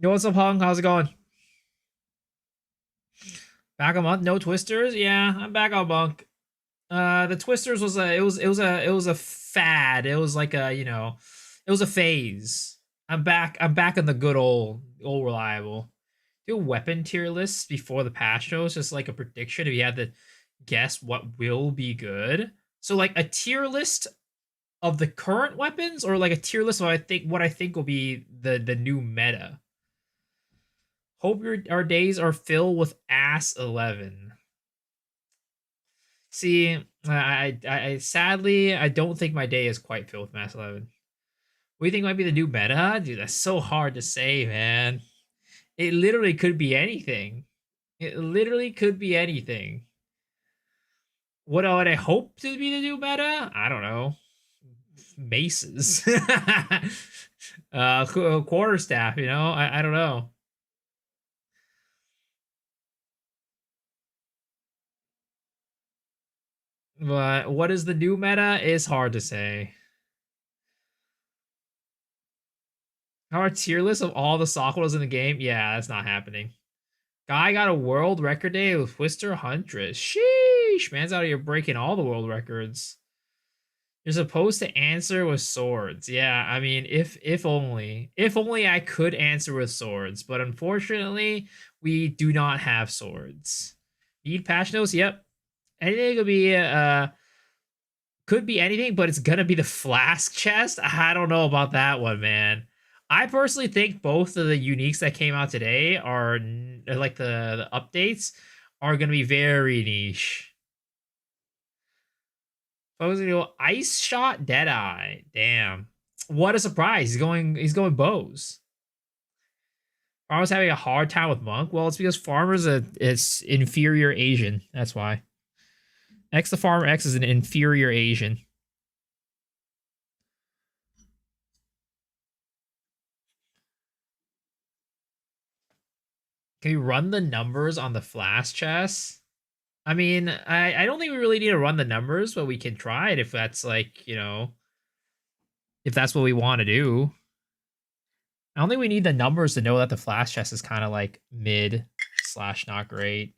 Yo, what's up, Hung? How's it going? Back a month, no twisters. Yeah, I'm back on monk. The twisters was a fad. It was like it was a phase. I'm back. I'm back in the good old reliable. Do weapon tier lists before the patch notes, just like a prediction. If you had to guess what will be good, so like a tier list of the current weapons, or like a tier list of what I think will be the new meta. Hope our days are filled with ass 11. See, I sadly I don't think my day is quite filled with mass 11. What do you think might be the new meta? Dude, that's so hard to say, man. It literally could be anything. It literally could be anything. What would I hope to be the new meta? I don't know. Maces. Quarterstaff, I don't know. But what is the new meta is hard to say. Our tier list of all the Sakura's in the game? Yeah, that's not happening. Guy got a world record day with Twister Huntress. Sheesh, man's out here breaking all the world records. You're supposed to answer with swords. Yeah, I mean, if only I could answer with swords, but unfortunately, we do not have swords. Need patch notes? Yep. Anything could be anything, but it's gonna be the flask chest. I don't know about that one, man. I personally think both of the uniques that came out today are like the updates are gonna be very niche. I was gonna go ice shot Deadeye. Damn. What a surprise. He's going bows. Farmer's having a hard time with Monk. Well, it's because Farmer's it's inferior Asian. That's why. X the Farmer X is an inferior Asian. Can we run the numbers on the flash chest? I mean, I don't think we really need to run the numbers, but we can try it if that's like, if that's what we want to do. I don't think we need the numbers to know that the flash chest is kind of like mid slash not great.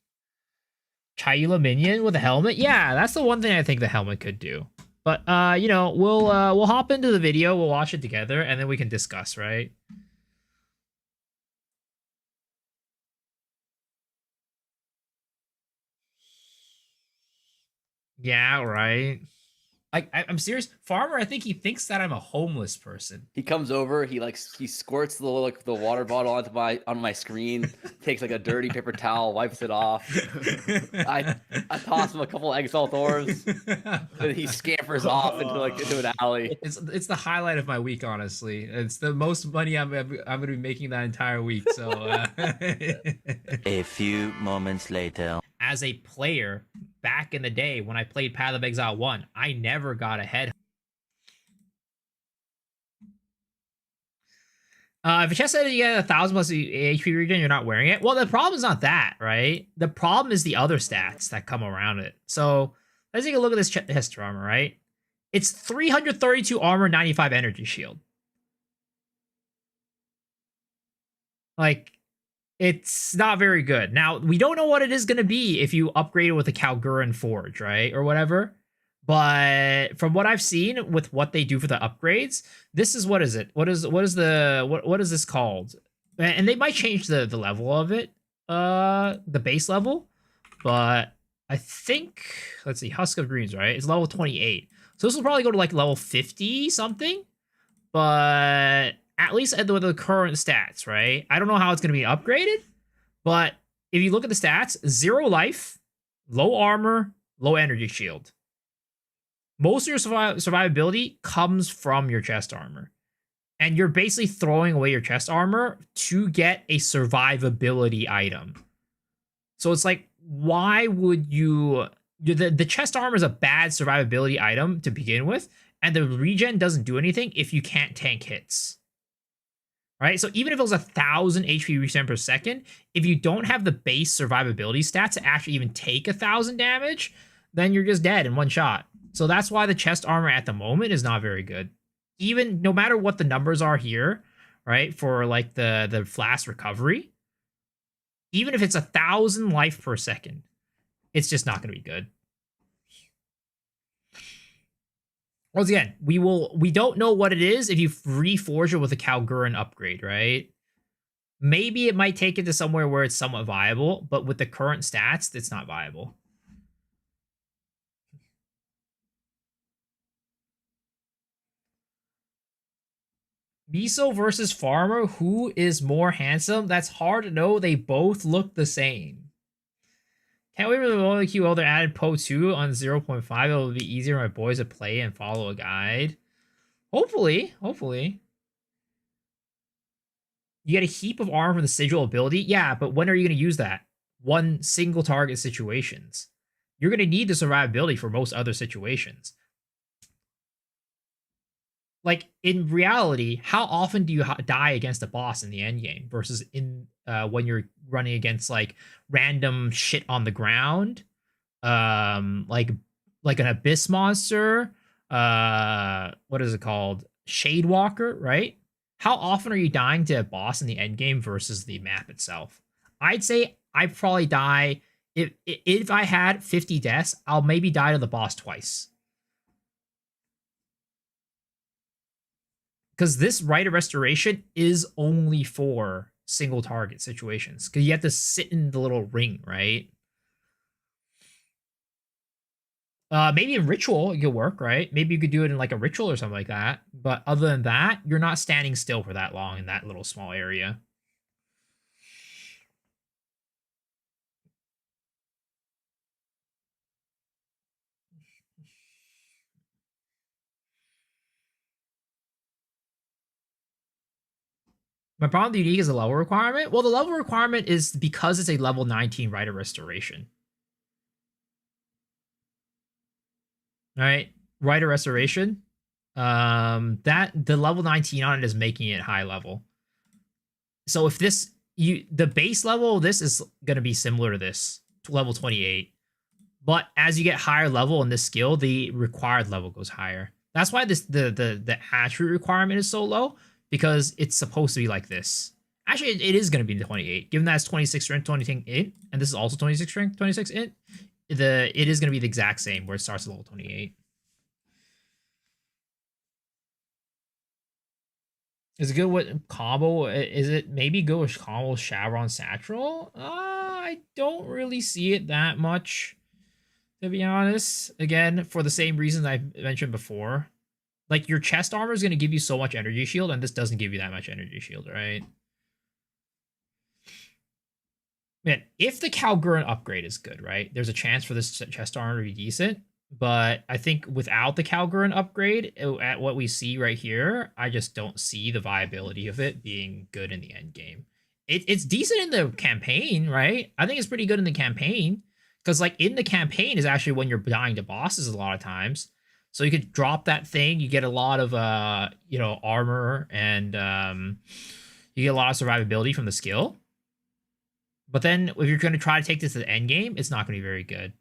Chayula minion with a helmet? Yeah, that's the one thing I think the helmet could do. But we'll hop into the video, we'll watch it together, and then we can discuss, right? Yeah, right. I'm serious. Farmer, I think he thinks that I'm a homeless person. He comes over, he squirts the water bottle on my screen, takes like a dirty paper towel, wipes it off. I toss him a couple exalt orbs, and he scampers off into an alley. It's the highlight of my week, honestly. It's the most money I'm gonna be making that entire week. So A few moments later. As a player back in the day when I played Path of Exile 1, I never got ahead. If a chest said you get 1,000 plus HP regen, you're not wearing it. Well, the problem is not that, right? The problem is the other stats that come around it. So let's take a look at this chest armor, right? It's 332 armor, 95 energy shield. Like, it's not very good. Now, we don't know what it is going to be if you upgrade it with a Kalguran Forge, right? Or whatever. But from what I've seen with what they do for the upgrades, this is what is it? What is this called? And they might change the level of it, the base level. But I think, let's see, Husk of Greens, right? It's level 28. So this will probably go to like level 50 something. But at least with the current stats, right? I don't know how it's going to be upgraded, but if you look at the stats, 0 life, low armor, low energy shield. Most of your survivability comes from your chest armor. And you're basically throwing away your chest armor to get a survivability item. So it's like, why would you... The chest armor is a bad survivability item to begin with, and the regen doesn't do anything if you can't tank hits. Right? So even if it was 1,000 HP regen per second, if you don't have the base survivability stats to actually even take 1,000 damage, then you're just dead in one shot. So that's why the chest armor at the moment is not very good. Even no matter what the numbers are here, right? For like the flask recovery, even if it's 1,000 life per second, it's just not going to be good. Once again, we don't know what it is if you reforge it with a Kalgurin upgrade, right? Maybe it might take it to somewhere where it's somewhat viable, but with the current stats, it's not viable. Miso versus Farmer, who is more handsome? That's hard to know. They both look the same. Can't wait for the only queue elder added Po 2 on 0.5. It'll be easier for my boys to play and follow a guide. Hopefully. You get a heap of armor from the sigil ability. Yeah, but when are you going to use that? One single target situations. You're going to need the survivability for most other situations. Like, in reality, how often do you die against a boss in the endgame versus in when you're running against like random shit on the ground, like an abyss monster, what is it called, Shade Walker, right? How often are you dying to a boss in the endgame versus the map itself? I'd say I probably die if I had 50 deaths, I'll maybe die to the boss twice. Because this Rite of Restoration is only for single target situations. Because you have to sit in the little ring, right? Maybe in Ritual it could work, right? Maybe you could do it in like a Ritual or something like that. But other than that, you're not standing still for that long in that little small area. My problem with the unique is the level requirement. Well, the level requirement is because it's a level 19 Rite of Restoration. All right, Rite of Restoration. That the level 19 on it is making it high level. So if the base level of this is going to be similar to this, to level 28. But as you get higher level in this skill, the required level goes higher. That's why the attribute requirement is so low, because it's supposed to be like this. Actually, it is going to be the 28. Given that it's 26 strength, 26 int, and this is also 26 strength, 26 int, it is going to be the exact same where it starts at level 28. Is it good with combo? Is it maybe good with combo Shavron Satchel? I don't really see it that much, to be honest. Again, for the same reasons I mentioned before. Like, your chest armor is going to give you so much energy shield, and this doesn't give you that much energy shield, right? Man, if the Kalgurin upgrade is good, right? There's a chance for this chest armor to be decent. But I think without the Kalgurin upgrade, at what we see right here, I just don't see the viability of it being good in the end game. It's decent in the campaign, right? I think it's pretty good in the campaign. Because, like, in the campaign is actually when you're dying to bosses a lot of times. So you could drop that thing, you get a lot of, armor, and you get a lot of survivability from the skill. But then if you're going to try to take this to the end game, it's not going to be very good.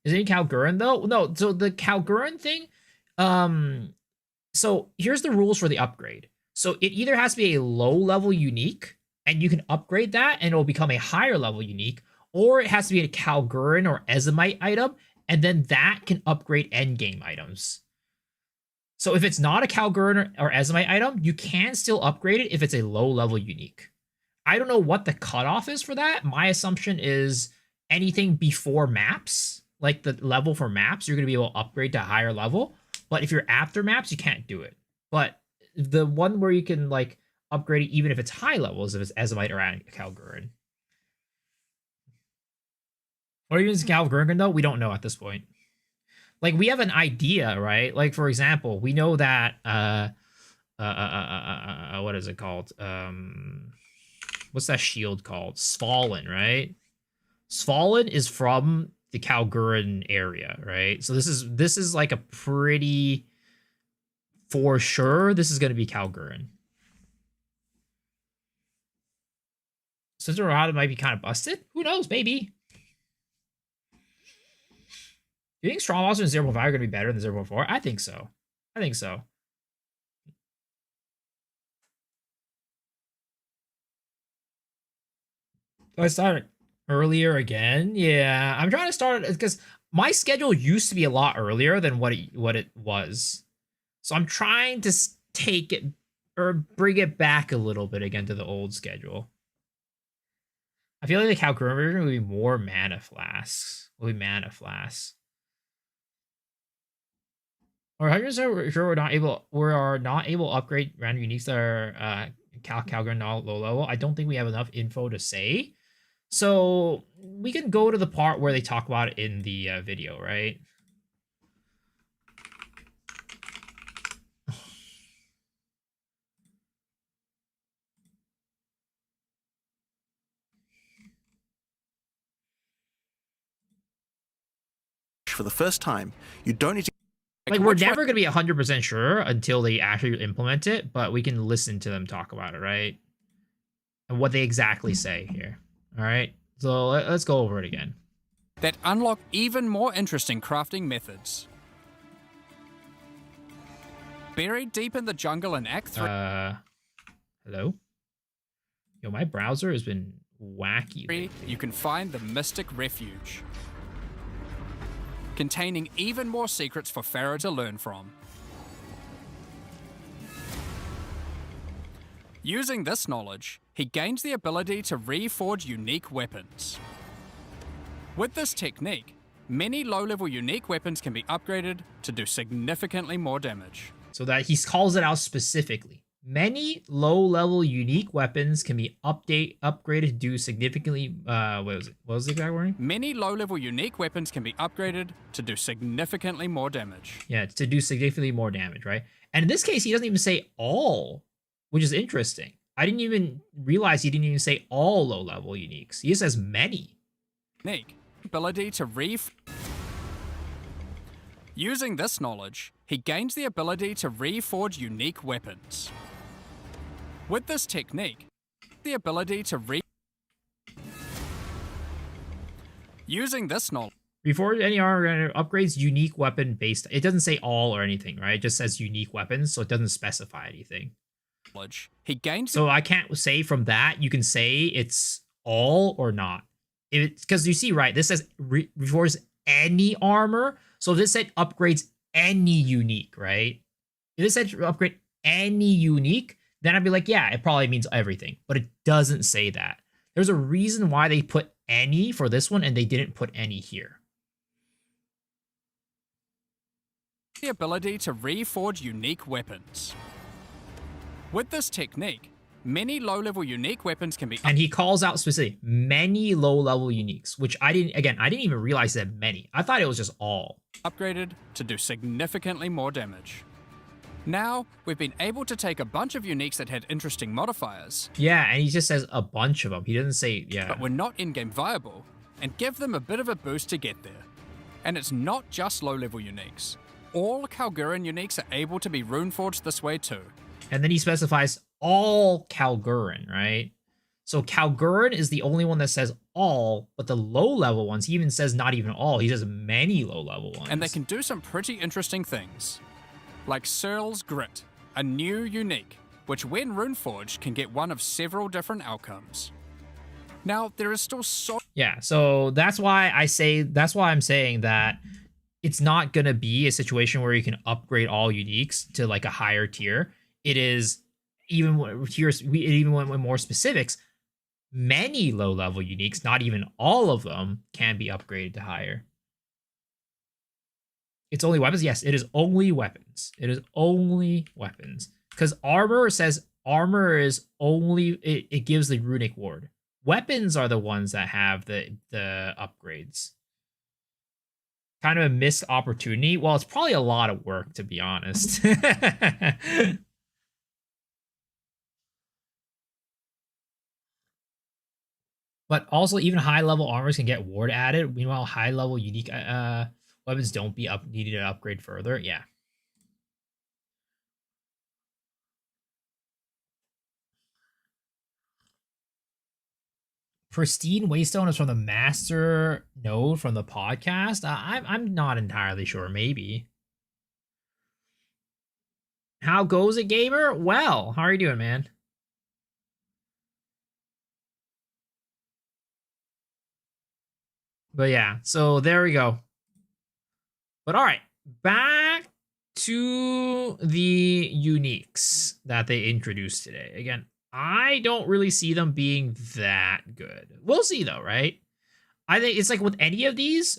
Is it Kalgurin though? No, so the Kalgurin thing, so here's the rules for the upgrade. So it either has to be a low level unique, and you can upgrade that and it'll become a higher level unique, or it has to be a Kalgurin or Ezomite item, and then that can upgrade endgame items. So if it's not a Kalgurin or Ezomite item, you can still upgrade it if it's a low level unique. I don't know what the cutoff is for that. My assumption is anything before maps, like the level for maps, you're going to be able to upgrade to a higher level. But if you're after maps, you can't do it. But the one where you can like upgrade it even if it's high levels, if it's Ezomite or Kalgurin. Or even Kalgurin though, we don't know at this point. Like, we have an idea, right? Like, for example, we know that what is it called? What's that shield called? Svalin, right? Svalin is from the Kalgurin area, right? So this is like a pretty, for sure, this is going to be Kalgurin. Sister Rada might be kind of busted. Who knows? Maybe. Do you think Strong Monster and 0.5 are going to be better than 0.4? I think so. Do I start earlier again? Yeah, I'm trying to start because my schedule used to be a lot earlier than what it was. So I'm trying to take it or bring it back a little bit again to the old schedule. I feel like the Calcura version would be more mana flasks. Will be mana flasks. Or 100% sure we're not able to upgrade random uniques that are Calgary not low level. I don't think we have enough info to say. So we can go to the part where they talk about it in the video, right? For the first time, you don't need to. Like, we're never going to be 100% sure until they actually implement it, but we can listen to them talk about it, right? And what they exactly say here. All right, so let's go over it again. That unlock even more interesting crafting methods. Buried deep in the jungle in Act 3. Hello? Yo, my browser has been wacky lately. You can find the Mystic Refuge, containing even more secrets for Pharaoh to learn from. Using this knowledge, he gains the ability to reforge unique weapons. With this technique, many low-level unique weapons can be upgraded to do significantly more damage. So that he calls it out specifically. Many low-level unique weapons can be upgraded to do significantly. What was it? What was the exact wording? Many low-level unique weapons can be upgraded to do significantly more damage. Yeah, to do significantly more damage, right? And in this case, he doesn't even say all, which is interesting. I didn't even realize he didn't even say all low-level uniques. He just says many. Unique ability to Using this knowledge, he gains the ability to reforge unique weapons. With this technique, the ability to Using this knowledge. Reforge any armor upgrades unique weapon based. It doesn't say all or anything, right? It just says unique weapons, so it doesn't specify anything. He gains. So I can't say from that you can say it's all or not. Because you see, right? This says reforge any armor. So this said upgrades any unique, right? If this said upgrade any unique, then I'd be like, yeah, it probably means everything. But it doesn't say that. There's a reason why they put any for this one and they didn't put any here. The ability to reforge unique weapons. With this technique, many low-level unique weapons can be. And he calls out specifically many low-level uniques, which I didn't even realize that many. I thought it was just all. Upgraded to do significantly more damage. Now, we've been able to take a bunch of uniques that had interesting modifiers. Yeah, and he just says a bunch of them. He doesn't say, yeah. But were not in-game viable, and give them a bit of a boost to get there. And it's not just low-level uniques. All Kalguran uniques are able to be runeforged this way too. And then he specifies all Kalguran, right? So Kalguran is the only one that says all, but the low-level ones, he even says not even all. He says many low-level ones. And they can do some pretty interesting things. Like Searle's Grit, a new unique, which when runeforged can get one of several different outcomes. Now, there is still so... Yeah, so that's why I'm saying that it's not going to be a situation where you can upgrade all uniques to like a higher tier. It is, even it even went with more specifics, many low-level uniques, not even all of them, can be upgraded to higher. It's only weapons? Yes, it is only weapons. It is only weapons. Because armor says armor is only, it gives the runic ward. Weapons are the ones that have the upgrades. Kind of a missed opportunity. Well, it's probably a lot of work, to be honest. But also, even high-level armors can get ward added. Meanwhile, high-level unique weapons don't be needed to upgrade further. Yeah. Pristine Waystone is from the master node from the podcast. I'm not entirely sure. Maybe. How goes it, gamer? Well, how are you doing, man? But yeah, so there we go. But all right, back to the uniques that they introduced today. Again, I don't really see them being that good. We'll see though, right? I think it's like with any of these,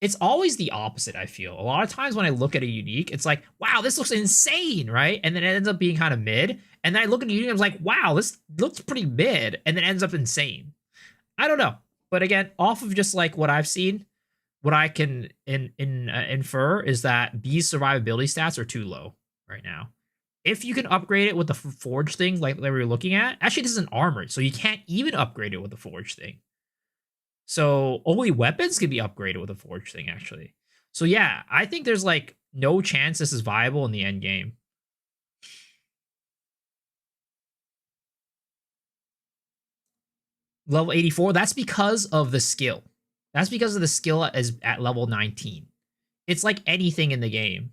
it's always the opposite, I feel. A lot of times when I look at a unique, it's like, wow, this looks insane, right? And then it ends up being kind of mid. And then I look at a unique and I'm like, wow, this looks pretty mid. And then it ends up insane. I don't know. But again, off of just like what I've seen, what I can infer is that B's survivability stats are too low right now. If you can upgrade it with the forge thing like we were looking at, actually this isn't armored, so you can't even upgrade it with the forge thing. So only weapons can be upgraded with a forge thing, actually. So yeah, I think there's like no chance this is viable in the end game. Level 84, that's because of the skill. That's because of the skill is at level 19. It's like anything in the game.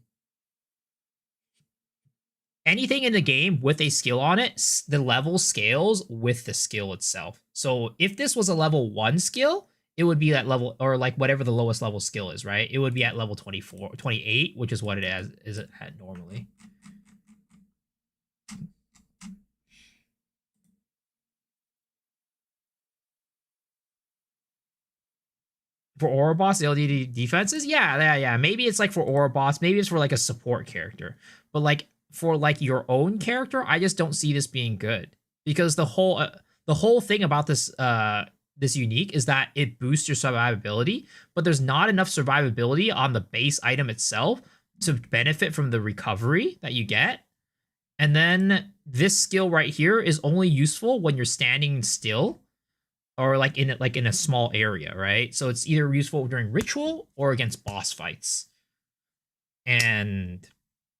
Anything in the game with a skill on it, the level scales with the skill itself. So if this was a level 1 skill, it would be at level, or like whatever the lowest level skill is, right? It would be at level 24, 28, which is what it is at normally. For Aura Boss, LD defenses? Yeah. Maybe it's like for Aura Boss, maybe it's for like a support character. But like for like your own character, I just don't see this being good. Because the whole thing about this this unique is that it boosts your survivability, but there's not enough survivability on the base item itself to benefit from the recovery that you get. And then this skill right here is only useful when you're standing still or like in a small area, right? So it's either useful during ritual or against boss fights. And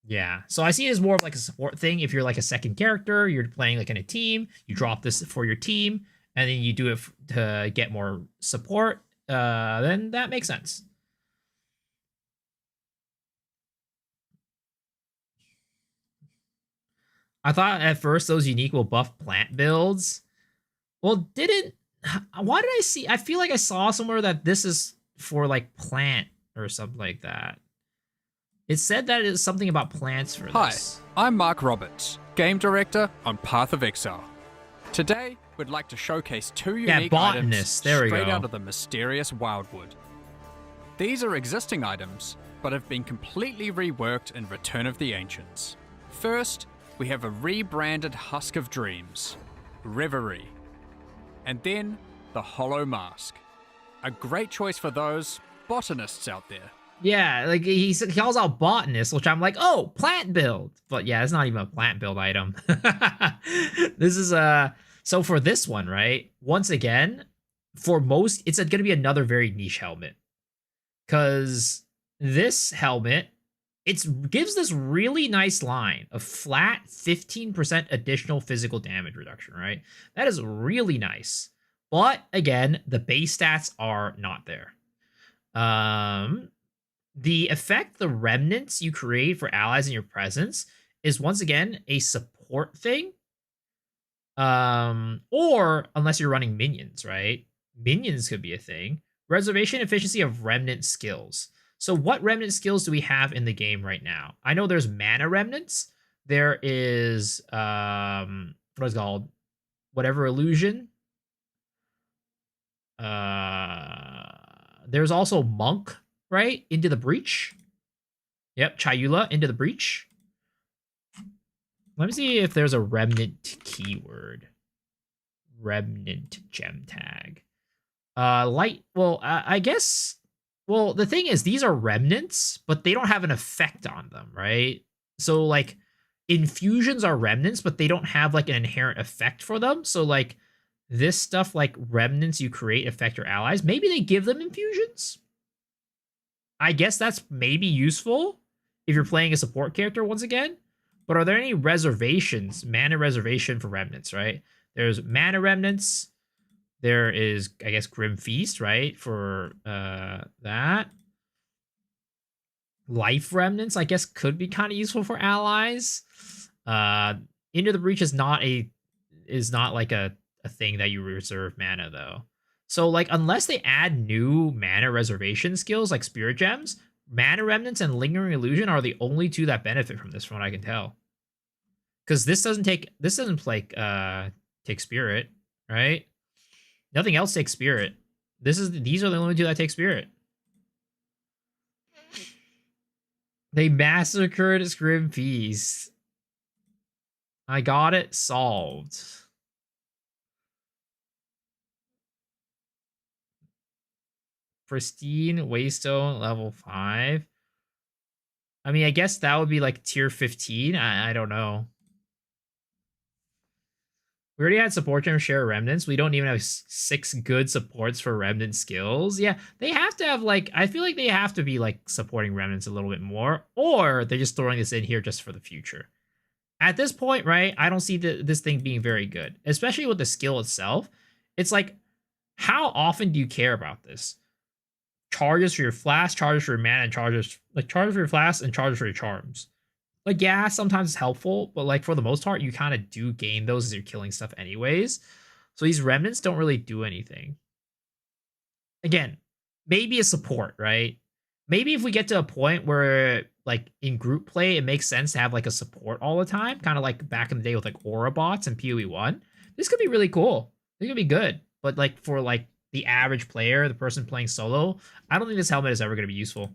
yeah, so I see it as more of like a support thing. If you're like a second character, you're playing like in a team, you drop this for your team, and then you do it to get more support, then that makes sense. I thought at first those unique will buff plant builds. Well, didn't... Why did I see... I feel like I saw somewhere that this is for like plant or something like that. It said that it's something about plants for this. Hi, I'm Mark Roberts, Game Director on Path of Exile. Today, we'd like to showcase two unique items straight out of the mysterious Wildwood. These are existing items, but have been completely reworked in Return of the Ancients. First, we have a rebranded Husk of Dreams, Reverie. And then, the Hollow Mask. A great choice for those botanists out there. Yeah, like he calls out botanist, which I'm like, oh, plant build. But yeah, it's not even a plant build item. This is so for this one, right? Once again, for most, it's going to be another very niche helmet. Because this helmet, it gives this really nice line of flat 15% additional physical damage reduction, right? That is really nice. But again, the base stats are not there. The effect, the remnants you create for allies in your presence, is once again a support thing. Or unless you're running minions, right? Minions could be a thing. Reservation efficiency of remnant skills. So what remnant skills do we have in the game right now? I know there's mana remnants. There is what is it called? Whatever illusion. There's also monk, right? Into the breach. Yep, Chayula, into the breach. Let me see if there's a remnant keyword. Remnant gem tag. I guess... Well, the thing is, these are remnants, but they don't have an effect on them, right? So, like, infusions are remnants, but they don't have, like, an inherent effect for them. So, like, this stuff, like, remnants you create affect your allies. Maybe they give them infusions? I guess that's maybe useful if you're playing a support character once again. But are there any reservations? Mana reservation for remnants, right? There's mana remnants. There is, I guess, Grim Feast, right? For that. Life remnants, I guess, could be kind of useful for allies. Into the Breach is not like a thing that you reserve mana, though. So like unless they add new mana reservation skills like spirit gems, mana remnants and lingering illusion are the only two that benefit from this, from what I can tell. Because this doesn't take spirit, right? Nothing else takes spirit. These are the only two that take spirit. They massacred Scrim Feast. I got it solved. Pristine Waystone level 5. I mean, I guess that would be like tier 15. I don't know. We already had support gem share remnants. We don't even have 6 good supports for remnant skills. Yeah, they have to have like, I feel like they have to be like supporting remnants a little bit more, or they're just throwing this in here just for the future. At this point, right, I don't see this thing being very good, especially with the skill itself. It's like, how often do you care about this? Charges for your flash, charges for your mana, and charges for your flash and charges for your charms. Like, yeah, sometimes it's helpful, but like for the most part, you kind of do gain those as you're killing stuff anyways. So these remnants don't really do anything. Again, maybe a support, right? Maybe if we get to a point where like in group play, it makes sense to have like a support all the time, kind of like back in the day with like aura bots and PoE 1. This could be really cool. This could be good. But like for like the average player, the person playing solo, I don't think this helmet is ever going to be useful.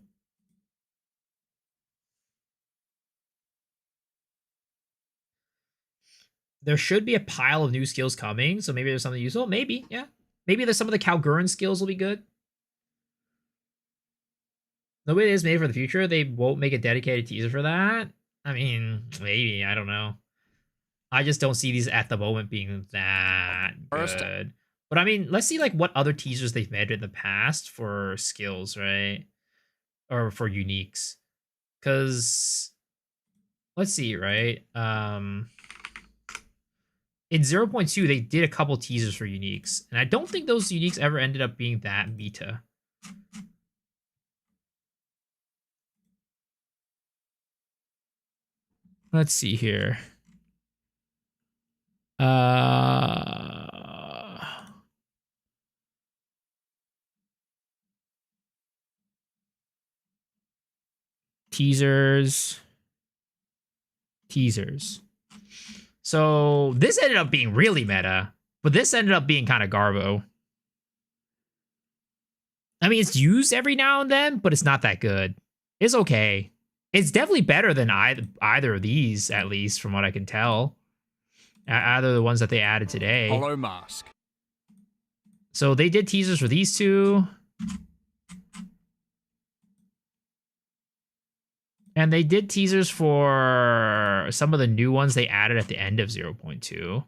There should be a pile of new skills coming, so maybe there's something useful. Maybe, yeah. Maybe there's some of the Calguran skills will be good. Nobody is made for the future. They won't make a dedicated teaser for that. I mean, maybe. I don't know. I just don't see these at the moment being that good. But I mean, let's see like what other teasers they've made in the past for skills, right? Or for uniques. Because let's see, right? In 0.2, they did a couple teasers for uniques, and I don't think those uniques ever ended up being that meta. Let's see here. Teasers. So this ended up being really meta, but this ended up being kind of garbo. I mean, it's used every now and then, but it's not that good. It's okay. It's definitely better than either of these, at least from what I can tell. Either the ones that they added today. Hollow Mask. So they did teasers for these two. And they did teasers for some of the new ones they added at the end of 0.2.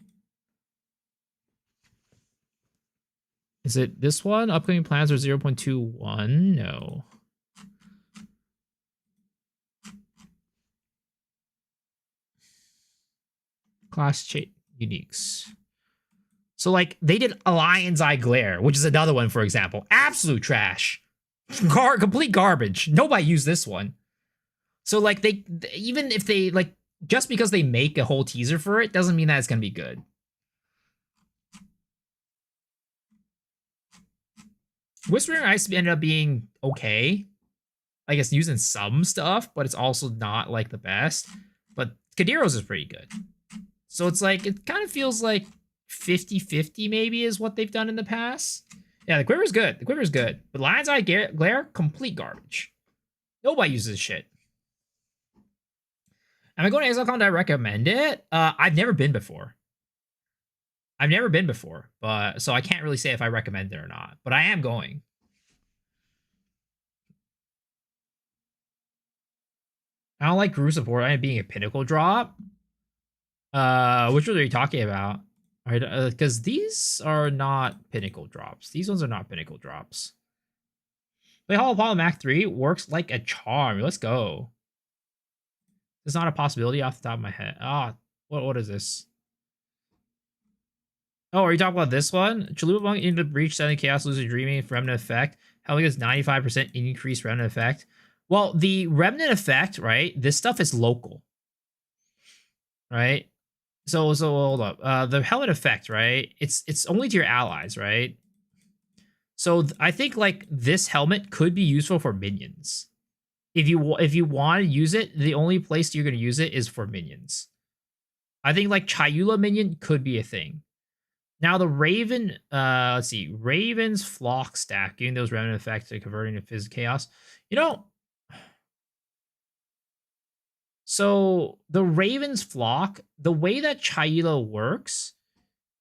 Is it this one? Upcoming plans for 0.21? No. Class trait uniques. So, like, they did a Lion's Eye Glare, which is another one, for example. Absolute trash. Complete garbage. Nobody used this one. So, like, they even if they, like, just because they make a whole teaser for it, doesn't mean that it's going to be good. Whispering Ice ended up being okay. I guess using some stuff, but it's also not, like, the best. But Kadiro's is pretty good. So it's like, it kind of feels like 50-50 maybe is what they've done in the past. Yeah, the Quiver's good. The Quiver's good. But Lion's Eye Glare, complete garbage. Nobody uses this shit. Am I going to ExileCon? Do I recommend it? I've never been before. But so I can't really say if I recommend it or not. But I am going. I don't like Guru support. I am being a pinnacle drop. Which one are you talking about? All right, because these are not pinnacle drops. These ones are not pinnacle drops. Play Hollow Apollo Mac 3 works like a charm. Let's go. It's not a possibility off the top of my head. What is this? Oh, are you talking about this one? Chalupa Monk into Breach, Sending Chaos, Losing Dreaming, Remnant Effect. Helping us 95% increased Remnant Effect. Well, the Remnant Effect, right? This stuff is local. Right? So hold up. The Helmet Effect, right? It's only to your allies, right? So I think like this helmet could be useful for minions. If you want to use it, the only place you're going to use it is for minions. I think like Chayula minion could be a thing. Now the Raven, let's see, Raven's flock stack, giving those remnant effects and converting to physical chaos. You know, so the Raven's flock, the way that Chayula works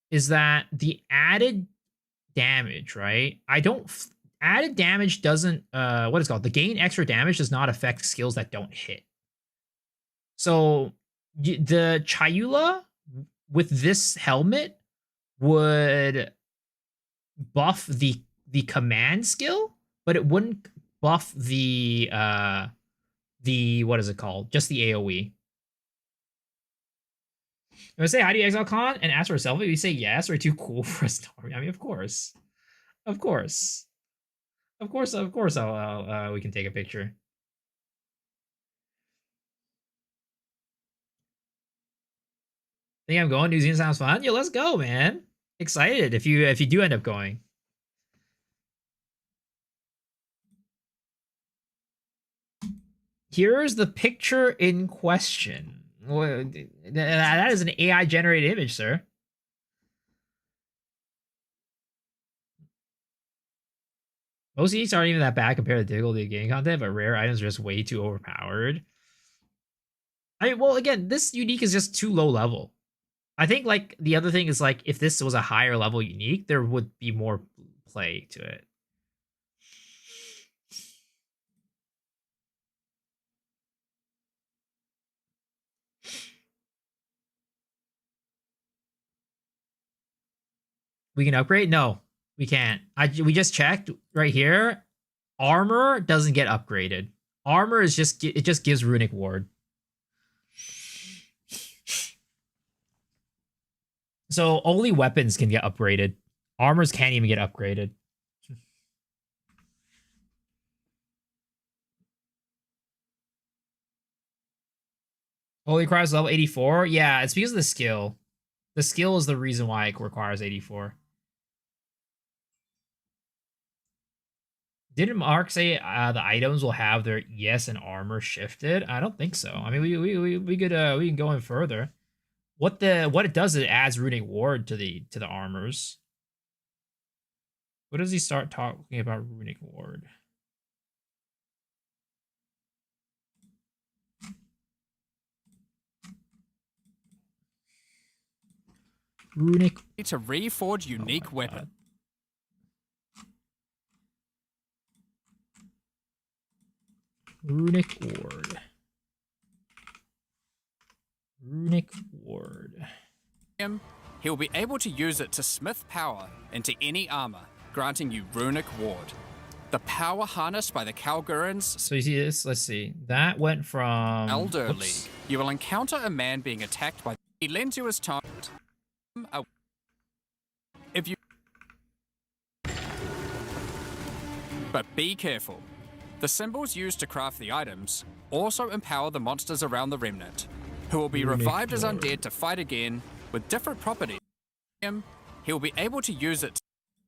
is that the added damage, right? Added damage doesn't, what is it called? The gain extra damage does not affect skills that don't hit. So the Chayula with this helmet would buff the command skill, but it wouldn't buff the what is it called? Just the AoE. I say hi to ExileCon and ask for a selfie. We say yes, we're too cool for a story. I mean, of course. Of course. Of course, we can take a picture. Think I'm going? New Zealand sounds fun. Yeah, let's go, man. Excited if you do end up going. Here's the picture in question. That is an AI generated image, sir. Most uniques aren't even that bad compared to difficulty of game content, but rare items are just way too overpowered. I mean, well, again, this unique is just too low level. I think like the other thing is like if this was a higher level unique, there would be more play to it. We can upgrade? No, we can't. We just checked right here. Armor doesn't get upgraded. Armor is just, it just gives Runic Ward. So only weapons can get upgraded. Armors can't even get upgraded. Holy Cry's level 84? Yeah, it's because of the skill. The skill is the reason why it requires 84. Didn't Mark say the items will have their ES and armor shifted? I don't think so. I mean, we can go in further. What it does is it adds Runic Ward to the armors. What does he start talking about Runic Ward? Runic. It's a reforge unique weapon. Runic Ward. Runic Ward. He'll be able to use it to smith power into any armor, granting you Runic Ward. The power harnessed by the Kalgurans. So you see this? Let's see. That went from Elder League. You will encounter a man being attacked by. He lends you his time. If you. But be careful. The symbols used to craft the items also empower the monsters around the remnant, who will be revived as undead to fight again with different properties. He'll be able to use it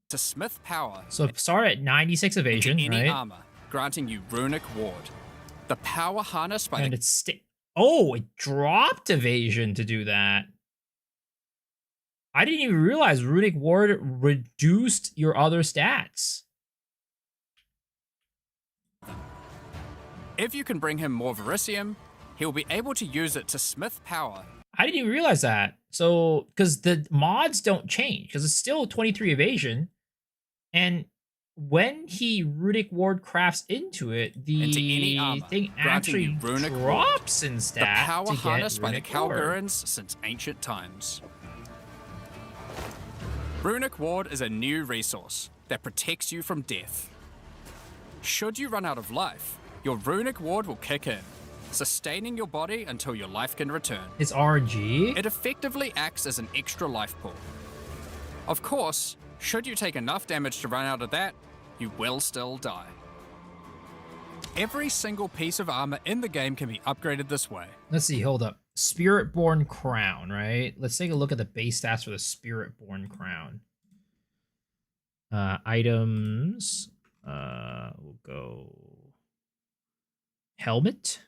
to smith power. So start at 96 evasion, into any right? armor, granting you Runic Ward. The power harnessed by And it's it dropped evasion to do that. I didn't even realize Runic Ward reduced your other stats. If you can bring him more Verisium, he'll be able to use it to smith power. I didn't even realize that. So, because the mods don't change, because it's still 23 evasion. And when he Runic Ward crafts into it, the armor, thing actually drops in stats. The power to get harnessed by the Runic Ward. Kalgurans since ancient times. Runic Ward is a new resource that protects you from death. Should you run out of life, your Runic Ward will kick in, sustaining your body until your life can return. It's RNG? It effectively acts as an extra life pool. Of course, should you take enough damage to run out of that, you will still die. Every single piece of armor in the game can be upgraded this way. Let's see, hold up. Spiritborn Crown, right? Let's take a look at the base stats for the Spiritborn Crown. Items. We'll go helmet.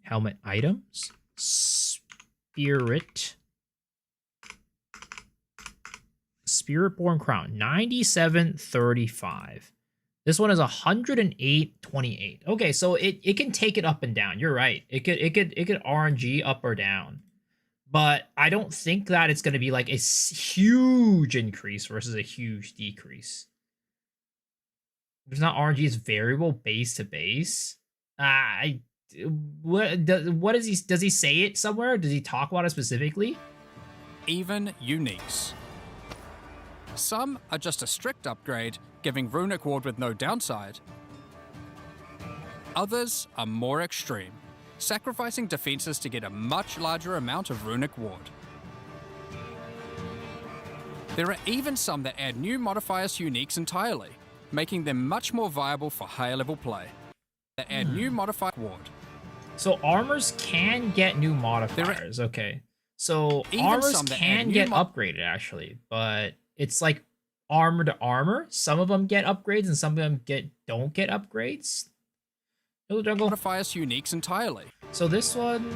Helmet items. Spirit. Spiritborn crown. 97.35. This one is 108.28. Okay, so it can take it up and down. You're right. It could RNG up or down. But I don't think that it's going to be like a huge increase versus a huge decrease. There's not RNG is variable base to base. What does he say it somewhere? Does he talk about it specifically? Even uniques. Some are just a strict upgrade, giving Runic Ward with no downside. Others are more extreme, sacrificing defenses to get a much larger amount of Runic Ward. There are even some that add new modifiers to uniques entirely, making them much more viable for higher level play. That add new modifier ward. So armors can get new modifiers. Okay. So armors can get upgraded actually, but it's like armor to armor. Some of them get upgrades and some of them don't get upgrades. Modifiers to uniques entirely. So this one...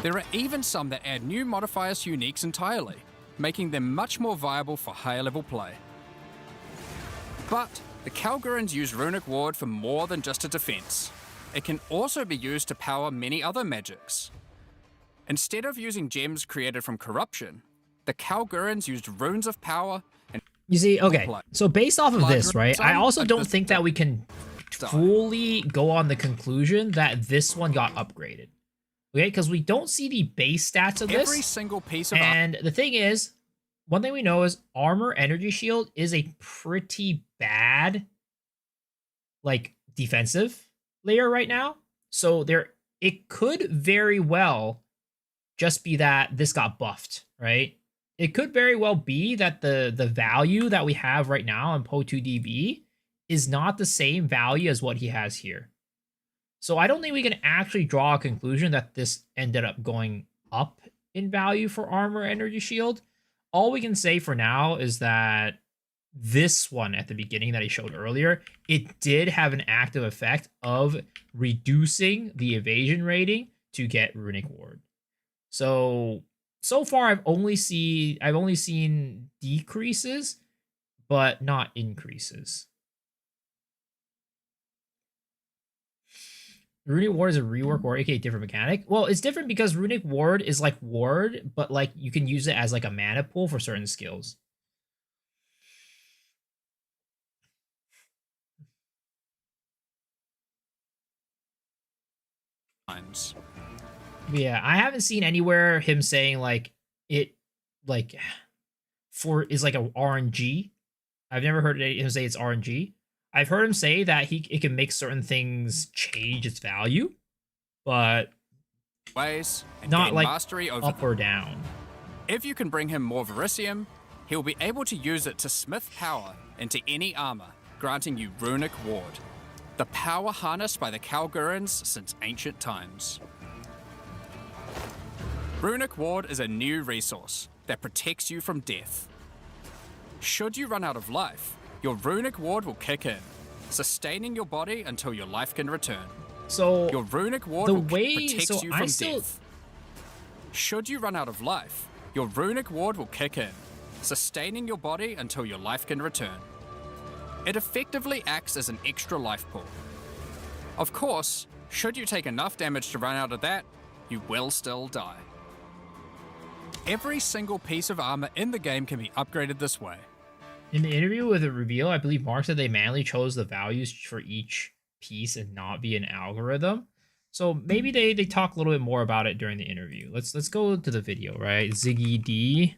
There are even some that add new modifiers to uniques entirely, making them much more viable for higher level play. But the Kalgurans use Runic Ward for more than just a defense. It can also be used to power many other magics. Instead of using gems created from corruption, the Kalgurans used runes of power and... You see, okay, so based off of this, right, I also don't think that we can fully go on the conclusion that this one got upgraded. Okay, because we don't see the base stats of this. Every single piece of... And the thing is, one thing we know is armor energy shield is a pretty bad, like, defensive layer right now. So it could very well just be that this got buffed, right? It could very well be that the value that we have right now on Po2DB is not the same value as what he has here. So I don't think we can actually draw a conclusion that this ended up going up in value for armor energy shield. All we can say for now is that this one at the beginning that he showed earlier, it did have an active effect of reducing the evasion rating to get Runic Ward. So far I've only seen decreases, but not increases. Runic Ward is a rework or aka different mechanic. Well, it's different because Runic Ward is like ward, but like you can use it as like a mana pool for certain skills. Yeah, I haven't seen anywhere him saying like it like is like a RNG. I've never heard him say it's RNG. I've heard him say that it can make certain things change its value, but ways and not like mastery over up or down. If you can bring him more Verisium, he'll be able to use it to smith power into any armor, granting you Runic Ward, the power harnessed by the Kalgurans since ancient times. Runic Ward is a new resource that protects you from death. Should you run out of life, your Runic Ward will kick in, sustaining your body until your life can return. So your Runic Ward protects you from death. Should you run out of life, your Runic Ward will kick in, sustaining your body until your life can return. It effectively acts as an extra life pool. Of course, should you take enough damage to run out of that, you will still die. Every single piece of armor in the game can be upgraded this way. In the interview with the reveal, I believe Mark said they manually chose the values for each piece and not be an algorithm. So maybe they talk a little bit more about it during the interview. Let's go to the video, right? Ziggy D.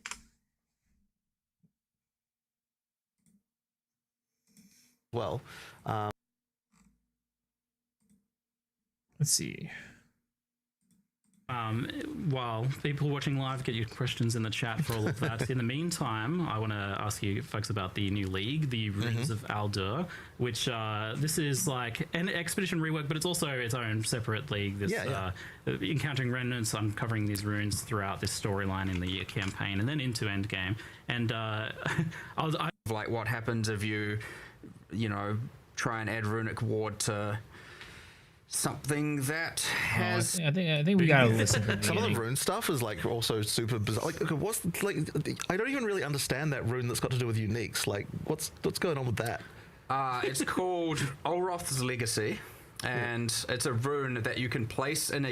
Well, let's see. While people watching live get your questions in the chat for all of that. In the meantime, I want to ask you folks about the new league, the Runes of Aldur, which this is like an expedition rework, but it's also its own separate league. This encountering remnants, uncovering these runes throughout this storyline in the campaign, and then into endgame. And I like what happens if you try and add runic ward to something that has I think we gotta listen to the Some of the beginning. rune stuff is like also super bizarre. Like, okay, what's like? I don't even really understand that rune that's got to do with uniques. Like, what's going on with that? it's called Olroth's Legacy, and it's a rune that you can place in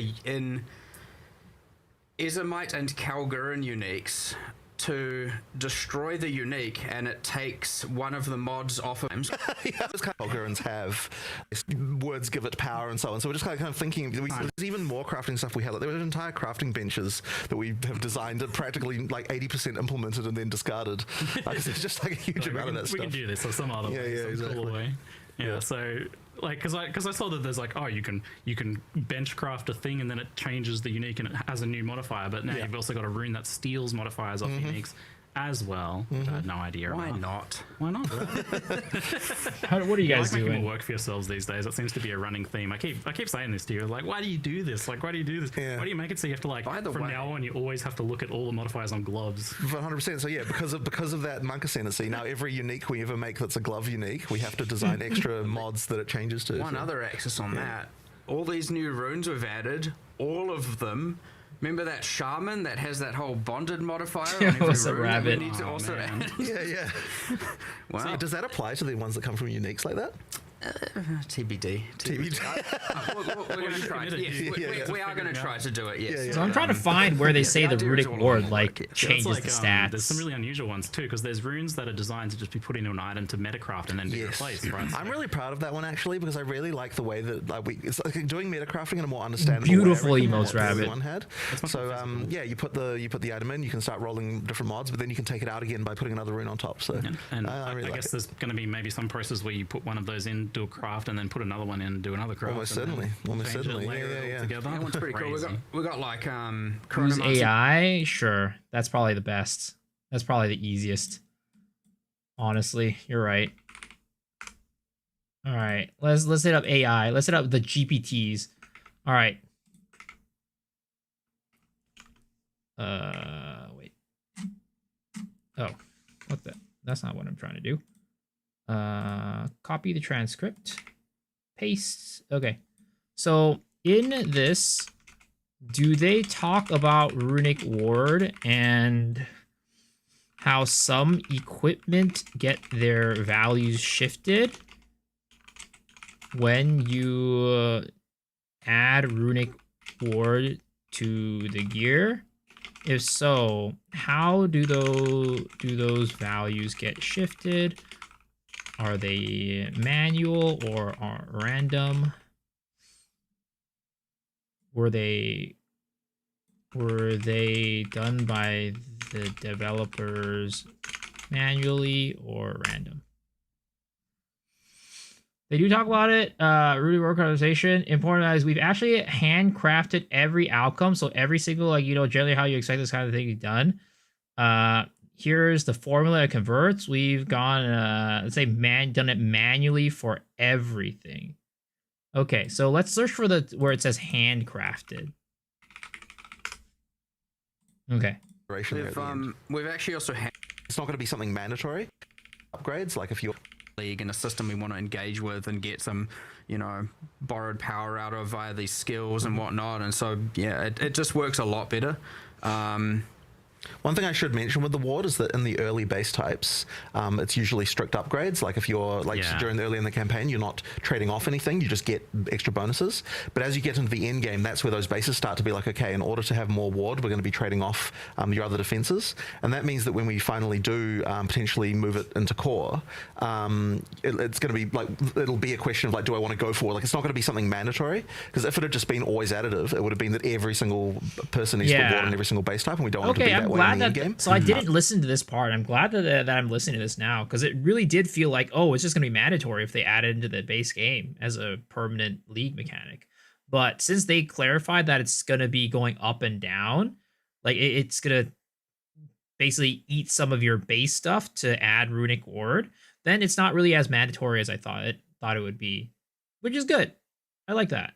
Izamite and Kalgurin uniques to destroy the unique, and it takes one of the mods off of him. Yeah, those kind of Algorans have words give it power and so on. So we're just kind of thinking, there's even more crafting stuff we have. Like, there were entire crafting benches that we have designed and practically like 80% implemented and then discarded. Because it's just like a huge amount of that stuff. We can do this or some other way, some exactly. cooler way. Yeah, so like, because I saw that there's like, oh, you can bench craft a thing and then it changes the unique and it has a new modifier. But now you've also got a rune that steals modifiers off uniques as well. I had no idea. Why not? Why not? What are you guys Making doing? more work for yourselves these days. That seems to be a running theme. I keep saying this to you. Like, why do you do this? Like, why do you do this? Yeah. Why do you make it so you have to like from now on you always have to look at all the modifiers on gloves? 100%. So yeah, because of that monk ascendancy, now every unique we ever make that's a glove unique, we have to design extra mods that it changes to. One other axis on that. All these new runes we've added, all of them. Remember that shaman that has that whole bonded modifier on every was a rune? rabbit. We need to also add. Yeah. Wow. So does that apply to the ones that come from uniques like that? TBD. We're going to try. Yes, we are going to try to do it. Yes. So I'm trying to find where they say the idea is runic all ward on like board. changes It's like, the stats. There's some really unusual ones too, because there's runes that are designed to just be put into an item to metacraft and then be replaced. Right? I'm really proud of that one actually, because I really like the way that it's like doing metacrafting in a more understandable Beautiful way. emotes, Rabbit. One had. So you put the item in, you can start rolling different mods, but then you can take it out again by putting another rune on top. So And I really I like guess it. there's going to be maybe some process where you put one of those in, do a craft, and then put another one in, do another craft. Almost and then certainly. change it, layer it all together. That one's pretty cool. We got like Use Chronomancer. AI? Sure. That's probably the best. That's probably the easiest. Honestly, you're right. All right, let's hit up AI. Let's hit up the GPTs. All right. Wait. Oh, what the? That's not what I'm trying to do. Copy the transcript. Paste. Okay. So in this, do they talk about Runic Ward and how some equipment get their values shifted when you add Runic Ward to the gear? If so, how do those values get shifted? Are they manual or are random? Were they done by the developers manually or random? They do talk about it. Rudy work organization. Important is we've actually handcrafted every outcome. So every single, generally how you expect this kind of thing to be done. Here's the formula it converts. We've gone, let's say, done it manually for everything. Okay, so let's search for where it says handcrafted. Okay. We've actually also It's not going to be something mandatory. Upgrades, like if you're league in a system we want to engage with and get some, borrowed power out of via these skills and whatnot. And so, yeah, it just works a lot better. One thing I should mention with the ward is that in the early base types, it's usually strict upgrades. Like if you're during early in the campaign, you're not trading off anything, you just get extra bonuses. But as you get into the end game, that's where those bases start to be like, okay, in order to have more ward, we're going to be trading off your other defenses. And that means that when we finally do potentially move it into core, it's going to be like, it'll be a question of like, do I want to go for it? Like, it's not going to be something mandatory, because if it had just been always additive, it would have been that every single person needs to ward in every single base type, and we don't want to be that way in the end game. So I didn't listen to this part. I'm glad that I'm listening to this now, because it really did feel like, oh, it's just going to be mandatory if they add it into the base game as a permanent league mechanic. But since they clarified that it's going to be going up and down, like it's going to basically eat some of your base stuff to add Runic Ward, then it's not really as mandatory as I thought it would be, which is good. I like that.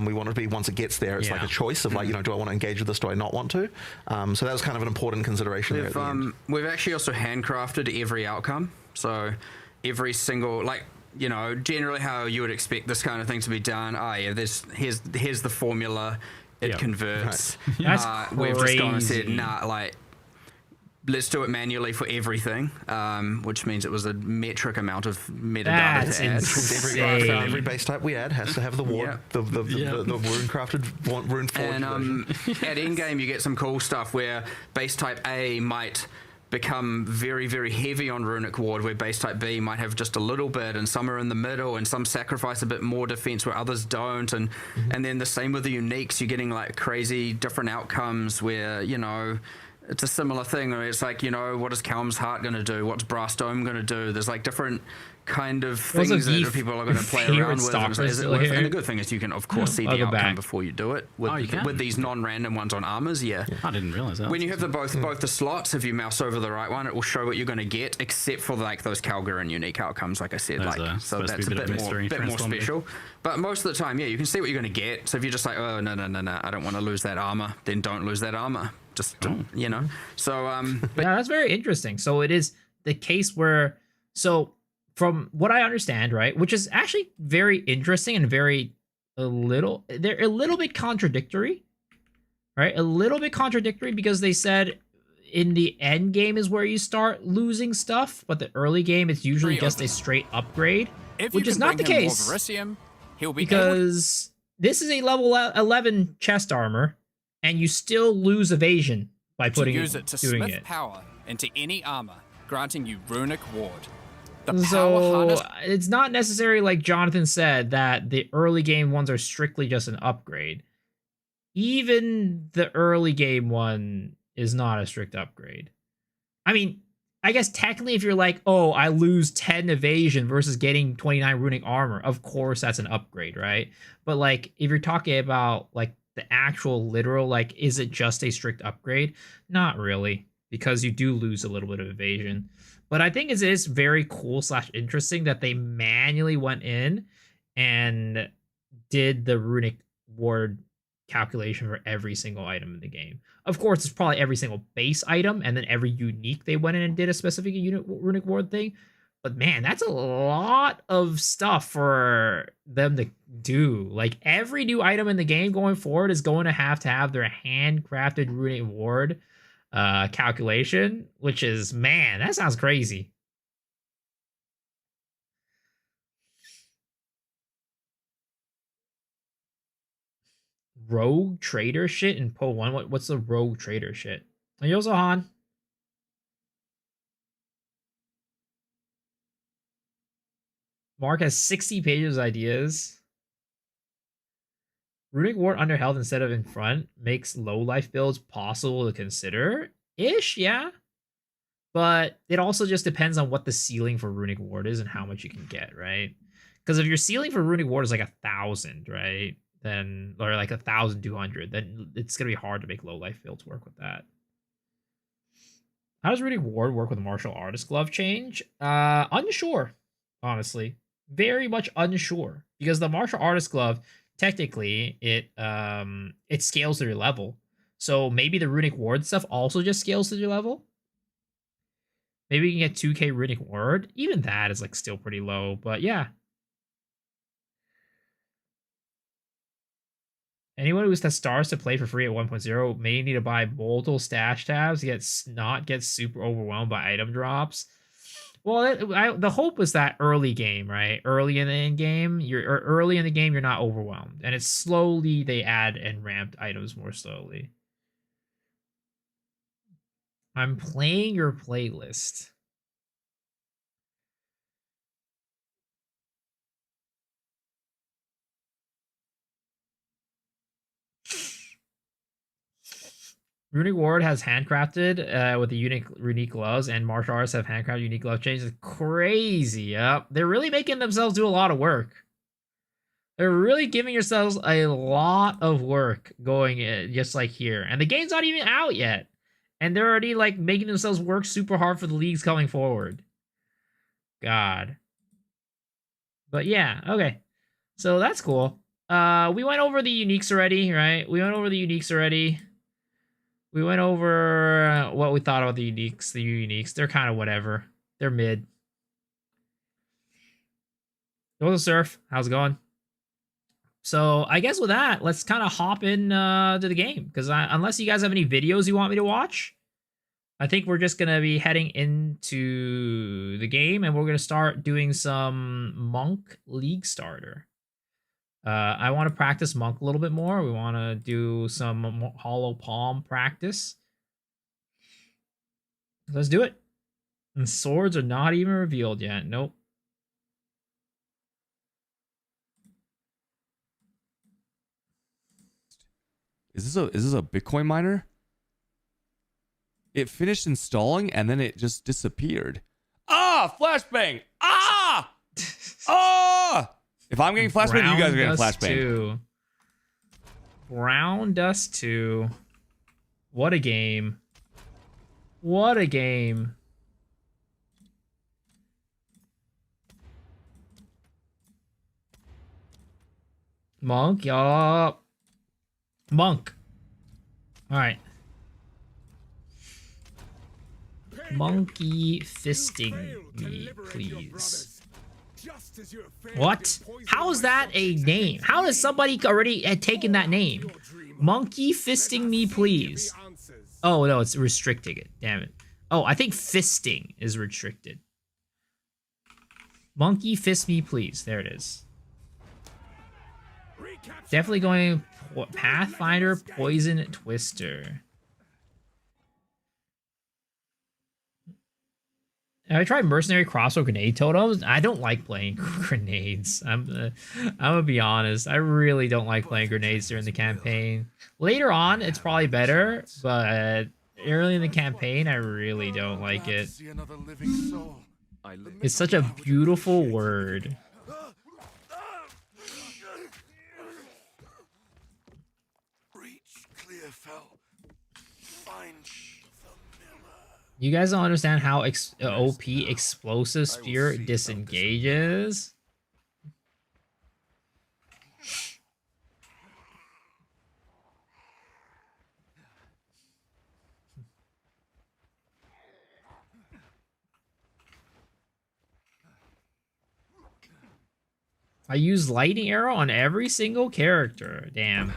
We want it to be, once it gets there, it's like a choice of like, do I want to engage with this? Do I not want to? So that was kind of an important consideration there at the end. We've actually also handcrafted every outcome So every single, like, you know, generally how you would expect this kind of thing to be done. Oh yeah, here's the formula. It converts. That's we've just gone and said, crazy. nah, like, let's do it manually for everything, which means it was a metric amount of metadata That's to add. insane. Every base type we add has to have the ward, the rune crafted rune forged And version. at endgame, you get some cool stuff where base type A might become very, very heavy on runic ward, where base type B might have just a little bit, and some are in the middle, and some sacrifice a bit more defense where others don't, and then the same with the uniques. You're getting like crazy different outcomes where, you know, it's a similar thing where it's like, you know, what is Calm's Heart going to do? What's Brass Dome going to do? There's like different kind of things that people are going to play around with. And the good thing is you can, of course, see the outcome before you do it. With these non-random ones on armors, I didn't realize that. When you have both the slots, if you mouse over the right one, it will show what you're going to get, except for like those Calgary unique outcomes, like I said. So that's a bit more special. But most of the time, you can see what you're going to get. So if you're just like, oh, no, I don't want to lose that armor, then don't lose that armor. Just, you know. So, but yeah, that's very interesting. So it is the case where, so from what I understand, right, which is actually very interesting and they're a little bit contradictory, right? A little bit contradictory because they said in the end game is where you start losing stuff, but the early game it's usually just a straight upgrade, which is not the case. He'll be because this is a level 11 chest armor, and you still lose evasion by putting use it to doing smith it. power into any armor, granting you runic ward. So it's not necessarily like Jonathan said that the early game ones are strictly just an upgrade. Even the early game one is not a strict upgrade. I mean, I guess technically if you're like, oh, I lose 10 evasion versus getting 29 runic armor, of course that's an upgrade, right? But like if you're talking about like the actual literal, like, is it just a strict upgrade? Not really, because you do lose a little bit of evasion. But I think it is very cool / interesting that they manually went in and did the runic ward calculation for every single item in the game. Of course, it's probably every single base item, and then every unique they went in and did a specific runic ward thing. But man, that's a lot of stuff for them to do. Like every new item in the game going forward is going to have their handcrafted runic ward calculation, which is, man, that sounds crazy. Rogue trader shit in Po 1. What's the rogue trader shit? Yo, Zohan. Mark has 60 pages of ideas. Runic ward under health instead of in front makes low life builds possible to consider. Ish, yeah. But it also just depends on what the ceiling for runic ward is and how much you can get, right? Because if your ceiling for runic ward is like 1,000, right? Then, or like 1,200, then it's gonna be hard to make low life builds work with that. How does runic ward work with martial artist glove change? Unsure, honestly. Very much unsure, because the martial artist glove, technically, it scales to your level. So maybe the runic ward stuff also just scales to your level. Maybe you can get 2k runic ward. Even that is like still pretty low, but yeah. Anyone who has stars to play for free at 1.0 may need to buy multiple stash tabs to not get super overwhelmed by item drops. Well, the hope is that early game, right? Early in the end game, early in the game, you're not overwhelmed, and it's slowly they add and ramped items more slowly. I'm playing your playlist. Runic Ward has handcrafted with the unique gloves, and martial artists have handcrafted unique glove changes. Crazy, yep. They're really making themselves do a lot of work. They're really giving yourselves a lot of work going in, just like here. And the game's not even out yet. And they're already like making themselves work super hard for the leagues coming forward. God. But yeah, okay. So that's cool. We went over the uniques already, right? We went over what we thought about the uniques. They're kind of whatever. They're mid. What's up, Surf? How's it going? So I guess with that, let's kind of hop in to the game, because unless you guys have any videos you want me to watch, I think we're just gonna be heading into the game, and we're gonna start doing some Monk League Starter. I want to practice Monk a little bit more. We want to do some Hollow Palm practice. Let's do it. And swords are not even revealed yet. Nope. Is this a Bitcoin miner? It finished installing and then it just disappeared. Ah, flashbang! Ah! Ah! If I'm getting flashbang, you guys are getting flashbang. Brown Dust 2. What a game. What a game. Monk, yup. Monk. Alright. Monkey fisting me, please. What? How is that a name? How has somebody already taken that name? Monkey fisting me, please. Oh, no, it's restricting it. Damn it. Oh, I think fisting is restricted. Monkey fist me, please. There it is. Definitely going Pathfinder Poison Twister. Have I tried Mercenary Crossbow Grenade Totems? I don't like playing grenades. I'm gonna be honest. I really don't like playing grenades during the campaign. Later on, it's probably better, but early in the campaign, I really don't like it. It's such a beautiful word. You guys don't understand how OP Explosive Spear disengages? I use Lightning Arrow on every single character. Damn.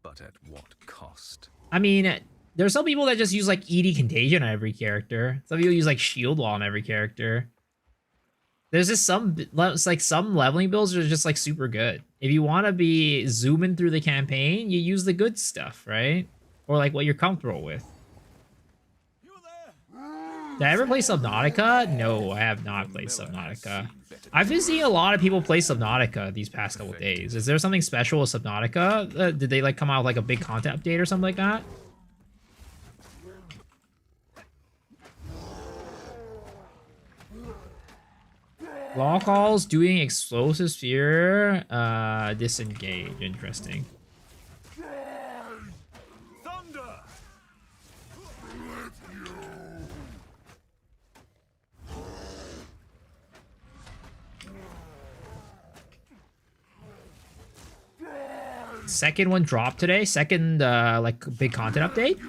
But at what cost? I mean, there's some people that just use like ED Contagion on every character. Some people use like Shield Wall on every character. There's just some leveling builds are just like super good. If you want to be zooming through the campaign, you use the good stuff, right? Or like what you're comfortable with. Did I ever play Subnautica? No, I have not played Subnautica. I've been seeing a lot of people play Subnautica these past couple days. Is there something special with Subnautica? Did they like come out with like a big content update or something like that? Law calls doing explosive sphere. Disengage. Interesting. Second one dropped today. Second like big content update.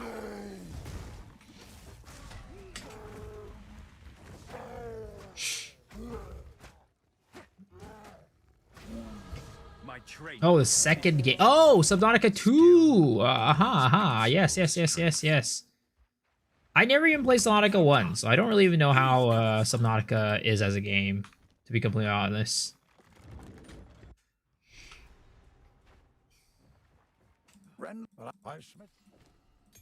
Oh, the second game. Oh, Subnautica 2. Yes. I never even played Subnautica 1, so I don't really even know how Subnautica is as a game, to be completely honest.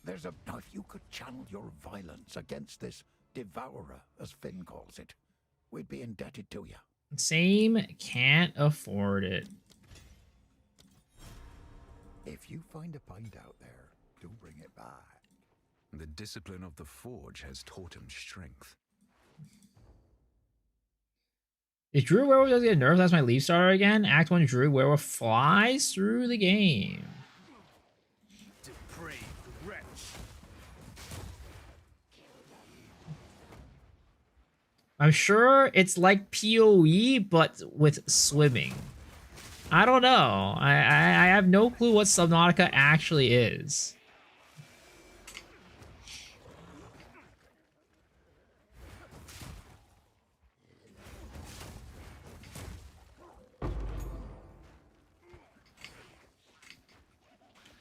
There's a... Now, if you could channel your violence against this devourer, as Finn calls it, we'd be indebted to you. Same, can't afford it. If you find a pint out there, do bring it back. The discipline of the forge has taught him strength. Is Druid Werewolf does get nerfed? That's my leaf starter again. Act 1 Druid Werewolf flies through the game. I'm sure it's like PoE, but with swimming. I don't know. I have no clue what Subnautica actually is.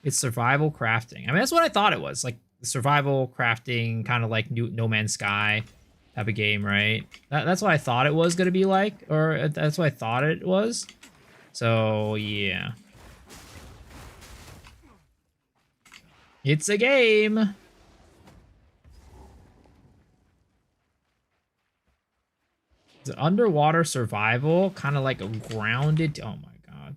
It's survival crafting. I mean, that's what I thought it was. Like survival crafting, kind of like No Man's Sky type of game, right? That's what I thought it was going to be like, or that's what I thought it was. So, yeah. It's a game. It's an underwater survival, kind of like a grounded. Oh my god.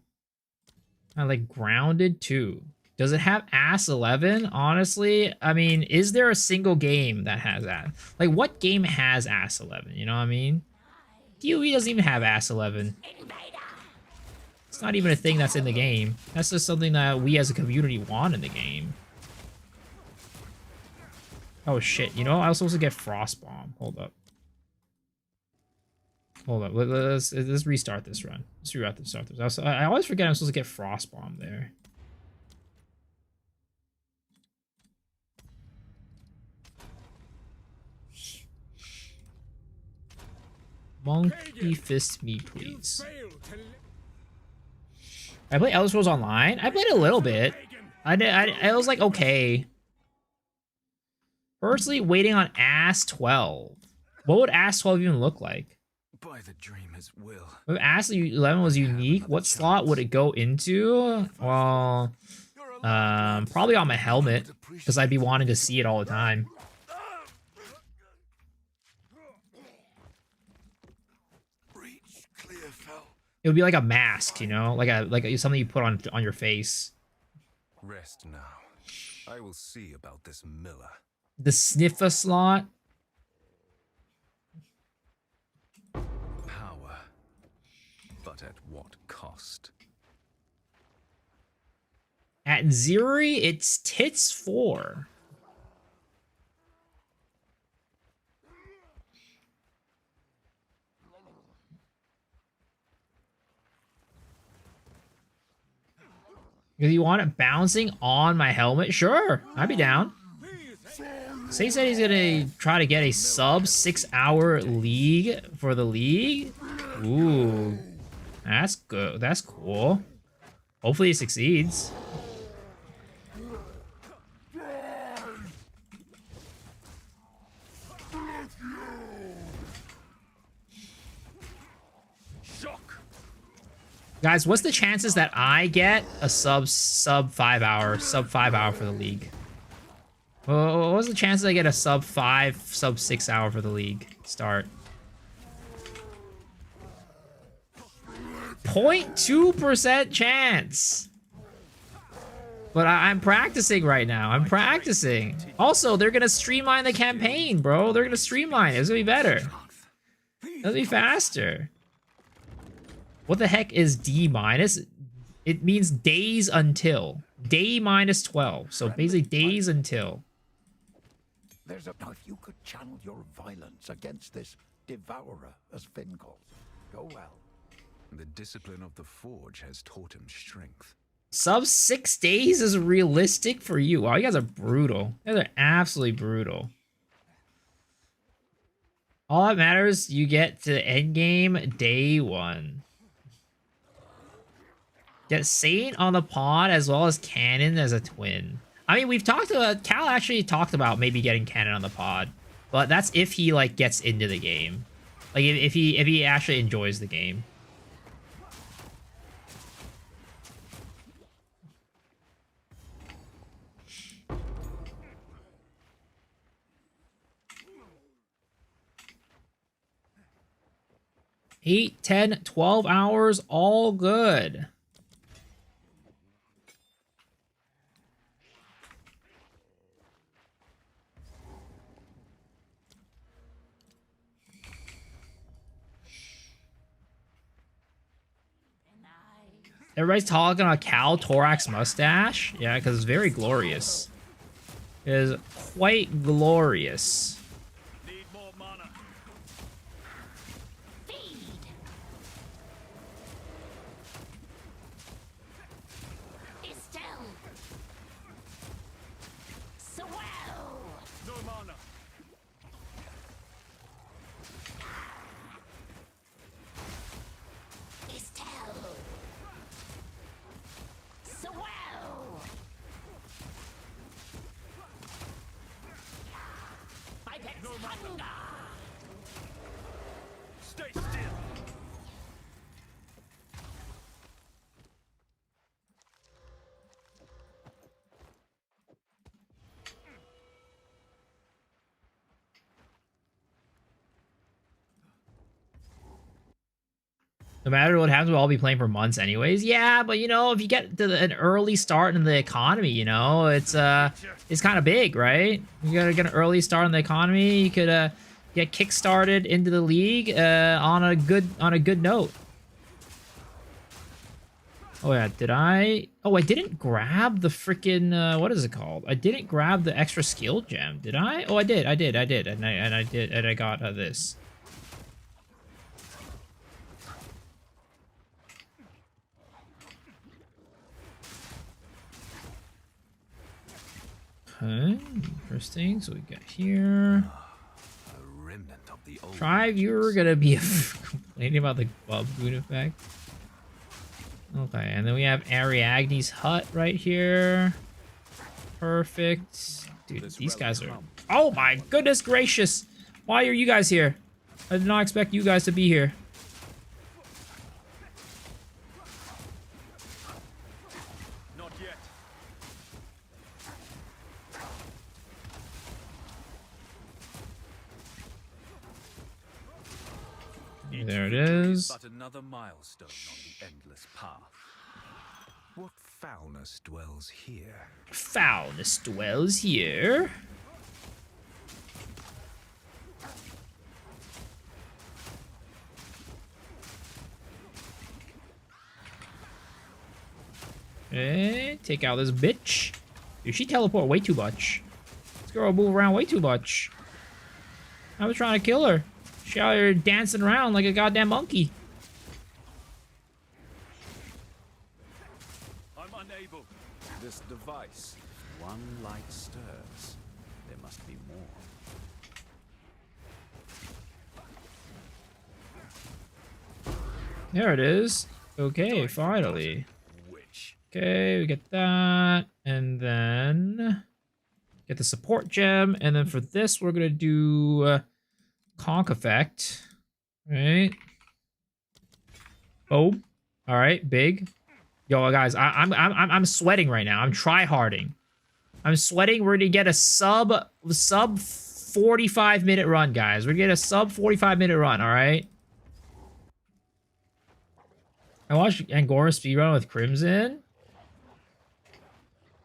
Kind of like Grounded 2. Does it have Ass 11? Honestly, I mean, is there a single game that has that? Like, what game has Ass 11? You know what I mean? DOE doesn't even have Ass 11. It's not even a thing that's in the game. That's just something that we as a community want in the game. Oh shit, you know, I was supposed to get Frostbomb. Hold up. Hold up, let's restart this run. Let's start this. I always forget I'm supposed to get Frostbomb there. Monkey fist me, please. I played Elder Scrolls Online. I played a little bit. I was like, okay. Personally, waiting on Ass 12. What would Ass 12 even look like? By the dreamer's will. If Ass 11 was unique, what slot would it go into? Well, probably on my helmet, because I'd be wanting to see it all the time. It would be like a mask, you know, like something you put on your face. Rest now. I will see about this miller. The sniffer slot. Power, but at what cost? At Ziri, it's Tits 4. If you want it bouncing on my helmet, sure, I'd be down. Say said he's gonna try to get a sub 6-hour league for the league. Ooh, that's good. That's cool. Hopefully he succeeds. Guys, what's the chances that I get a sub 5 hour for the league? Well, what's the chances I get a sub 5, sub 6 hour for the league start? 0.2% chance. But I'm practicing right now. I'm practicing. Also, they're gonna streamline the campaign, bro. They're gonna streamline it. It's gonna be better. It'll be faster. What the heck is D minus? It means days until. Day minus 12. So basically days until. There's a... Now, if you could channel your violence against this devourer, as Finn calls it, go well. The discipline of the forge has taught him strength. Sub 6 days is realistic for you. Wow, you guys are brutal. You guys are absolutely brutal. All that matters, you get to endgame day 1. Get Saint on the pod as well as Cannon as a twin. I mean, we've talked about... Cal actually talked about maybe getting Cannon on the pod. But that's if he, like, gets into the game. Like, if he actually enjoys the game. Eight, 10, 12 hours, all good. Everybody's talking about Cal Thorax mustache. Yeah, because it's very glorious. It is quite glorious. Need more mana. No mana. Stay still. No matter what happens, we'll all be playing for months anyways. Yeah, but you know, if you get to an early start in the economy, you know, it's kind of big, right? You gotta get an early start in the economy. You could get kickstarted into the league on a good note. Oh yeah, did I? Oh, I didn't grab the freaking what is it called? I didn't grab the extra skill gem, did I? Oh, I did, and I got this. Okay, interesting. So we got here. A remnant of the old Tribe, you're gonna be complaining about the baboon effect. Okay, and then we have Ariadne's hut right here. Perfect. Dude, these guys are... Oh my goodness gracious! Why are you guys here? I did not expect you guys to be here. Not yet. There it is. but another milestone on the endless path. What foulness dwells here? Foulness dwells here. Okay, take out this bitch. Dude, she teleport way too much. This girl move around way too much. I was trying to kill her. She out here dancing around like a goddamn monkey. I'm unable. This device, one light stirs. There must be more. There it is. Okay, finally. Okay, we get that. And then get the support gem. And then for this, we're going to do conk effect. Right. Oh. All right, big. Yo, guys, I'm sweating right now. I'm try-harding. I'm sweating. We're gonna get a sub 45-minute run, guys. We're gonna get a sub 45-minute run. All right. I watched Angora speedrun with Crimson,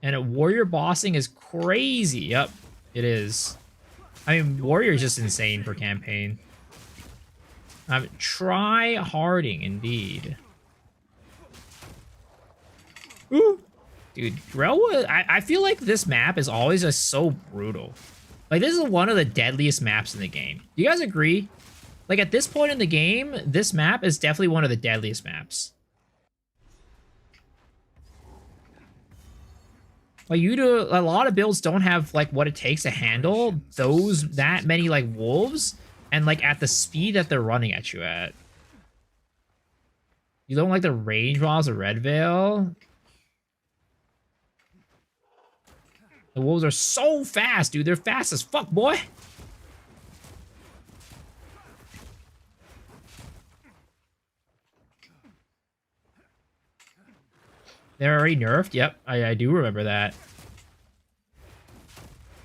and a warrior bossing is crazy. Yep, it is. I mean, warrior is just insane for campaign. I'm try-harding indeed. Ooh. Dude, Grelwa, I feel like this map is always just so brutal. Like, this is one of the deadliest maps in the game. You guys agree? Like, at this point in the game, this map is definitely one of the deadliest maps. Like, a lot of builds don't have, like, what it takes to handle that many, like, wolves, and, like, at the speed that they're running at you at. You don't like the range models of Red Veil? The wolves are so fast, dude. They're fast as fuck, boy. They're already nerfed? Yep, I do remember that.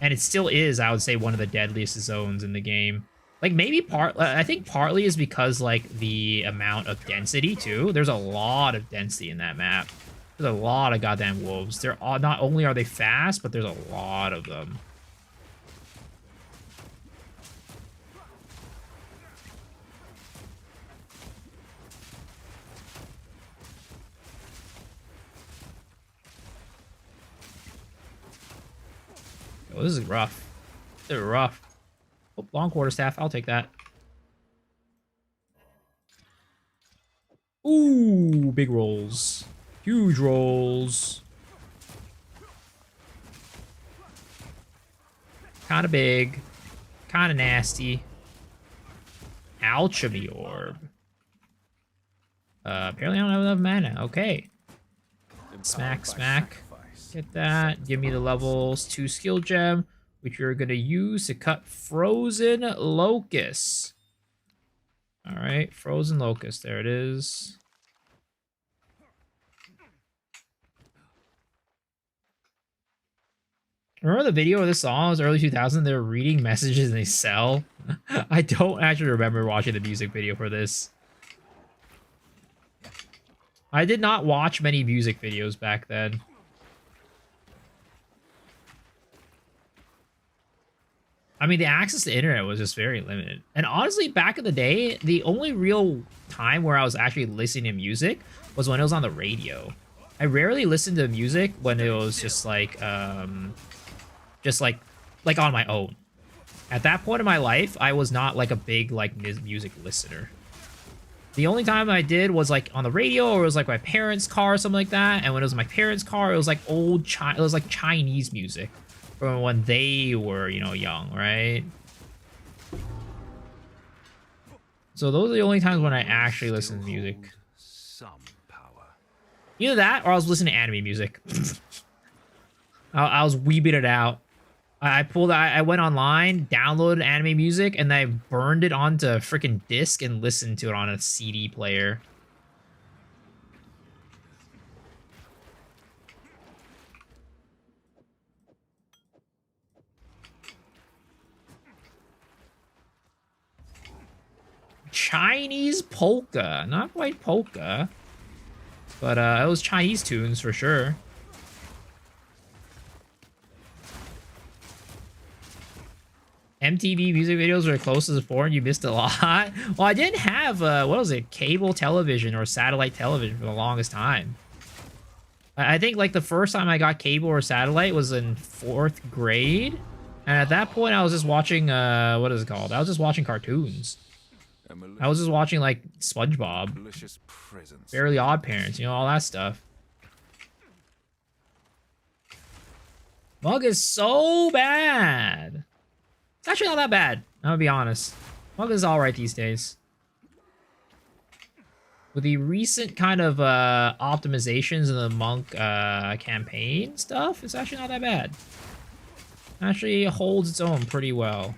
And it still is, I would say, one of the deadliest zones in the game. Like, maybe I think partly is because, like, the amount of density, too. There's a lot of density in that map. There's a lot of goddamn wolves. They're all, not only are they fast, but there's a lot of them. Oh, this is rough. They're rough. Oh, long quarterstaff. I'll take that. Ooh, big rolls. Huge rolls. Kind of big. Kind of nasty. Alchemy orb. Apparently I don't have enough mana. Okay. Smack, smack. Get that. Give me the levels 2 skill gem. which we're going to use to cut frozen locusts. All right, frozen locust. There it is. Remember the video of this song? It was early 2000. They were reading messages and they sell. I don't actually remember watching the music video for this. I did not watch many music videos back then. I mean, the access to the internet was just very limited. And honestly, back in the day, the only real time where I was actually listening to music was when it was on the radio. I rarely listened to music when it was just like on my own. At that point in my life, I was not like a big like music listener. The only time I did was like on the radio, or it was like my parents' car or something like that. And when it was my parents' car, it was like it was like Chinese music from when they were, you know, young, right? So those are the only times when I actually listen to music. Either that, or I was listening to anime music. I was weebing it out. I went online, downloaded anime music, and I burned it onto a freaking disc and listened to it on a CD player. Chinese polka. Not quite polka. But it was Chinese tunes for sure. MTV music videos were close as porn. You missed a lot. Well, I didn't have, what was it? Cable television or satellite television for the longest time. I think like the first time I got cable or satellite was in 4th grade. And at that point I was just watching, what is it called? I was just watching cartoons. I was just watching like SpongeBob, Fairly Odd Parents, you know, all that stuff. Mug is so bad. It's actually not that bad, I'm gonna be honest. Mug is alright these days. With the recent kind of optimizations in the Monk campaign stuff, it's actually not that bad. Actually holds its own pretty well.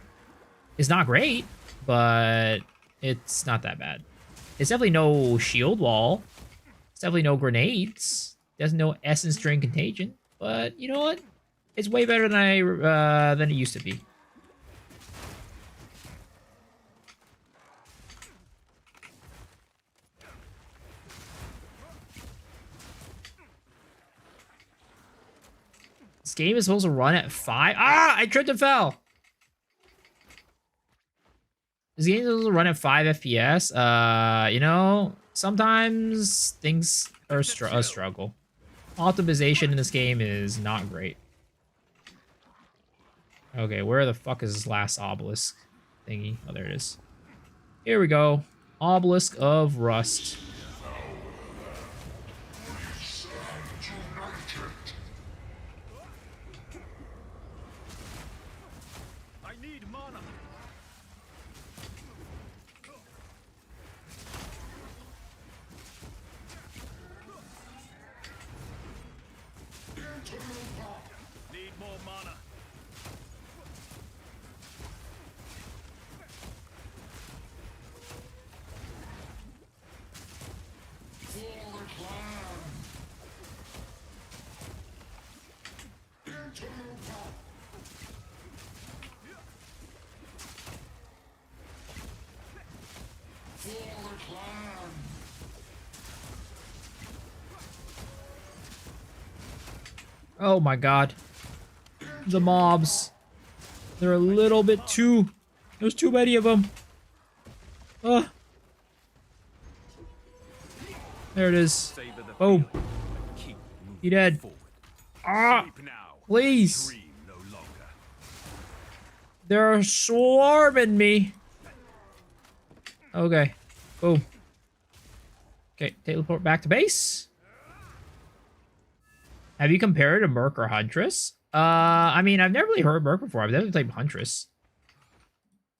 It's not great, but it's not that bad. It's definitely no shield wall. It's definitely no grenades. There's no essence drain contagion. But you know what? It's way better than it used to be. This game is supposed to run at 5. Ah! I tripped and fell! This game is supposed to run at 5 FPS. You know, sometimes things are a struggle. Optimization in this game is not great. Okay, where the fuck is this last obelisk thingy? Oh, there it is. Here we go. Obelisk of Rust. Oh my god. The mobs. They're a little bit too... There's too many of them. Oh. There it is. Boom. He dead. Ah! Please. They're swarming me. Okay. Boom. Okay, teleport back to base. Have you compared to Merc or Huntress? I mean, I've never really heard Merc before. I've definitely played Huntress.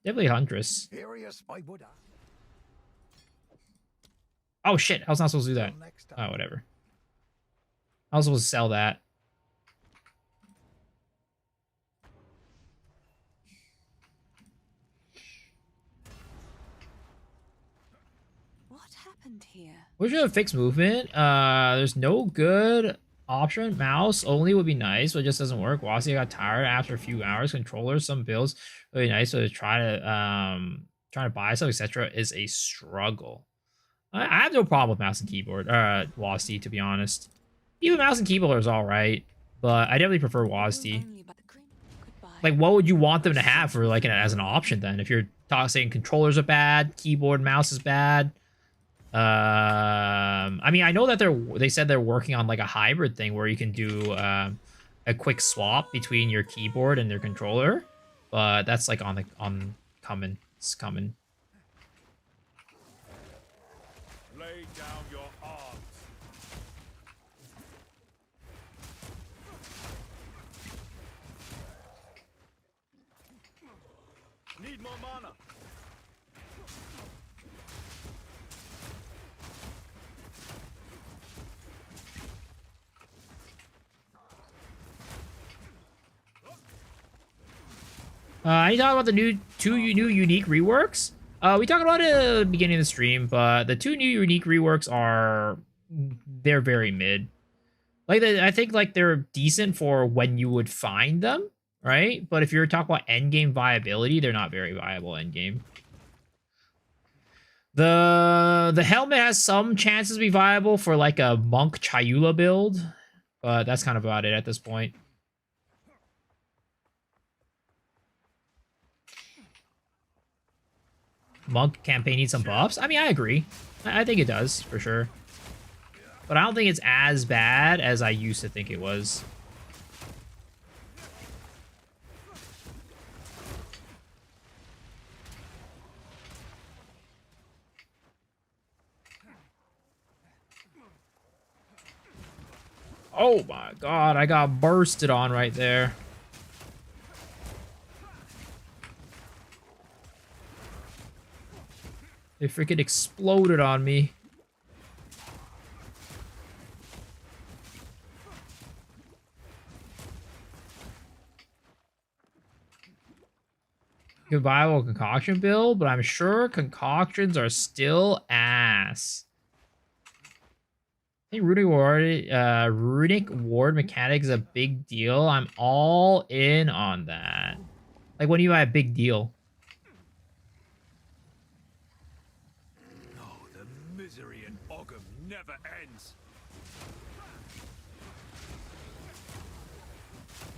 Definitely Huntress. Oh shit, I was not supposed to do that. Oh, whatever. I was supposed to sell that. happened here? We should have fixed movement. There's no good option. Mouse only would be nice, but it just doesn't work. Wasi got tired after a few hours. Controller, some builds really nice, so to trying to buy stuff, etc., is a struggle. I have no problem with mouse and keyboard. WASD, to be honest. Even mouse and keyboard is all right, but I definitely prefer WASD. Like, what would you want them to have for like as an option then? If you're saying controllers are bad, keyboard, mouse is bad. I mean, I know that they said they're working on like a hybrid thing where you can do a quick swap between your keyboard and your controller, but that's like coming. It's coming. Lay down your arms. Need more mana. I need to talk about the two new unique reworks. We talked about it at the beginning of the stream, but the two new unique reworks they're very mid. Like I think like they're decent for when you would find them, right? But if you're talking about endgame viability, they're not very viable endgame. The helmet has some chances to be viable for like a monk Chayula build, but that's kind of about it at this point. Monk campaign needs some buffs. I mean, I agree. I think it does, for sure. But I don't think it's as bad as I used to think it was. Oh my god, I got bursted on right there. They freaking exploded on me. Good viable concoction build, but I'm sure concoctions are still ass. I think Runic ward mechanic is a big deal. I'm all in on that. Like, what do you mean by a big deal? Misery in Ogham never ends.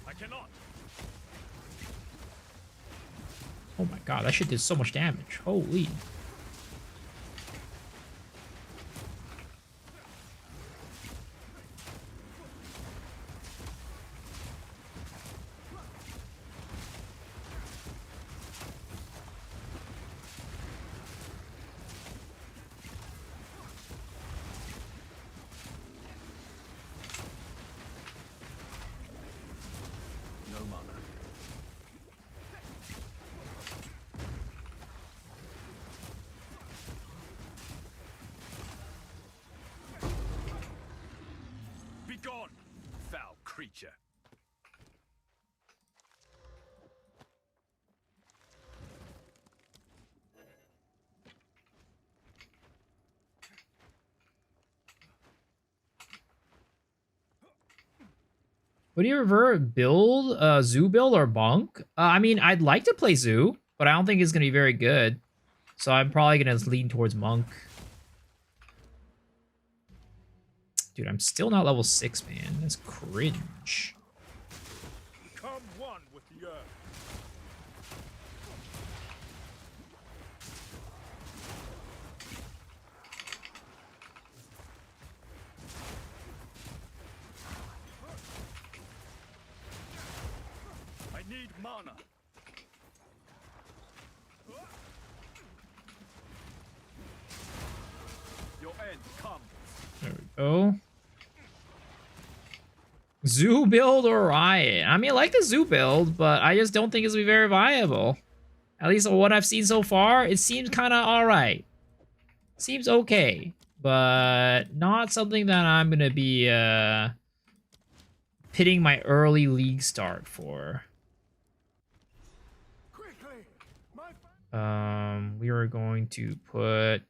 I cannot. Oh my god, that shit did so much damage. Holy. Gone, foul creature. Would you prefer build, Zoo build or Monk? I mean, I'd like to play Zoo, but I don't think it's going to be very good. So I'm probably going to lean towards Monk. Dude, I'm still not level 6, man. That's cringe. Come one with the earth. I need mana. Your end comes. There we go. Zoo build or Riot? I mean, I like the Zoo build, but I just don't think it's gonna be very viable. At least what I've seen so far, it seems kind of alright. Seems okay, but not something that I'm gonna be pitting my early league start for. We are going to put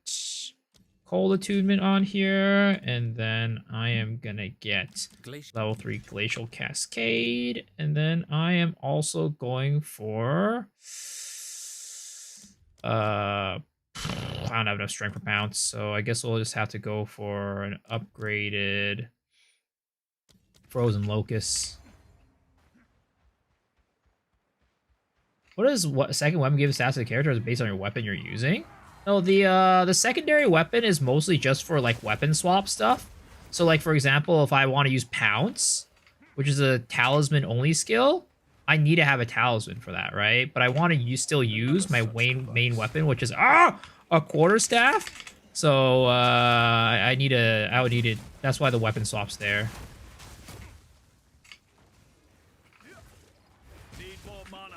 cold attunement on here, and then I am gonna get level 3 glacial cascade, and then I am also going for I don't have enough strength per pounce, so I guess we'll just have to go for an upgraded frozen locust. What does second weapon give stats to the character? Is it based on your weapon you're using? No, the secondary weapon is mostly just for like weapon swap stuff. So like for example, if I want to use pounce, which is a talisman only skill, I need to have a talisman for that, right? But I want to still use my main weapon, which is a quarterstaff. So I would need it. That's why the weapon swap's there. Need more mana.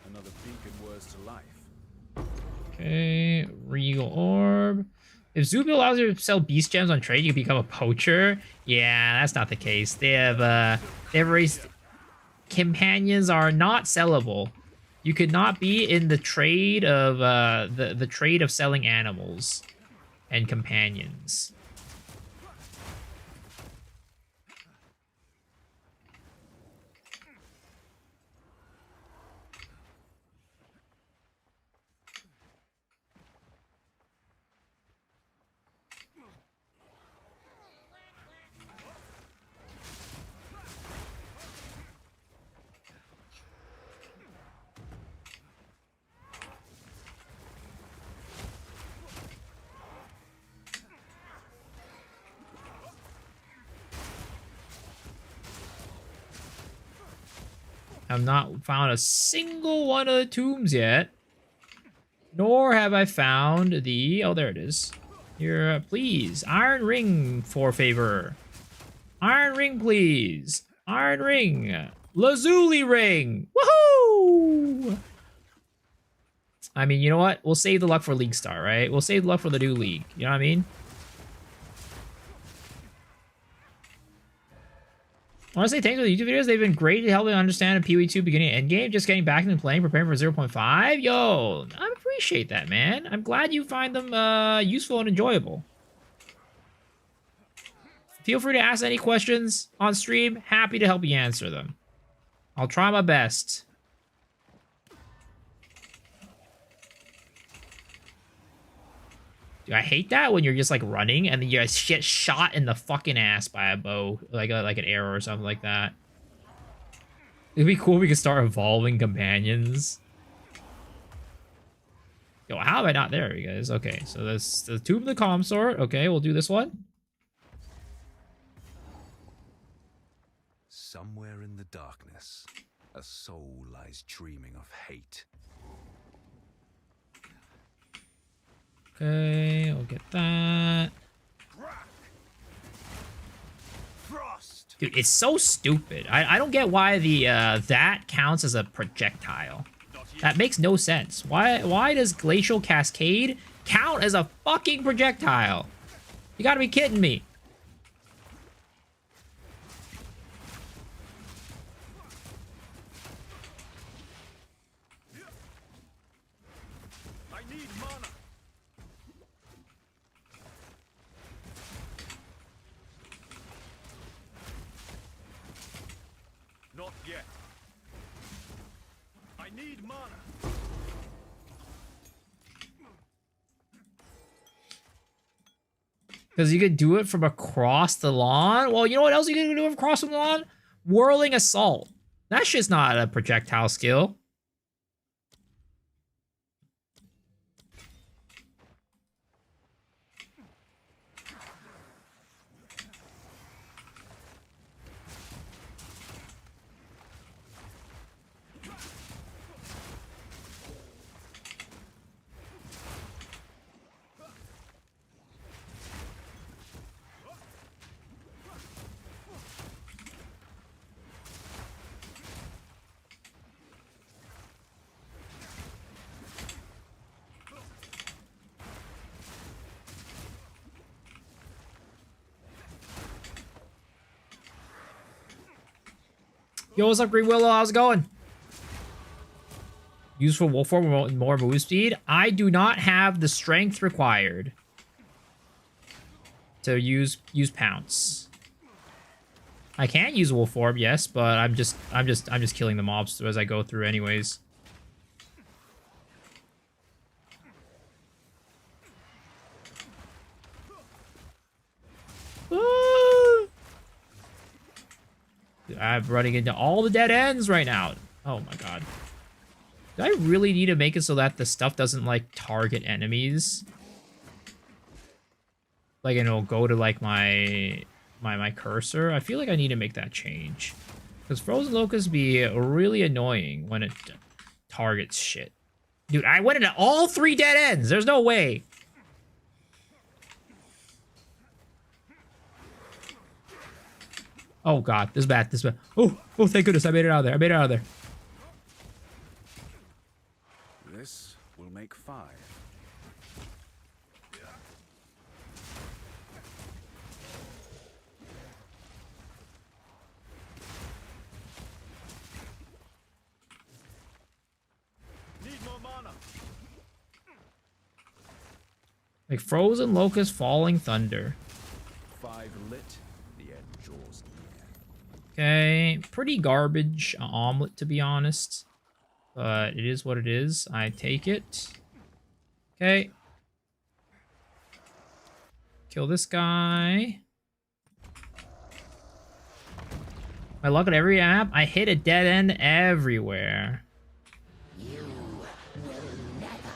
Another beacon words to life. Okay, Regal Orb. If Zubil allows you to sell beast gems on trade, you become a poacher. Yeah, that's not the case. They have raised companions are not sellable. You could not be in the trade of the trade of selling animals and companions. I've not found a single one of the tombs yet. Nor have I found the... Oh, there it is. Here, please. Iron ring for favor. Iron ring, please. Iron ring. Lazuli ring. Woohoo! I mean, you know what? We'll save the luck for League Star, right? We'll save the luck for the new league. You know what I mean? I want to say thanks for the YouTube videos. They've been great at helping understand PoE 2 beginning and endgame. Just getting back into playing, preparing for 0.5. Yo, I appreciate that, man. I'm glad you find them useful and enjoyable. Feel free to ask any questions on stream. Happy to help you answer them. I'll try my best. Dude, I hate that when you're just like running and then you get shot in the fucking ass by a bow, like an arrow or something like that. It'd be cool if we could start evolving companions. Yo, how am I not there, you guys? Okay, so that's the Tomb of the Consort. Okay, we'll do this one. Somewhere in the darkness, a soul lies dreaming of hate. Okay, we'll get that. Dude, it's so stupid. I don't get why the that counts as a projectile. That makes no sense. Why does Glacial Cascade count as a fucking projectile? You gotta be kidding me. I need mana. Not yet. I need mana. Because you could do it from across the lawn. Well, you know what else you can do across the lawn? Whirling Assault. That's just not a projectile skill. Yo, what's up, Green Willow? How's it going? Useful wolf form, more move speed. I do not have the strength required to use pounce. I can use wolf form, yes, but I'm just killing the mobs as I go through, anyways. I'm running into all the dead ends right now. Oh my god. Do I really need to make it so that the stuff doesn't, like, target enemies? Like, and it'll go to, like, my cursor? I feel like I need to make that change. Because Frozen Locusts be really annoying when it targets shit. Dude, I went into all 3 dead ends! There's no way! Oh god, this is bad, this is bad. Oh, thank goodness, I made it out of there, I made it out of there. This will make 5. Need more mana. Like Frozen Locust, Falling Thunder. 5 lit. The end draws near. Okay, pretty garbage omelet, to be honest. But it is what it is. I take it. Okay. Kill this guy. My luck at every app, I hit a dead end everywhere. You will never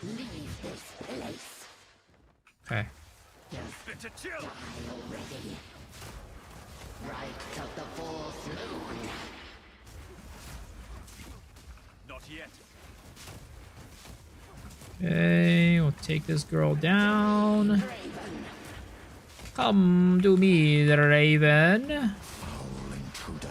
leave this place. Okay. Bit of chill. Already. Right of the fourth moon. Not yet. Okay, we'll take this girl down. Come to me, the Raven. Foul intruder.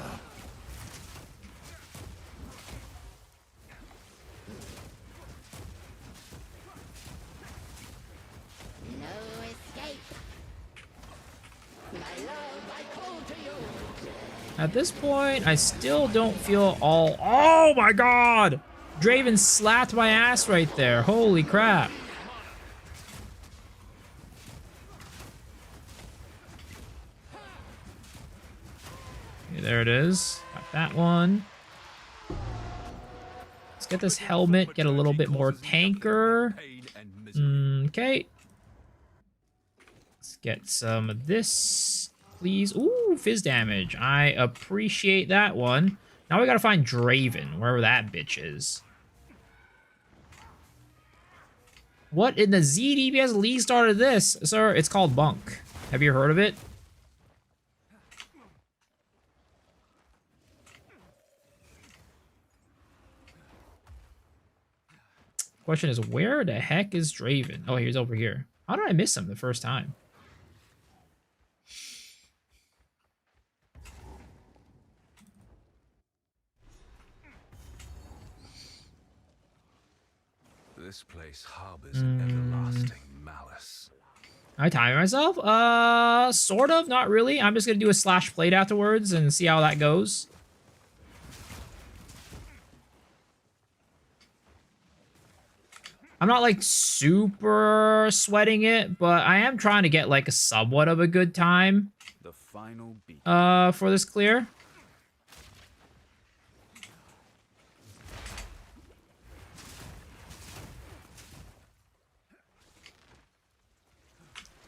No escape. My love, I call to you. At this point, I still don't feel all... Oh my god! Draven slapped my ass right there. Holy crap. Okay, there it is. Got that one. Let's get this helmet, get a little bit more tanker. Okay. Let's get some of this, please. Ooh, fizz damage. I appreciate that one. Now we gotta find Draven, wherever that bitch is. What in the ZDPS League started this? Sir, it's called Bunk. Have you heard of it? Question is, where the heck is Draven? Oh, he's over here. How did I miss him the first time? This place harbors an everlasting malice. I time myself? Sort of, not really. I'm just gonna do a slash plate afterwards and see how that goes. I'm not like super sweating it, but I am trying to get like a somewhat of a good time The final beat. for this clear.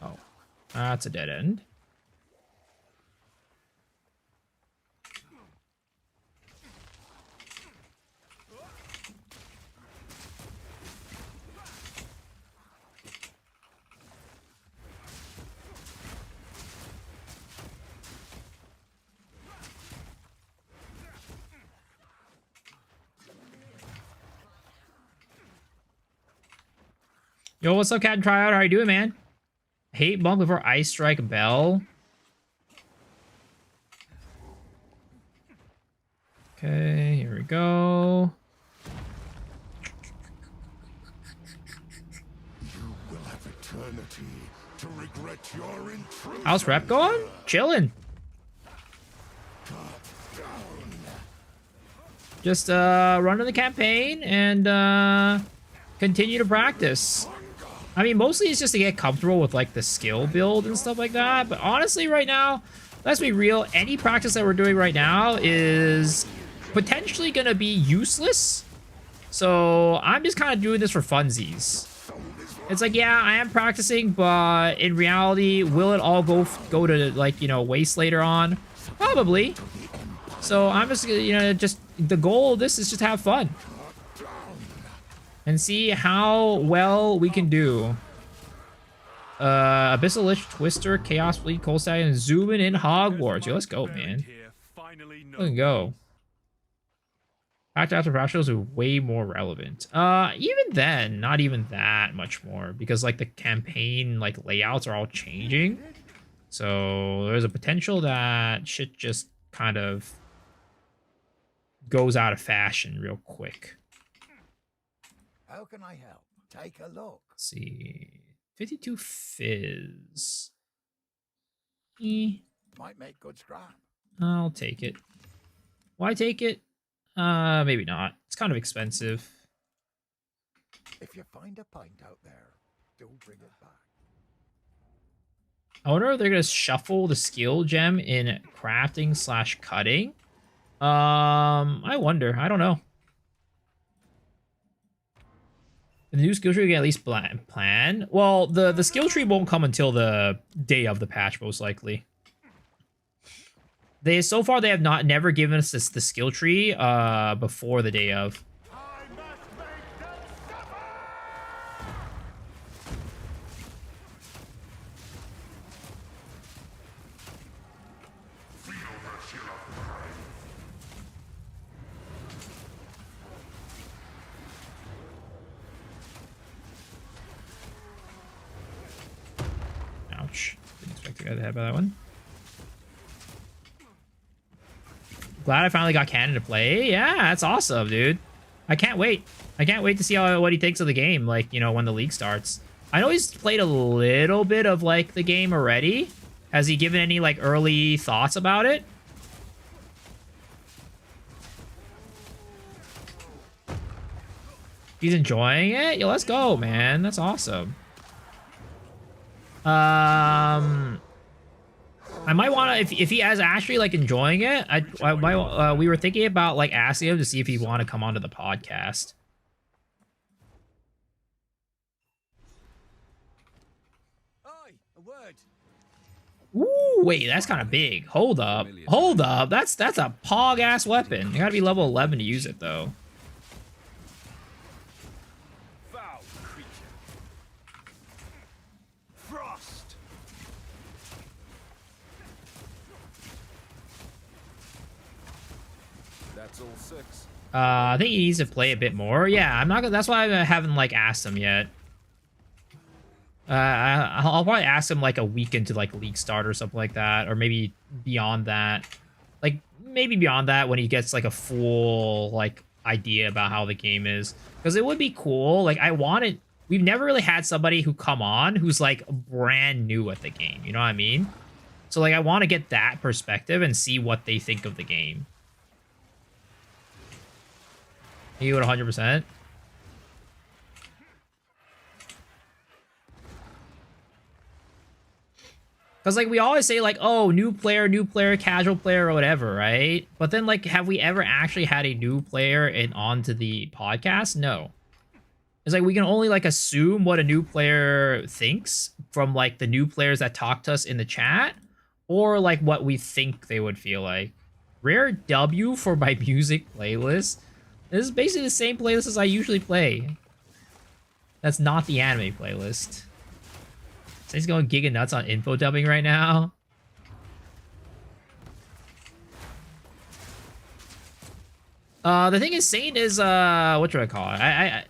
Oh, that's a dead end. Yo, what's up, Cat and Tryout? How you doing, man? Hate Bunk before Ice Strike Bell. Okay, here we go. You will have eternity to regret your intrusion. How's rep going? Chilling. Cut down. Just running the campaign and continue to practice. I mean, mostly it's just to get comfortable with like the skill build and stuff like that. But honestly, right now, let's be real, any practice that we're doing right now is potentially gonna be useless. So I'm just kind of doing this for funsies. It's like, yeah, I am practicing, but in reality, will it all go to like, you know, waste later on? Probably. So I'm just, you know, just the goal of this is just have fun and see how well we can do. Abyssal Lich, Twister, Chaos Fleet, Cold Stallion, zooming in Hogwarts. Yo, let's go, man. Let's go. After shows are way more relevant. Even then, not even that much more, because like the campaign like layouts are all changing. So there's a potential that shit just kind of goes out of fashion real quick. How can I help? Take a look. Let's see. 52 fizz. Might make good scrap. I'll take it. Why take it? Maybe not. It's kind of expensive. If you find a pint out there, do bring it back. I wonder if they're gonna shuffle the skill gem in crafting / cutting. I wonder. I don't know. The new skill tree we can at least plan. Well, the skill tree won't come until the day of the patch, most likely. So far they have never given us the skill tree before the day of. Ouch. Didn't expect to get ahead by that one. Glad I finally got Cannon to play. Yeah, that's awesome, dude. I can't wait. I can't wait to see what he thinks of the game, like, you know, when the league starts. I know he's played a little bit of, like, the game already. Has he given any, like, early thoughts about it? He's enjoying it? Yo, let's go, man. That's awesome. I might want to, if he is actually like enjoying it, I might, we were thinking about like asking him to see if he want to come onto the podcast. Ooh, wait, that's kind of big. Hold up. Hold up. That's a pog ass weapon. You gotta be level 11 to use it though. I think he needs to play a bit more. Yeah, I'm not gonna. That's why I haven't like asked him yet. I'll probably ask him like a week into like league start or something like that, or maybe beyond that. Like maybe beyond that when he gets like a full like idea about how the game is, because it would be cool. Like we've never really had somebody who come on who's like brand new at the game. You know what I mean? So like I want to get that perspective and see what they think of the game. You at 100%? Because, like, we always say, like, oh, new player, casual player, or whatever, right? But then, like, have we ever actually had a new player onto the podcast? No. It's like we can only, like, assume what a new player thinks from, like, the new players that talk to us in the chat, or, like, what we think they would feel like. Rare W for my music playlist. This is basically the same playlist as I usually play. That's not the anime playlist. So he's going giga nuts on info dubbing right now. The thing is, Saint is what do I call it?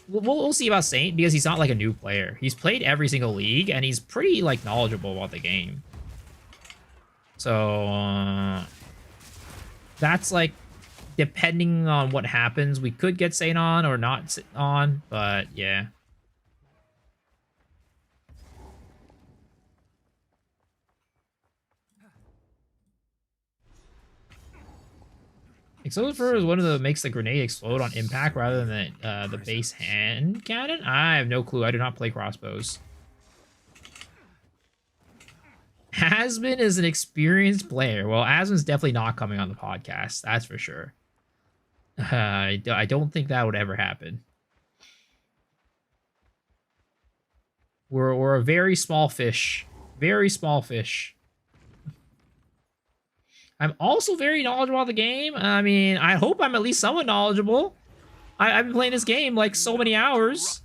We'll see about Saint because he's not like a new player. He's played every single league and he's pretty like knowledgeable about the game. So that's like, depending on what happens, we could get Saint on or not on, but yeah. Explosive is one of the makes the grenade explode on impact rather than the base hand cannon. I have no clue. I do not play crossbows. Asmon is an experienced player. Well, Asmon's definitely not coming on the podcast. That's for sure. I don't think that would ever happen. We're a very small fish. Very small fish. I'm also very knowledgeable about the game. I mean, I hope I'm at least somewhat knowledgeable. I've been playing this game like so many hours.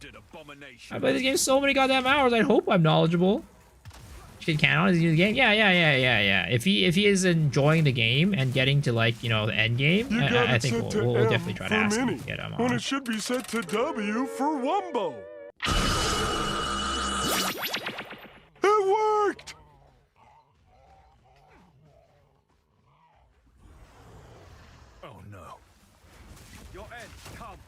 I played this game so many goddamn hours. I hope I'm knowledgeable. Should count as the game? Yeah. If he is enjoying the game and getting to, like, you know, the end game, I think we'll definitely try to ask him to get him on. When it should be set to W for Wumbo. It worked! Oh no. Your end comes.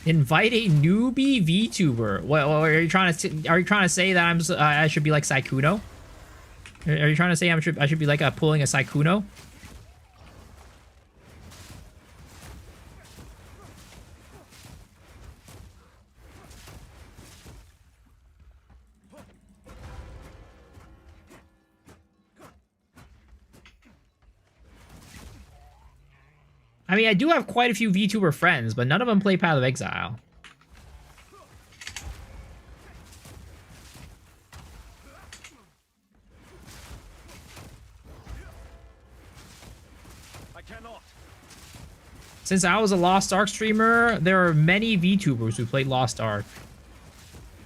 Invite a newbie VTuber. What are you trying to say that I should be like Saikuno? Are you trying to say I should be like pulling a Saikuno? I mean, I do have quite a few VTuber friends, but none of them play Path of Exile. I cannot. Since I was a Lost Ark streamer, there are many VTubers who played Lost Ark.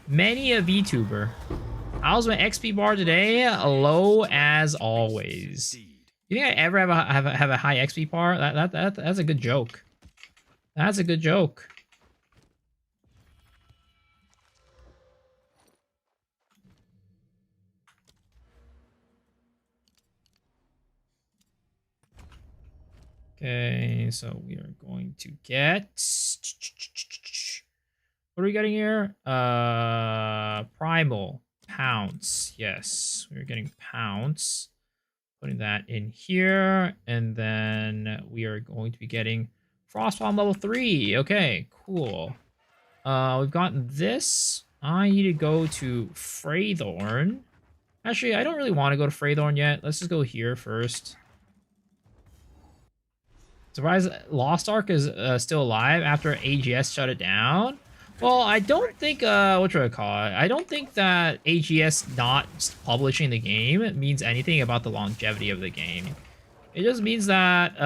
Many a VTuber. How's my XP bar today? Low as always. You think I ever have a high XP bar? That's a good joke. That's a good joke. Okay, so we are going to get... What are we getting here? Primal. Pounce. Yes, we're getting Pounce. Putting that in here, and then we are going to be getting Frostbomb level 3. Okay, cool. We've gotten this. I need to go to Freythorn. Actually, I don't really want to go to Freythorn yet. Let's just go here first. Surprised Lost Ark is still alive after AGS shut it down. Well, I don't think, what should I call it? I don't think that AGS not publishing the game means anything about the longevity of the game. It just means that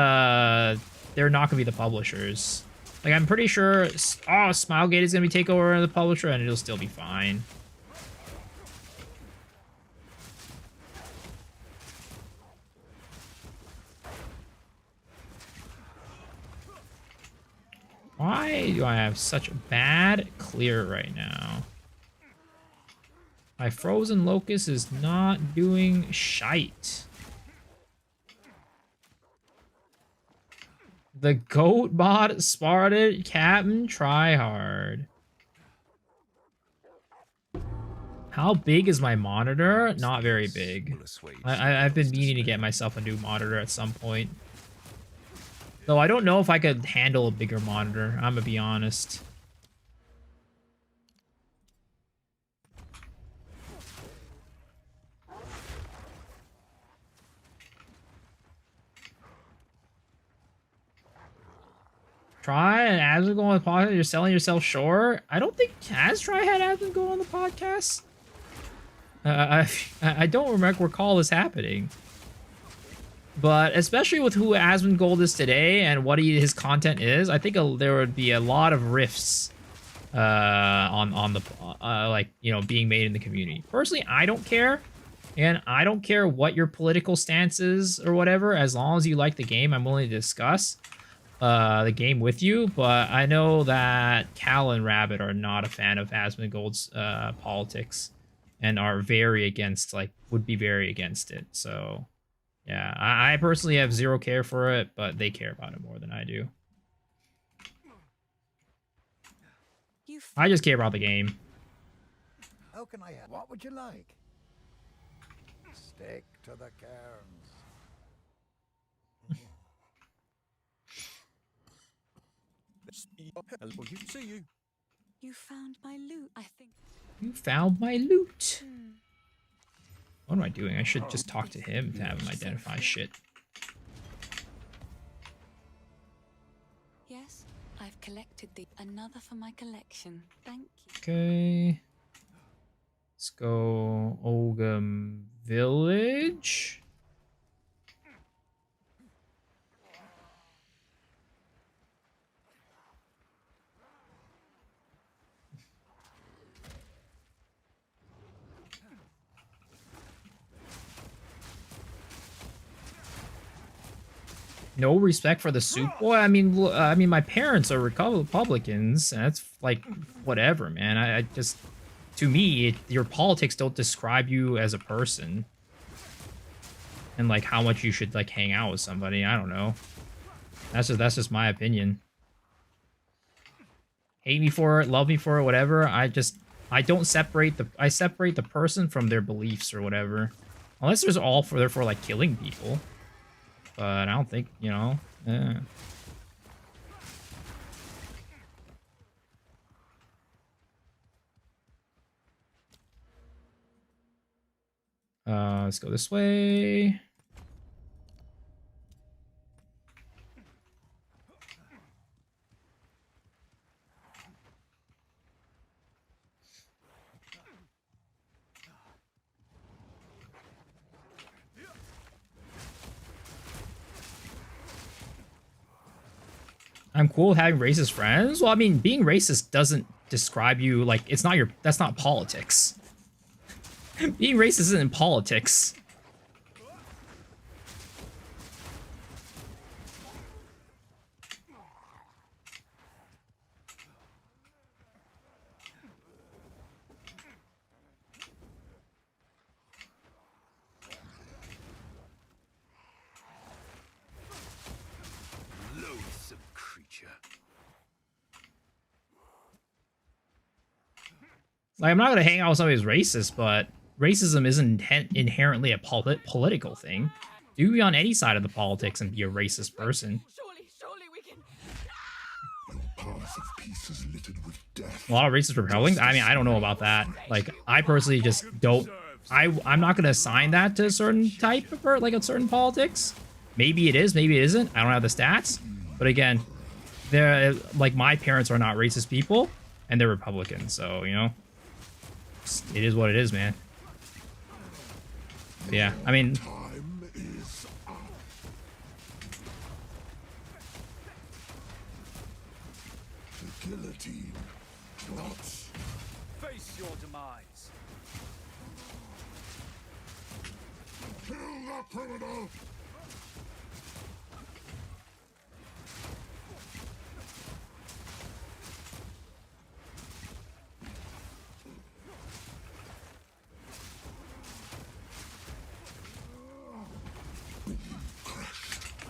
they're not going to be the publishers. Like, I'm pretty sure, Smilegate is going to be take over the publisher and it'll still be fine. Why do I have such a bad clear right now? My Frozen Locust is not doing shite. The goat bot spotted Captain Tryhard. How big is my monitor? Not very big. I've been meaning to get myself a new monitor at some point. Though I don't know if I could handle a bigger monitor, I'm gonna be honest. Try and Asmon go on the podcast. You're selling yourself short. I don't think has Try had Asmon go on the podcast. I don't recall this happening. But especially with who Asmongold is today and what his content is, I think there would be a lot of rifts on the like, you know, being made in the community. Personally, I don't care, and I don't care what your political stance is or whatever. As long as you like the game, I'm willing to discuss the game with you. But I know that Cal and Rabbit are not a fan of Asmongold's politics and are very against, like, would be very against it. So. Yeah, I personally have zero care for it, but they care about it more than I do. I just care about the game. How can I help? What would you like? Stick to the cairns. Hello, you see you. You found my loot, I think. You found my loot. What am I doing? I should just talk to him to have him identify shit. Yes, I've collected another for my collection. Thank you. Okay. Let's go Ogham Village. No respect for the soup boy. I mean, my parents are Republicans. And that's like whatever, man. I just, to me, your politics don't describe you as a person, and like how much you should like hang out with somebody. I don't know. That's just my opinion. Hate me for it, love me for it, whatever. I separate the person from their beliefs or whatever. Unless there's all for therefore like killing people. But I don't think, you know. Let's go this way. I'm cool with having racist friends. Well, I mean, being racist doesn't describe you, like, it's not that's not politics. Being racist isn't politics. Loathsome creature. Like, I'm not gonna hang out with somebody who's racist, but racism isn't inherently a political thing. You can be on any side of the politics and be a racist person. Surely we can. Your path of peace is littered with death. A lot of racist repelling? I mean, I don't know about that. Like, I personally just don't... I'm not gonna assign that to a certain type of, like, a certain politics. Maybe it is, maybe it isn't. I don't have the stats. But again, they're, like, my parents are not racist people, and they're Republicans, so, you know. It is what it is, man. But yeah, I mean... Time is up. The guillotine. Nuts. Face your demise. Kill the criminal.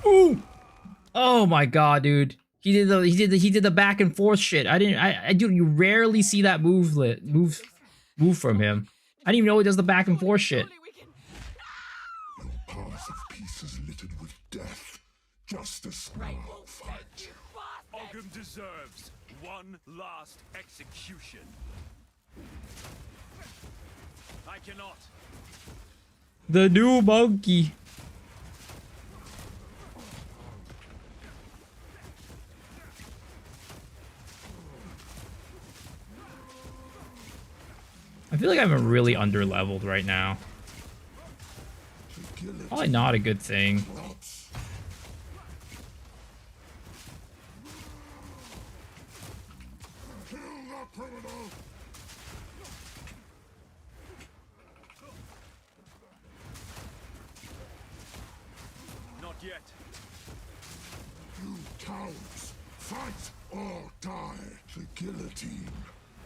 Ooh! Oh my god, dude. He did the back and forth shit. Dude, you rarely see that move from him. I didn't even know he does the back and forth shit. Your path of peace is littered with death. Justice will fight. Ogham deserves one last execution. I cannot. The new monkey. I feel like I'm really under-leveled right now. Probably not a good thing. Not yet. You cowards, fight or die. The guillotine.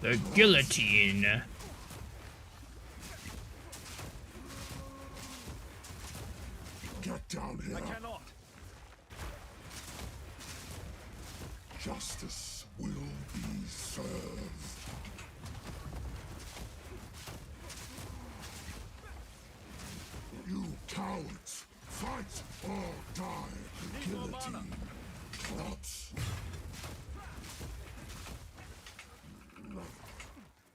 The guillotine. Get down here. I cannot. Justice will be served. You cowards, fight or die. The guillotine. Nuts.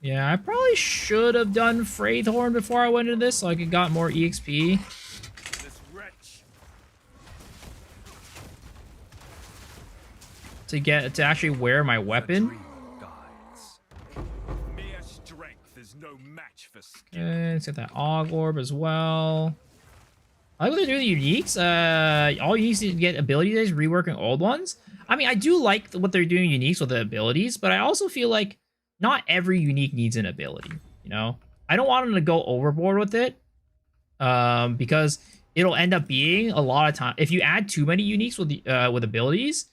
Yeah, I probably should have done Fraythorn before I went into this so I could got more EXP. This wretch. To actually wear my weapon. Mere strength is no match for skill. Okay, let's get that Og Orb as well. I like what they're doing with uniques. All uniques to get abilities, reworking old ones. I mean, I do like what they're doing uniques with the abilities, but I also feel like not every unique needs an ability, you know? I don't want them to go overboard with it, because it'll end up being a lot of time. If you add too many uniques with abilities,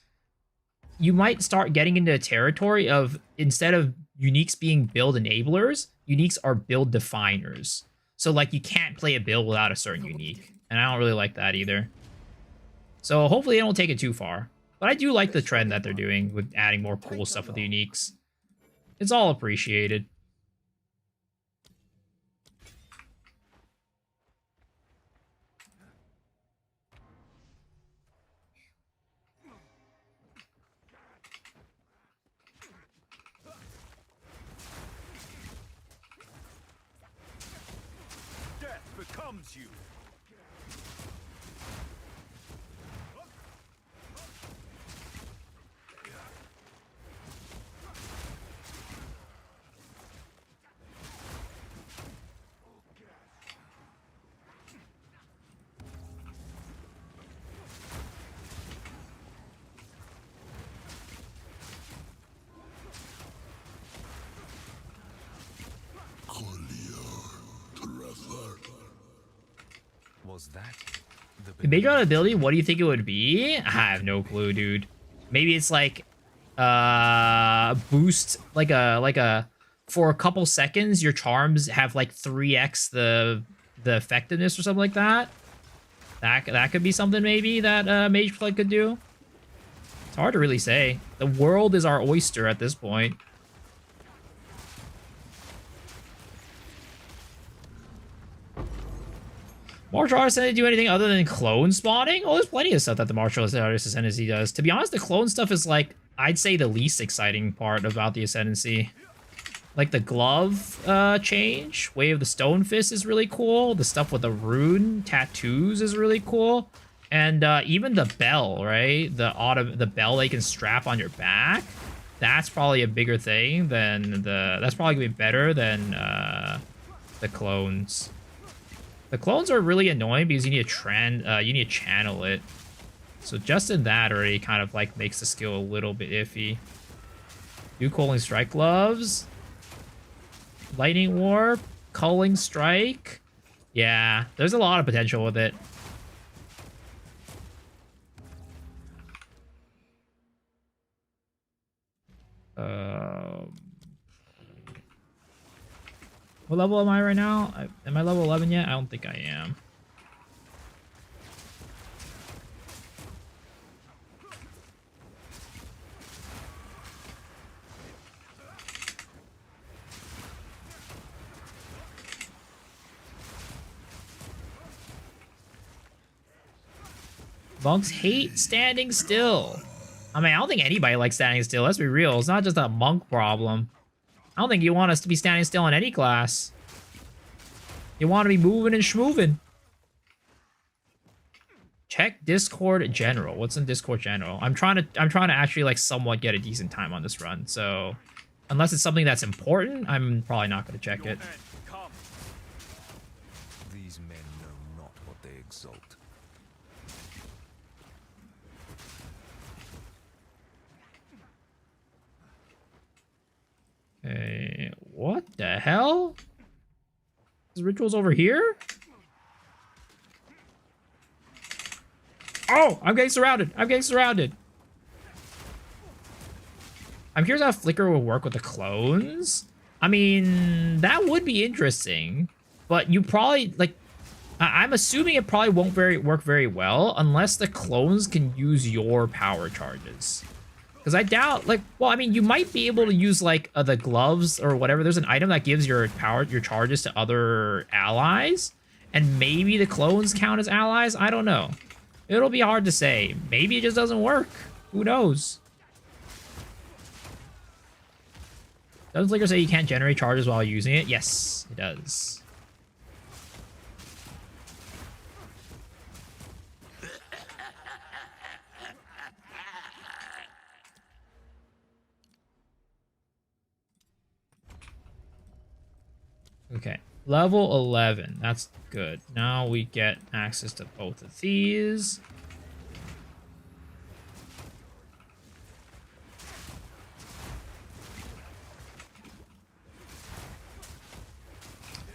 you might start getting into a territory of, instead of uniques being build enablers, uniques are build definers. So like you can't play a build without a certain unique, and I don't really like that either. So hopefully they don't take it too far. But I do like the trend that they're doing with adding more cool stuff with the uniques. It's all appreciated. Death becomes you. Was that The major ability, what do you think it would be? I have no clue, dude. Maybe it's like boost, like a for a couple seconds your charms have like 3x the effectiveness or something like that. That could be something maybe that Mage Play could do. It's hard to really say. The world is our oyster at this point. Martial Arts Ascendancy do anything other than clone spawning? Oh, there's plenty of stuff that the Martial Arts Ascendancy does. To be honest, the clone stuff is like, I'd say the least exciting part about the Ascendancy. Like the glove change, Way of the Stone Fist is really cool. The stuff with the rune tattoos is really cool. And even the bell, right? The bell they can strap on your back. That's probably a bigger thing than that's probably gonna be better than the clones. The clones are really annoying because you need to channel it. So just in that already kind of like makes the skill a little bit iffy. Do Culling Strike Gloves. Lightning Warp. Culling Strike. Yeah, there's a lot of potential with it. What level am I right now? Am I level 11 yet? I don't think I am. Monks hate standing still. I mean, I don't think anybody likes standing still. Let's be real. It's not just a monk problem. I don't think you want us to be standing still in any class. You want to be moving and schmoving. Check Discord General. What's in Discord General? I'm trying to actually like somewhat get a decent time on this run. So unless it's something that's important, I'm probably not going to check it. These men know not what they exalt. Okay, what the hell? This ritual's over here? Oh, I'm getting surrounded. I'm getting surrounded. I'm curious how Flicker will work with the clones. I mean, that would be interesting. But you probably, like, I'm assuming it probably won't work very well unless the clones can use your power charges. Because I doubt, like, well, I mean, you might be able to use, like, the gloves or whatever. There's an item that gives your charges to other allies. And maybe the clones count as allies? I don't know. It'll be hard to say. Maybe it just doesn't work. Who knows? Doesn't Flicker say you can't generate charges while using it? Yes, it does. Okay, level 11. That's good. Now we get access to both of these.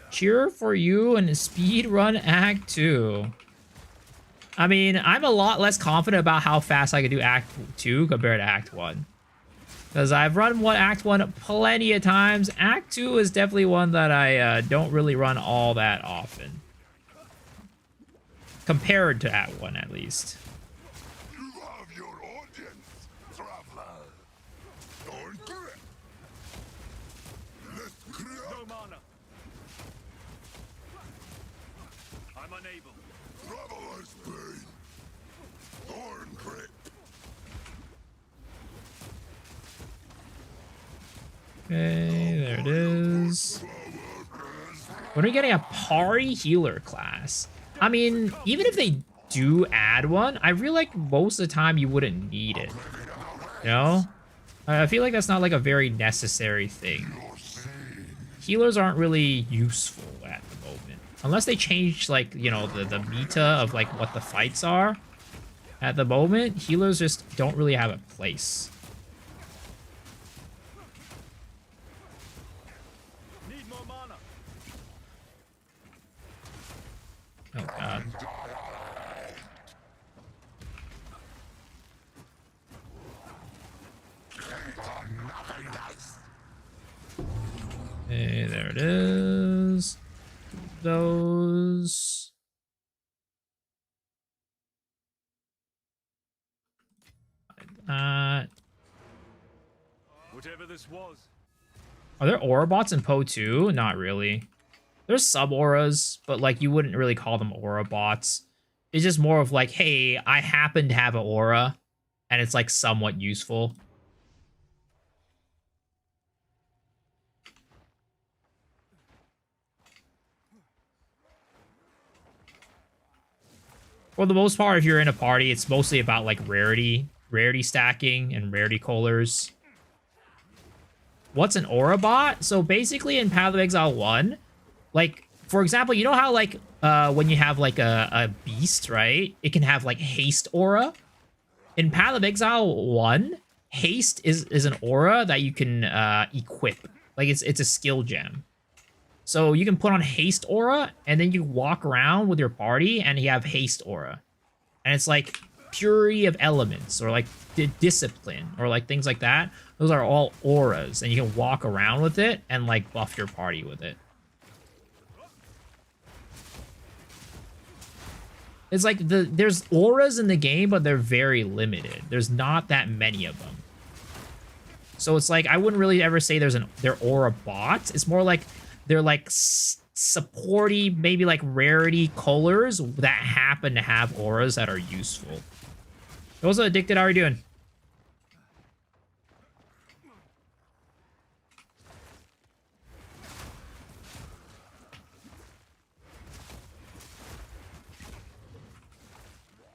Cheer for you and speed run Act 2. I mean, I'm a lot less confident about how fast I could do Act 2 compared to Act 1. Because I've run Act 1 plenty of times. Act 2 is definitely one that I don't really run all that often. Compared to Act 1, at least. You have your audience, traveler. No mana. I'm unable. Traveler's pain. Thorn grip. Okay, there it is. When are we getting a party healer class? I mean, even if they do add one, I feel like most of the time you wouldn't need it. You know? I feel like that's not like a very necessary thing. Healers aren't really useful at the moment. Unless they change, like, you know, the meta of, like, what the fights are. At the moment, healers just don't really have a place. Need more mana. Oh, God. Okay, there it is. Those. Whatever this was. Are there aura bots in Poe 2? Not really. There's sub-auras, but like you wouldn't really call them aura bots. It's just more of like, hey, I happen to have an aura, and it's like somewhat useful. For the most part, if you're in a party, it's mostly about like rarity stacking and rarity collars. What's an aura bot? So basically in Path of Exile 1, like, for example, you know how like when you have like a beast, right? It can have like haste aura. In Path of Exile 1, haste is an aura that you can equip. Like it's a skill gem. So you can put on haste aura, and then you walk around with your party, and you have haste aura. And it's like purity of elements, or like discipline, or like things like that. Those are all auras, and you can walk around with it and like buff your party with it. It's like there's auras in the game, but they're very limited. There's not that many of them. So it's like I wouldn't really ever say they're aura bots. It's more like they're like supporty, maybe like rarity collars that happen to have auras that are useful. Also, Addicted, how are you doing?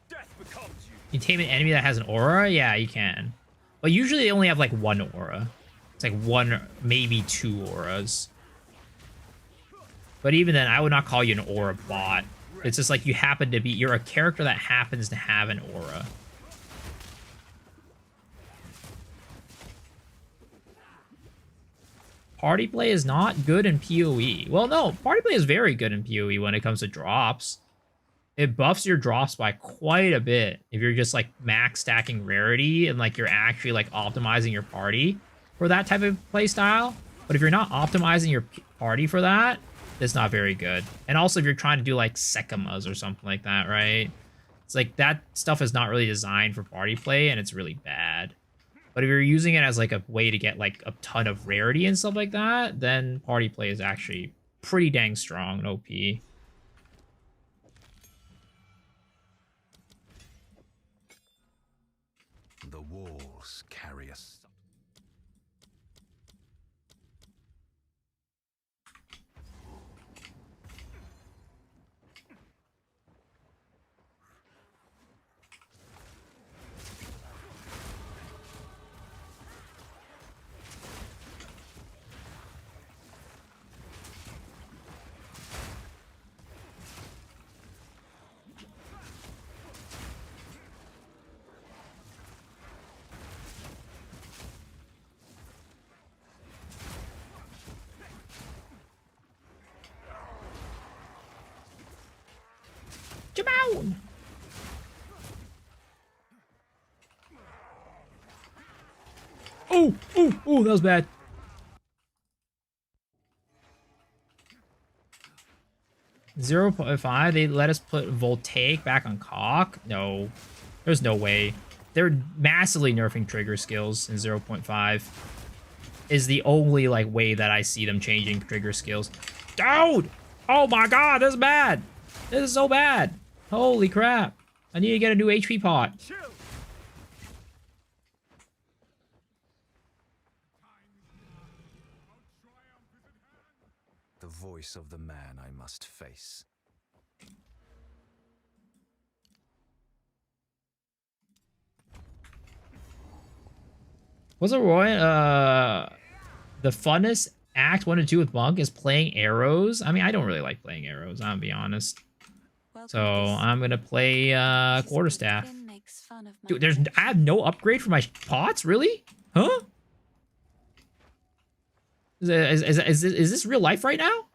Death becomes you. You tame an enemy that has an aura? Yeah, you can. But usually they only have like one aura. It's like one, maybe two auras. But even then, I would not call you an aura bot. It's just like you're a character that happens to have an aura. Party play is not good in PoE. Well, no, party play is very good in PoE when it comes to drops. It buffs your drops by quite a bit if you're just like max stacking rarity and like you're actually like optimizing your party for that type of play style. But if you're not optimizing your party for that, it's not very good. And also if you're trying to do like Sekimas or something like that, right? It's like that stuff is not really designed for party play and it's really bad. But if you're using it as like a way to get like a ton of rarity and stuff like that, then party play is actually pretty dang strong and OP. The walls carry us. Come on! Oh, oh, oh, that was bad. .5, they let us put Voltaic back on Cock? No. There's no way. They're massively nerfing trigger skills in 0.5. Is the only, like, way that I see them changing trigger skills. Dude! Oh my god, this is bad! This is so bad! Holy crap. I need to get a new HP pot. The voice of the man I must face. What's it, Roy? The funnest act 1 and 2 with Monk is playing arrows. I mean, I don't really like playing arrows, I'm gonna be honest. So I'm gonna play quarterstaff. Dude, I have no upgrade for my pots? Really? Huh? Is this real life right now?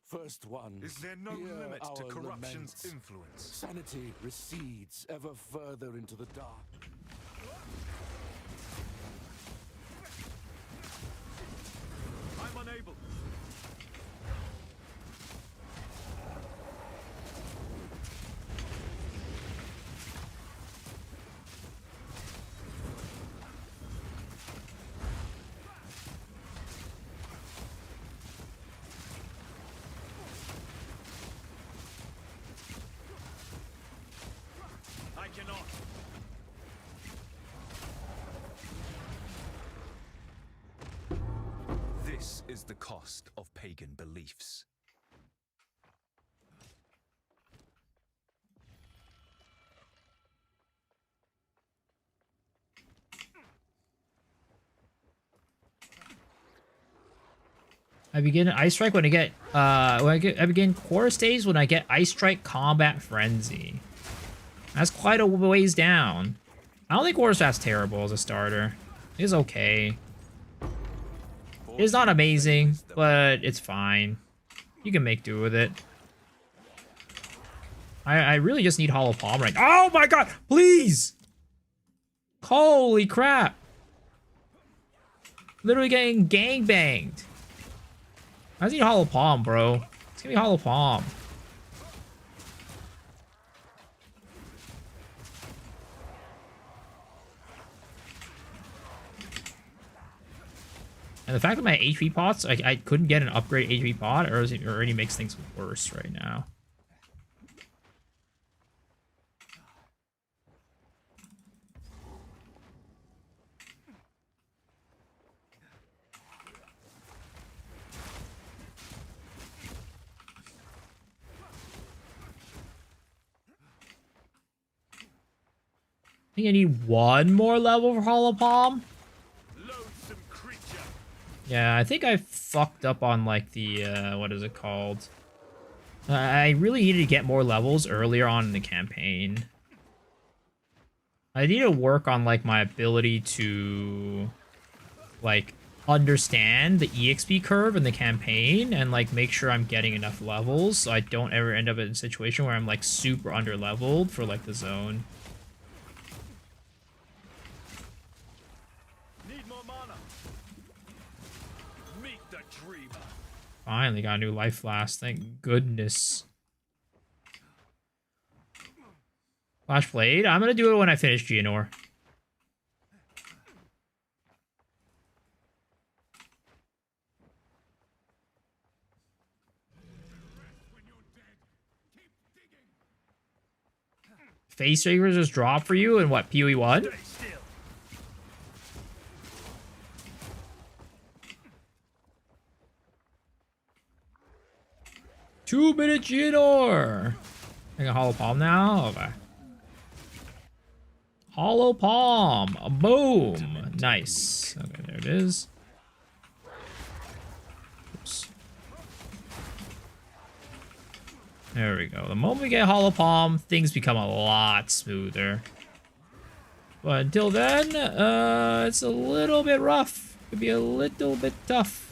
First one. Is there no limit to corruption's influence? Sanity recedes ever further into the dark. I'm unable. I cannot. This is the cost of pagan beliefs. I begin Ice Strike when I get I begin Core Stage when I get Ice Strike Combat Frenzy. That's quite a ways down. I don't think Quarterstaff's terrible as a starter. It's okay. It's not amazing, but it's fine. You can make do with it. I really just need Hollow Palm right now. Oh my god! Please! Holy crap! Literally getting gangbanged. I just need Hollow Palm, bro. It's gonna be Hollow Palm. And the fact that my HP pots, I couldn't get an upgrade HP pot, or it already makes things worse right now. I think I need one more level for Hollow Palm. Yeah, I think I fucked up on, like, the, what is it called? I really needed to get more levels earlier on in the campaign. I need to work on, like, my ability to, like, understand the EXP curve in the campaign and, like, make sure I'm getting enough levels so I don't ever end up in a situation where I'm, like, super under-leveled for, like, the zone. Finally got a new life flask, thank goodness. Flash Blade? I'm gonna do it when I finish Geonor. Face Rakers just drop for you in what, PoE 1? 2-minute Geonor! I got Hollow Palm now? Okay. Hollow Palm! Boom! Nice. Okay, there it is. Oops. There we go. The moment we get Hollow Palm, things become a lot smoother. But until then, it's a little bit rough. Could be a little bit tough.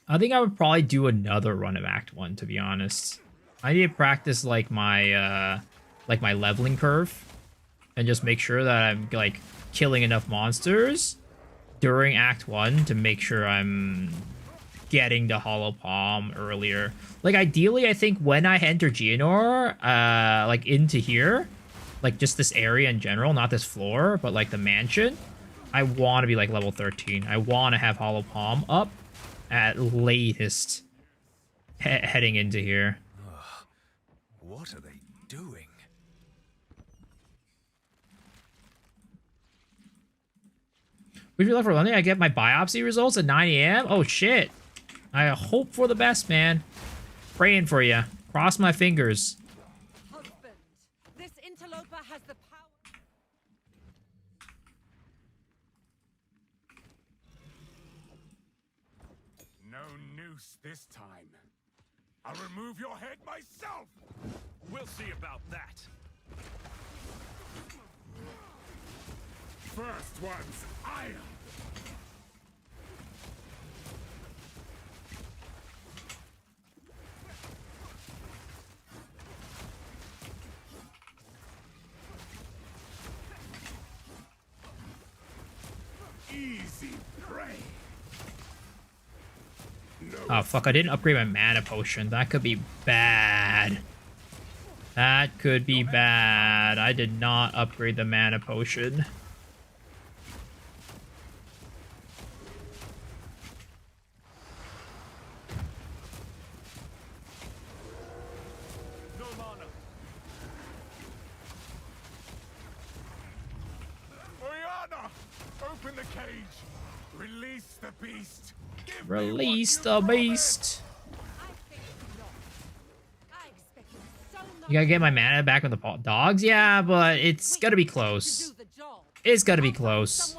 I think I would probably do another run of Act 1, to be honest. I need to practice like my leveling curve and just make sure that I'm like killing enough monsters during Act 1 to make sure I'm getting the Hollow Palm earlier. Like ideally, I think when I enter Geonor, like into here, like just this area in general, not this floor, but like the mansion, I want to be like level 13. I want to have Hollow Palm up at latest heading into here. What are they doing? If you're left for London, I get my biopsy results at 9 a.m. Oh shit. I hope for the best, man. Praying for you. Cross my fingers. Husband, this interloper has the power. No noose this time. I'll remove your head myself. We'll see about that. First one's iron. Easy prey. Oh, fuck. I didn't upgrade my mana potion. That could be bad. That could be bad. I did not upgrade the mana potion. No mana. Oriana, open the cage. Release the beast. Give me what Release you the promised. beast. You gotta get my mana back with the dogs? Yeah, but it's gotta be close. It's gotta be close.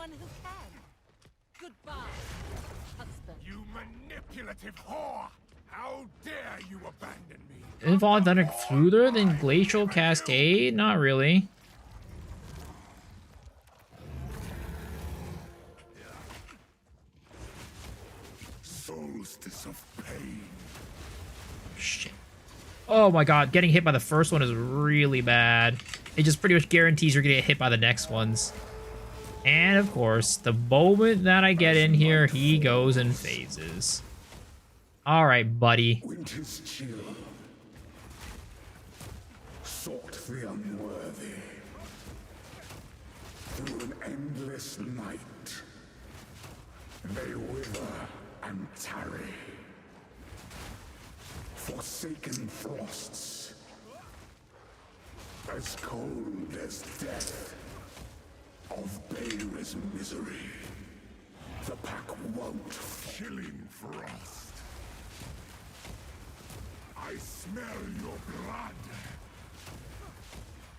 You manipulative whore! How dare you abandon me? Isn't Fallen Thunder smoother than Glacial Cascade? Not really. Solstice of pain. Shit. Oh my god, getting hit by the first one is really bad. It just pretty much guarantees you're gonna get hit by the next ones. And of course, the moment that I get in here, he goes in phases. Alright, buddy. Winter's chill sought the unworthy through an endless night. They wither and tarry. Forsaken frosts, as cold as death, of baleless misery. The pack won't. Chilling frost. I smell your blood.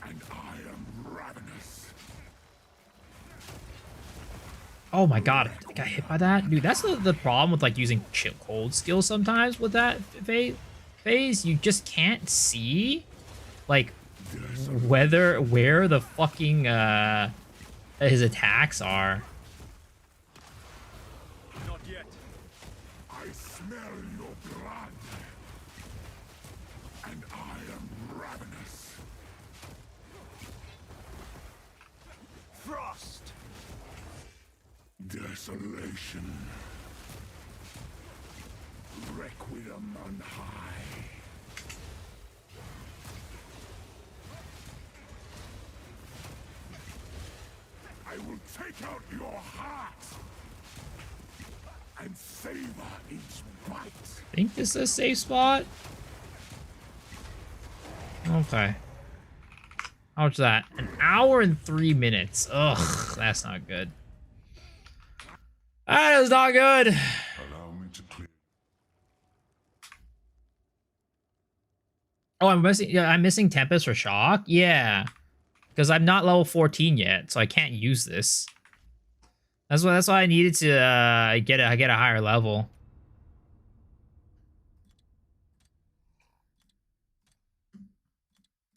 And I am ravenous. Oh my god, I got hit by that? Dude, that's the problem with like using chill cold skills sometimes with that phase. You just can't see like where the fucking his attacks are. Not yet. I smell your blood. And I am ravenous. Frost. Desolation. Requiem on high. I will take out your heart and savor each bite. Think this is a safe spot? Okay. How much is that? An hour and 3 minutes. Ugh, that's not good. That is not good. Allow me to clear. Oh, I'm missing Tempest for Shock? Yeah. Because I'm not level 14 yet, so I can't use this. That's why I needed to get a higher level.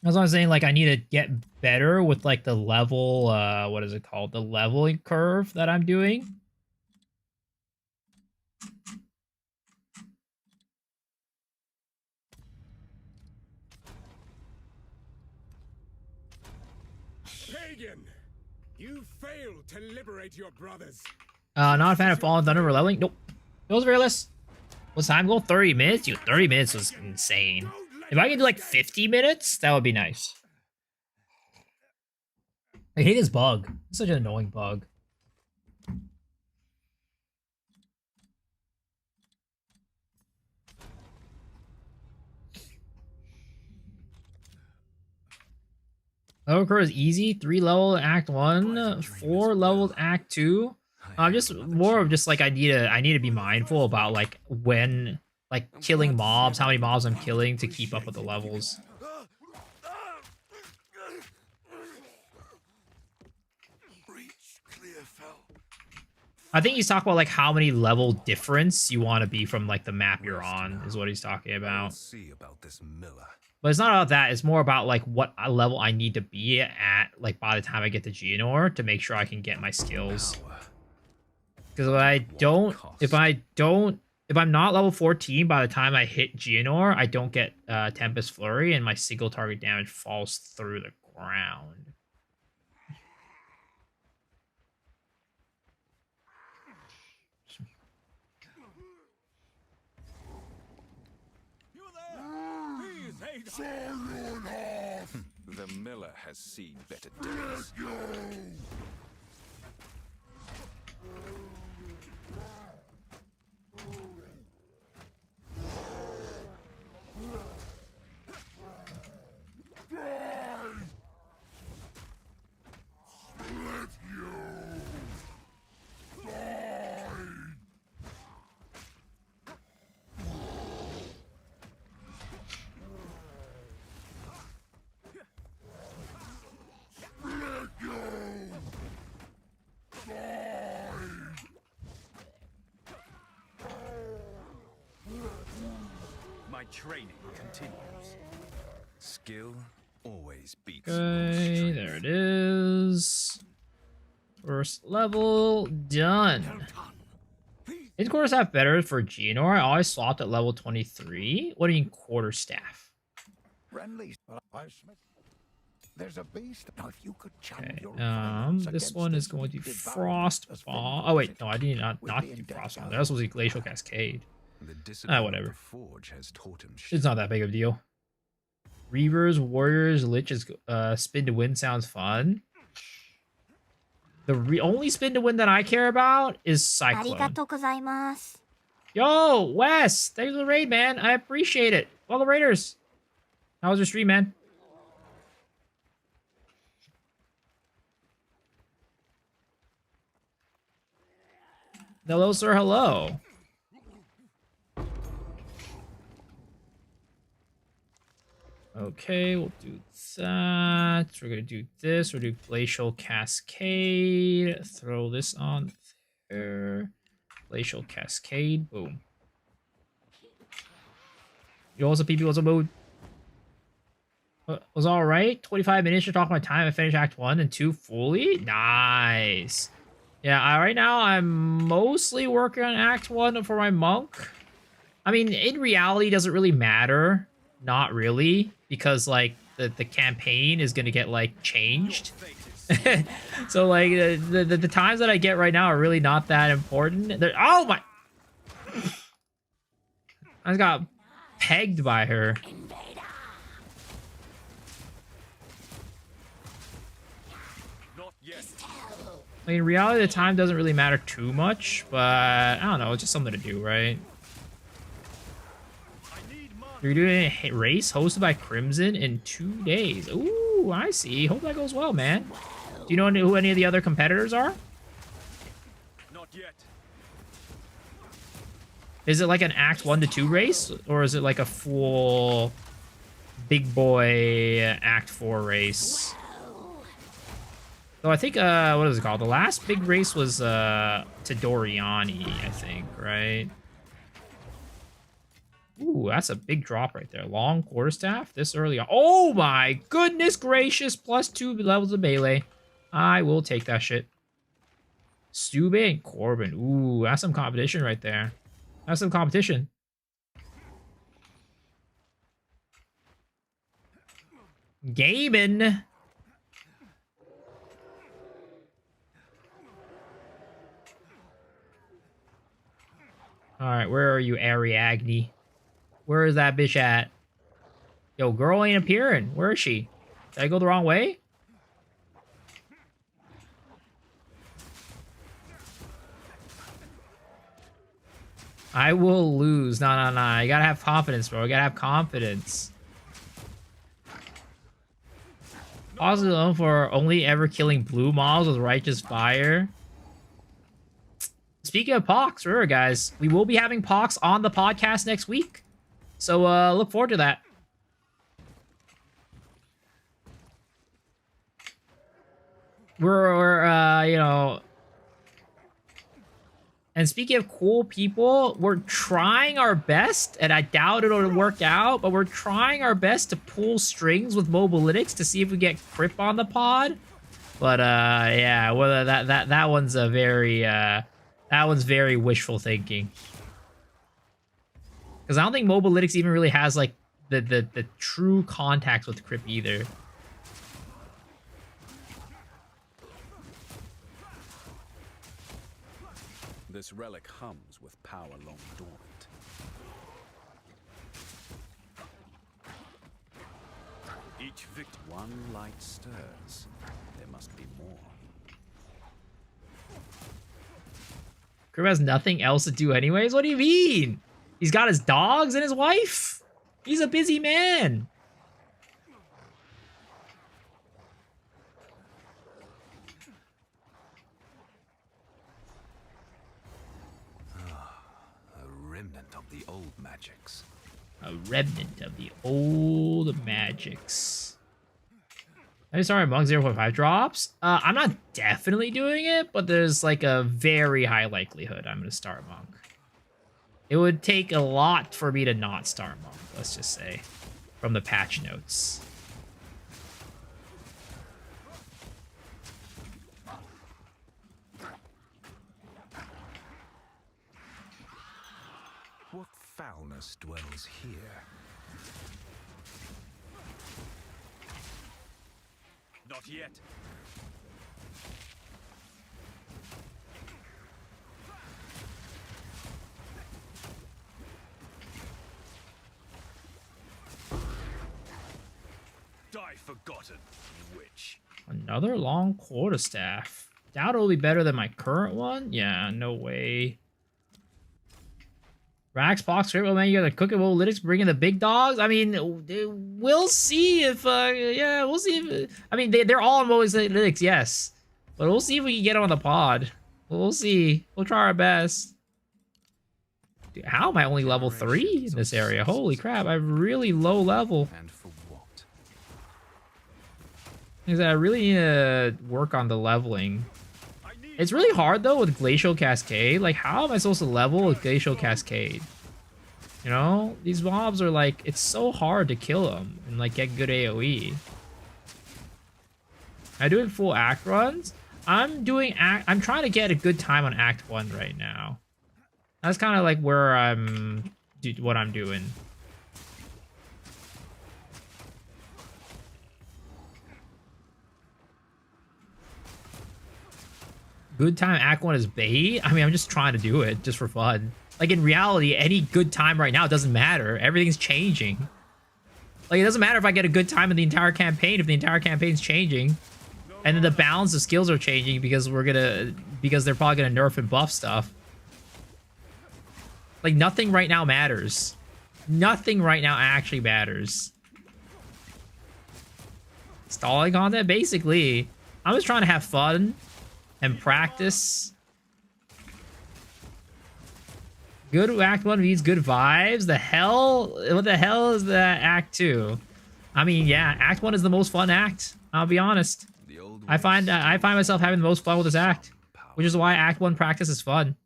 That's what I'm saying, like I need to get better with like the level what is it called? The leveling curve that I'm doing. failed to liberate your brothers. Not a fan of Fallen Thunder or leveling. Nope. Those realist. What's time goal? 30 minutes? Dude, 30 minutes was insane. If I could do like 50 minutes, that would be nice. I hate this bug. It's such an annoying bug. Level curve is easy. 3 level Act 1, 4 levels Act 2. Just more of just like I need to be mindful about like when like killing mobs, how many mobs I'm killing to keep up with the levels. I think he's talking about like how many level difference you want to be from like the map you're on is what he's talking about. But it's not about that. It's more about like what level I need to be at like by the time I get to Geonor to make sure I can get my skills. Because if I'm not level 14 by the time I hit Geonor, I don't get Tempest Flurry and my single target damage falls through the ground. The miller has seen better days. My training continues. Skill always beats. Okay, there it is. First level done. Did quarterstaff better for Geonor? I always swapped at level 23. What do you mean quarterstaff? There's a beast. Now, if you could channel your this one is going to be Frost Bomb. Oh wait, no, I did not do Frost Bomb. That was supposed to be Glacial Cascade. Whatever. It's not that big of a deal. Reavers, Warriors, Liches, Spin to Win sounds fun. The only Spin to Win that I care about is Cyclone. Yo, Wes, thanks for the raid, man. I appreciate it. Welcome, Raiders. How was your stream, man? Hello, sir. Hello. Okay, we'll do that. We're gonna do this. We'll do Glacial Cascade. Throw this on there. Glacial Cascade. Boom. Yo, what's up, PP? What's up, mood? Was all right. 25 minutes to talk my time. I finished Act 1 and 2 fully. Nice. Yeah, right now I'm mostly working on Act 1 for my monk. I mean, in reality, it doesn't really matter. Not really, because like the campaign is gonna get like changed. So like the times that I get right now are really not that important. Oh my! I just got pegged by her. I mean, in reality, the time doesn't really matter too much, but I don't know, it's just something to do, right? You're doing a race hosted by Crimson in 2 days. Ooh, I see. Hope that goes well, man. Do you know who any of the other competitors are? Not yet. Is it like an Act 1 to 2 race? Or is it like a full big boy Act 4 race? So I think, what is it called? The last big race was to Doriani, I think, right? Ooh, that's a big drop right there. Long quarterstaff this early on. Oh my goodness gracious. +2 levels of melee. I will take that shit. Stube and Corbin. Ooh, that's some competition right there. That's some competition. Gaming. Alright, where are you, Ariadne? Where is that bitch at? Yo, girl ain't appearing. Where is she? Did I go the wrong way? I will lose. No. You gotta have confidence, bro. You gotta have confidence. Also known for only ever killing blue mobs with righteous fire. Speaking of Pox, remember guys, we will be having Pox on the podcast next week. So look forward to that. We're you know, and speaking of cool people, we're trying our best, and I doubt it'll work out, but we're trying our best to pull strings with Mobalytics to see if we get Crip on the pod. But yeah, well that one's a very that one's very wishful thinking. Because I don't think Mobalytics even really has like the true contacts with Crip either. This relic hums with power long dormant. Each victim, one light stirs. There must be more. Crip has nothing else to do anyways? What do you mean? He's got his dogs and his wife? He's a busy man. A remnant of the old magics. A remnant of the old magics. I started Monk 0.5 drops. I'm not definitely doing it, but there's like a very high likelihood I'm going to start Monk. It would take a lot for me to not start Monk, let's just say, from the patch notes. What foulness dwells here? Not yet. Die forgotten, witch. Another long quarterstaff. Doubt it'll be better than my current one. Yeah, no way. Rax, Box, Crip, man, you got the Cook and Mobalytics bringing the big dogs. I mean, we'll see if, yeah, we'll see if, I mean, they're all on Mobalytics, yes. But we'll see if we can get on the pod. We'll see. We'll try our best. Dude, how am I only level 3 in this area? Holy crap, I have really low level. And for what? Because I really need to work on the leveling. It's really hard though with Glacial Cascade. Like, how am I supposed to level with Glacial Cascade? You know, these mobs are like, it's so hard to kill them and like get good AoE. I do it full act runs. I'm trying to get a good time on Act 1 right now. That's kind of like where what I'm doing. Good time Act 1 is bait? I mean, I'm just trying to do it just for fun. Like, in reality, any good time right now doesn't matter. Everything's changing. Like, it doesn't matter if I get a good time in the entire campaign if the entire campaign's changing. And then the balance of skills are changing because they're probably gonna nerf and buff stuff. Like, nothing right now matters. Nothing right now actually matters. Stalling content? Basically. I'm just trying to have fun and practice. Good Act 1 needs good vibes. The hell? What the hell is the Act 2? I mean, yeah, Act 1 is the most fun act. I'll be honest. I find myself having the most fun with this act, which is why Act 1 practice is fun.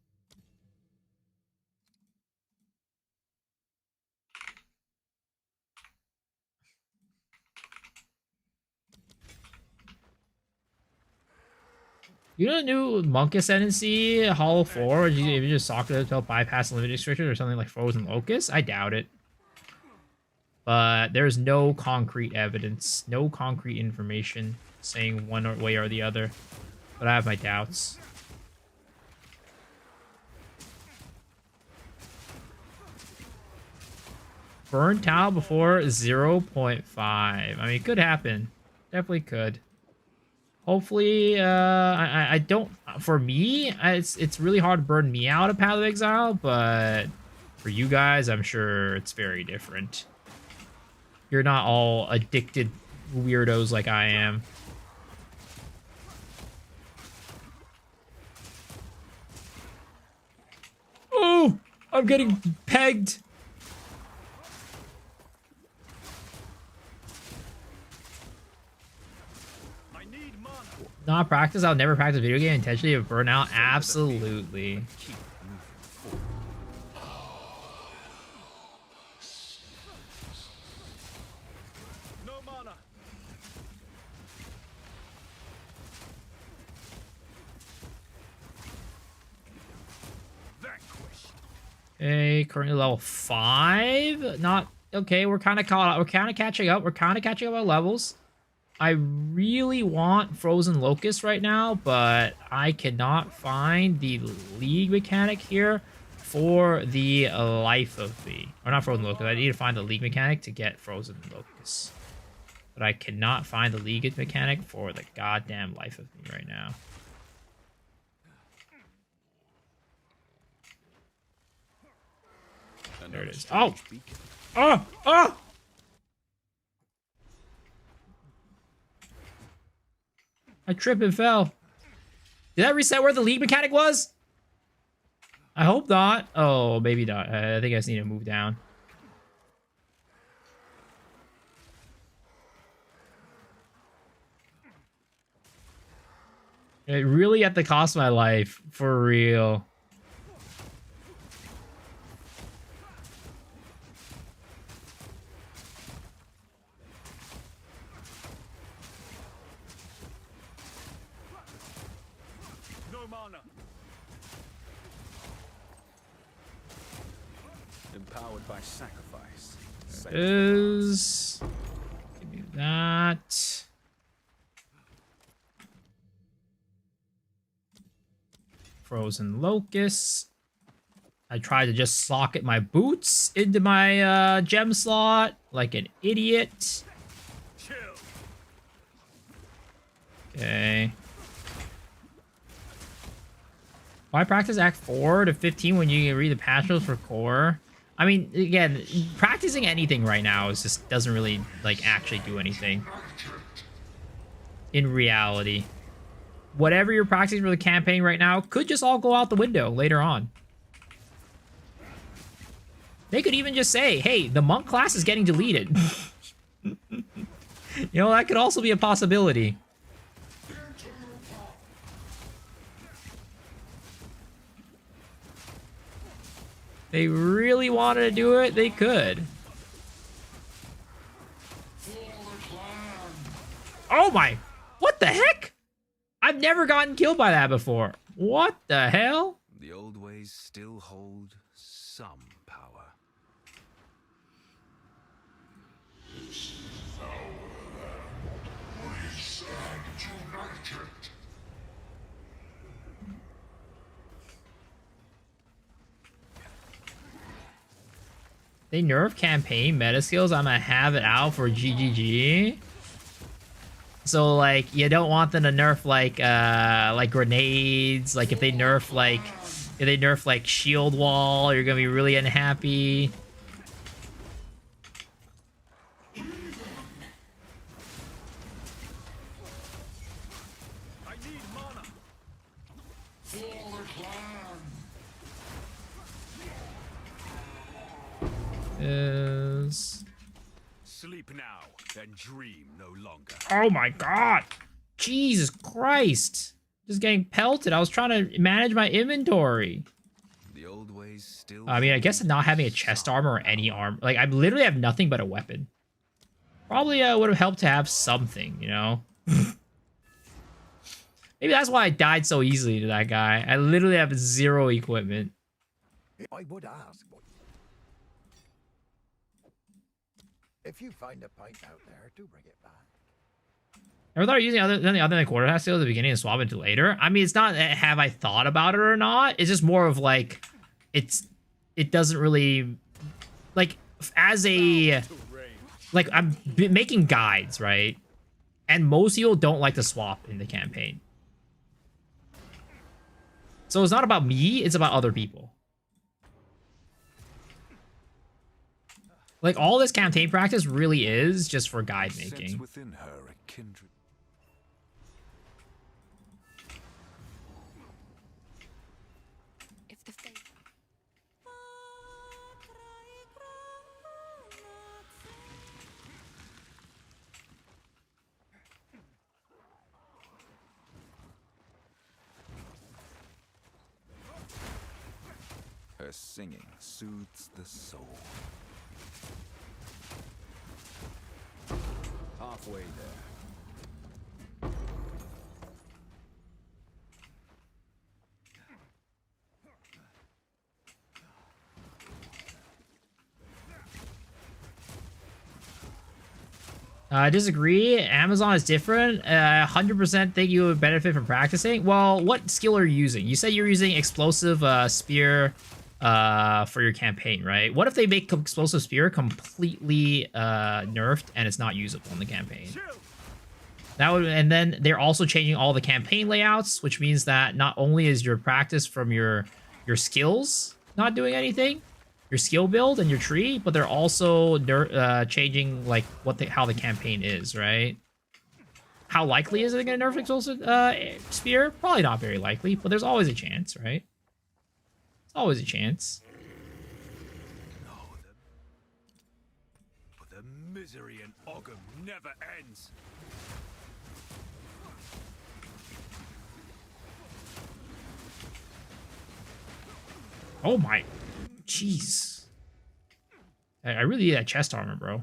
You know the new Monk Ascendancy Hollow 4? If you just soccer to bypass the limit restriction or something like Frozen Locust? I doubt it. But there's no concrete evidence, no concrete information saying one way or the other. But I have my doubts. burnt out before 0.5. I mean, it could happen. Definitely could. Hopefully, I don't. For me, it's really hard to burn me out of Path of Exile, but for you guys, I'm sure it's very different. You're not all addicted weirdos like I am. Oh, I'm getting pegged. Not practice. I'll never practice video game intentionally of burnout. Absolutely. Okay, currently level 5. Not okay. We're kind of caught up. We're kind of catching up. We're kind of catching up on levels. I really want Frozen Locust right now, but I cannot find the League mechanic here for the life of me. Or not Frozen Locust. I need to find the League mechanic to get Frozen Locust. But I cannot find the League mechanic for the goddamn life of me right now. There it is. Oh! Oh! Oh! I tripped and fell. Did that reset where the League mechanic was? I hope not. Oh, maybe not. I think I just need to move down. It really at the cost of my life. For real. Empowered by sacrifice. Is give me that. Frozen Locust. I tried to just socket my boots into my gem slot like an idiot. Okay. Why practice Act 4 to 15 when you can read the patch notes for core? I mean, again, practicing anything right now is just doesn't really like actually do anything. In reality, whatever you're practicing for the campaign right now could just all go out the window later on. They could even just say, "Hey, the monk class is getting deleted." You know, that could also be a possibility. They really wanted to do it, they could. Oh my, what the heck? I've never gotten killed by that before. What the hell? The old ways still hold some power. They nerf campaign meta skills. I'm gonna have it out for GGG. So like, you don't want them to nerf like grenades. Like if they nerf like shield wall, you're gonna be really unhappy. Is Sleep now and dream no longer. oh my god, Jesus Christ, just getting pelted. I was trying to manage my inventory. The old ways still I mean, I guess not having a chest armor or any armor, like I literally have nothing but a weapon. Probably would have helped to have something, you know. Maybe that's why I died so easily to that guy. I literally have 0 equipment. I would ask, if you find a pint out there, do bring it back. Ever thought of using other than quarter half steal at the beginning and swap into later? I mean, it's not have I thought about it or not. It's just more of like, it doesn't really, like, as a like I'm making guides, right? And most people don't like to swap in the campaign. So it's not about me, it's about other people. Like all this campaign practice really is just for guide making. Within her a kindred. If the fate Her singing soothes the soul. Halfway there. I disagree. Amazon is different. 100% think you would benefit from practicing. Well, what skill are you using? You said you're using explosive spear for your campaign, right? What if they make explosive spear completely nerfed and it's not usable in the campaign? That would, and then they're also changing all the campaign layouts, which means that not only is your practice from your skills not doing anything, your skill build and your tree, but they're also changing like how the campaign is, right? How likely is it going to nerf explosive spear? Probably not very likely, but there's always a chance, right? There's always a chance. The misery in Ogham never ends. Oh my, jeez. I really need that chest armor, bro.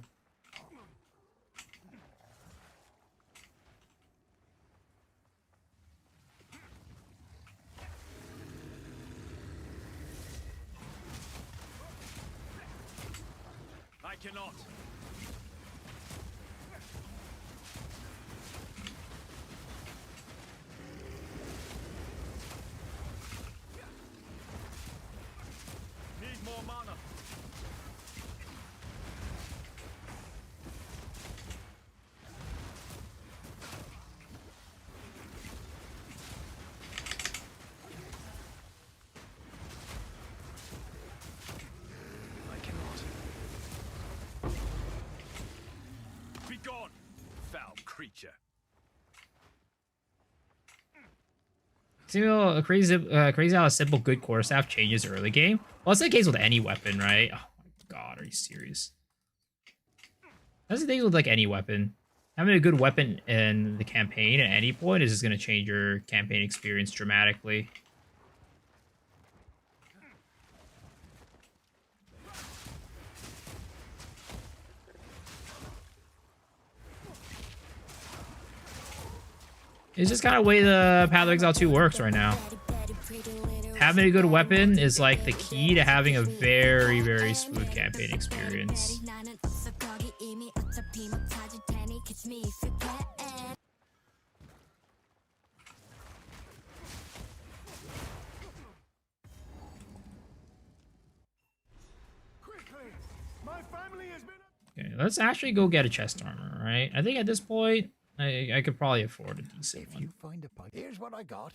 I cannot. Need more mana. I cannot. Be gone, foul creature. See, crazy how a simple good quarterstaff changes early game. Well, that's the case with any weapon, right? Oh my god, are you serious? That's the thing with like any weapon. Having a good weapon in the campaign at any point is just going to change your campaign experience dramatically. It's just kind of the way the Path of Exile 2 works right now. Having a good weapon is like the key to having a very, very smooth campaign experience. Okay, let's actually go get a chest armor, right? I think at this point, I could probably afford a decent one. You find a pipe. Here's what I got.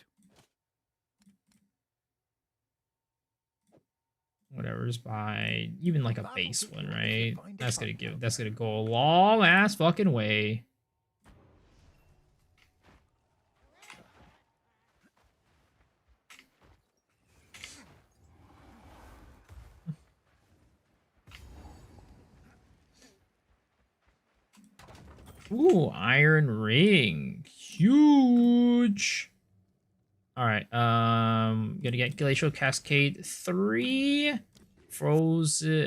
Whatever, just buy even like a base one, right? That's gonna go a long ass fucking way. Ooh, iron ring. Huge. All right, gonna get Glacial Cascade 3. Frozen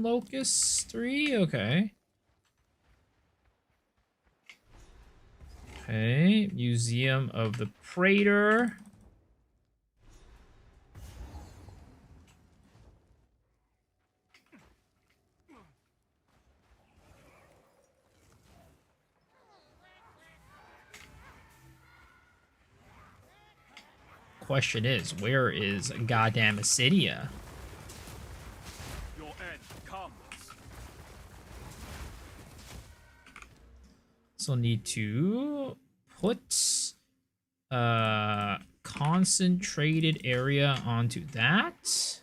Locust 3, okay. Okay, Museum of the Praetor. Question is, where is goddamn Acidia? So need to put concentrated area onto that.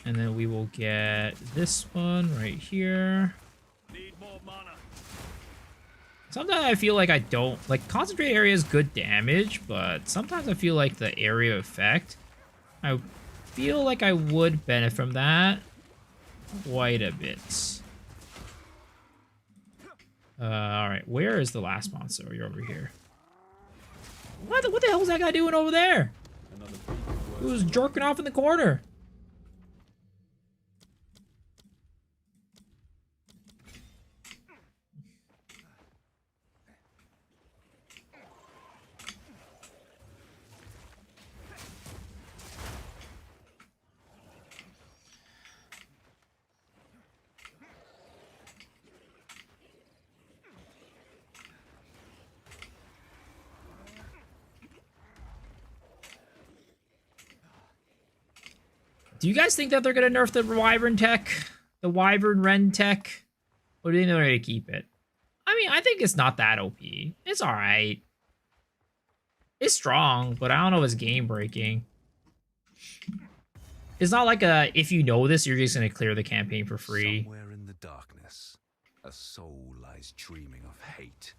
And then we will get this one right here. Sometimes I feel like I don't... Like, concentrated area is good damage, but sometimes I feel like the area effect, I feel like I would benefit from that quite a bit. Alright, where is the last monster? You're over here. What the hell is that guy doing over there? He was jerking off in the corner. Do you guys think that they're gonna nerf the Wyvern tech? The Wyvern Ren tech? Or do you think they're gonna keep it? I mean, I think it's not that OP. It's alright. It's strong, but I don't know if it's game breaking. It's not like a, if you know this, you're just gonna clear the campaign for free. Somewhere in the darkness, a soul lies dreaming of hate.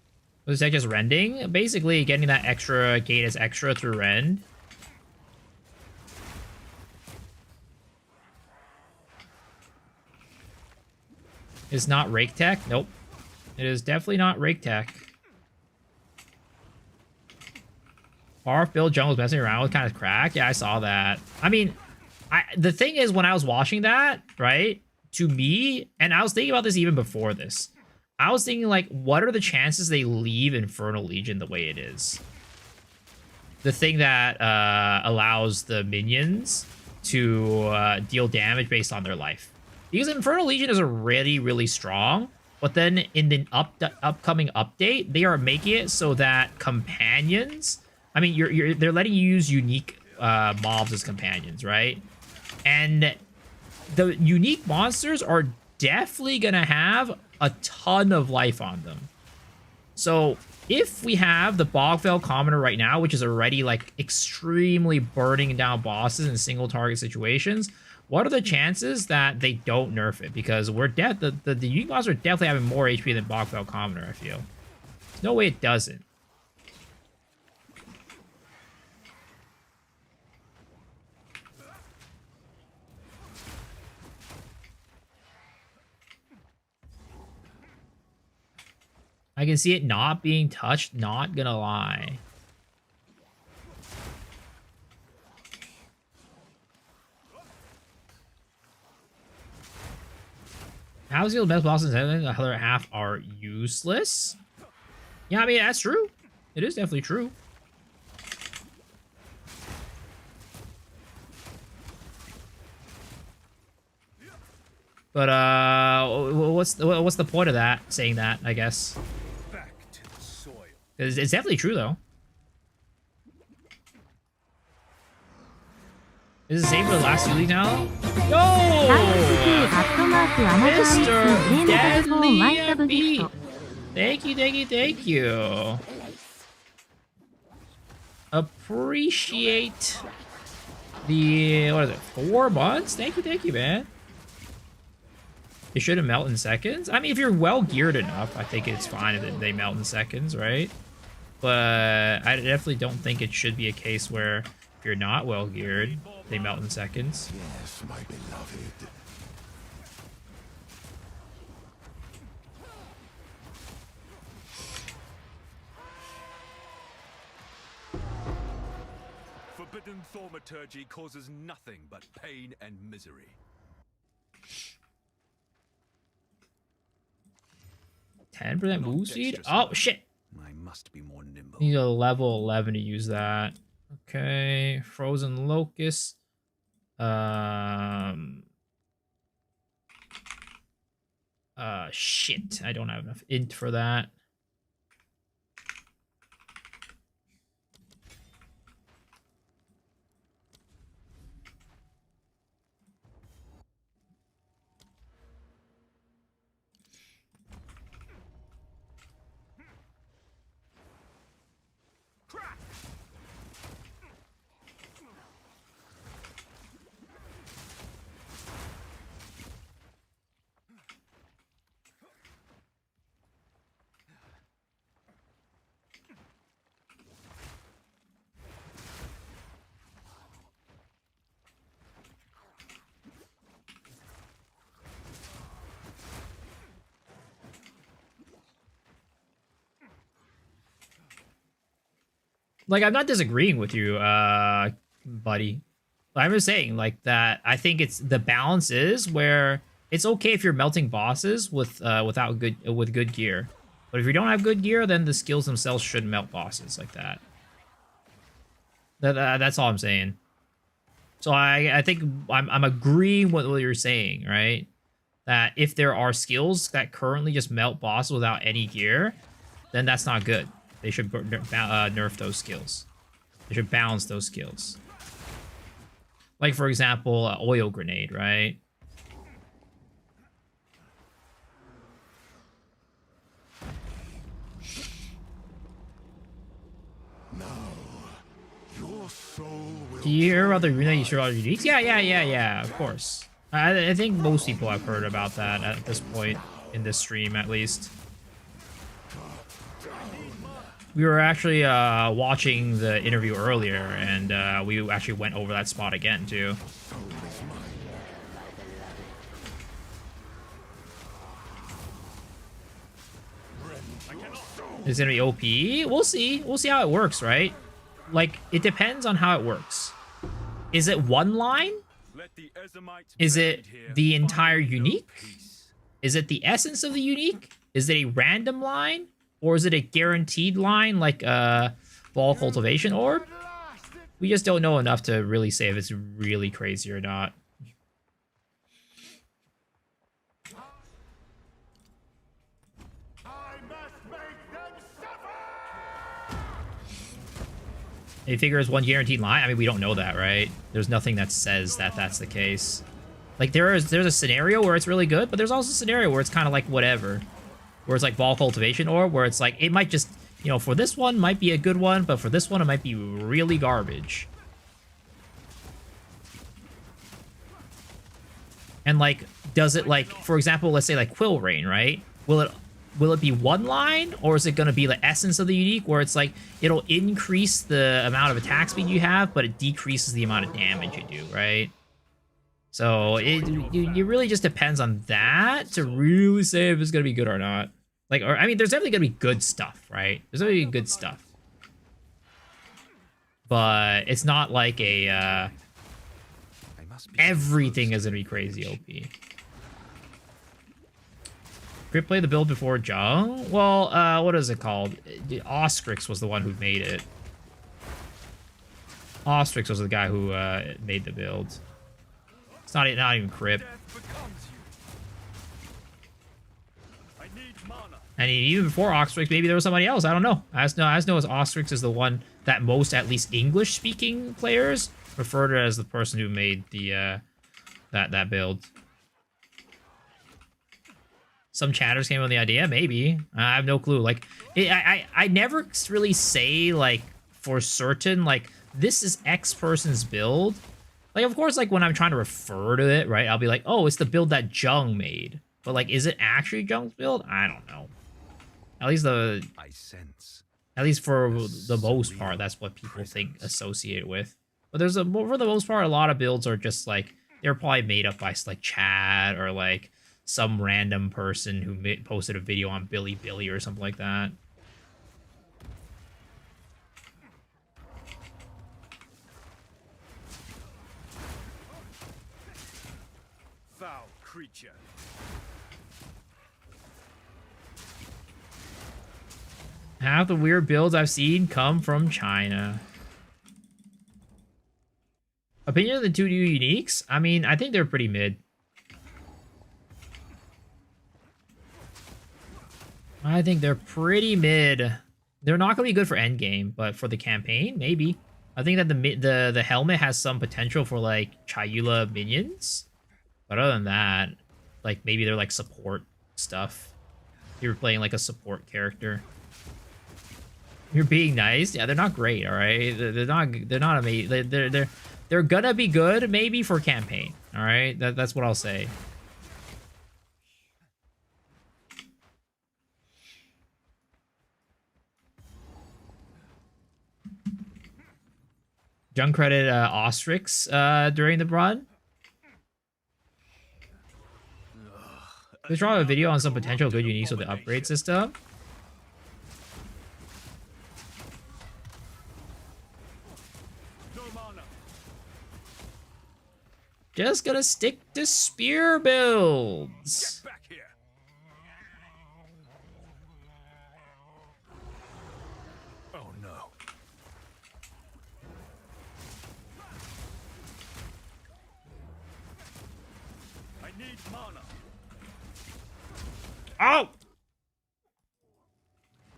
Was that just rending? Basically, getting that extra gate as extra through rend. It's not rake tech? Nope. It is definitely not rake tech. Barf Bill Jones was messing around with kind of crack. Yeah, I saw that. I mean, the thing is, when I was watching that, right, to me, and I was thinking about this even before this, I was thinking, like, what are the chances they leave Infernal Legion the way it is? The thing that allows the minions to deal damage based on their life. Because Infernal Legion is already really strong, but then in the upcoming update, they are making it so that companions... I mean, they're letting you use unique mobs as companions, right? And the unique monsters are definitely gonna have a ton of life on them. So if we have the Bogvale Commoner right now, which is already like extremely burning down bosses in single target situations, what are the chances that they don't nerf it? Because we're the unique monsters are definitely having more HP than Bogvale Commoner, I feel. There's no way it doesn't. I can see it not being touched, not gonna lie. How's the best bosses in the other half are useless? Yeah, I mean, that's true. It is definitely true. But what's the point of that? Saying that, I guess. Back to the soil. It's definitely true though. Is it the same for the last 2 league now? Yo! Mr. Deadly Beat. Thank you, thank you, thank you. Appreciate the, what is it, 4 months? Thank you, man. It shouldn't melt in seconds. I mean, if you're well geared enough, I think it's fine if they melt in seconds, right? But I definitely don't think it should be a case where if you're not well geared, they melt in seconds. Yes, my beloved. Forbidden thaumaturgy causes nothing but pain and misery. 10% move speed? Oh, shit. I must be more nimble. Need a level 11 to use that. Okay. Frozen Locust. Shit. I don't have enough int for that. Like, I'm not disagreeing with you, buddy. I'm just saying, like, that I think it's the balance is where it's okay if you're melting bosses with good gear. But if you don't have good gear, then the skills themselves shouldn't melt bosses like that. That's all I'm saying. So I think I'm agreeing with what you're saying, right? That if there are skills that currently just melt bosses without any gear, then that's not good. They should nerf those skills. They should balance those skills. Like, for example, oil grenade, right? Do you hear about the Runic? You sure all uniques? Yeah, of course. I think most people have heard about that at this point in this stream, at least. We were actually watching the interview earlier, and we actually went over that spot again, too. Is it gonna be OP? We'll see. We'll see how it works, right? Like, it depends on how it works. Is it one line? Is it the entire unique? Is it the essence of the unique? Is it a random line? Or is it a guaranteed line, like a ball cultivation orb? We just don't know enough to really say if it's really crazy or not. They figure it's one guaranteed line. I mean, we don't know that, right? There's nothing that says that that's the case. Like, there's a scenario where it's really good, but there's also a scenario where it's kind of like whatever. Where it's like ball cultivation, or where it's like, it might just, you know, for this one might be a good one, but for this one it might be really garbage. And like, does it, like, for example, let's say like Quill Rain, right? Will it be one line, or is it going to be the essence of the unique, where it's like it'll increase the amount of attack speed you have, but it decreases the amount of damage you do, right? So it really just depends on that to really say if it's going to be good or not. Like, or I mean, there's definitely going to be good stuff, right? There's going to be good stuff. But it's not like a everything is going to be crazy OP. Crit play the build before Jung? Well, what is it called? Ostrix was the one who made it. Ostrix was the guy who made the build. It's not even Crip. And even before Ostrix, maybe there was somebody else. I don't know. I just know Ostrix is the one that most, at least English-speaking players, refer to as the person who made the that build. Some chatters came up with the idea, maybe. I have no clue. Like, I never really say, like, for certain, like, this is X person's build. Like, of course, like, when I'm trying to refer to it, right, I'll be like, oh, it's the build that Jung made. But, like, is it actually Jung's build? I don't know. At least for the most part, that's what people think associated with. But for the most part, a lot of builds are just, like, they're probably made up by, like, Chad or, like, some random person who posted a video on Billy or something like that. Foul creature. Half the weird builds I've seen come from China. Opinion of the two new uniques? I mean, I think they're pretty mid. I think they're pretty mid. They're not going to be good for endgame, but for the campaign, maybe. I think that the helmet has some potential for, like, Chayula minions. But other than that, like, maybe they're, like, support stuff. You're playing, like, a support character. You're being nice. Yeah, they're not great, all right? They're not amazing. They're gonna be good, maybe, for campaign, all right? That's what I'll say. Jung credit Ostrix during the run. Let's draw a video on some potential good uniques with the upgrade system. Just gonna stick to spear builds. Back here. Oh no. I need mana. Oh!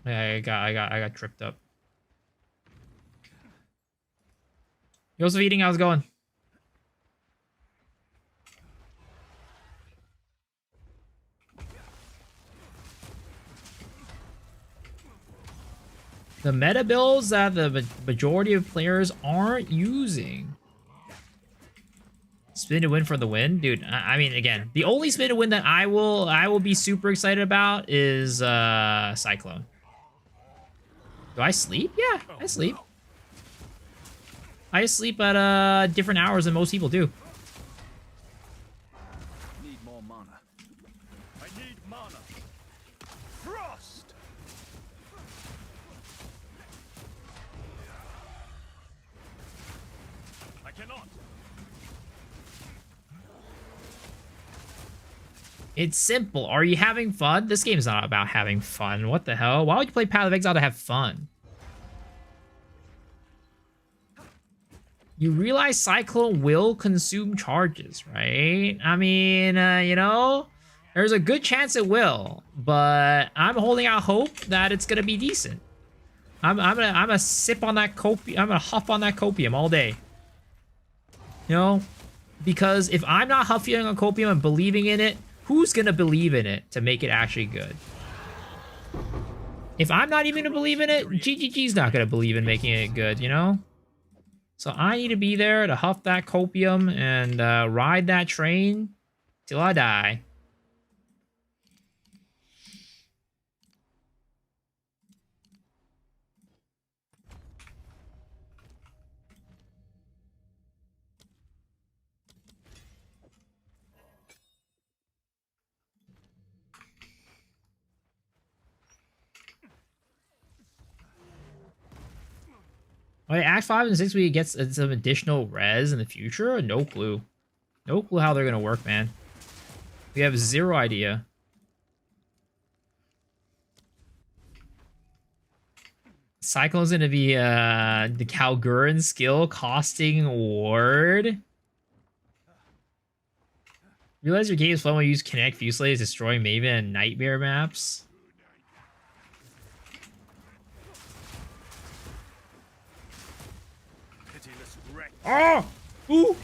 Yeah, I got tripped up. Joseph eating, how's it going? The meta builds that the majority of players aren't using. Spin to win for the win, dude. I mean, again, the only spin to win that I will be super excited about is Cyclone. Do I sleep? Yeah, I sleep. I sleep at different hours than most people do. Need more mana. I need mana. Frost. I cannot. It's simple. Are you having fun? This game is not about having fun. What the hell? Why would you play Path of Exile to have fun? You realize Cyclone will consume charges, right? I mean, you know, there's a good chance it will, but I'm holding out hope that it's gonna be decent. I'm gonna sip on that copium. I'm gonna huff on that copium all day. You know, because if I'm not huffing on copium and believing in it, who's gonna believe in it to make it actually good? If I'm not even gonna believe in it, GGG's not gonna believe in making it good, you know? So I need to be there to huff that copium and ride that train till I die. Wait, Act 5 and 6 we get some additional res in the future? No clue. No clue how they're gonna work, man. We have zero idea. Cyclone's gonna be the Kalguran skill costing ward. Realize your game is fun when you use Connect Fuselays, destroying Maven and Nightmare maps. Oh! Ooh!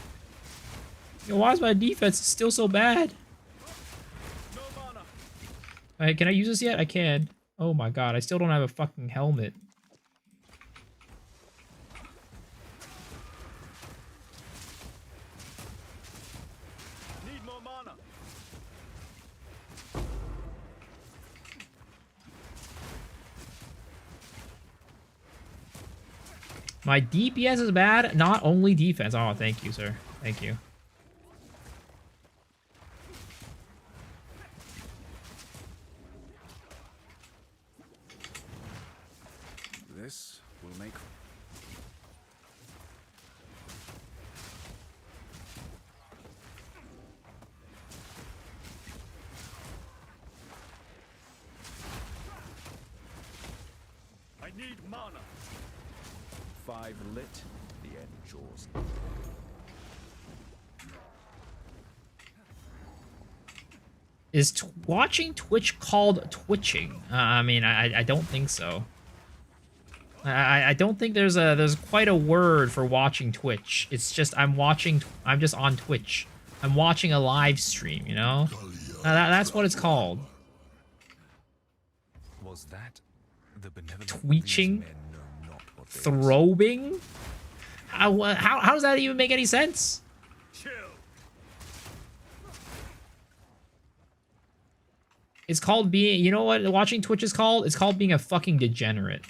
Yo, why is my defense still so bad? Alright, can I use this yet? I can. Oh my god, I still don't have a fucking helmet. Need more mana. My DPS is bad, not only defense. Oh, thank you, sir. Thank you. This will make. I need mana. 5 lit. The end draws. Is watching Twitch called twitching? I mean, I don't think so. I don't think there's quite a word for watching Twitch. It's just I'm just on Twitch. I'm watching a live stream, you know? That's what it's called. Was that the benevolent Tweeching? men know not what they Throwing? How does that even make any sense? It's called being, you know what watching Twitch is called? It's called being a fucking degenerate.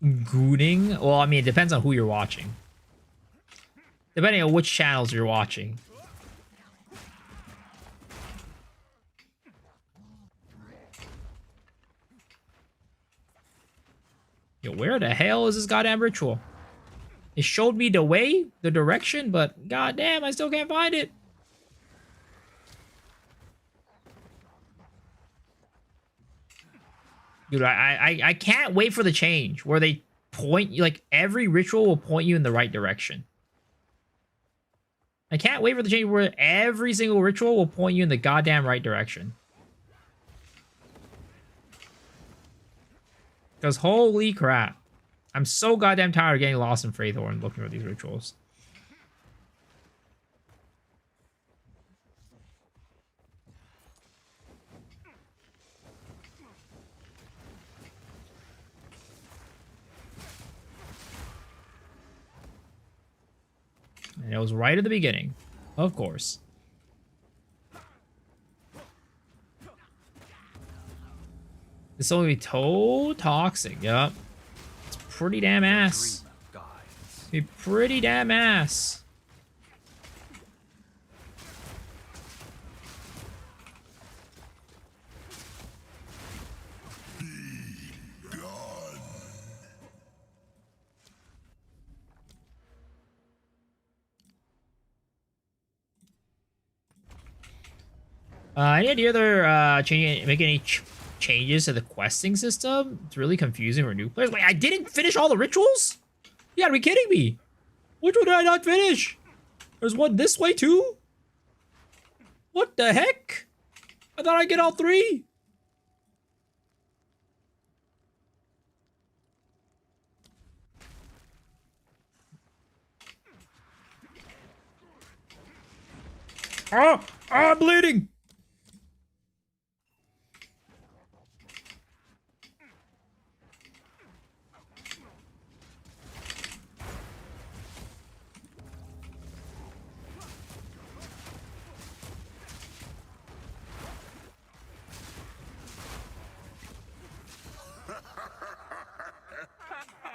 Gooning? Well, I mean, it depends on who you're watching. depending on which channels you're watching. Yo, where the hell is this goddamn ritual? It showed me the way, the direction, but goddamn, I still can't find it. Dude, I can't wait for the change where they point you, like every ritual will point you in the right direction. I can't wait for the change where every single ritual will point you in the goddamn right direction. Because holy crap. I'm so goddamn tired of getting lost in Freythorn looking for these rituals. And it was right at the beginning. Of course. This will be toe toxic. Yup. It's pretty damn ass. Be pretty damn ass. Any idea they're making any changes to the questing system? It's really confusing for new players. Wait, I didn't finish all the rituals? You gotta be kidding me. Which one did I not finish? There's one this way too? What the heck? I thought I'd get all three. Oh, I'm bleeding.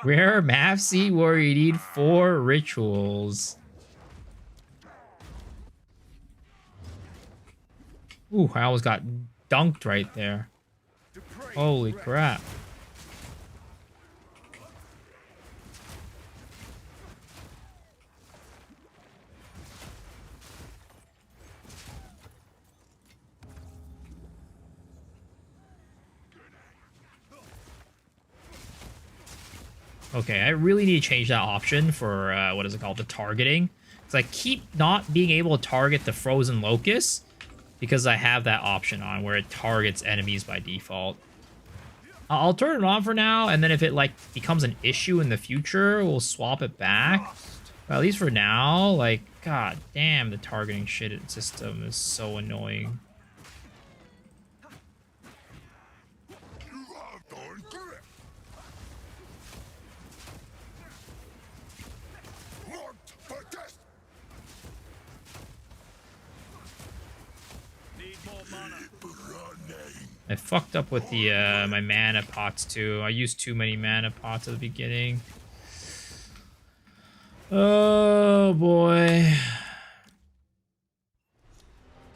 Rare map seat where you need 4 rituals. Ooh, I almost got dunked right there. Holy crap. Okay, I really need to change that option for, what is it called, the targeting. Because I keep not being able to target the frozen locust because I have that option on where it targets enemies by default. I'll turn it on for now, and then if it, like, becomes an issue in the future, we'll swap it back. But at least for now, like, god damn, the targeting shit system is so annoying. I fucked up with the my mana pots too. I used too many mana pots at the beginning. Oh boy.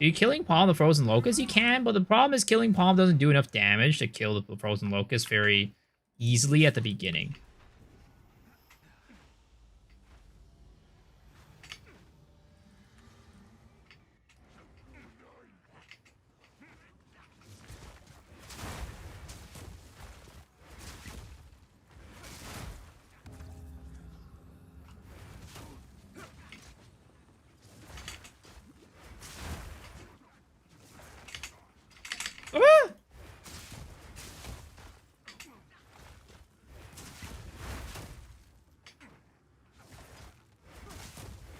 Are you killing Palm the Frozen Locust? You can, but the problem is killing Palm doesn't do enough damage to kill the Frozen Locust very easily at the beginning.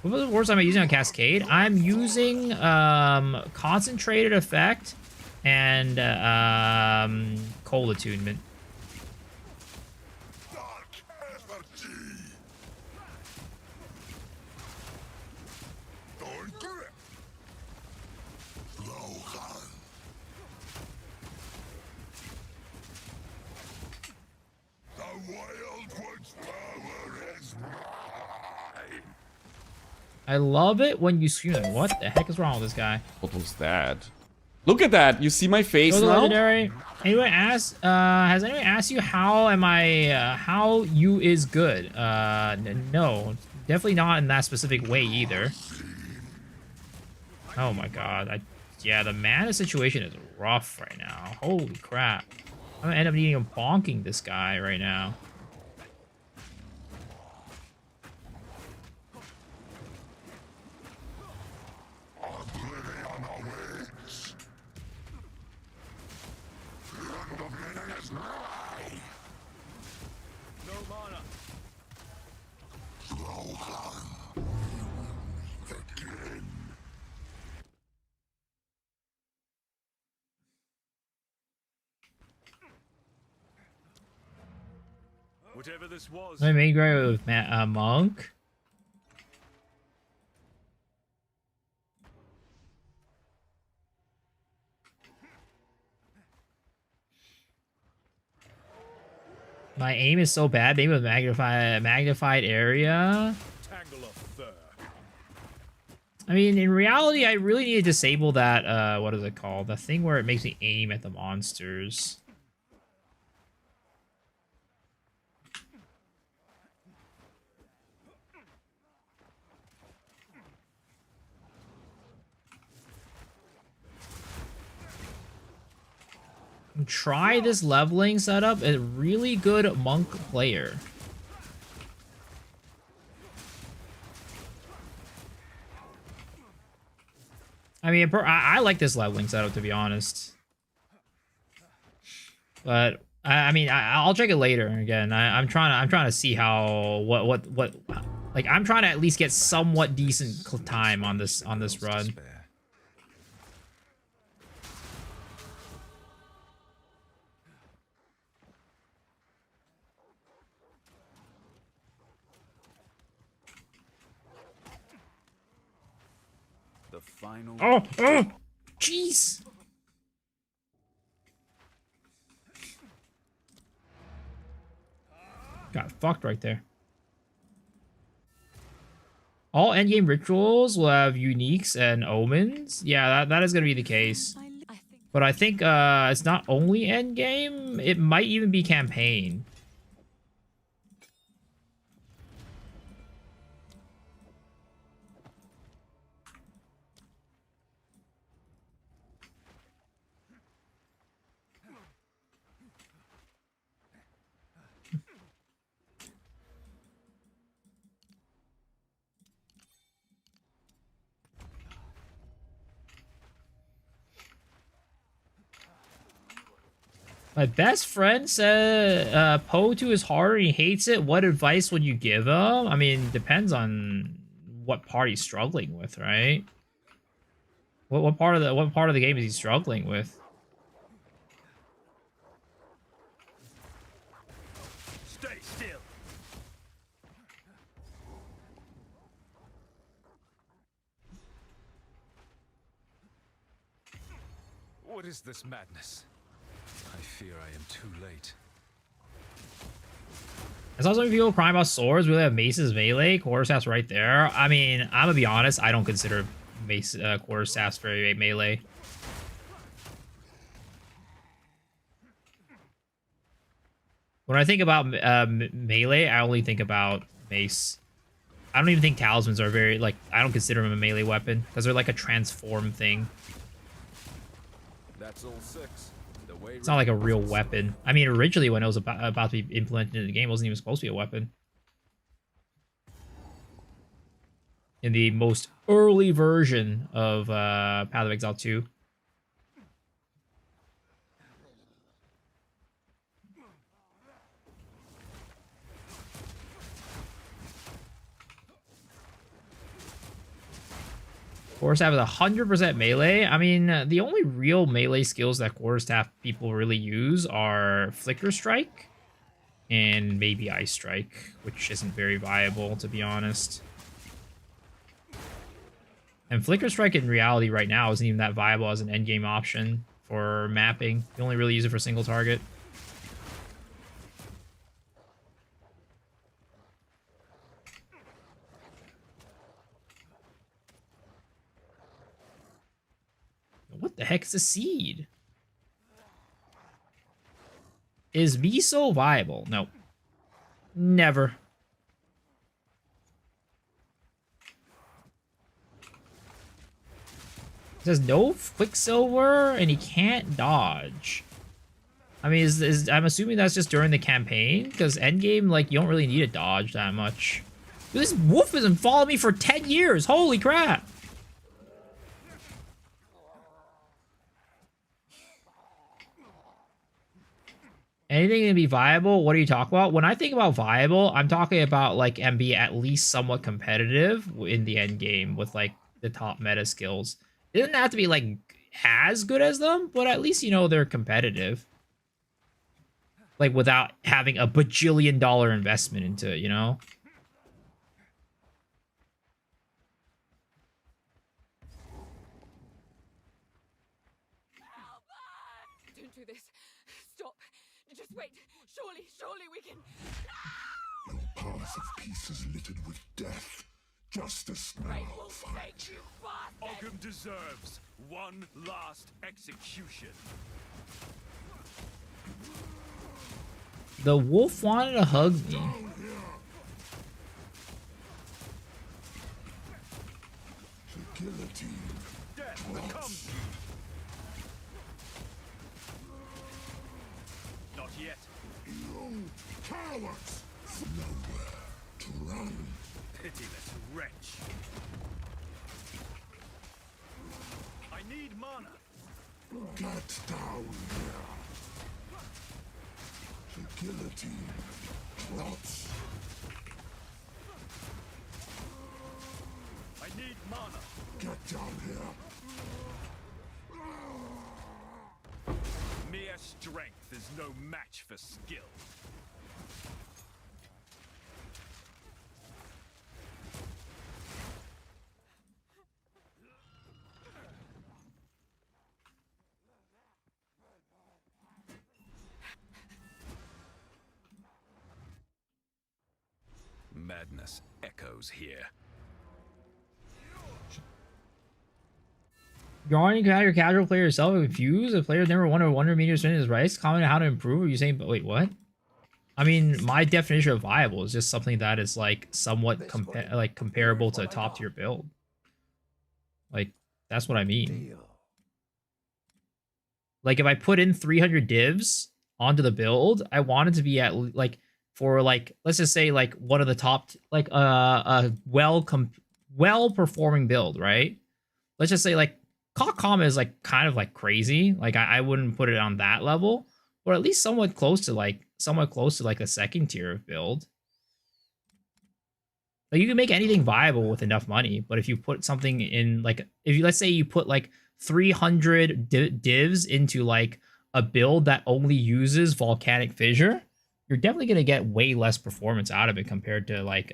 What was the words I'm using on Cascade? I'm using concentrated effect and cold attunement. I love it when you scream. Like, what the heck is wrong with this guy? What was that? Look at that. You see my face Go to now? legendary. Anyone asked? Has anyone asked you how am I? How you is good? No, definitely not in that specific way either. Oh my god. Yeah, the mana situation is rough right now. Holy crap. I'm gonna end up needing a bonking this guy right now. Whatever this was. My main grade with Monk. My aim is so bad. Maybe with magnified area. Tangle of fur. I mean, in reality, I really need to disable that. What is it called? The thing where it makes me aim at the monsters. Try this leveling setup. A really good monk player. I mean, I like this leveling setup, to be honest. But I mean, I'll check it later. Again, I'm trying to see how what like I'm trying to at least get somewhat decent time on this run. The final. Oh, jeez. Got fucked right there. All endgame rituals will have uniques and omens. Yeah, that is going to be the case. But I think it's not only endgame. It might even be campaign. My best friend said Poe 2 is harder, he hates it. What advice would you give him? I mean, depends on what part he's struggling with, right? What part of the game is he struggling with? Stay still. What is this madness? I fear I am too late. I saw some people crying about swords. We have maces melee. Quarterstaff's right there. I mean, I'm gonna be honest. I don't consider mace quarterstaffs very melee. When I think about melee, I only think about mace. I don't even think talismans are very like. I don't consider them a melee weapon because they're like a transform thing. That's all six. It's not like a real weapon. I mean, originally when it was about to be implemented in the game, it wasn't even supposed to be a weapon. In the most early version of Path of Exile 2. Quarterstaff is 100% melee. I mean, the only real melee skills that Quarterstaff people really use are Flicker Strike and maybe Ice Strike, which isn't very viable, to be honest. And Flicker Strike in reality right now isn't even that viable as an endgame option for mapping. You only really use it for single target. The heck's a seed? Is miso viable? Nope. Never. It says no Quicksilver, and he can't dodge. I mean, I'm assuming that's just during the campaign, because endgame, like, you don't really need a dodge that much. This wolf has been following me for 10 years. Holy crap. Anything to be viable? What are you talking about? When I think about viable, I'm talking about, like, and be at least somewhat competitive in the end game with, like, the top meta skills. It doesn't have to be, like, as good as them, but at least, you know, they're competitive. Like, without having a bajillion-dollar investment into it, you know? Don't do this. Stop. Just wait. Surely we can. Your path of peace is littered with death. Justice now will find you. Ogham deserves one last execution. The wolf wanted to hug me. The guillotine. Death becomes you. Not yet. You cowards! Nowhere to run. Pitiless wretch. I need mana. Get down here. The guillotine plots. I need mana. Get down here. Mere strength is no match for skill. Madness echoes here. Drawing your casual player yourself confused. A player never won over 100 meters in his rice. Comment on how to improve. Are you saying, but wait, what? I mean, my definition of viable is just something that is like somewhat comparable to a top tier build. Like, that's what I mean. Like, if I put in 300 divs onto the build, I want it to be at like for like, let's just say like one of the top, like a well performing build, right? Let's just say like Kakama is like kind of like crazy. Like I wouldn't put it on that level, but at least somewhat close to like a second tier of build. Like you can make anything viable with enough money, but if you put something in like, if you, let's say you put like 300 divs into like a build that only uses volcanic fissure, you're definitely going to get way less performance out of it compared to like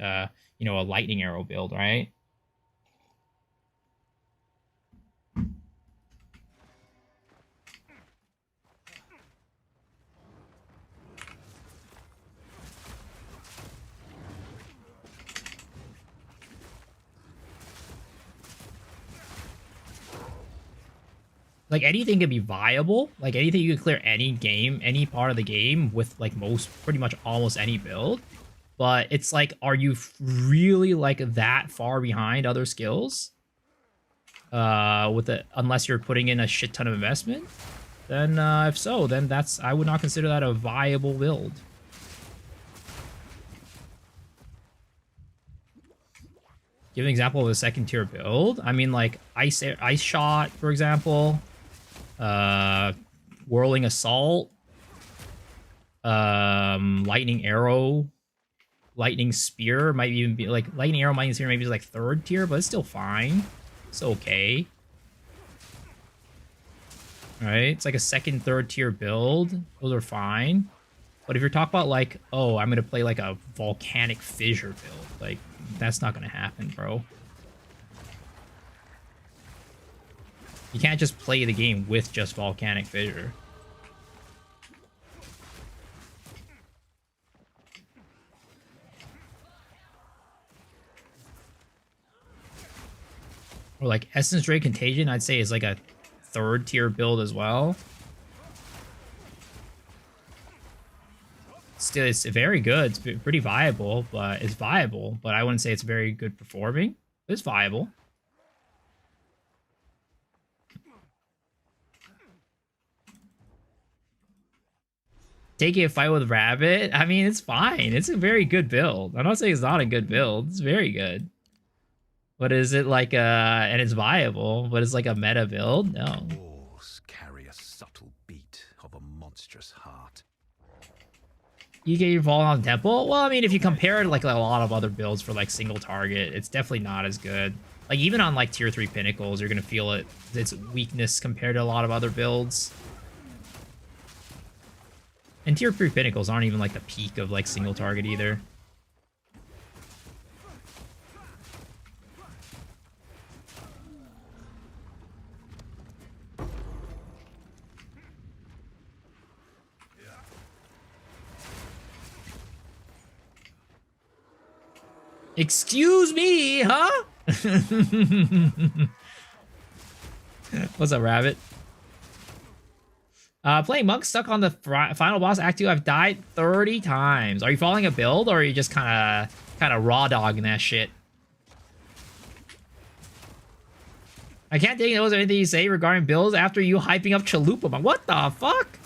you know, a lightning arrow build, right? Like anything can be viable. Like anything, you can clear any game, any part of the game with like pretty much almost any build. But it's like, are you really like that far behind other skills? Unless you're putting in a shit ton of investment, then if so, then I would not consider that a viable build. Give an example of a second tier build. I mean, like ice shot, for example. Whirling assault, lightning arrow, lightning spear might even be like lightning arrow, lightning spear maybe is like third tier, but it's still fine. It's okay. All right, it's like a second, third tier build. Those are fine. But if you're talking about like, oh, I'm gonna play like a volcanic fissure build, like that's not gonna happen, bro. You can't just play the game with just volcanic fissure. Or like Essence Ray Contagion, I'd say is like a third tier build as well. Still, it's very good. It's pretty viable, but it's viable. But I wouldn't say it's very good performing. It's viable. Taking a fight with Rabbit, I mean, it's fine. It's a very good build. I'm not saying it's not a good build. It's very good. But is it like and it's viable, but it's like a meta build? No. Walls carry a subtle beat of a monstrous heart. You get your falling on temple? Well, I mean, if you compare it to like a lot of other builds for like single target, it's definitely not as good. Like even on like tier 3 pinnacles, you're gonna feel its weakness compared to a lot of other builds. And tier 3 pinnacles aren't even like the peak of like single target either. Excuse me, huh? What's up, Rabbit? Playing Monk stuck on the final boss act 2. I've died 30 times. Are you following a build or are you just kind of raw dogging that shit? I can't take notice of anything you say regarding builds after you hyping up Chalupa Monk. What the fuck?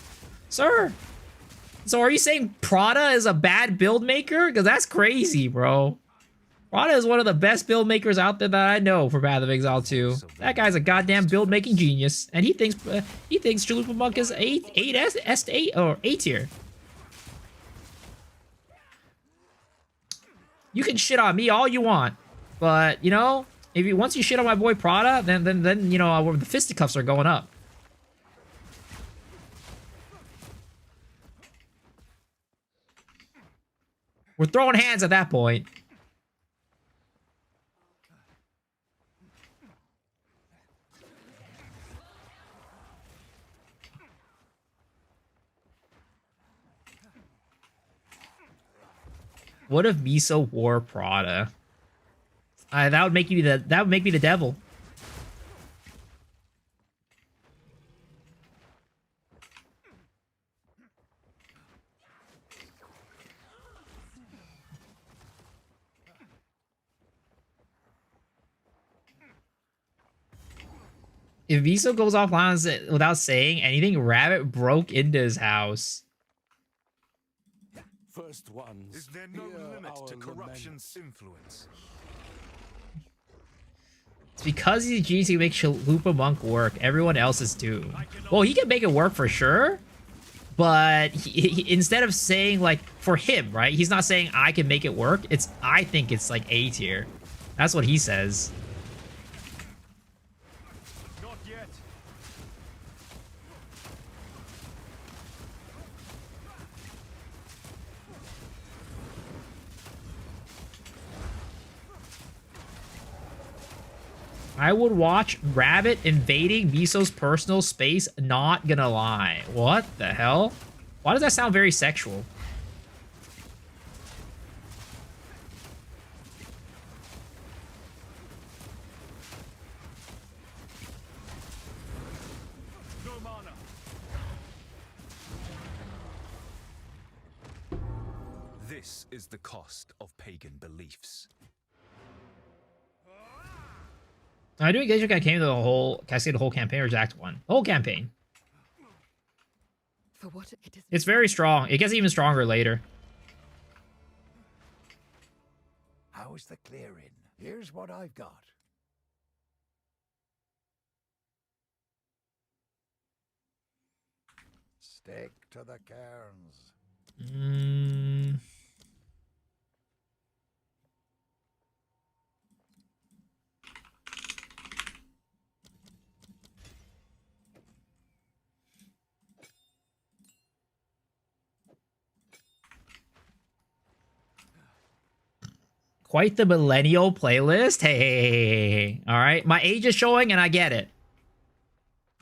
Sir? So are you saying Prada is a bad build maker? Because that's crazy, bro. Prada is one of the best build makers out there that I know for Path of Exile 2. That guy's a goddamn build making genius, and he thinks Chalupa Monk is 8 or A tier. You can shit on me all you want, but you know, if once you shit on my boy Prada, then you know the fisticuffs are going up. We're throwing hands at that point. What if Miso wore Prada? That would make me the devil. If Miso goes offline without saying anything, Rabbit broke into his house. First ones. Is there no limit to corruption's influence? It's because he's a genius who makes Chalupa Monk work. Everyone else is doomed. Well, he can make it work for sure, but he, instead of saying like for him, right? He's not saying I can make it work. I think it's like A tier. That's what he says. Not yet. I would watch Rabbit invading Miso's personal space, not gonna lie. What the hell? Why does that sound very sexual? No mana. This is the cost of pagan beliefs. I do engage campaign the whole cascade, the whole campaign, or just Act 1? The whole campaign. For what it is. It's very strong. It gets even stronger later. How is the clearing? Here's what I've got. Stick to the cairns. Quite the millennial playlist. Hey. All right. My age is showing and I get it.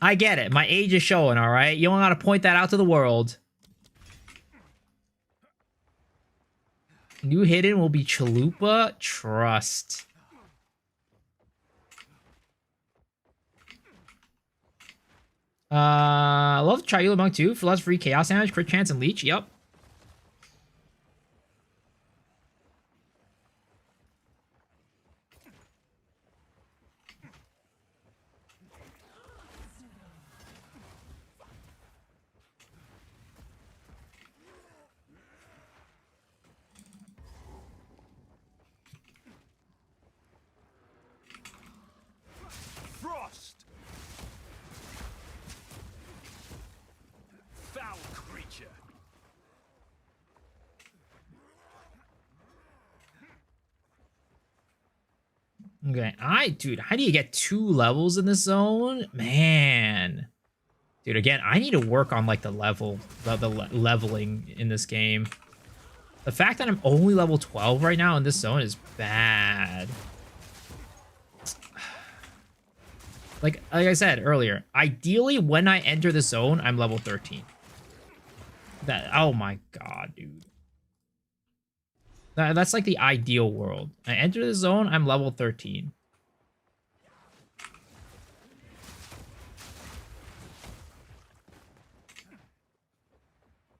I get it. My age is showing, all right? You don't got to point that out to the world. New hidden will be Chalupa Trust. I love Triula Monk too. For less free chaos damage, crit chance, and leech. Yep. Frost! Foul creature! Okay, dude, how do you get 2 levels in this zone? Man. Dude, again, I need to work on like the leveling in this game. The fact that I'm only level 12 right now in this zone is bad. Like I said earlier, ideally when I enter the zone, I'm level 13. Oh my god, dude. That's like the ideal world. I enter the zone, I'm level 13.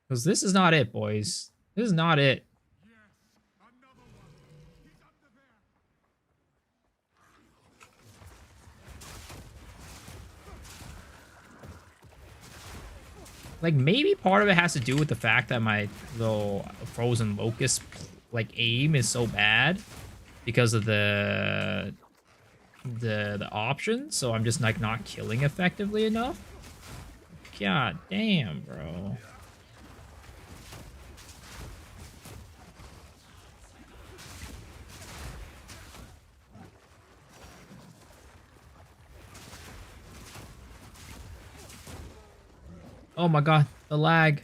Because this is not it, boys. This is not it. Like, maybe part of it has to do with the fact that my little frozen locust, like, aim is so bad because of the options, so I'm just, like, not killing effectively enough. God damn, bro. Oh my god, the lag.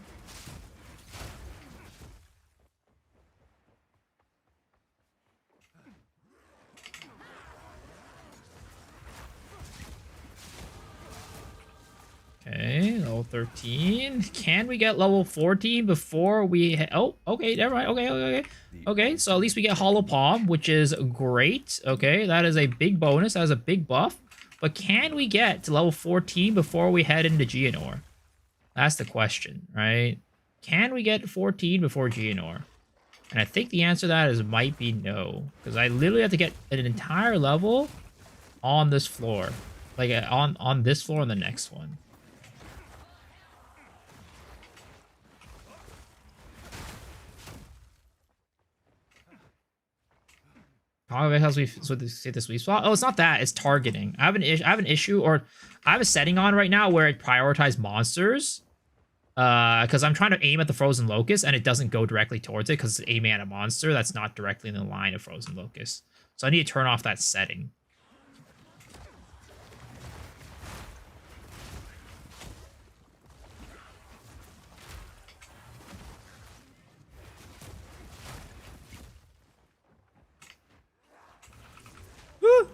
Okay, level 13. Can we get level 14 before we... Oh, okay, never mind. Okay. Okay, so at least we get Hollow Palm, which is great. Okay, that is a big bonus. That is a big buff. But can we get to level 14 before we head into Geonor? That's the question, right? Can we get 14 before Geonor? And I think the answer to that is might be no. Because I literally have to get an entire level on this floor. Like, on this floor and the next one. How else we say the sweet spot? Oh, it's not that. It's targeting. I have an issue, or I have a setting on right now where it prioritizes monsters. Because I'm trying to aim at the frozen locust and it doesn't go directly towards it because it's aiming at a monster that's not directly in the line of frozen locust. So I need to turn off that setting. Woo!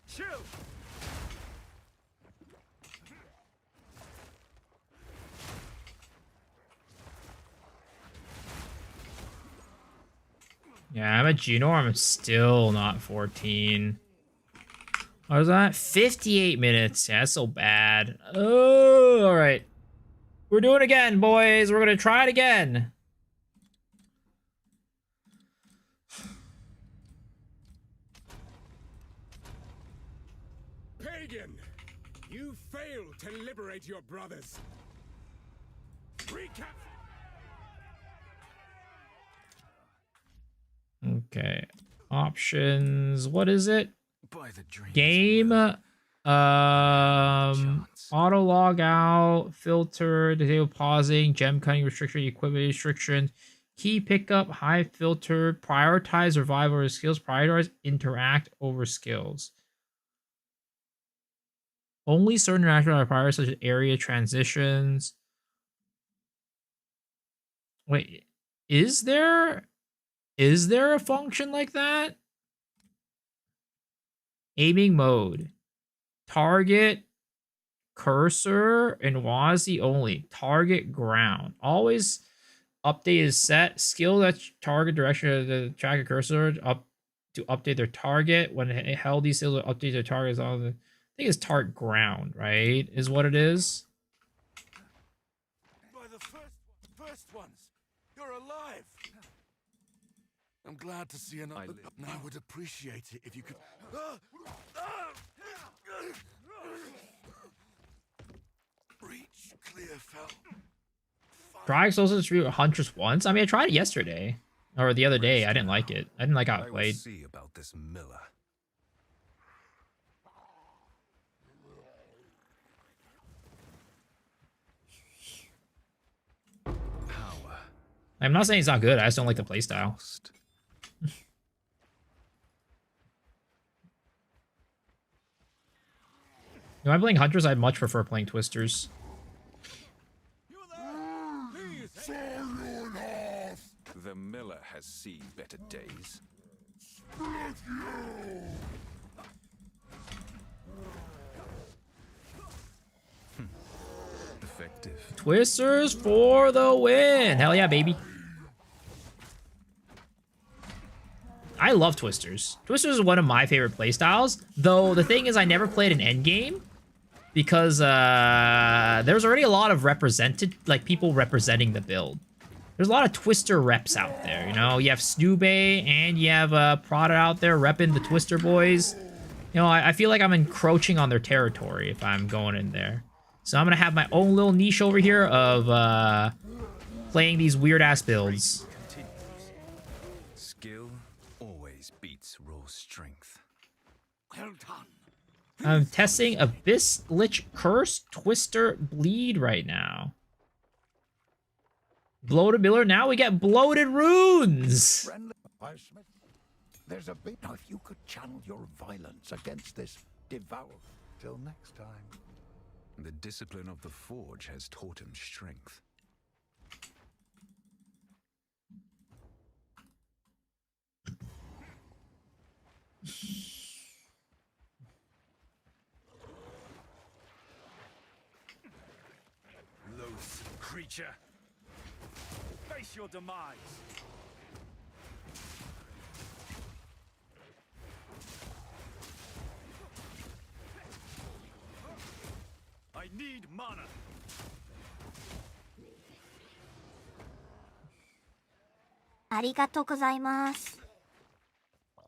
Chill! Yeah, I'm at Geonor. I'm still not 14. What was that? 58 minutes. Yeah, that's so bad. Oh, all right. We're doing it again, boys. We're going to try it again. Pagan! You failed to liberate your brothers. Recap. Okay. Options. What is it? Game. Auto log out. Filter. Disable pausing. Gem cutting restriction. Equipment restriction. Key pickup. High filter. Prioritize revive over skills. Prioritize interact over skills. Only certain interactions are prioritized, such as area transitions. Wait, is there a function like that? Aiming mode. Target cursor and WASI only. Target ground. Always update is set. Skill that target direction of the tracker cursor up to update their target. When it held, these skills will update their targets on the. I think it's target ground, right? Is what it is. By the first ones, you're alive. I'm glad to see another. I would appreciate it if you could. Reach Clearfell. Try explosives through Huntress once. I mean, I tried it yesterday or the other day. I didn't like it. I didn't like how it played. See about this Miller. Power. I'm not saying it's not good. I just don't like the playstyle. If I'm playing Hunters, I'd much prefer playing Twisters. The Miller has seen better days. Effective. Twisters for the win. Hell yeah, baby. I love Twisters. Twisters is one of my favorite playstyles, though the thing is I never played an endgame because there's already a lot of people representing the build. There's a lot of Twister reps out there, you know? You have Snoobe and you have Prada out there repping the Twister boys. You know, I feel like I'm encroaching on their territory if I'm going in there. So I'm going to have my own little niche over here of playing these weird-ass builds. Skill always beats raw strength. Well done. I'm testing Abyss Lich Curse Twister Bleed right now. Bloated Miller. Now we get bloated runes. There's a bit. Now, if you could channel your violence against this devourer. Till next time. The discipline of the forge has taught him strength. Loathsome creature. Face your demise. I need mana.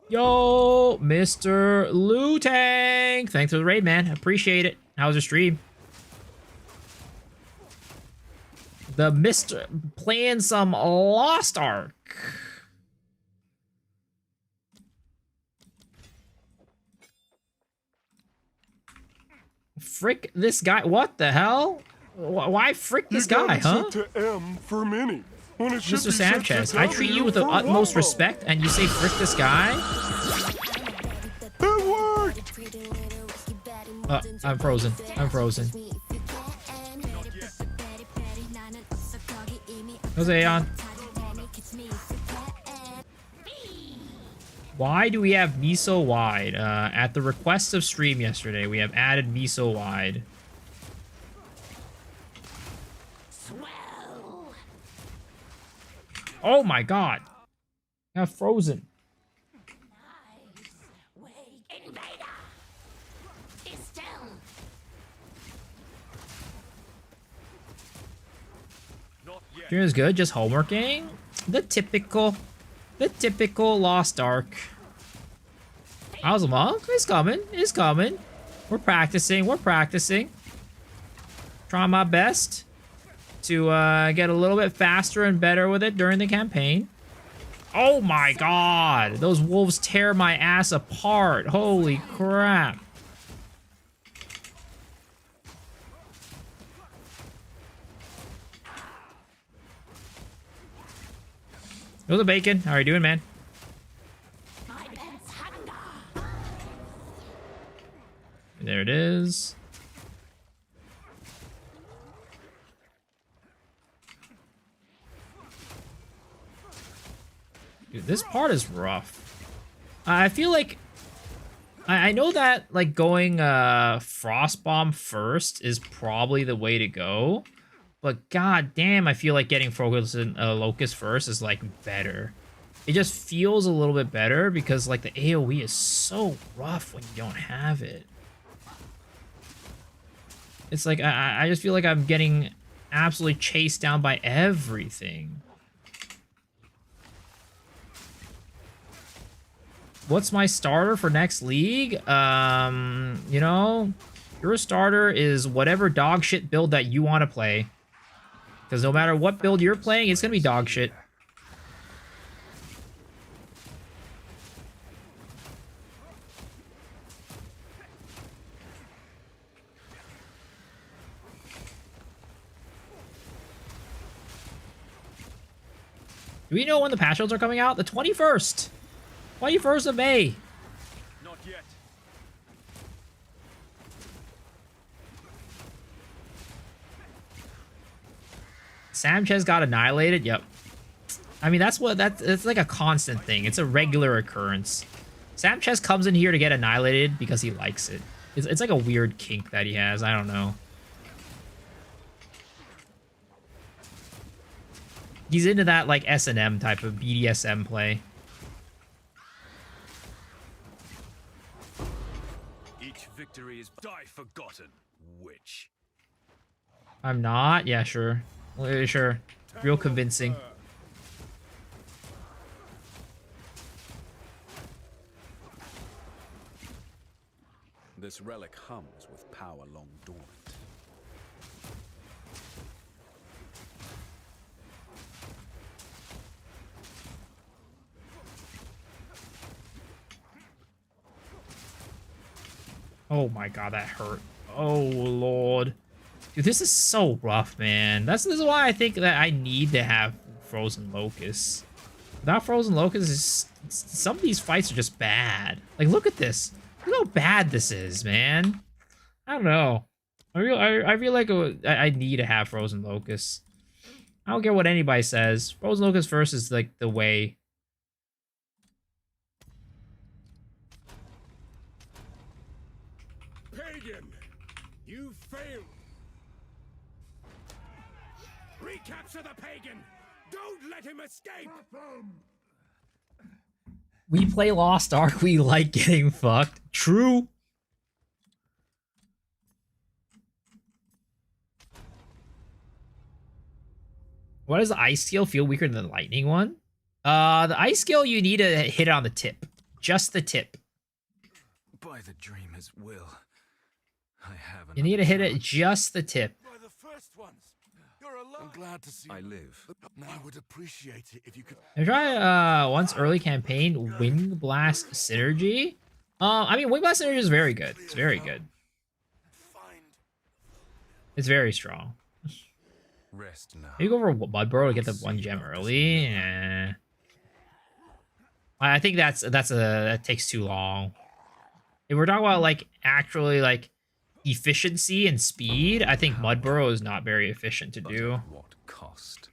Yo, Mr. Lutang. Thanks for the raid, man. Appreciate it. How was your stream? The Mr. playing some Lost Ark. Frick this guy. What the hell? Why frick this guy, huh? To M for mini. When it should Mr. be set Sanchez, to I treat you with the W for utmost Wombo. respect and you say frick this guy? It worked. I'm frozen. I'm frozen. Jose on. Why do we have miso wide? At the request of stream yesterday, we have added miso wide. Oh my god. I got frozen. Stream is good, just homeworking. The typical Lost Ark. How's the monk? It's coming. It's coming. We're practicing. We're practicing. Trying my best to get a little bit faster and better with it during the campaign. Oh my god. Those wolves tear my ass apart. Holy crap. Yo, the bacon. How are you doing, man? There it is. Dude, this part is rough. I feel like I know that like going frost bomb first is probably the way to go, but god damn, I feel like getting frozen locust first is like better. It just feels a little bit better because like the AoE is so rough when you don't have it. It's like I just feel like I'm getting absolutely chased down by everything. What's my starter for next league? You know, your starter is whatever dog shit build that you want to play. Because no matter what build you're playing, it's gonna be dog shit. Do we know when the patch notes are coming out? The 21st. 21st of May. Not yet. Sanchez got annihilated. Yep. I mean, it's like a constant thing. It's a regular occurrence. Sanchez comes in here to get annihilated because he likes it. It's like a weird kink that he has. I don't know. He's into that like S&M type of BDSM play. Each victory is die forgotten, witch. I'm not. Yeah, sure. Sure. Real convincing. This relic hums with power long dormant. Oh my god, that hurt. Oh lord. Dude, this is so rough, man. This is why I think that I need to have Frozen Locusts. Without Frozen Locusts, some of these fights are just bad. Like, look at this. Look how bad this is, man. I don't know. I feel like I need to have Frozen Locusts. I don't care what anybody says. Frozen Locusts first is like the way. Pagan, you failed. Recapture the pagan. Don't let him escape. We play Lost Ark. We like getting fucked. True. Why does the ice scale feel weaker than the lightning one? The ice scale, you need to hit it on the tip. Just the tip. By the dreamer's will, I have. You need to hit it just the tip. By the first ones. You're alive. I'm glad to see. I live. I would appreciate it if you could. I try once early campaign Wing Blast Synergy. I mean, Wing Blast Synergy is very good. It's very good. It's very strong. Rest now. You go over Mudburrow to get the 1 gem early. I think that takes too long. If we're talking about like actually like efficiency and speed, I think Mudburrow is not very efficient to do. What cost?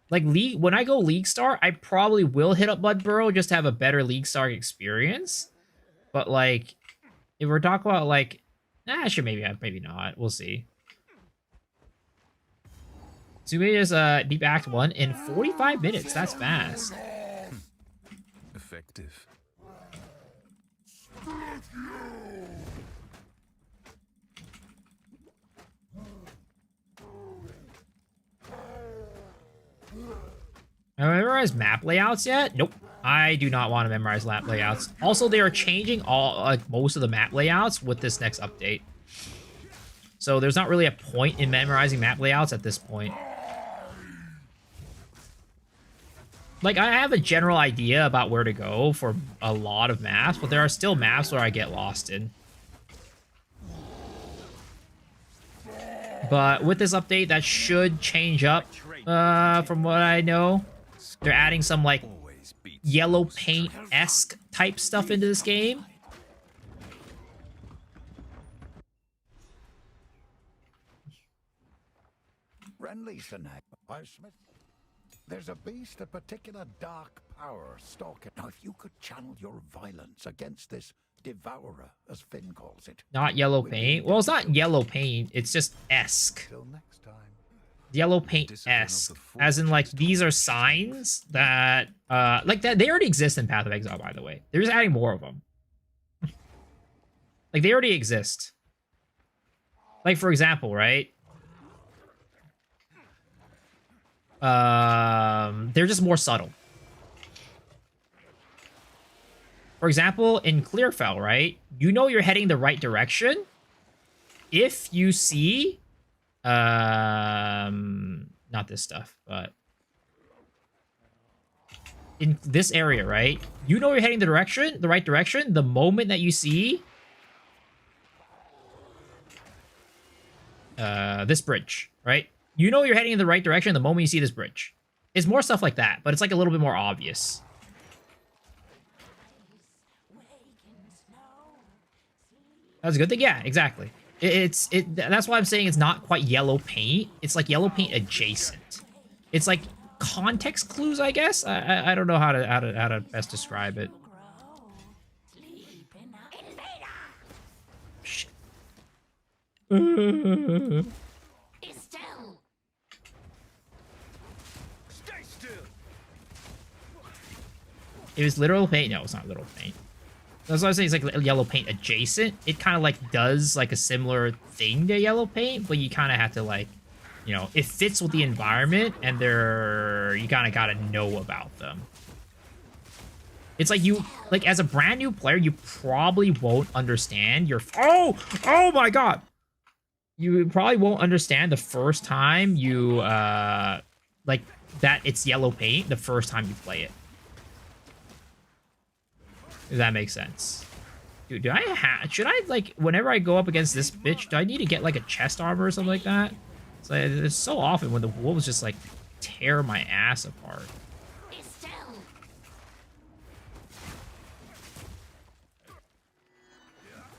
Like league, when I go League Star, I probably will hit up Mudburrow just to have a better League Star experience. But like, if we're talking about like, sure, maybe not. We'll see. So we just deep act 1 in 45 minutes. That's fast. Effective. Have I memorized map layouts yet? Nope. I do not want to memorize map layouts. Also, they are changing most of the map layouts with this next update. So there's not really a point in memorizing map layouts at this point. Like, I have a general idea about where to go for a lot of maps, but there are still maps where I get lost in. But with this update, that should change up, from what I know. They're adding some, like, yellow paint-esque type stuff into this game. There's a beast of particular dark power stalking. Now, if you could channel your violence against this devourer, as Finn calls it. Not yellow paint. Well, it's not yellow paint. It's just esque. Till next time. Yellow paint esque, as in like these are signs that like that they already exist in Path of Exile. By the way, they're just adding more of them. Like they already exist. Like for example, right? They're just more subtle. For example, in Clearfell, right? You know you're heading the right direction if you see not this stuff, but in this area, right? You know you're heading the right direction the moment that you see this bridge, right? You know you're heading in the right direction the moment you see this bridge. It's more stuff like that, but it's like a little bit more obvious. That's a good thing. Yeah, exactly. That's why I'm saying it's not quite yellow paint. It's like yellow paint adjacent. It's like context clues, I guess. I don't know how to best describe it. Shit. It was literal paint. No, it's not literal paint. That's what I was saying. It's like yellow paint adjacent. It kind of like does like a similar thing to yellow paint, but you kind of have to like, you know, it fits with the environment, and you kind of gotta know about them. It's like you, like as a brand new player, you probably won't understand your. Oh my god! You probably won't understand the first time you like that it's yellow paint. The first time you play it. If that makes sense. Dude, should I, like, whenever I go up against this bitch, do I need to get, like, a chest armor or something like that? It's so often when the wolves just, like, tear my ass apart.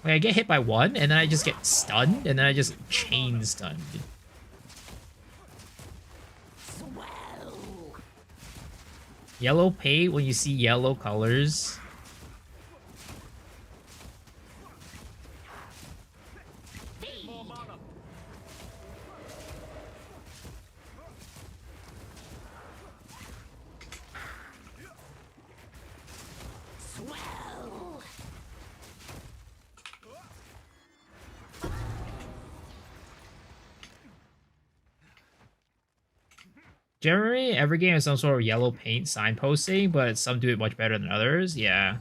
Like, I get hit by one, and then I just get stunned, and then I just chain stunned. Yellow paint when you see yellow colors. Generally, every game has some sort of yellow paint signposting, but some do it much better than others. Yeah.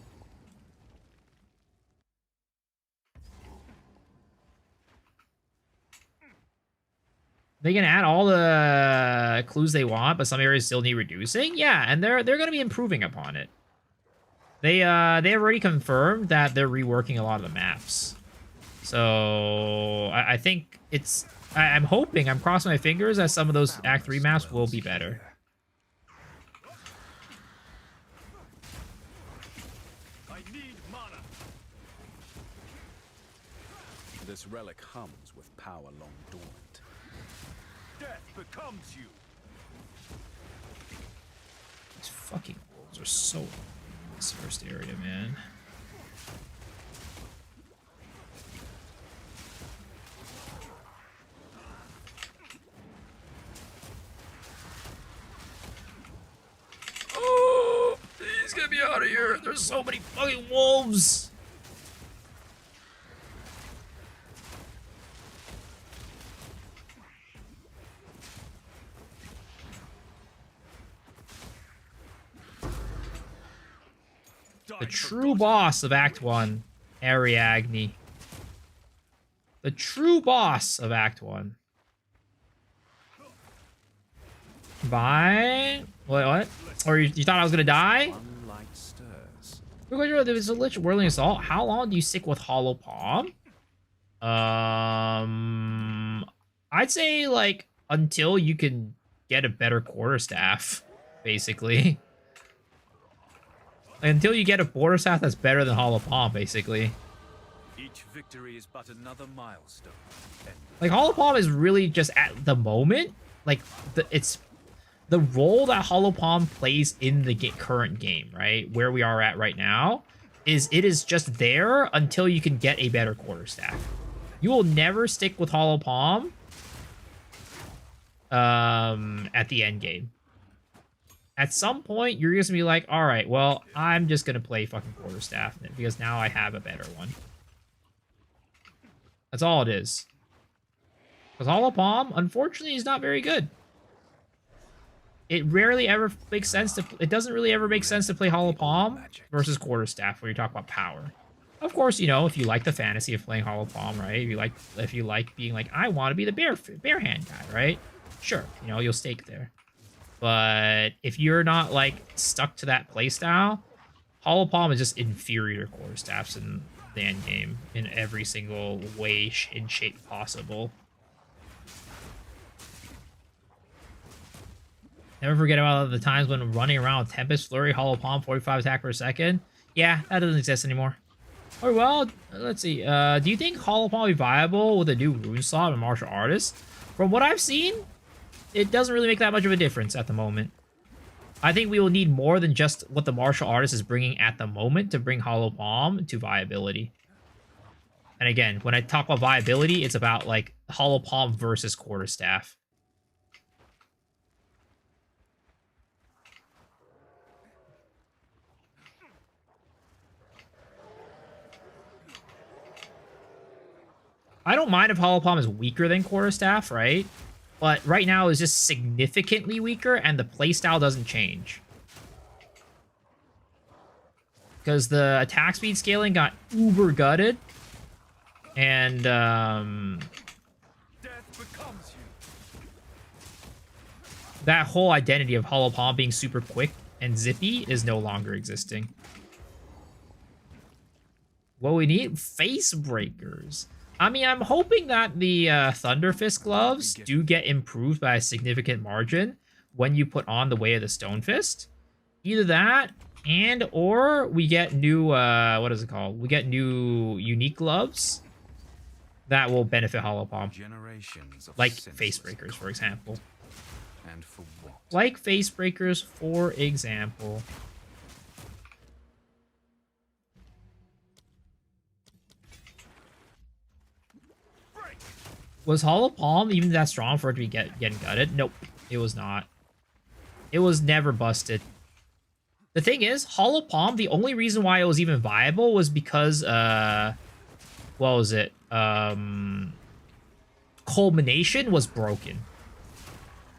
They can add all the clues they want, but some areas still need reducing. Yeah, and they're going to be improving upon it. They have already confirmed that they're reworking a lot of the maps. So I think it's. I'm hoping, I'm crossing my fingers that some of those Act 3 maps will be better. I need mana. This relic hums with power long dormant. Death becomes you. These fucking wolves are so this first area, man. Oh, please get me out of here. There's so many fucking wolves. The true boss of Act 1, Ariadne. The true boss of Act 1. Bye. What? Or you thought I was gonna die? There was a lich whirling assault. How long do you stick with Hollow Palm? I'd say like until you can get a better quarterstaff, basically. Until you get a quarterstaff that's better than Hollow Palm, basically. Each victory is but another milestone. Like Hollow Palm is really just at the moment, like it's the role that Hollow Palm plays in the current game, right? Where we are at right now. is it is just there until you can get a better quarterstaff. You will never stick with Hollow Palm at the end game. At some point, you're just gonna be like, all right, well, I'm just gonna play fucking quarterstaff because now I have a better one. That's all it is. Because Hollow Palm, unfortunately, is not very good. It rarely ever makes sense to... It doesn't really ever make sense to play Hollow Palm versus quarterstaff when you talk about power. Of course, you know, if you like the fantasy of playing Hollow Palm, right? If you like being like, I want to be the bare hand guy, right? Sure, you know, you'll stake there. But if you're not like stuck to that playstyle, Hollow Palm is just inferior to quarterstaffs in the end game in every single way and shape possible. Never forget about the times when running around with Tempest, Flurry, Hollow Palm, 45 attack per second. Yeah, that doesn't exist anymore. Or well, let's see. Do you think Hollow Palm will be viable with a new rune slot and martial artist? From what I've seen, it doesn't really make that much of a difference at the moment. I think we will need more than just what the martial artist is bringing at the moment to bring Hollow Palm to viability. And again, when I talk about viability, it's about like Hollow Palm versus quarterstaff. I don't mind if Hollow Palm is weaker than quarterstaff, right? But right now it's just significantly weaker and the playstyle doesn't change. Because the attack speed scaling got uber gutted. And that whole identity of Hollow Palm being super quick and zippy is no longer existing. What we need? Face breakers. I mean, I'm hoping that the Thunder Fist gloves do get improved by a significant margin when you put on the Way of the Stone Fist. Either that, and or we get new, what is it called? We get new unique gloves that will benefit Hollow Palm. Like Face Breakers, for example. And for what? Like Face Breakers, for example. Was Hollow Palm even that strong for it to be getting gutted? Nope, it was not. It was never busted. The thing is, Hollow Palm, the only reason why it was even viable was because, what was it? Culmination was broken.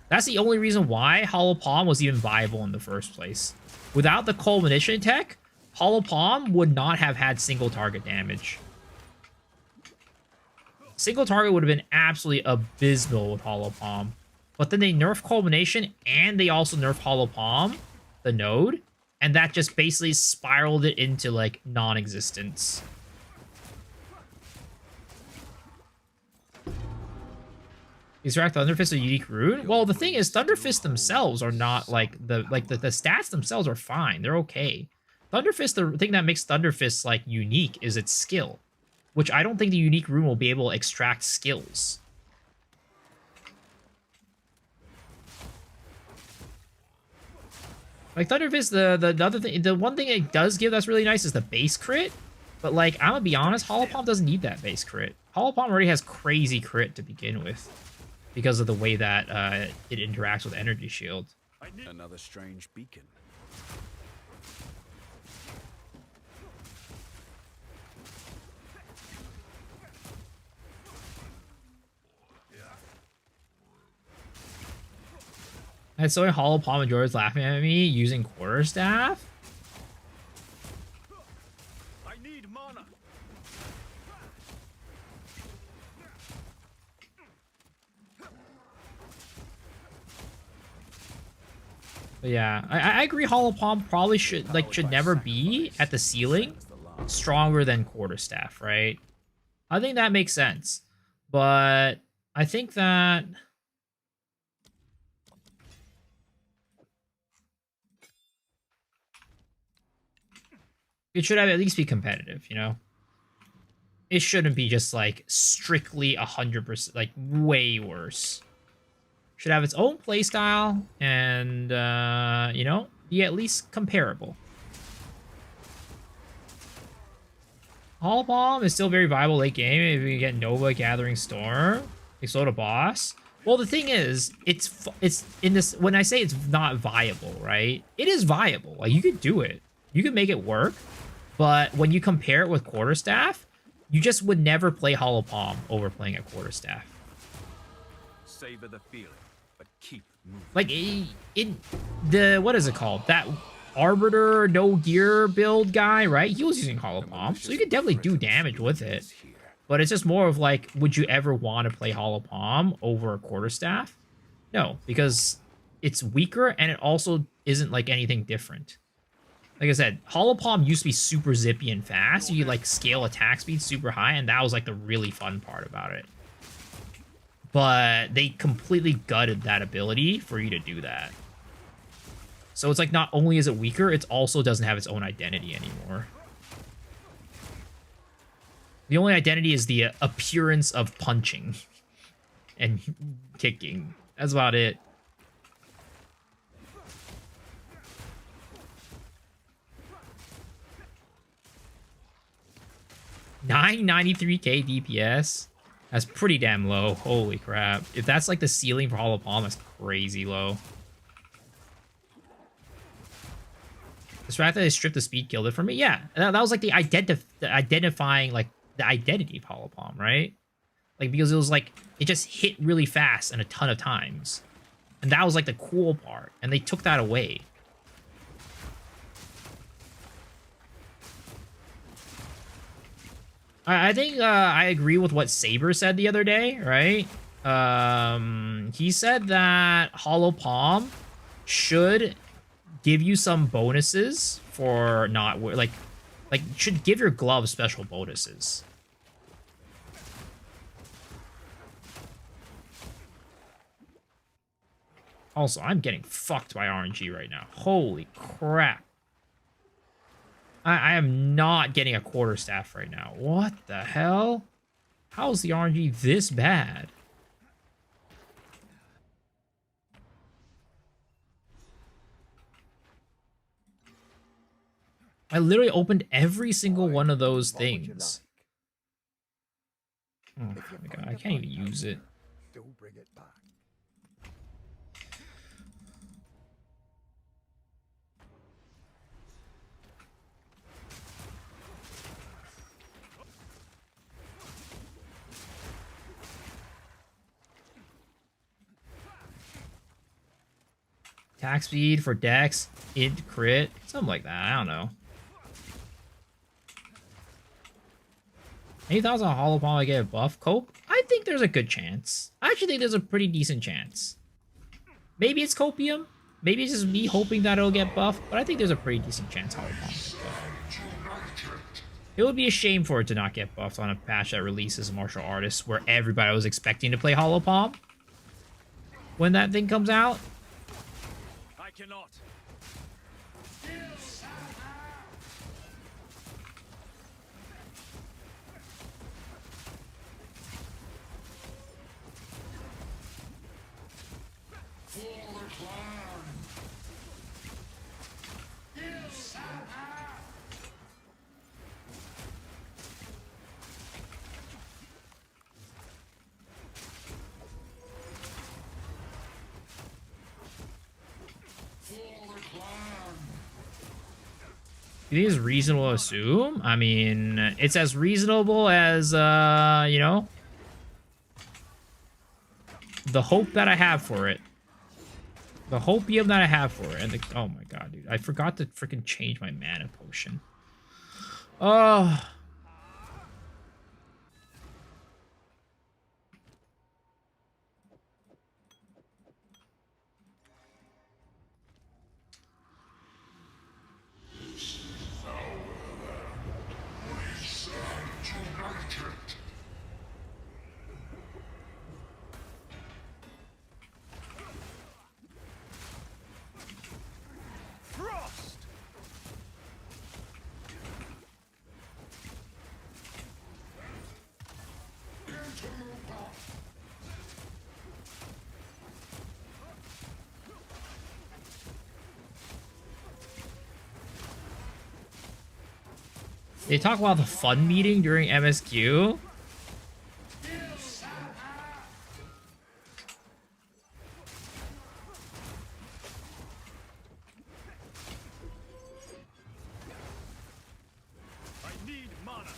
That's the only reason why Hollow Palm was even viable in the first place. Without the Culmination tech, Hollow Palm would not have had single target damage. Single target would have been absolutely abysmal with Hollow Palm. But then they nerf Culmination and they also nerf Hollow Palm, the node, and that just basically spiraled it into, like, non-existence. Is Thunder Fist a unique rune? Well, the thing is, Thunder Fist themselves are not, like, the stats themselves are fine. They're okay. Thunder Fist, the thing that makes Thunder Fist, like, unique is its skill. Which I don't think the unique rune will be able to extract skills. Like Thunder Fist, the other thing, the one thing it does give that's really nice is the base crit. But like, I'm gonna be honest, Hollow Palm doesn't need that base crit. Hollow Palm already has crazy crit to begin with, because of the way that it interacts with Energy Shield. Another strange beacon. I saw Hollow Palm and George laughing at me using quarterstaff. I need mana. But yeah, I agree. Hollow Palm probably should never be at the ceiling stronger than quarterstaff, right? I think that makes sense, but I think that. It should have at least be competitive, you know? It shouldn't be just, like, strictly 100%, like, way worse. Should have its own playstyle and, you know, be at least comparable. Hollow Bomb is still very viable late game if you get Nova, Gathering Storm, Explode a boss. Well, the thing is, it's in this, when I say it's not viable, right? It is viable. Like, you could do it. You could make it work. But when you compare it with Quarterstaff, you just would never play Hollow Palm over playing a Quarterstaff. Savor the feeling, but keep moving. Like, what is it called? That Arbiter no gear build guy, right? He was using Hollow Palm, so you could definitely do damage with it. But it's just more of like, would you ever want to play Hollow Palm over a Quarterstaff? No, because it's weaker and it also isn't like anything different. Like I said, Hollow Palm used to be super zippy and fast. You could like scale attack speed super high, and that was like the really fun part about it. But they completely gutted that ability for you to do that. So it's like, not only is it weaker, it also doesn't have its own identity anymore. The only identity is the appearance of punching and kicking. That's about it. $993k DPS. That's pretty damn low. Holy crap. If that's like the ceiling for Hollow Palm, that's crazy low. The fact that they stripped the speed killed it for me. Yeah, that was like the identifying, like, the identity of Hollow Palm, right? Like, because it was like, it just hit really fast and a ton of times. And that was like the cool part. And they took that away. I think I agree with what Saber said the other day, right? He said that Hollow Palm should give you some bonuses for not, like should give your glove special bonuses. Also, I'm getting fucked by RNG right now. Holy crap. I am not getting a Quarterstaff right now. What the hell? How is the RNG this bad? I literally opened every single one of those things. Oh my god, I can't even use it. Still bring it back. Attack speed for Dex, int crit, something like that. I don't know. Any thoughts on Hollow Palm I get a buff? Cope? I think there's a good chance. I actually think there's a pretty decent chance. Maybe it's Copium. Maybe it's just me hoping that it'll get buffed, but I think there's a pretty decent chance Hollow Palm gets buffed. It would be a shame for it to not get buffed on a patch that releases Martial Artists where everybody was expecting to play Hollow Palm when that thing comes out. I cannot. You think it's reasonable to assume? I mean, it's as reasonable as, you know, the hope that I have for it. The hopium that I have for it. And the, oh my god, dude. I forgot to freaking change my mana potion. Oh. They talk about the fun meeting during MSQ. I need mana.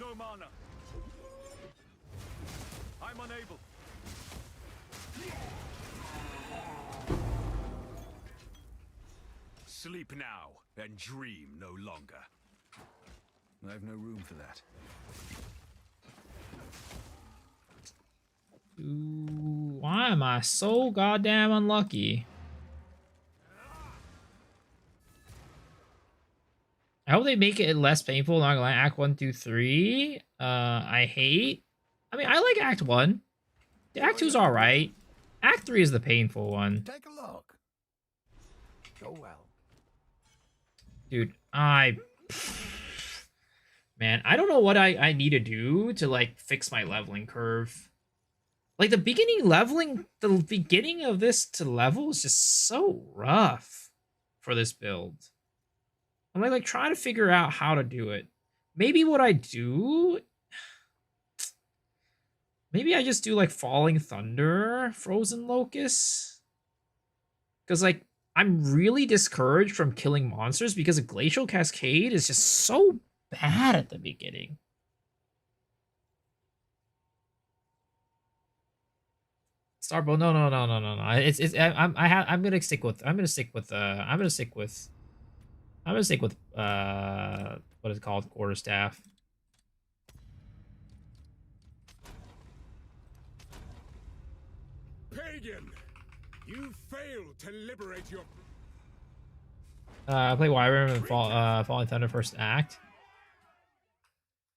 No mana. I'm unable. Sleep now and dream no longer. I've no room for that. Ooh, why am I so goddamn unlucky? I hope they make it less painful. Not gonna lie. Act 1, 2, 3. I hate. I mean, I like Act 1. Act 2's alright. Act 3 is the painful one. Take a look. Go well. Dude, man, I don't know what I need to do to, like, fix my leveling curve. Like, the beginning of this to level is just so rough for this build. I'm like trying to figure out how to do it. Maybe what I do... Maybe I just do, like, Falling Thunder, Frozen Locust. Because, like, I'm really discouraged from killing monsters because a Glacial Cascade is just so bad at the beginning. Starbow, no. I'm gonna stick with what is it called? Quarterstaff. Pagan, you failed to liberate your. I play Wyvern and Falling Thunder first act.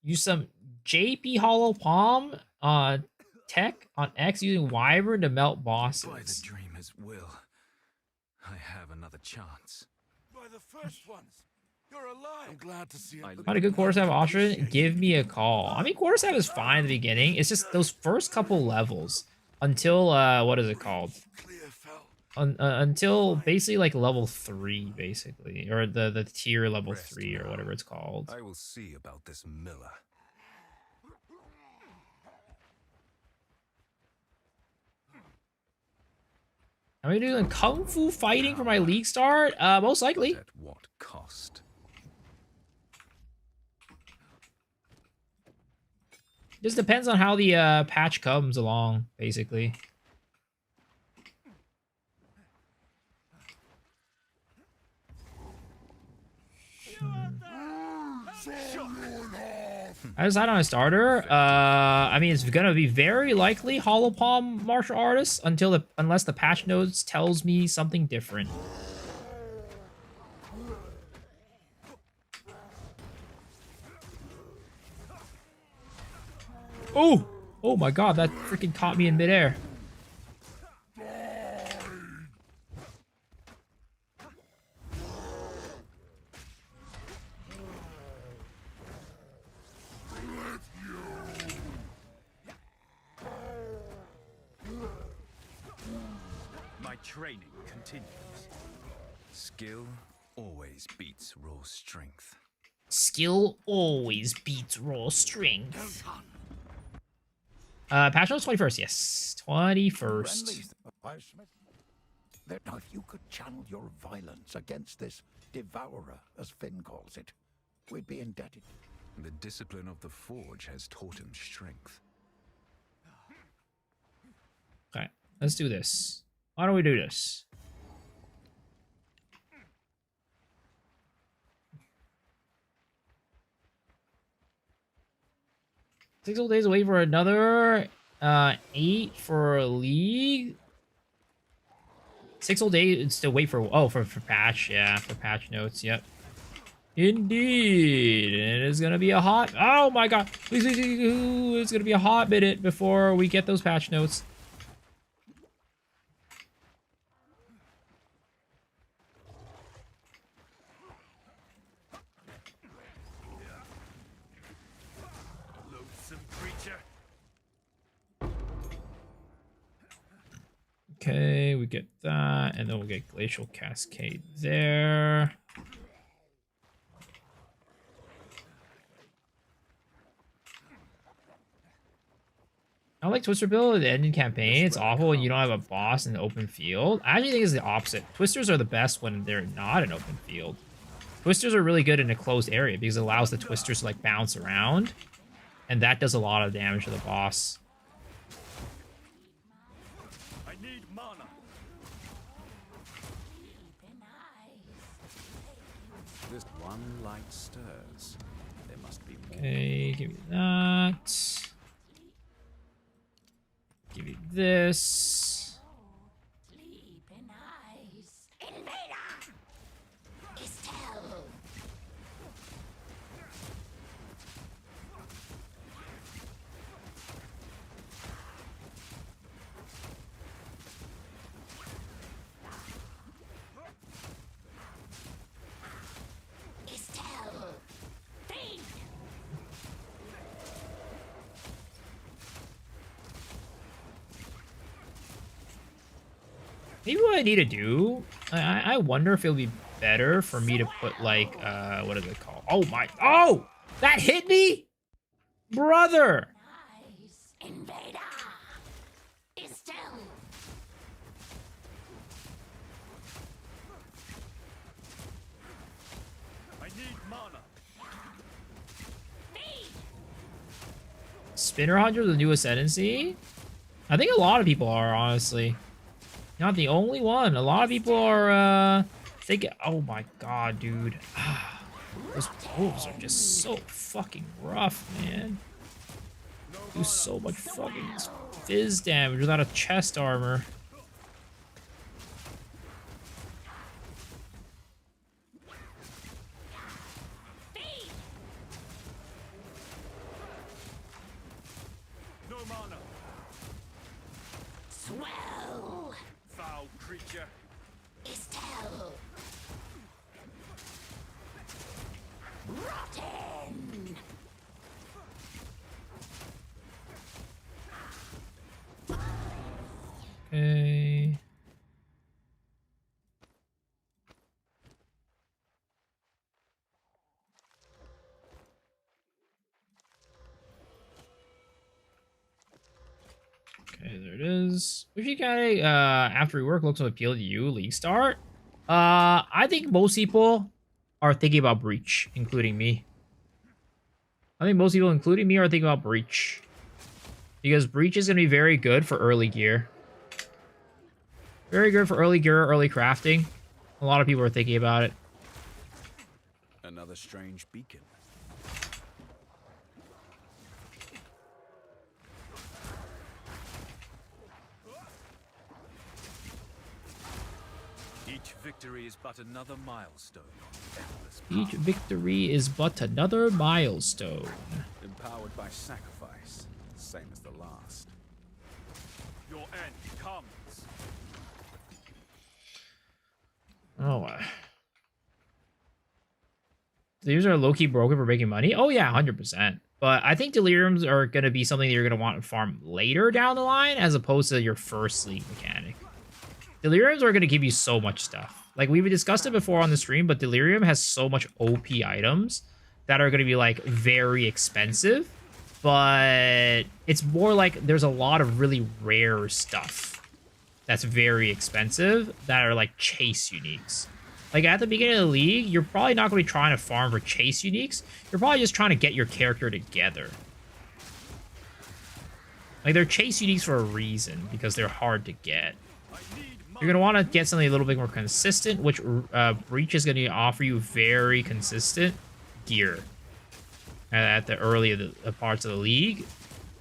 Use some JP Hollow Palm tech on X using Wyvern to melt bosses. By the dreamer's will, I have another chance. By the first ones, you're alive. I'm glad to see it. Find a good quarterstaff option, give me a call. I mean, quarterstaff is fine in the beginning. It's just those first couple levels until what is it called? Until basically like level 3, basically, or the tier level 3 or whatever it's called. I will see about this miller. Am I doing kung fu fighting for my league start? Most likely. At what cost? Just depends on how the patch comes along, basically. I decided on a starter. I mean, it's gonna be very likely Hollow Palm Martial Artist unless the patch notes tells me something different. Oh! Oh my god, that freaking caught me in midair. My training continues. Skill always beats raw strength. Skill always beats raw strength. Patch notes 21st, yes. 21st. Now, if you could channel your violence against this devourer, as Finn calls it, we'd be indebted. The discipline of the forge has taught him strength. Okay, let's do this. Why don't we do this? Six whole days away for another 8 for league. 6 whole days to wait for for patch, yeah, for patch notes, yep. Indeed, it is gonna be a hot. Oh my god, please, it's gonna be a hot minute before we get those patch notes. Loathsome creature. Okay, we get that, and then we'll get Glacial Cascade there. I like Twister build at the ending campaign. It's awful when you don't have a boss in the open field. I actually think it's the opposite. Twisters are the best when they're not an open field. Twisters are really good in a closed area because it allows the twisters to like bounce around, and that does a lot of damage to the boss. I need mana. This one light stirs. There must be more. Okay, give me that. Give you this. Maybe what I need to do, I wonder if it'll be better for me to put like, what is it called? Oh my, oh, that hit me? Brother. Invader! Estelle! I need mana. Spinner Hunter, the new ascendancy? I think a lot of people are, honestly. Not the only one. A lot of people are, thinking, oh my god, dude. Those wolves are just so fucking rough, man. Do so much fucking fizz damage without a chest armor. No mana. Swell! Foul creature. Estelle! Rotten! Okay. Okay, there it is. Which you guy, after rework looks to appeal to you, League Start? I think most people are thinking about Breach, including me. I think most people, including me, are thinking about Breach. Because Breach is going to be very good for early gear. Very good for early gear, early crafting. A lot of people are thinking about it. Another strange beacon. Each victory is but another milestone on the endless path. Each victory is but another milestone. Empowered by sacrifice, same as the last. Your end comes. Oh, these are low-key broken for making money? Oh yeah, 100%. But I think deliriums are going to be something that you're going to want to farm later down the line as opposed to your first league mechanic. Deliriums are going to give you so much stuff. Like, we've discussed it before on the stream, but Delirium has so much OP items that are going to be, like, very expensive. But it's more like there's a lot of really rare stuff that's very expensive that are, like, chase uniques. Like, at the beginning of the league, you're probably not going to be trying to farm for chase uniques. You're probably just trying to get your character together. Like, they're chase uniques for a reason, because they're hard to get. You're going to want to get something a little bit more consistent, which Breach is going to offer you very consistent gear at the early of the parts of the league,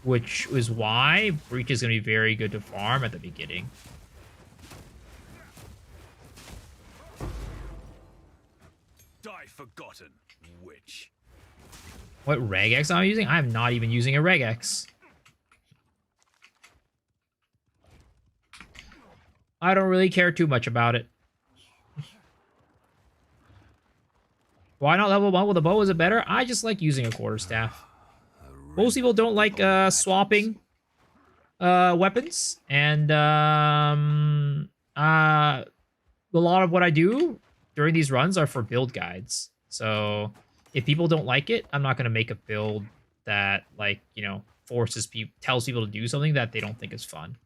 which is why Breach is going to be very good to farm at the beginning. Die forgotten, witch. What regex I'm using? I'm not even using a regex. I don't really care too much about it. Why not level 1 with a bow? Is it better? I just like using a quarterstaff. Most people don't like swapping. weapons, and a lot of what I do during these runs are for build guides. So if people don't like it, I'm not gonna make a build that, like, you know, tells people to do something that they don't think is fun.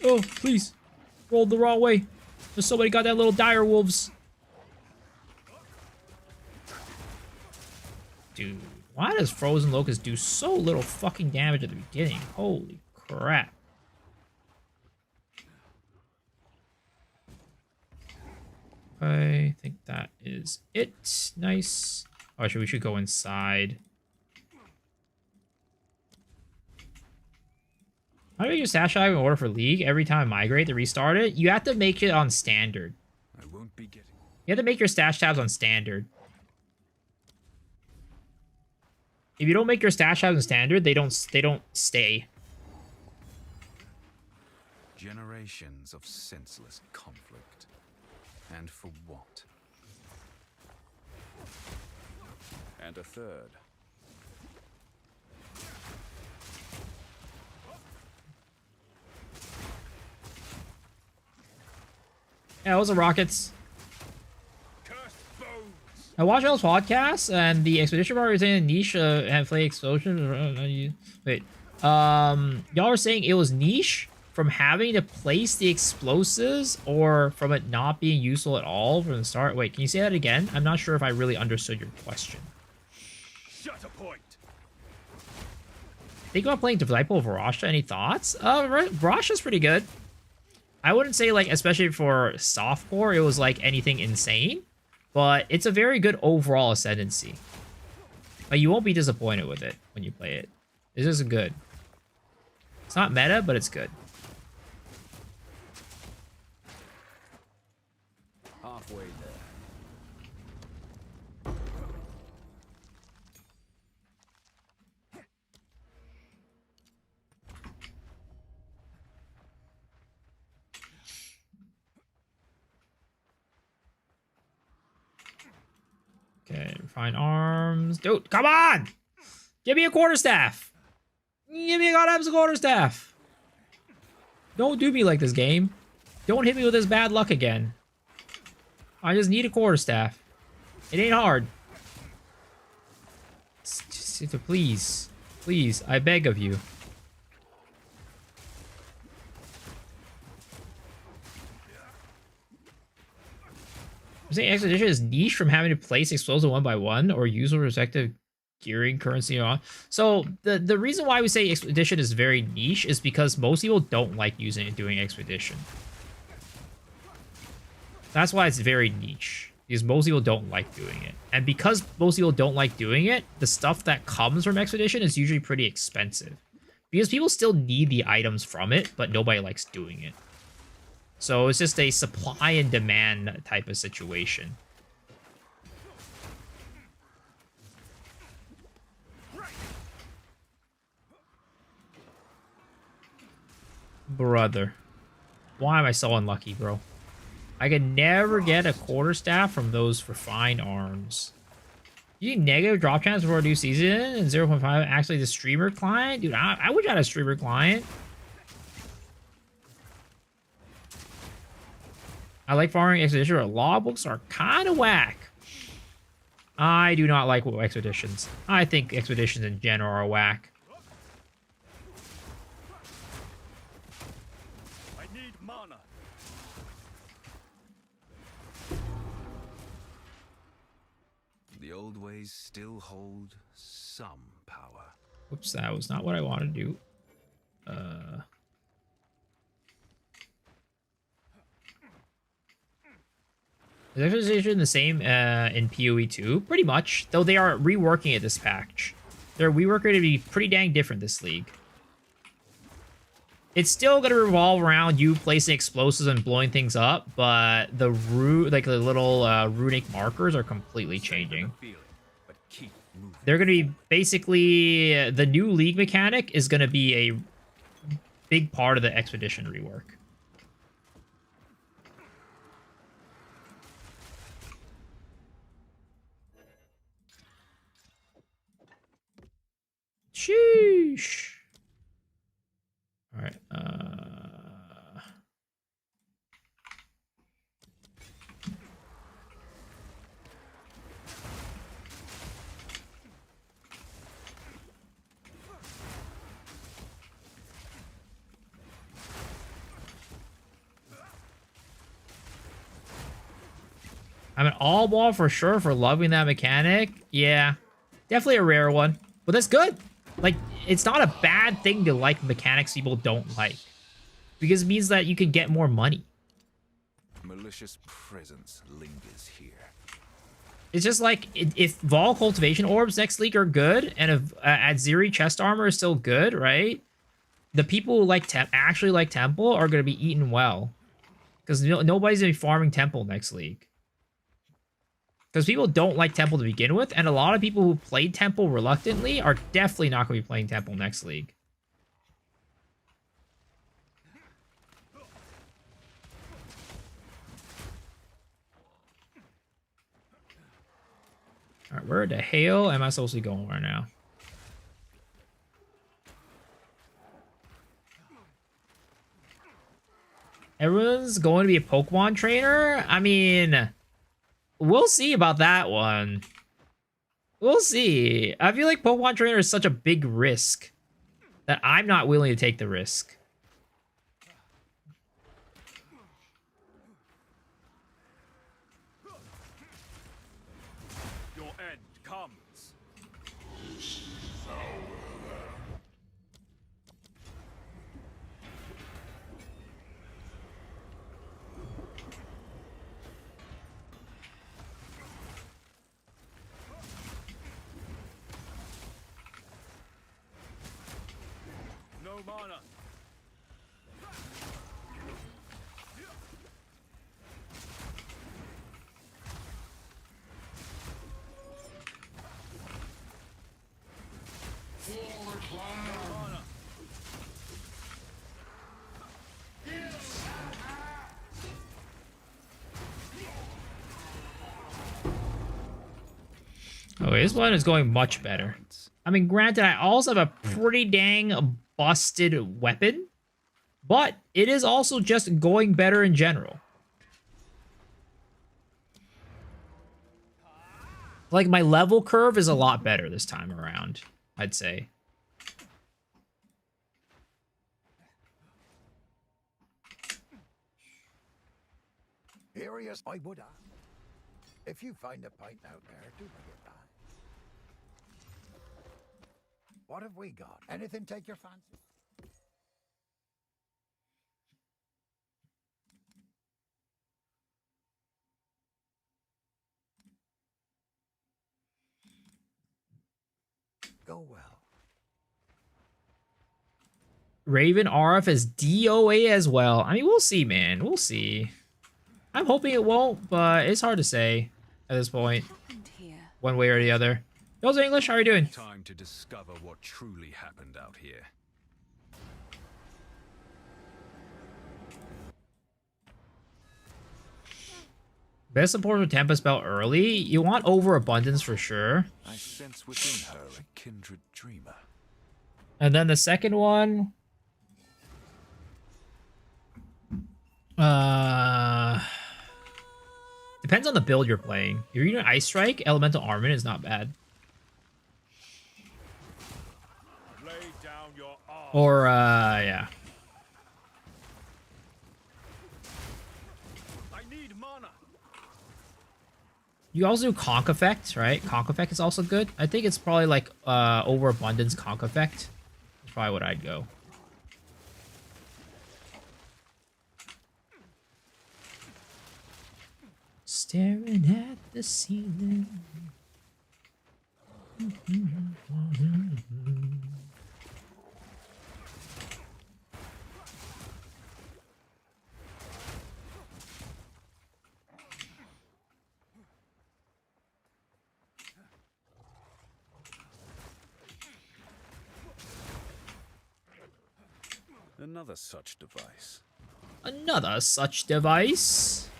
Oh, please. Rolled the wrong way. There's somebody got that little dire wolves. Dude, why does Frozen Locust do so little fucking damage at the beginning? Holy crap. I think that is it. Nice. Oh, actually, we should go inside. How do you make your stash item in order for League? Every time I migrate to restart it, you have to make it on standard. I won't be getting. You have to make your stash tabs on standard. If you don't make your stash tabs on standard, they don't stay. Generations of senseless conflict. And for what? And a third. Yeah, those are rockets. I watch all those podcasts, and the expedition part is in a niche and play explosions. Wait, y'all are saying it was niche from having to place the explosives, or from it not being useful at all from the start? Wait, can you say that again? I'm not sure if I really understood your question. Shut a point. Think about playing Disciple of Varasha. Any thoughts? Varasha's pretty good. I wouldn't say, like, especially for softcore, it was like anything insane, but it's a very good overall ascendancy. Like, you won't be disappointed with it when you play it. This is good. It's not meta, but it's good. Halfway there. Okay, refine arms. Dude, come on! Give me a quarterstaff! Give me a goddamn quarterstaff! Don't do me like this, game. Don't hit me with this bad luck again. I just need a quarterstaff. It ain't hard. Just, please. Please, I beg of you. I'm saying Expedition is niche from having to place explosive one by one or use respective gearing currency on. So the reason why we say Expedition is very niche is because most people don't like using it doing Expedition. That's why it's very niche, because most people don't like doing it. And because most people don't like doing it, the stuff that comes from Expedition is usually pretty expensive. Because people still need the items from it, but nobody likes doing it. So it's just a supply and demand type of situation. Brother. Why am I so unlucky, bro? I can never get a quarterstaff from those refined arms. You need negative drop chance before a new season and 0.5 actually the streamer client? Dude, I wish I had a streamer client. I like farming Expedition, but logbooks are kind of whack. I do not like Expeditions. I think Expeditions in general are whack. I need mana. The old ways still hold some power. Oops, that was not what I wanted to do. Is exposition the same in PoE 2? Pretty much, though they are reworking it this patch. They're reworking it to be pretty dang different this league. It's still going to revolve around you placing explosives and blowing things up, but the little runic markers are completely changing. They're going to be basically the new league mechanic is going to be a big part of the expedition rework. Sheesh. All right. I'm an all ball for sure for loving that mechanic. Yeah, definitely a rare one, but that's good. Like, it's not a bad thing to like mechanics people don't like, because it means that you can get more money. Malicious presence lingers here. It's just like, if Vol Cultivation Orbs next league are good, and if Adziri Chest Armor is still good, right? The people who like actually like Temple are going to be eaten well. Because nobody's going to be farming Temple next league. Because people don't like Temple to begin with, and a lot of people who played Temple reluctantly are definitely not going to be playing Temple next league. Alright, where the hell am I supposed to be going right now? Everyone's going to be a Pokemon trainer? I mean, we'll see about that one. We'll see. I feel like Pokemon trainer is such a big risk that I'm not willing to take the risk. Your end comes. No mana. Okay, this one is going much better. I mean, granted, I also have a pretty dang busted weapon, but it is also just going better in general. Like, my level curve is a lot better this time around, I'd say. Curious, I would ask. If you find a pint out there, do bring it back. What have we got? Anything take your fancy? Go well. Raven RF as DOA as well. I mean, we'll see, man. We'll see. I'm hoping it won't, but it's hard to say at this point. One way or the other. Those are English. How are you doing? Time to discover what truly happened out here. Best support with Tempest Belt early. You want overabundance for sure. I sense within her a kindred dreamer. And then the second one. Depends on the build you're playing. If you're using Ice Strike, Elemental Armament is not bad. Lay down your arm. Or, yeah. I need mana. You also do Conk Effect, right? Conk Effect is also good. I think it's probably like Overabundance Conk Effect. That's probably what I'd go. Staring at the ceiling. Another such device. Another such device.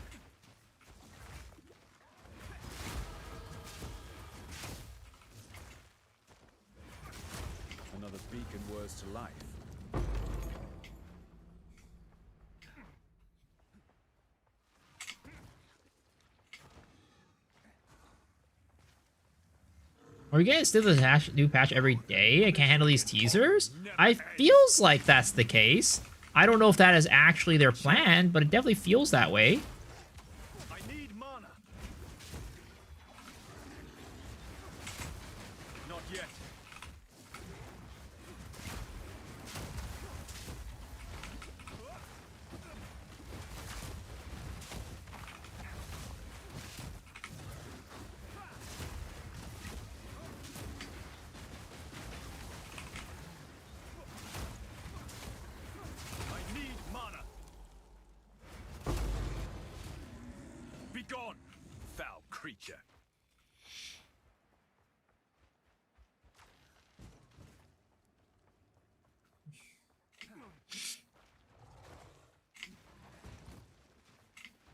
Another beacon words to life. Are we getting still the new patch every day? I can't handle these teasers? I feels like that's the case. I don't know if that is actually their plan, but it definitely feels that way. I need mana. Not yet. I need mana. Be gone, foul creature.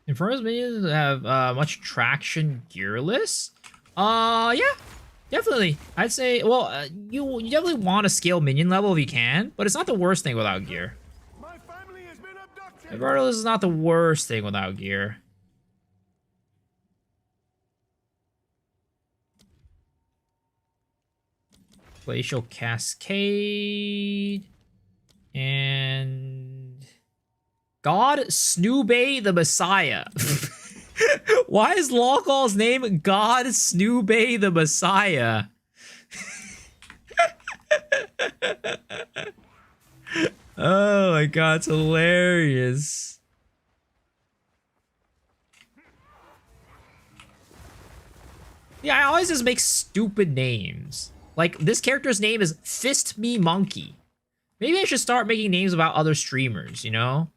Inferno's minions have much traction gearless? Yeah, definitely. I'd say, well, you definitely want to scale minion level if you can, but it's not the worst thing without gear. Inferno is not the worst thing without gear. Glacial Cascade. And... God Snoobay the Messiah. Why is Lawcall's name God Snoobay the Messiah? Oh my god, it's hilarious. Yeah, I always just make stupid names. Like, this character's name is Fist Me Monkey. Maybe I should start making names about other streamers, you know?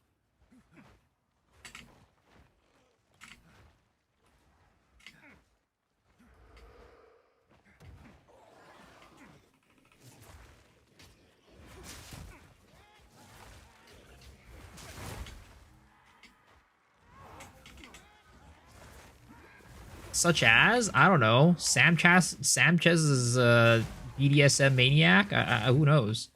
Such as, I don't know, Samchez's BDSM maniac? Who knows?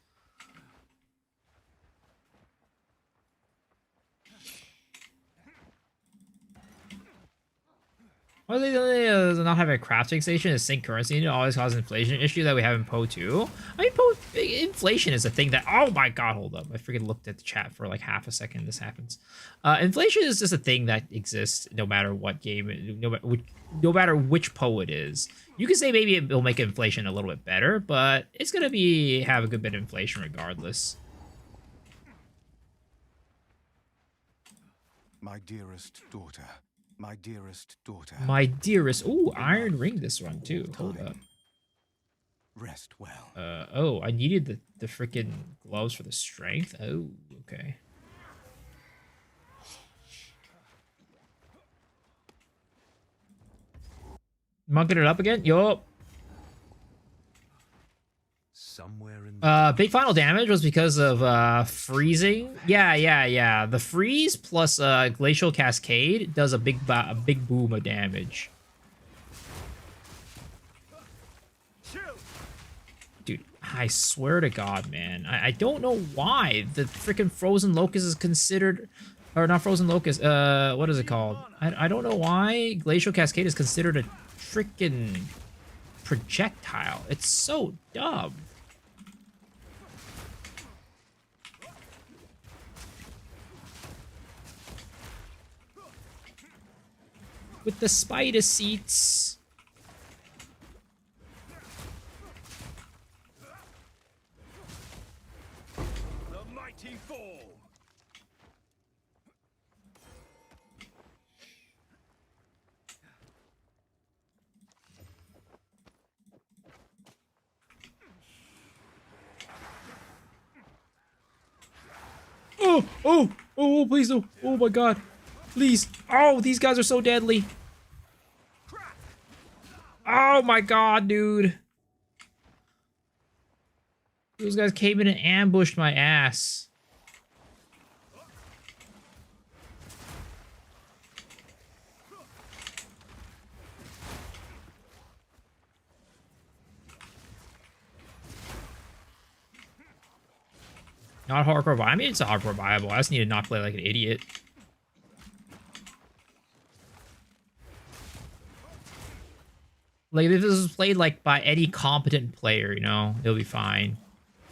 Why do they not have a crafting station? A sync currency to always cause inflation issue that we have in Poe 2? I mean, Poe, inflation is a thing that, oh my god, hold up. I freaking looked at the chat for like half a second. This happens. Inflation is just a thing that exists no matter what game, no matter which Poe it is. You could say maybe it'll make inflation a little bit better, but it's going to have a good bit of inflation regardless. My dearest daughter. My dearest daughter. My dearest. Ooh, iron ring this one too. Hold up. Rest well. Oh, I needed the freaking gloves for the strength. Oh, okay. Monking it up again? Yup. Somewhere in big final damage was because of freezing. Yeah. The freeze plus glacial cascade does a big boom of damage. Dude, I swear to God, man. I don't know why the freaking frozen locust is considered, or not frozen locust. What is it called? I don't know why glacial cascade is considered a freaking projectile. It's so dumb. With the spider seats. the mighty fall. Oh, please no. Oh my god. Please. Oh, these guys are so deadly. Oh my god, dude. Those guys came in and ambushed my ass. Not hardcore viable. I mean, it's a hardcore viable. I just need to not play like an idiot. Like, if this was played like by any competent player, you know, it'll be fine.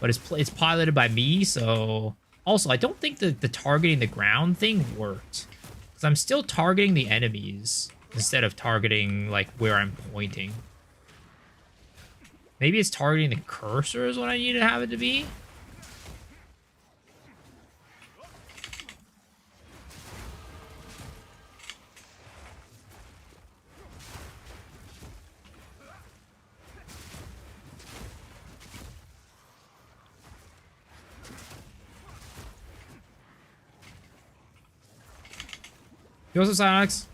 But it's piloted by me, so... Also, I don't think that the targeting the ground thing worked. Because I'm still targeting the enemies instead of targeting, like, where I'm pointing. Maybe it's targeting the cursor is what I need to have it to be? You also Alex?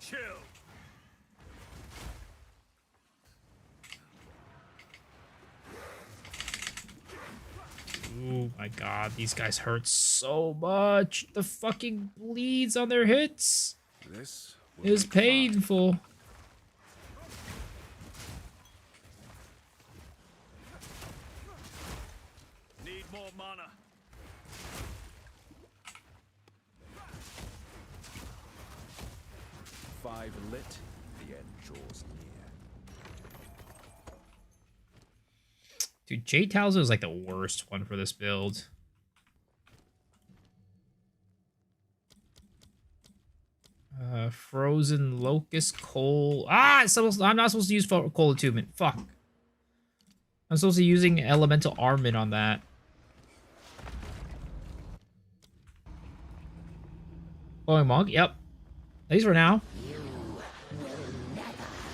Chill. Oh my god, these guys hurt so much. The fucking bleeds on their hits. This is painful. Need more mana. Five lit, the end draws near. Dude, J Talzo is like the worst one for this build. Frozen Locust Coal. Ah, I'm not supposed to use Coal Attunement. Fuck. I'm supposed to be using Elemental Armament on that. Glowing Monk, yep. At least for now.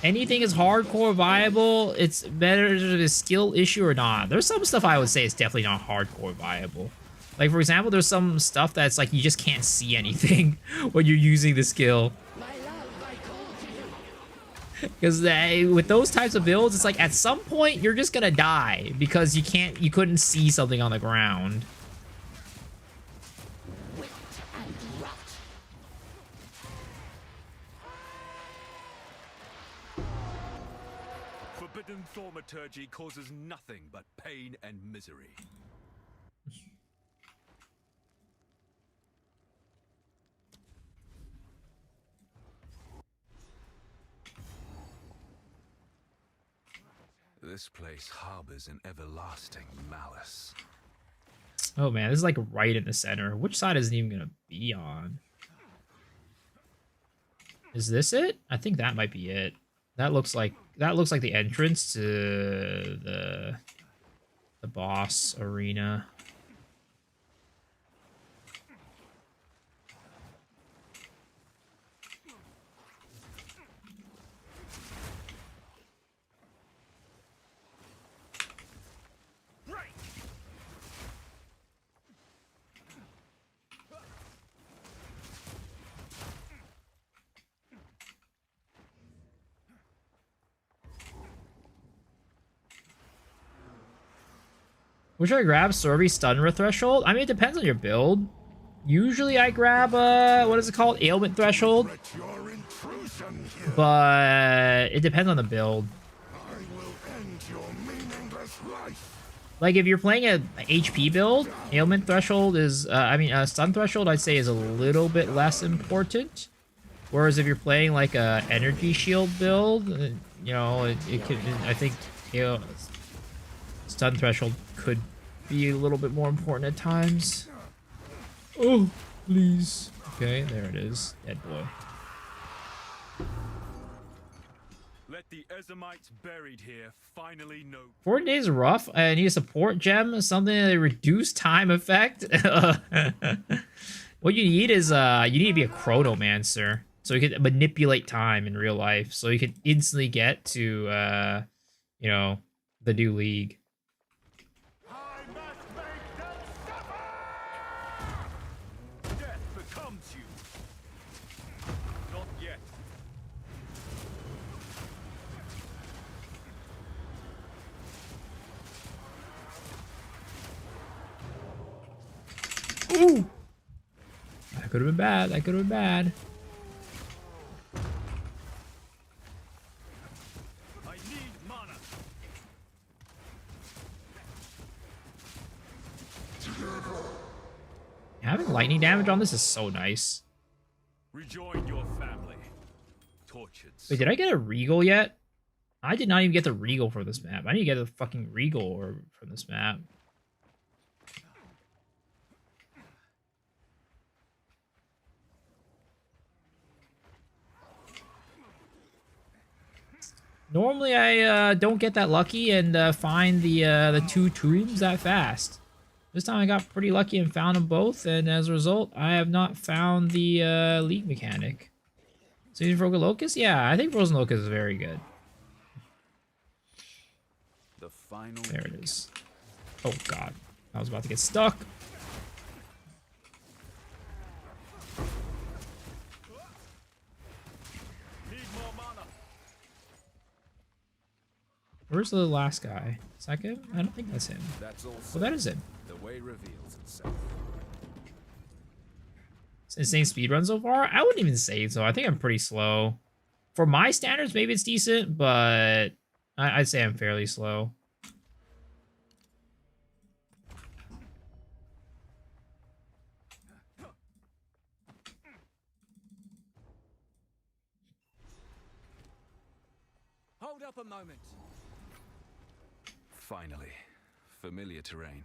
Anything is hardcore viable, it's better if it's a skill issue or not. There's some stuff I would say is definitely not hardcore viable. Like, for example, there's some stuff that's like you just can't see anything when you're using the skill. Because with those types of builds, it's like at some point you're just gonna die because you couldn't see something on the ground. Forbidden thaumaturgy causes nothing but pain and misery. This place harbors an everlasting malice. Oh man, this is like right in the center. Which side is it even gonna be on? Is this it? I think that might be it. That looks like the entrance to the boss arena. Which I grab? Sorby Stun Threshold? I mean, it depends on your build. Usually I grab, what is it called? Ailment Threshold. But it depends on the build. Like, if you're playing a HP build, Ailment Threshold is, Stun Threshold, I'd say is a little bit less important. Whereas if you're playing, like, a Energy Shield build, you know, it could, I think, you know, Stun Threshold could be a little bit more important at times. Oh, please. Okay, there it is. Dead boy. Let the Ezamites buried here finally know. 40 days rough. I need a support gem, something that reduce time effect. What you need is you need to be a chronomancer, so you can manipulate time in real life, so you can instantly get to you know, the new league. Death becomes you. Not yet. Ooh! That could have been bad. That could have been bad. I need mana. Having lightning damage on this is so nice. Rejoin your family. Tortured. Wait, did I get a regal yet? I did not even get the regal for this map. I need to get a fucking regal or from this map. Normally I don't get that lucky and find the 2 tombs that fast. This time I got pretty lucky and found them both, and as a result, I have not found the league mechanic. So you Frozen Locust? Yeah, I think Frozen Locust is very good. The final There it is. Oh god, I was about to get stuck. Need more mana. Where's the last guy? Is that him? I don't think that's him. That's all. Oh, that is him. The way reveals itself. Insane speedrun so far? I wouldn't even say so. I think I'm pretty slow. For my standards, maybe it's decent, but I'd say I'm fairly slow. Hold up a moment. Finally, familiar terrain.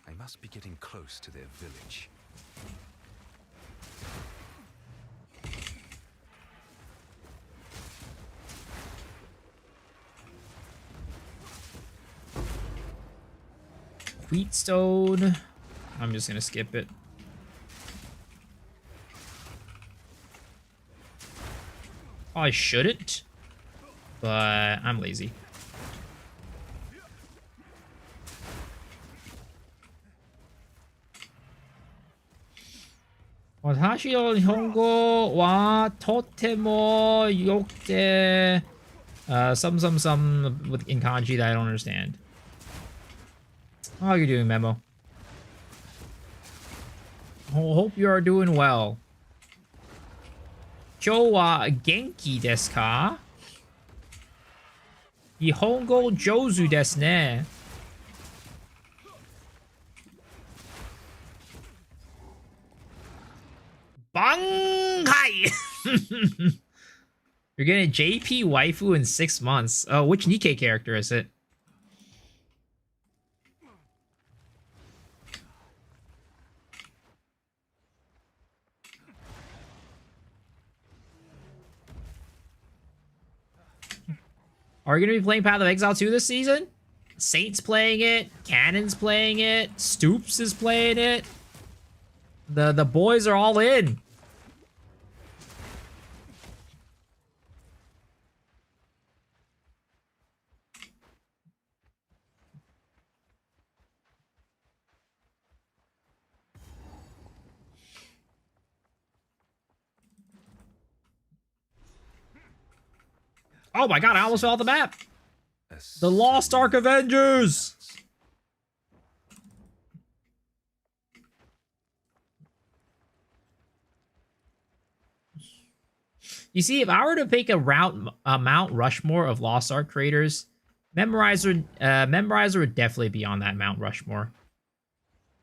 I must be getting close to their village. Wheatstone. I'm just gonna skip it. I shouldn't, but I'm lazy. Watashi no Nihongo wa totemo yokuте. Some with in kanji that I don't understand. How are you doing, Memo? Hope you are doing well. Kyou wa genki desu ka? Nihongo jouzu desu ne. Bangai! You're getting a JP waifu in 6 months. Oh, which Nikkei character is it? Are you going to be playing Path of Exile 2 this season? Saint's playing it. Cannon's playing it. Stoops is playing it. The boys are all in. Oh my god, I almost fell off the map. The Lost Ark Avengers. You see, if I were to pick a Mount Rushmore of Lost Ark creators, Memorizer would definitely be on that Mount Rushmore.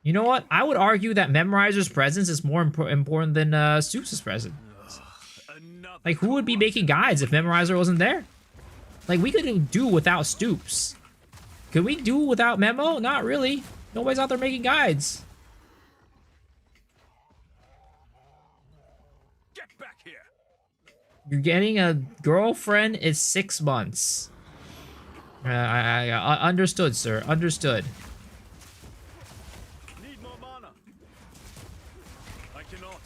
You know what? I would argue that Memorizer's presence is more important than Stoops' presence. Like, who would be making guides if Memorizer wasn't there? Like, we could do without Stoops. Could we do without Memo? Not really. Nobody's out there making guides. Get back here. You're getting a girlfriend in 6 months. I understood, sir. Understood. Need more mana. I cannot.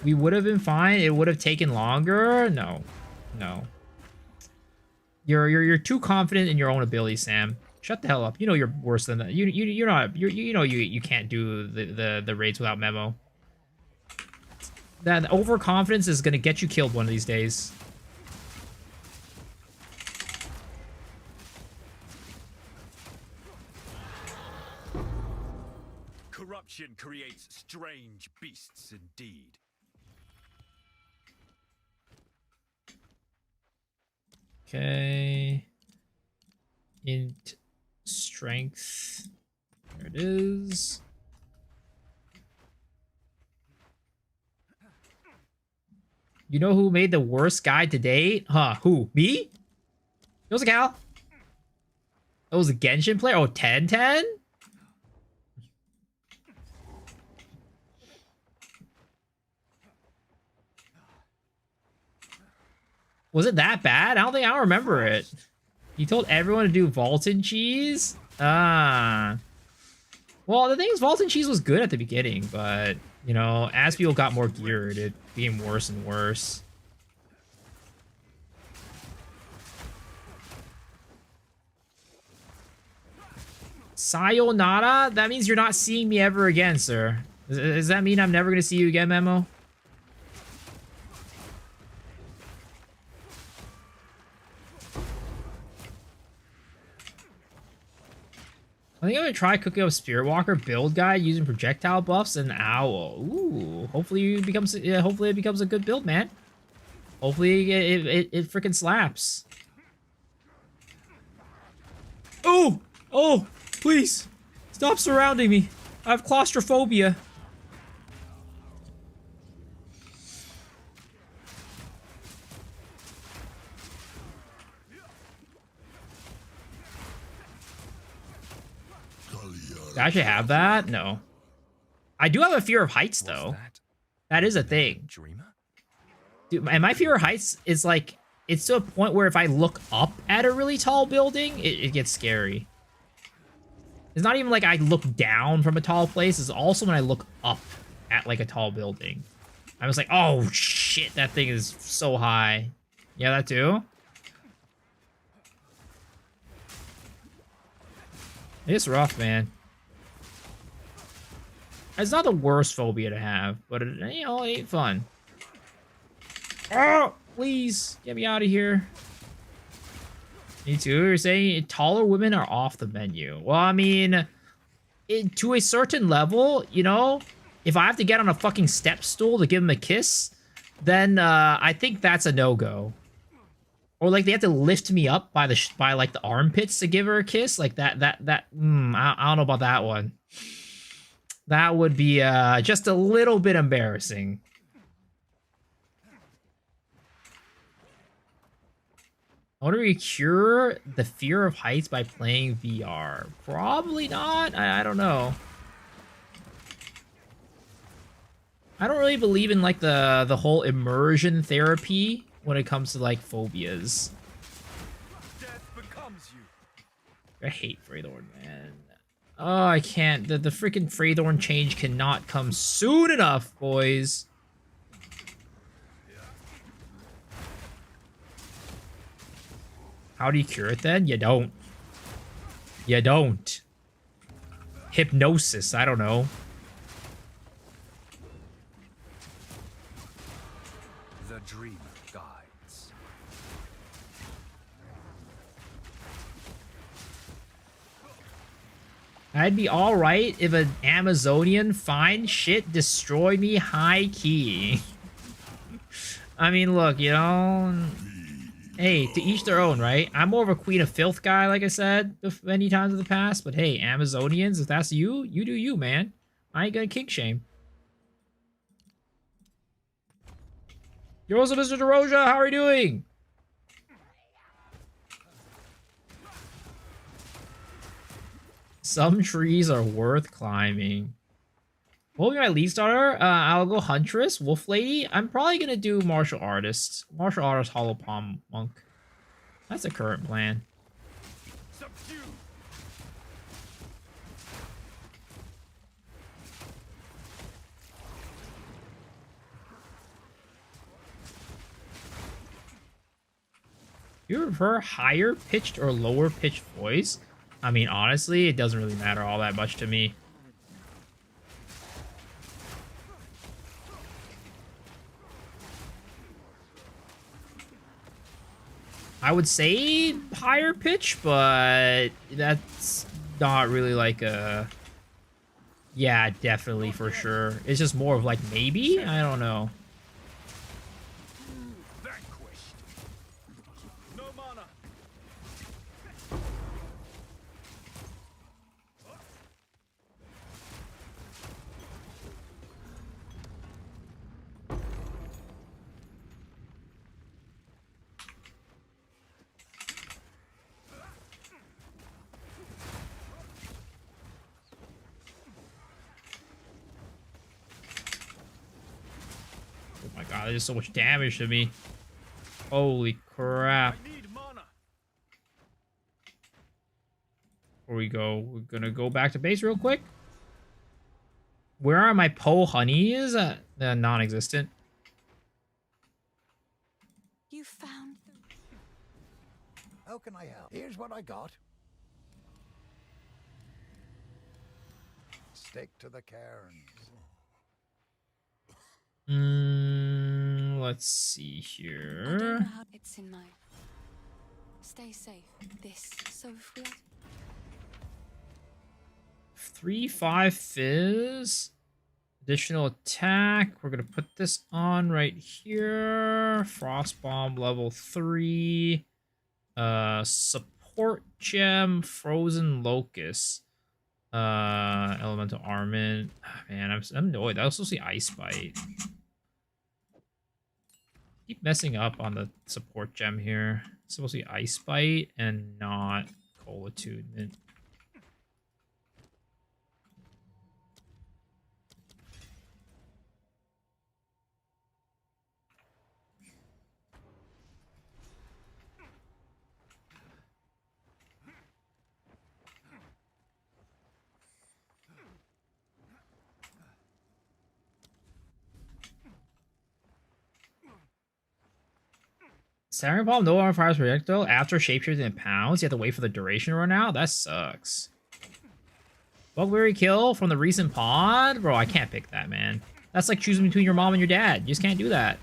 we would have been fine. It would have taken longer. No, no. You're too confident in your own ability, Sam. Shut the hell up. You know you're worse than that. You're not. You know you can't do the raids without memo. That overconfidence is gonna get you killed one of these days. Corruption creates strange beasts indeed. Okay. Int strength. There it is. You know who made the worst guide to date? Huh, who? Me? It was a Cal. It was a Genshin player? Oh, 10-10? Was it that bad? I don't remember it. He told everyone to do Vaulted Cheese? Ah. Well, the thing is, Vaulted Cheese was good at the beginning, but, you know, as people got more geared, it became worse and worse. Sayonara? That means you're not seeing me ever again, sir. Does that mean I'm never going to see you again, Memo? I think I'm gonna try cooking up Spirit Walker build guide using projectile buffs and owl. Ooh, hopefully it becomes a good build, man. Hopefully it freaking slaps. Oh, oh, please stop surrounding me. I have claustrophobia. Do I actually have that? No. I do have a fear of heights, though. That is a thing. Dude, and my fear of heights is like, it's to a point where if I look up at a really tall building, it gets scary. It's not even like I look down from a tall place. It's also when I look up at like a tall building. I was like, oh shit, that thing is so high. Yeah, that too? It's rough, man. It's not the worst phobia to have, but it, you know, it ain't fun. Oh, please get me out of here. Me too. You're saying taller women are off the menu. Well, I mean, to a certain level, you know, if I have to get on a fucking step stool to give them a kiss, then I think that's a no-go. Or like they have to lift me up by like the armpits to give her a kiss, like that. I don't know about that one. That would be just a little bit embarrassing. I wonder if we cure the fear of heights by playing VR. Probably not. I don't know. I don't really believe in like the whole immersion therapy when it comes to like phobias. I hate Freythorn, man. Oh, I can't. The freaking Freythorn change cannot come soon enough, boys. How do you cure it then? You don't. You don't. Hypnosis, I don't know. The dreamer guides. I'd be alright if an Amazonian fine shit destroyed me high key. I mean, look, you know... Hey, to each their own, right? I'm more of a Queen of Filth guy, like I said many times in the past. But hey, Amazonians, if that's you, you do you, man. I ain't gonna kink shame. Yo, what's up, Mr. DeRoja? How are you doing? Some trees are worth climbing. What will be my lead starter? I'll go Huntress, Wolf Lady. I'm probably gonna do Martial Artist. Martial Artist, Hollow Palm Monk. That's the current plan. You prefer higher pitched or lower pitched voice? I mean, honestly, it doesn't really matter all that much to me. I would say higher pitch, but that's not really like a... Yeah, definitely, for sure. It's just more of like maybe? I don't know. Oh my god, that is so much damage to me. Holy crap. Before we go, we're gonna go back to base real quick. Where are my Poe honeys? They're non-existent. You found the... How can I help? Here's what I got. Stick to the cairns. Let's see I here. don't know how it's in my... Stay safe. This. So if we... 3-5 fizz. Additional attack. We're gonna put this on right here. Frost bomb level 3. Support gem. Frozen locust. Elemental armament. Man, I'm annoyed. I also see ice bite. Keep messing up on the support gem here. It's supposed to be ice bite and not coal attunement. Staring Palm no longer fires projectile after shapeshifting in pounds. You have to wait for the duration to run out. That sucks. Bugberry kill from the recent pod? Bro, I can't pick that, man. That's like choosing between your mom and your dad. You just can't do that.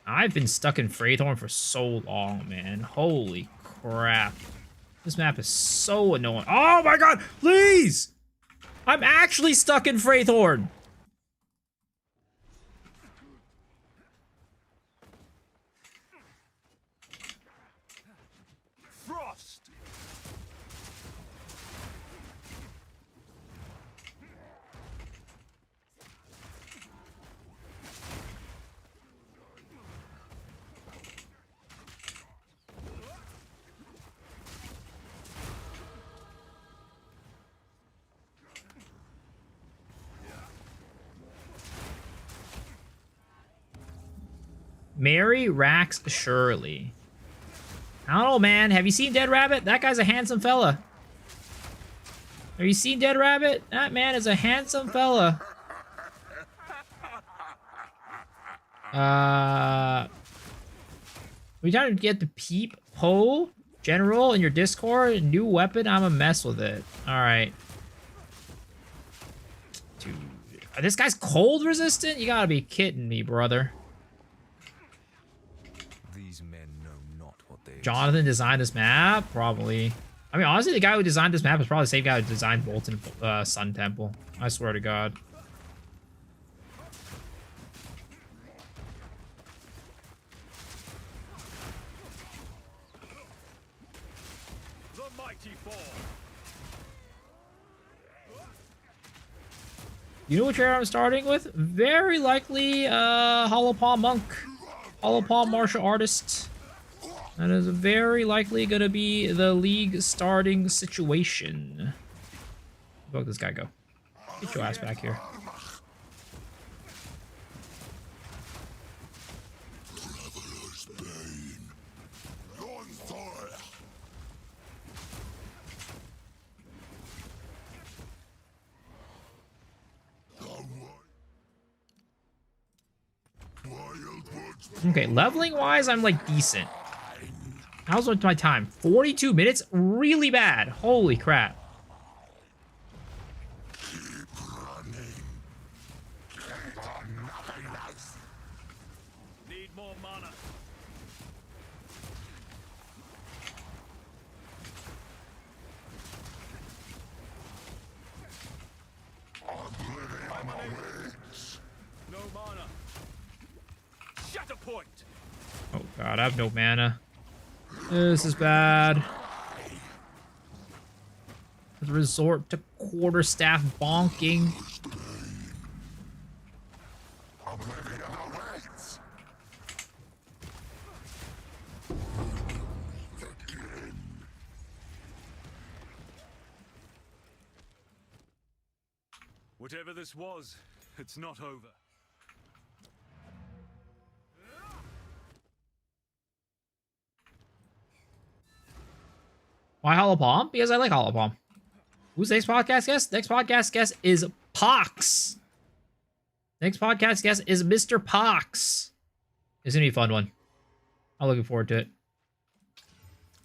I've been stuck in Fraythorn for so long, man. Holy crap. This map is so annoying. Oh my god, please! I'm actually stuck in Fraythorn! Frost! Mary Rax Shirley. I don't know, man. Have you seen Dead Rabbit? That guy's a handsome fella. Have you seen Dead Rabbit? That man is a handsome fella. We trying to get the Peep Poe General in your Discord. New weapon. I'm a mess with it. All right. Dude. This guy's cold resistant? You gotta be kidding me, brother. Jonathan designed this map? Probably. I mean, honestly, the guy who designed this map is probably the same guy who designed Bolton Sun Temple. I swear to God. The mighty fall. You know which area I'm starting with? Very likely Hollow Palm Monk. Hollow Palm Martial Artist. That is very likely going to be the league starting situation. Where did this guy go? Get your ass back here. Traveler's Bay. Okay, leveling wise, I'm like decent. How's my time? 42 minutes? Really bad. Holy crap. Need more mana. No mana. Shatter point. Oh god, I have no mana. This is bad. Resort to quarterstaff bonking. Whatever this was, it's not over. Why Hollow Palm? Because I like Hollow Palm. Who's next podcast guest? Next podcast guest is Pox. Next podcast guest is Mr. Pox. It's gonna be a fun one. I'm looking forward to it.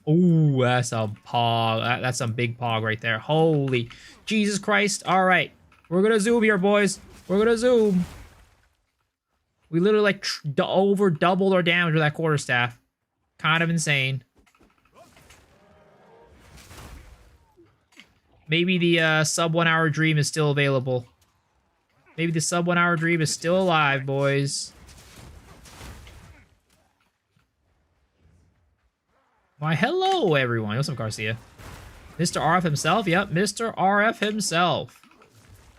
Ooh, that's a pog. That's some big pog right there. Holy Jesus Christ. All right. We're gonna zoom here, boys. We're gonna zoom. We literally like over doubled our damage with that quarterstaff. Kind of insane. Maybe the sub 1 hour dream is still available. Maybe the sub 1 hour dream is still alive, boys. Why, hello, everyone. What's up, Garcia? Mr. RF himself? Yep, Mr. RF himself.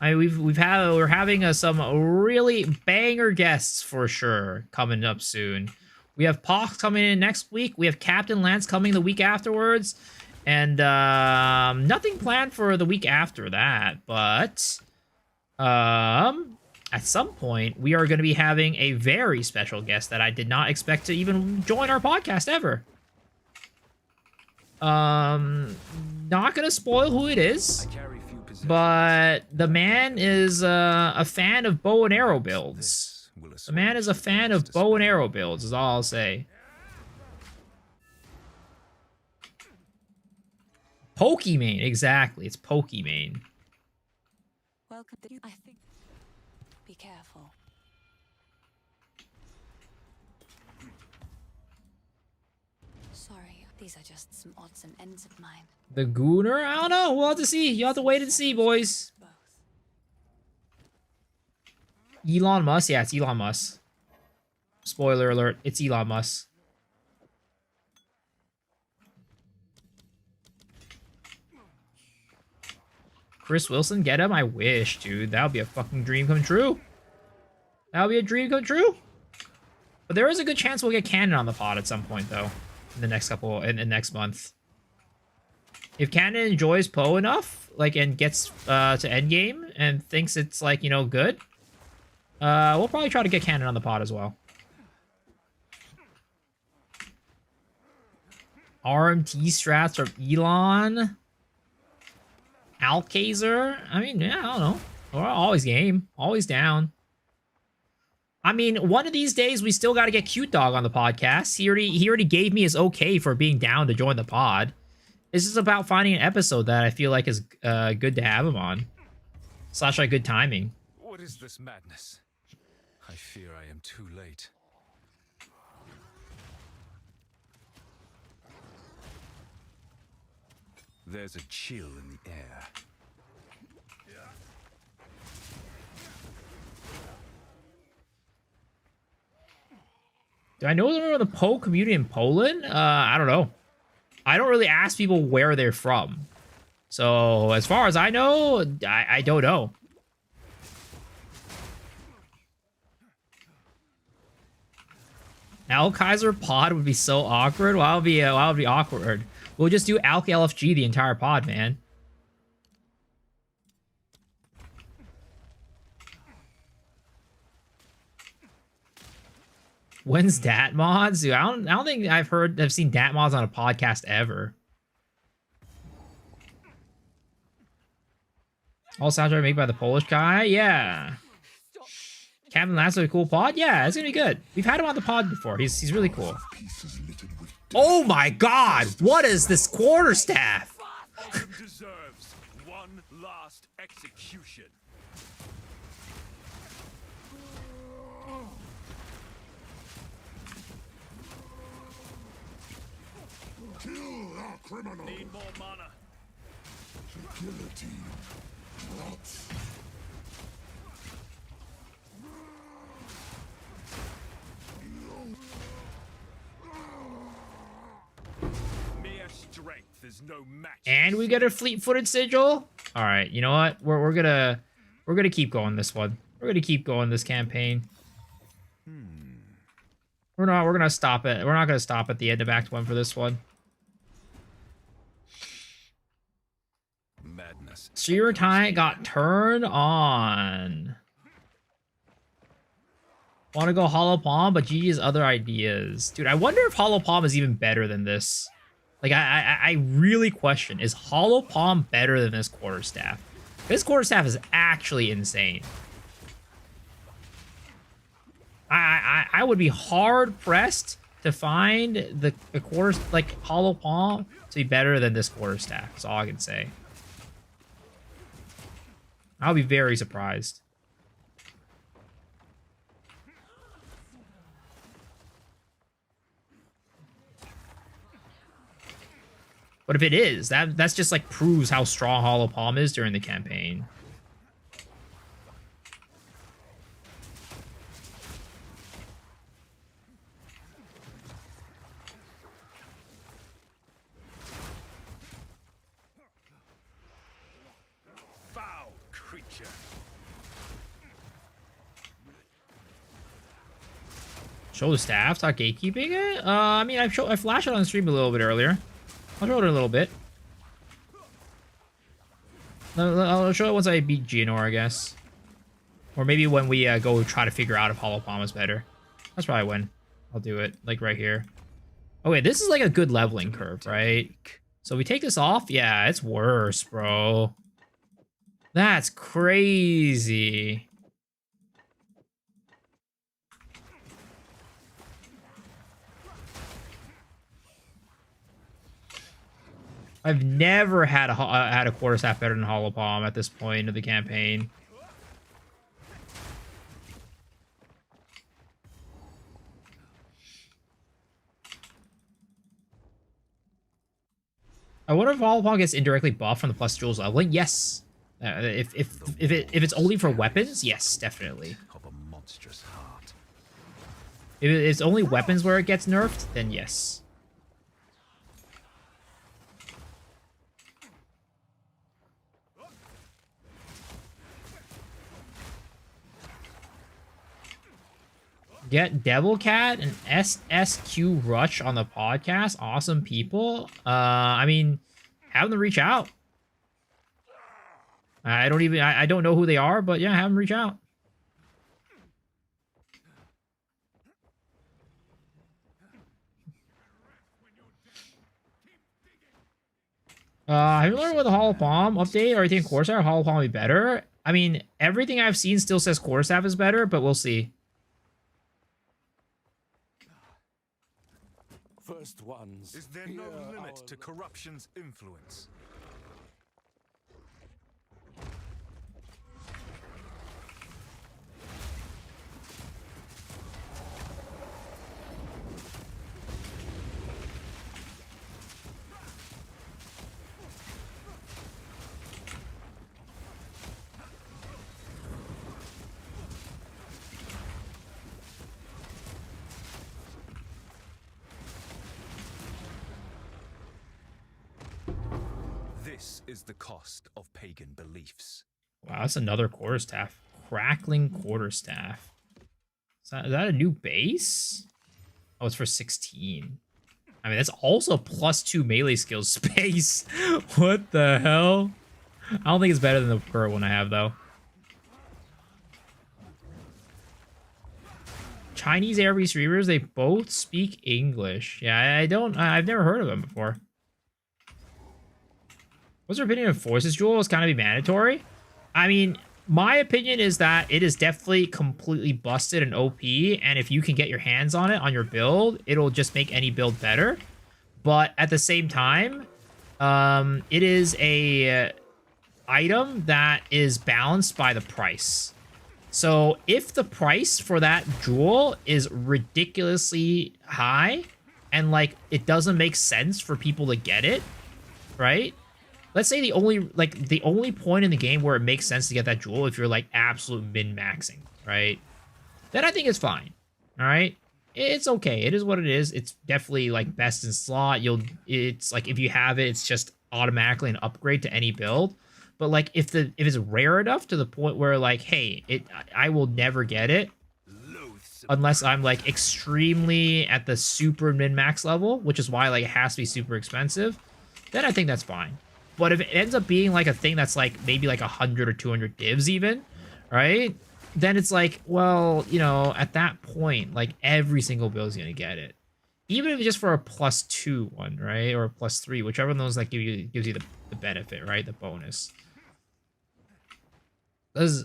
I mean, we're having some really banger guests for sure coming up soon. We have Pox coming in next week. We have Captain Lance coming the week afterwards. And nothing planned for the week after that, but at some point we are going to be having a very special guest that I did not expect to even join our podcast ever. Not going to spoil who it is, but the man is a fan of bow and arrow builds. The man is a fan of bow and arrow builds, is all I'll say. Pokimane, exactly. It's Pokimane. Welcome to I think. Be careful. Sorry, these are just some odds and ends of mine. The Gooner? I don't know. We'll have to see. You'll have to wait and see, boys. Elon Musk? Yeah, it's Elon Musk. Spoiler alert. It's Elon Musk. Chris Wilson, get him? I wish, dude. That would be a fucking dream come true. That would be a dream come true. But there is a good chance we'll get Cannon on the pod at some point, though. In the next month. If Cannon enjoys Poe enough, like, and gets to endgame and thinks it's, like, you know, good, we'll probably try to get Cannon on the pod as well. RMT strats from Elon. Alkazer? I mean, yeah, I don't know. We're always game. Always down. I mean, one of these days, we still got to get Cute Dog on the podcast. He already gave me his okay for being down to join the pod. This is about finding an episode that I feel like is good to have him on. / like good timing. What is this madness? I fear I am too late. There's a chill in the air. Do I know the Poe community in Poland? I don't know. I don't really ask people where they're from. So, as far as I know, I don't know. Alkaiser pod would be so awkward. Why would be awkward? We'll just do Alk LFG the entire pod, man. When's Dat mods? Dude, I don't think I've seen Dat mods on a podcast ever. All soundtrack made by the Polish guy? Yeah. Stop. Captain Last with a cool pod? Yeah, it's gonna be good. We've had him on the pod before. He's really cool. Oh my god! What is this quarterstaff? Deserves one last execution. Kill our criminal. Need more mana. Guillotine. Not. Mere strength is no match. And we get a fleet-footed sigil. All right, you know what? We're gonna keep going this one. We're gonna keep going this campaign. We're gonna stop it. We're not gonna stop at the end of Act 1 for this one. Madness. Sewer Tie got turned on. Want to go Hollow Palm, but GG's other ideas. Dude, I wonder if Hollow Palm is even better than this. Like, I really question, is Hollow Palm better than this quarterstaff? This quarterstaff is actually insane. I would be hard pressed to find the Hollow Palm to be better than this quarterstaff. That's all I can say. I'll be very surprised. But if it is, that's just like proves how strong Hollow Palm is during the campaign. Foul creature. Show the staff, start gatekeeping it? I mean, I flashed it on the stream a little bit earlier. I'll show it a little bit. I'll show it once I beat Geonor, I guess. Or maybe when we go try to figure out if Hollow Palm is better. That's probably when I'll do it, like right here. Oh wait, this is like a good leveling curve, right? So we take this off? Yeah, it's worse, bro. That's crazy. I've never had a quarterstaff better than Hollow Palm at this point of the campaign. I wonder if Hollow Palm gets indirectly buffed from the plus jewels leveling. Yes. If it's only for weapons, yes, definitely. Of a monstrous heart. If it's only weapons where it gets nerfed, then yes. Get Devil Cat and SSQ Rush on the podcast. Awesome people. I mean, have them reach out. I don't know who they are, but yeah, have them reach out. Have you learned with the Hollow Palm update, or you think Corsair or Hollow Palm will be better? I mean, everything I've seen still says Corsair is better, but we'll see. First ones. Is there no limit to corruption's influence? This is the cost of pagan beliefs. Wow, that's another quarterstaff. Crackling quarterstaff. Is that a new base? Oh, it's for 16. I mean, that's also +2 melee skills space. What the hell? I don't think it's better than the current one I have, though. Chinese ARB streamers, they both speak English. Yeah, I've never heard of them before. What's your opinion of Forces Jewel? It's kind of be mandatory. I mean, my opinion is that it is definitely completely busted and OP, and if you can get your hands on it on your build, it'll just make any build better. But at the same time, it is a item that is balanced by the price. So if the price for that jewel is ridiculously high and like it doesn't make sense for people to get it, right? Let's say the only point in the game where it makes sense to get that jewel if you're like absolute min-maxing, right? Then I think it's fine. All right? It's okay. It is what it is. It's definitely like best in slot. It's like if you have it, it's just automatically an upgrade to any build. But like if it's rare enough to the point where like, hey, I will never get it unless I'm like extremely at the super min-max level, which is why like it has to be super expensive, then I think that's fine. But if it ends up being like a thing that's like maybe like 100 or 200 divs even, right? Then it's like, well, you know, at that point, like every single build is gonna get it. Even if it's just for a +2 one, right? Or a +3, whichever one of those like gives you the benefit, right? The bonus. Face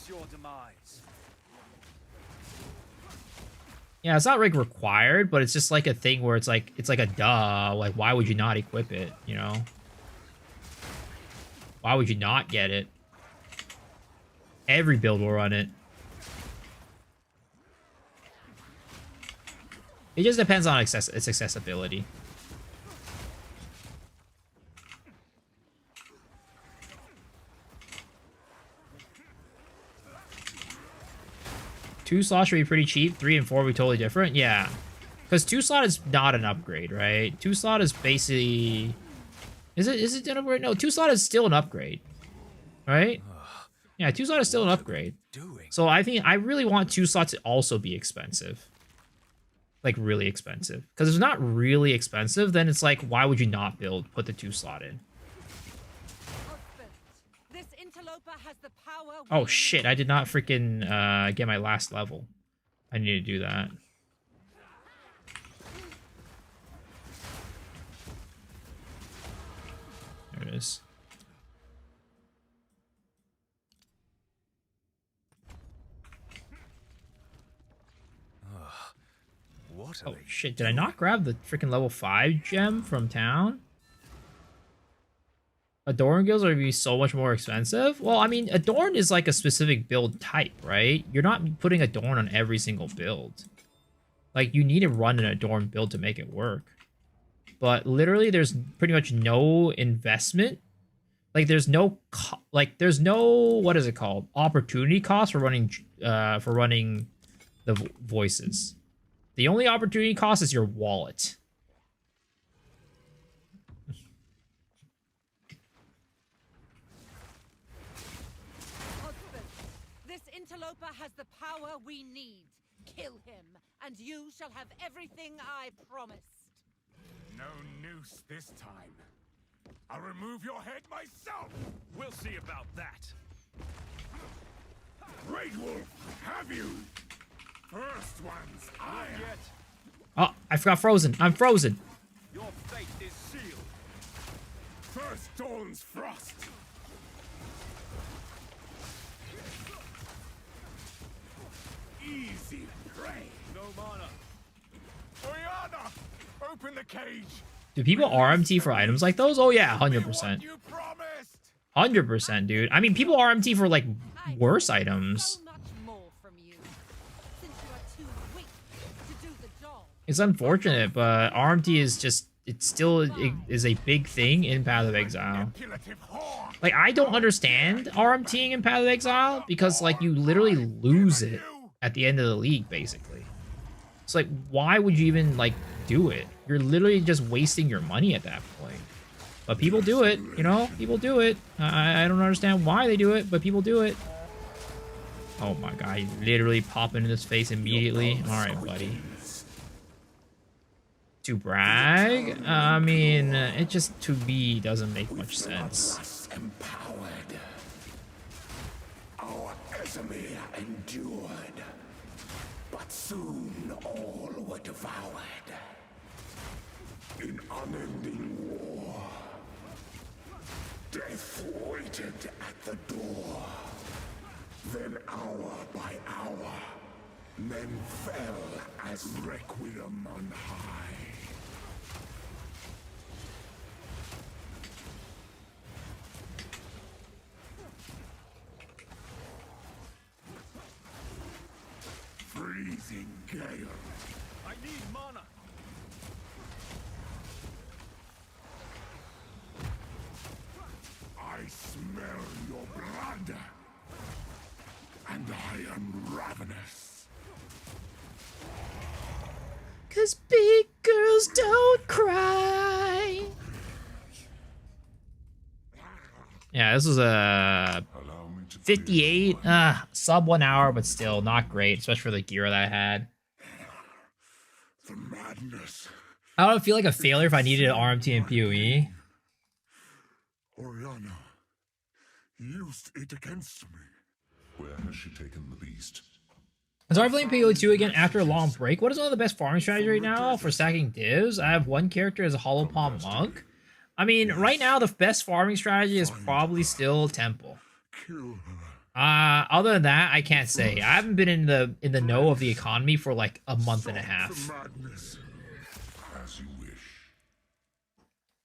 your demise. Yeah, it's not like required, but it's just like a thing where it's like a duh. Like, why would you not equip it? You know? Why would you not get it? Every build will run it. It just depends on its accessibility. Two slots should be pretty cheap. 3 and 4 will be totally different. Yeah. Because 2 slot is not an upgrade, right? 2 slot is basically... Is it an upgrade? No, 2 slot is still an upgrade. Right? Yeah, 2 slot is still an upgrade. So I think I really want 2 slot to also be expensive. Like really expensive. Because if it's not really expensive, then it's like, why would you not put the 2 slot in? Oh shit, I did not freaking get my last level. I need to do that. There it is. Oh shit, did I not grab the freaking level 5 gem from town? Adorn gills are going to be so much more expensive? Well, I mean, Adorn is like a specific build type, right? You're not putting Adorn on every single build. Like, you need to run an Adorn build to make it work. But literally, there's pretty much no investment. Like, there's no, what is it called? Opportunity cost for running the voices. The only opportunity cost is your wallet. Has the power we need. Kill him, and you shall have everything I promised. No noose this time. I'll remove your head myself. We'll see about that. Great Wolf, have you? First one's iron. Oh, I forgot frozen. I'm frozen. Your fate is sealed. First Dawn's frost. Easy prey. No mana. Oriana, open the cage. Do people RMT for items like those? Oh yeah, 100%. 100%, dude. I mean, people RMT for like worse items. It's unfortunate, but RMT is just, it still is a big thing in Path of Exile. Like, I don't understand RMTing in Path of Exile because like you literally lose it at the end of the league, basically. It's like, why would you even like do it? You're literally just wasting your money at that point. But people do it, you know? People do it. I don't understand why they do it, but people do it. Oh my god, he's literally popping in his face immediately. Alright, buddy. To brag? I mean, it just to be doesn't make much sense. Empowered. Our enemy endured. But soon all were devoured. In unending war. waited at the door. Then hour by hour, men fell as requiem on high. Freezing gale. I need mana. I smell your blood, and I am ravenous. 'Cause big girls don't cry. Yeah, this was a 58, sub 1 hour, but still not great, especially for the gear that I had. The madness. I don't feel like a failure if I needed an RMT and PoE. Oriana used it against me. Where has she taken the beast? I'm sorry playing PoE 2 again after a long break. What is one of the best farming strategies right now for stacking divs? I have one character as a Hollow Palm Monk. I mean, right now the best farming strategy is probably still Temple. Other than that, I can't say. I haven't been in the know of the economy for like a month and a half.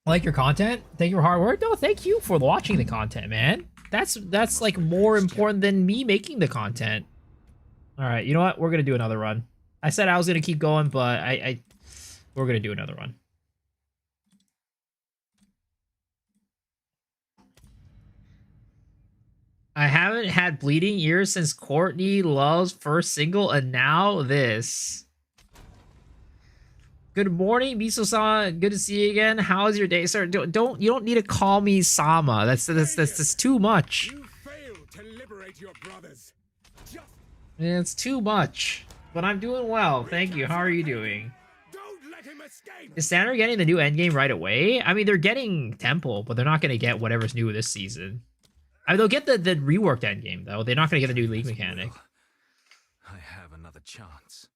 I like your content. Thank you for hard work. No, thank you for watching the content, man. That's like more important than me making the content. All right, you know what? We're gonna do another run. I said I was gonna keep going, but we're gonna do another run. I haven't had bleeding ears since Courtney Love's first single, and now this. Good morning, Miso-san. Good to see you again. How's your day, sir? You don't need to call me Sama. That's too much. You failed to liberate your brothers. Yeah, it's too much. But I'm doing well. Thank you. How are you doing? Don't let him escape. Is Standard getting the new endgame right away? I mean, they're getting Temple, but they're not going to get whatever's new this season. I mean, they'll get the reworked endgame, though. They're not going to get the new league mechanic. I have another chance.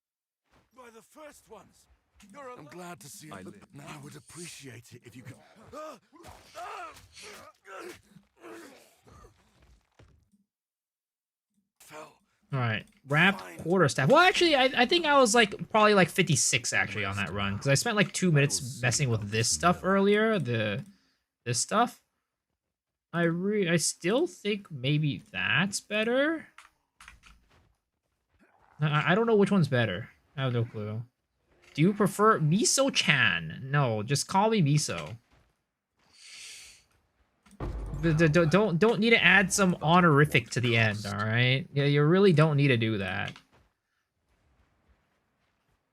By the first ones. I'm glad to see it, but now I would appreciate it if you could. Fell. All right, wrapped quarterstaff. Well, actually, I think I was like probably like 56 actually on that run because I spent like 2 minutes messing with this stuff earlier. This stuff. I still think maybe that's better. I don't know which one's better. I have no clue. Do you prefer Miso-chan? No, just call me Miso. Don't need to add some honorific to the end, all right? Yeah, you really don't need to do that.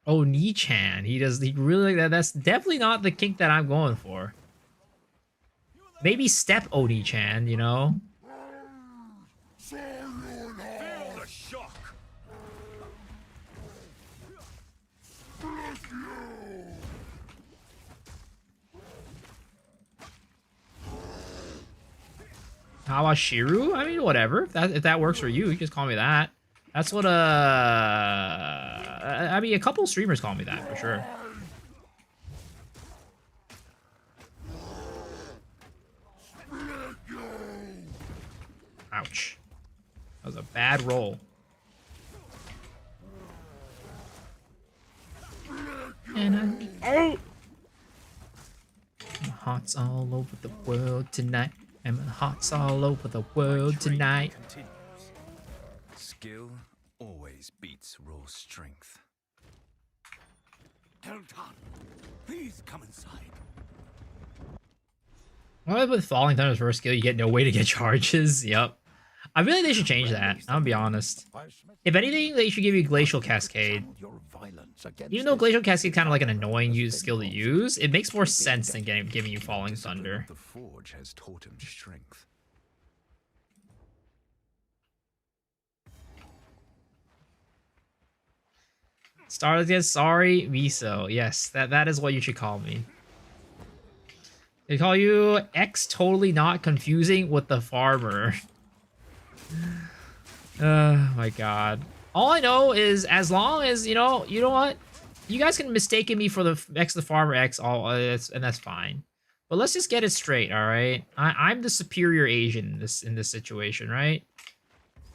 Oh, Ni-chan. He really that's definitely not the kink that I'm going for. Maybe step Oni-chan, you know? How about Shiru? I mean, whatever. If that works for you, you just call me that. That's what I mean, a couple streamers call me that for sure. Ouch. That was a bad roll. And my heart's all over the world tonight. And my heart's all over the world tonight. Skill always beats raw strength. Delton, please come inside. Well, with Falling Thunder's first skill, you get no way to get charges. Yep. I feel like they should change that. I'll be honest. If anything, they should give you Glacial Cascade. Even though Glacial Cascade is kind of like an annoying skill to use, it makes more sense than giving you Falling Thunder. The forge has taught him strength. Stardust, sorry, Miso. Yes, that is what you should call me. They call you X totally not confusing with the farmer. Oh my god. All I know is as long as, you know what? You guys can mistake me for the X the farmer X, and that's fine. But let's just get it straight, all right? I'm the superior Asian in this situation, right?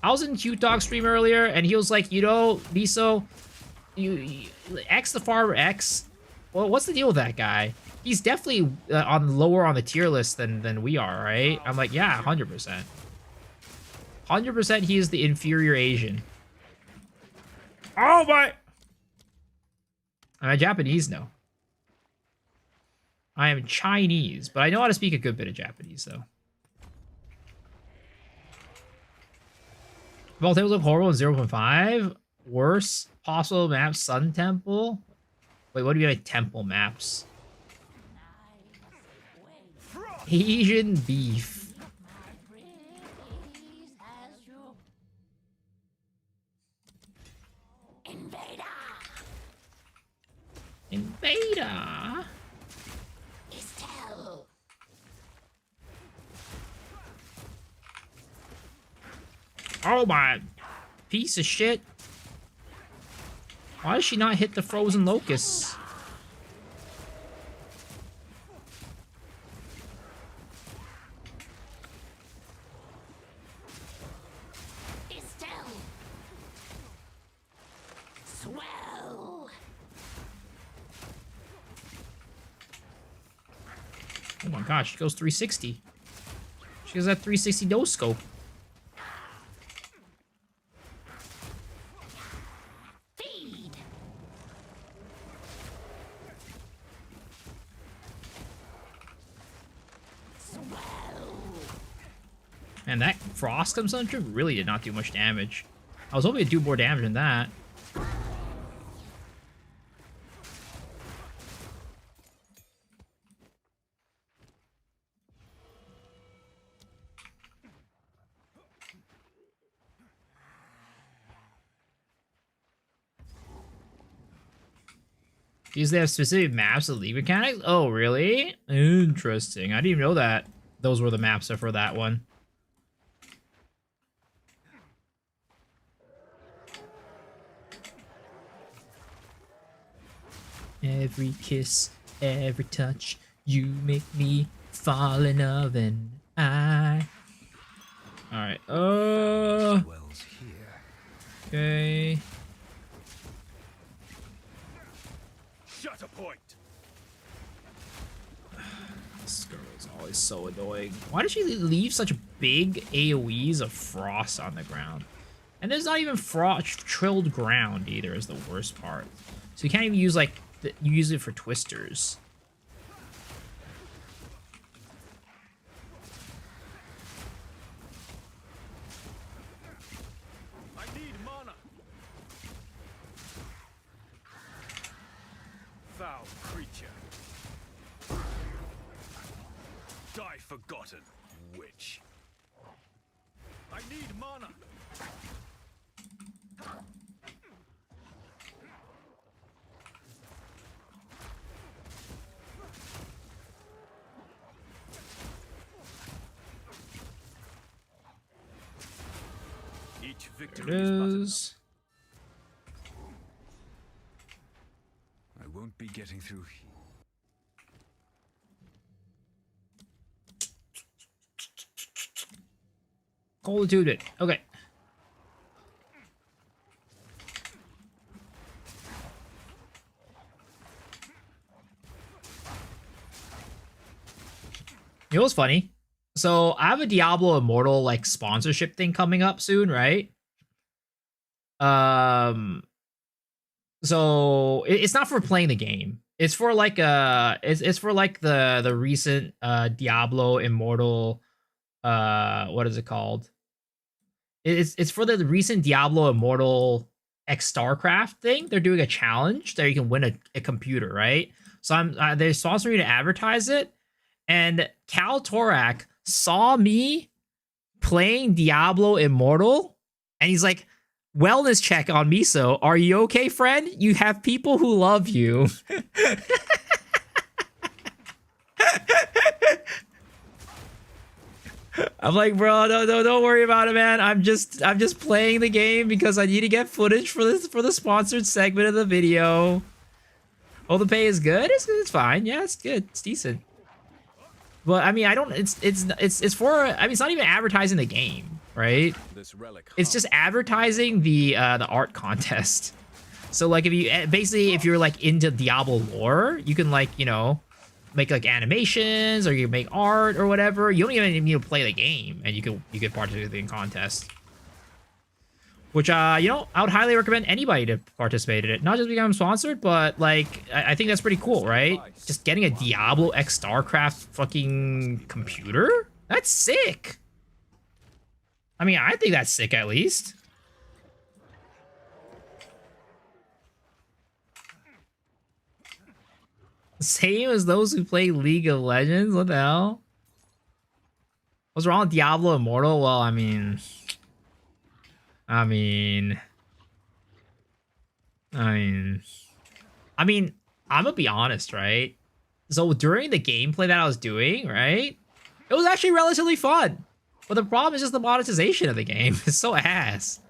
I was in Cute Dog stream earlier, and he was like, you know, Miso, you X the Farmer X. Well, what's the deal with that guy? He's definitely on lower on the tier list than we are, right? I'm like, yeah, 100%. 100% he is the inferior Asian. Oh my! I'm Japanese, no. I am Chinese, but I know how to speak a good bit of Japanese, though. Both tables look horrible in 0.5. Worse possible map, Sun Temple. Wait, what do you mean by temple maps? Asian beef. Invader. Oh my piece of shit. Why does she not hit the frozen locusts? Oh my gosh, she goes 360. She has that 360 no scope. Man, that frost consumption really did not do much damage. I was hoping it'd do more damage than that. Because they have specific maps of league mechanics? Oh, really? Interesting. I didn't even know that those were the maps for that one. Every kiss, every touch, you make me fall in love, and I... Alright, okay. Shut a point. This girl is always so annoying. Why did she leave such big AoEs of frost on the ground? And there's not even trilled ground either, is the worst part. So you can't even use, like, you use it for twisters. I need mana. Foul creature. Die forgotten, witch. I need mana. Each victory There it is. I won't be getting through. Call to it. Okay. You know what's funny? So I have a Diablo Immortal like sponsorship thing coming up soon, right? So it's not for playing the game. It's for like it's for like the recent Diablo Immortal what is it called? It's for the recent Diablo Immortal X StarCraft thing. They're doing a challenge that you can win a computer, right? So they're sponsoring me to advertise it, and Cal Torak saw me playing Diablo Immortal, and he's like, wellness check on Miso. Are you okay, friend? You have people who love you. I'm like, bro, don't worry about it, man. I'm just playing the game because I need to get footage for the sponsored segment of the video. Oh, the pay is good? It's fine. Yeah, it's good. It's decent. But I mean, I don't. It's for. I mean, it's not even advertising the game, right? It's just advertising the art contest. So like, if you basically, if you're like into Diablo lore, you can like, you know, make like animations, or you can make art or whatever. You don't even need to play the game, and you can participate in contests. Which, you know, I would highly recommend anybody to participate in it. Not just because I'm sponsored, but, like, I think that's pretty cool, right? Just getting a Diablo X StarCraft fucking computer? That's sick! I mean, I think that's sick, at least. Same as those who play League of Legends? What the hell? What's wrong with Diablo Immortal? Well, I mean, I'm gonna be honest, right? So during the gameplay that I was doing, right, it was actually relatively fun. But the problem is just the monetization of the game. It's so ass.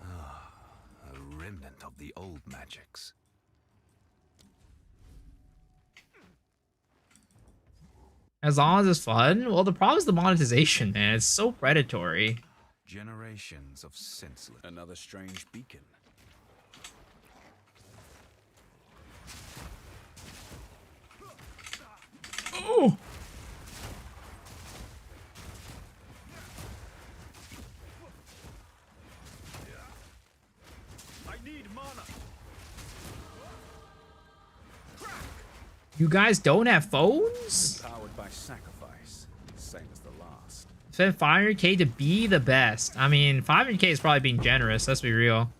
A remnant of the old magics. As long as it's fun. Well, the problem is the monetization, man. It's so predatory. Generations of senseless. Another strange beacon. Oh! I need mana. You guys don't have phones? Powered by sacrifice, same as the last. Spend 500k to be the best. I mean, 500k is probably being generous. Let's be real.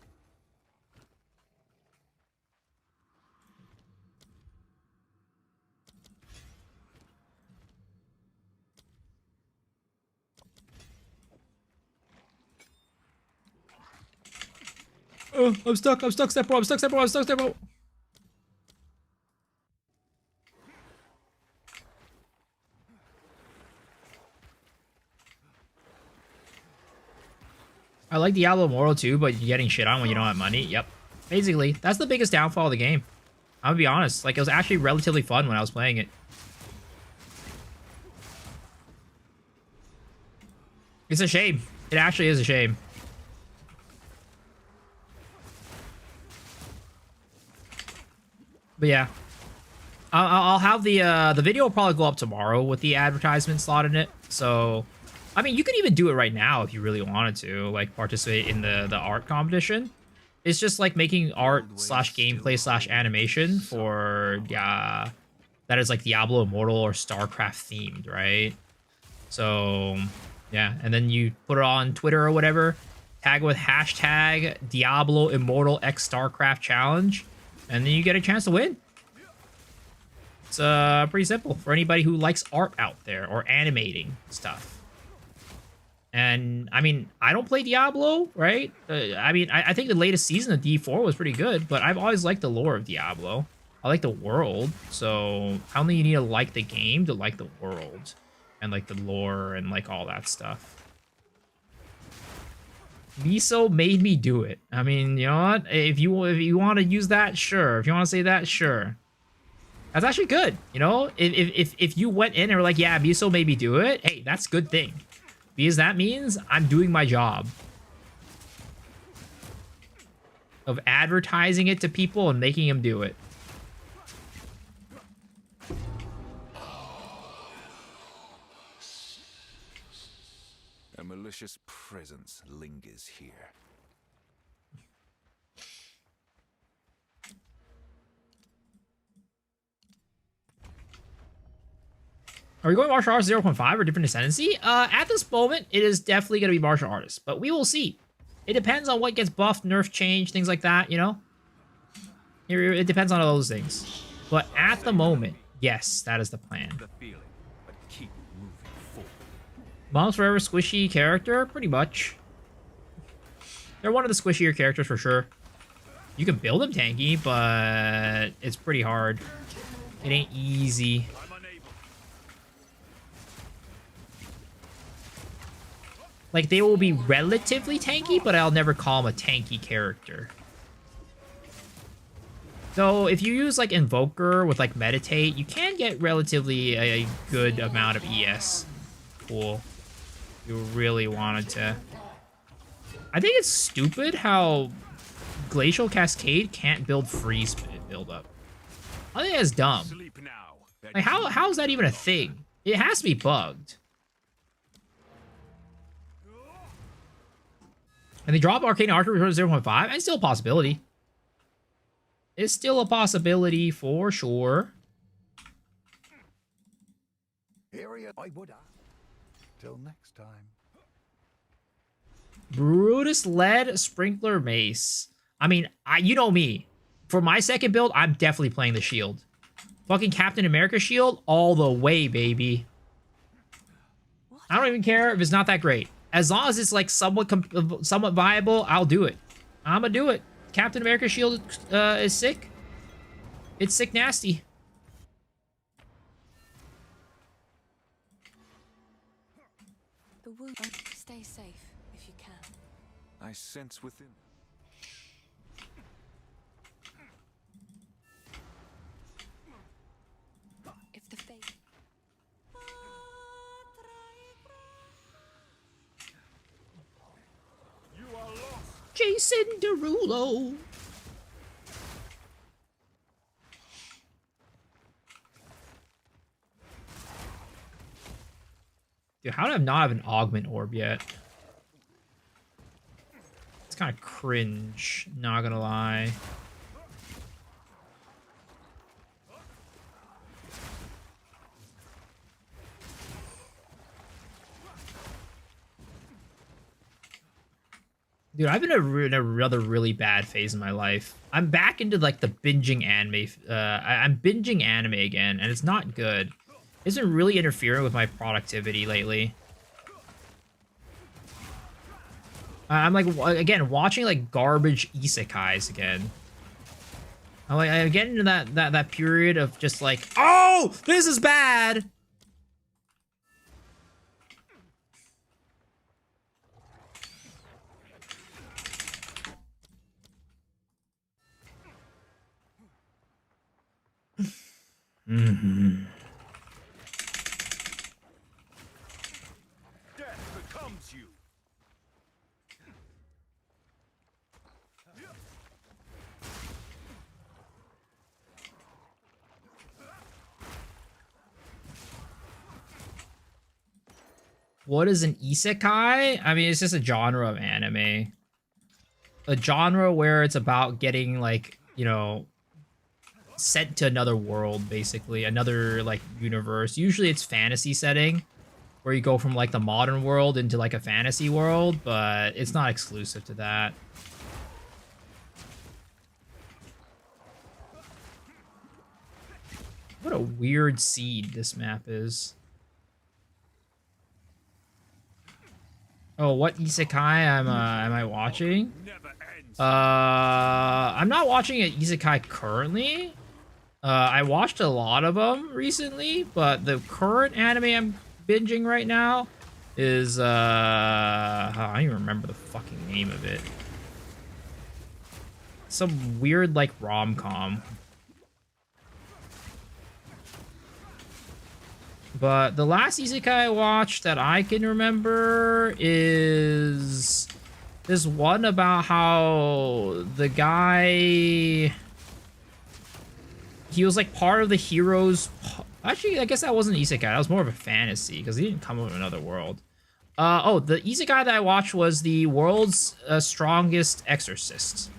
Oh, I'm stuck, step bro, I'm stuck, step bro. I like Diablo Immortal too, but you're getting shit on when you don't have money. Yep. Basically, that's the biggest downfall of the game. I'm gonna be honest. Like, it was actually relatively fun when I was playing it. It's a shame. It actually is a shame. But yeah, I'll have the video will probably go up tomorrow with the advertisement slot in it. So, I mean, you could even do it right now if you really wanted to, like participate in the art competition. It's just like making art slash gameplay slash animation for that is like Diablo Immortal or StarCraft themed, right? So yeah, and then you put it on Twitter or whatever, tag it with hashtag Diablo Immortal X StarCraft Challenge, and then you get a chance to win. It's pretty simple for anybody who likes art out there or animating stuff. And I mean, I don't play Diablo, right? I mean, I think the latest season of D4 was pretty good, but I've always liked the lore of Diablo. I like the world, so I don't think you need to like the game to like the world and like the lore and like all that stuff. Miso made me do it. I mean, you know what? If you want to use that, sure. If you want to say that, sure. That's actually good. You know, if you went in and were like, yeah, Miso made me do it. Hey, that's a good thing, because that means I'm doing my job of advertising it to people and making them do it. A malicious presence lingers here. Are we going martial arts 0.5 or different ascendancy? At this moment, it is definitely going to be martial artists, but we will see. It depends on what gets buffed, nerfed, changed, things like that, you know? It depends on all those things. But at the moment, yes, that is the plan. Mom's Forever squishy character? Pretty much. They're one of the squishier characters for sure. You can build them tanky, but it's pretty hard. It ain't easy. Like, they will be relatively tanky, but I'll never call them a tanky character. So if you use like Invoker with like Meditate, you can get relatively a good amount of ES. Cool. You really wanted to. I think it's stupid how Glacial Cascade can't build freeze build up. I think that's dumb. Like how is that even a thing? It has to be bugged. And they drop Arcane Archer 0.5, and still a possibility. It's still a possibility for sure. Till next time. Brutus Lead Sprinkler Mace. I mean, you know me. For my second build, I'm definitely playing the shield. Fucking Captain America shield all the way, baby. I don't even care if it's not that great. As long as it's like somewhat viable, I'll do it. I'm gonna do it. Captain America shield is sick. It's sick nasty. The wound. Stay safe if you can. I sense within. If the fate. You are lost. Jason Derulo. Dude, how do I not have an augment orb yet? It's kind of cringe, not gonna lie. Dude, I've been in another really bad phase in my life. I'm back into like the binging anime. I'm binging anime again, and it's not good. It's been really interfering with my productivity lately. I'm like, again, watching like garbage isekais again. I'm getting into that period of just like, oh, this is bad. Mm-hmm. Death becomes you. What is an isekai? I mean, it's just a genre of anime. A genre where it's about getting like, you know, sent to another world, basically. Another like universe. Usually it's fantasy setting where you go from like the modern world into like a fantasy world, but it's not exclusive to that. What a weird seed this map is. Oh, what isekai am I watching? I'm not watching an isekai currently. I watched a lot of them recently, but the current anime I'm binging right now is I don't even remember the fucking name of it. Some weird like rom-com. But the last isekai I watched that I can remember is this one about how the guy, he was like part of the heroes. Actually, I guess that wasn't an isekai. That was more of a fantasy because he didn't come from another world. Oh, the isekai that I watched was the world's strongest exorcist.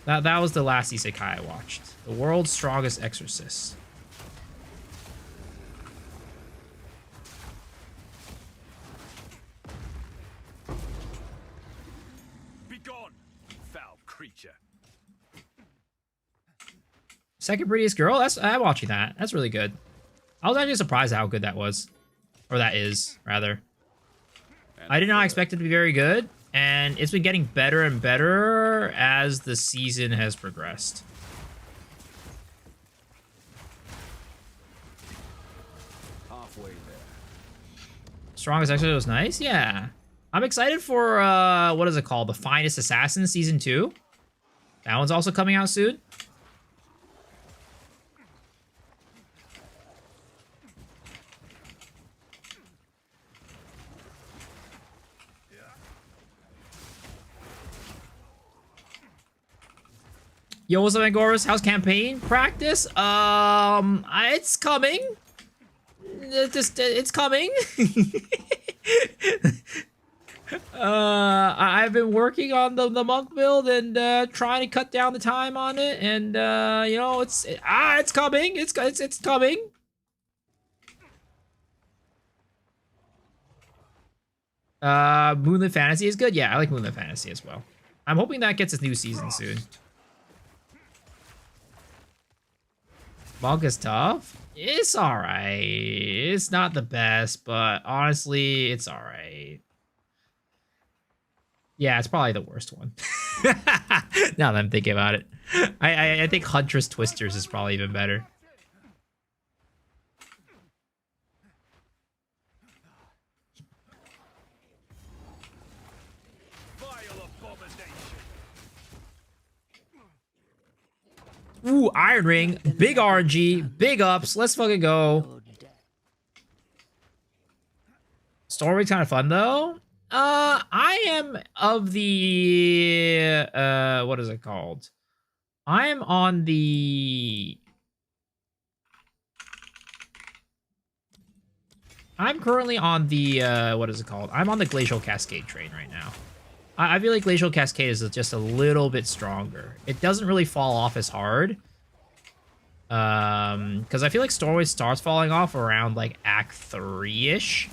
That was the last isekai I watched. The world's strongest exorcist. Second prettiest girl? I'm watching that. That's really good. I was actually surprised how good that was. Or that is, rather. I did not expect it to be very good, and it's been getting better and better as the season has progressed. Halfway there. Strongest Exorcist was nice? Yeah. I'm excited for, what is it called? The Finest Assassin Season 2. That one's also coming out soon. Yo, what's up, Angoras? How's campaign practice? It's coming. It's coming. I've been working on the monk build and trying to cut down the time on it, and you know, it's coming. It's coming. Moonlit Fantasy is good. Yeah, I like Moonlit Fantasy as well. I'm hoping that gets its new season soon. Monk is tough. It's alright. It's not the best, but honestly, it's alright. Yeah, it's probably the worst one. Now that I'm thinking about it. I think Huntress Twisters is probably even better. Ooh, Iron Ring, big RNG, big ups. Let's fucking go. Stormwing's kind of fun though. I am of the what is it called? I am on the. I'm currently on the what is it called? I'm on the Glacial Cascade train right now. I feel like Glacial Cascade is just a little bit stronger. It doesn't really fall off as hard. Because I feel like Stormwing starts falling off around like Act 3-ish.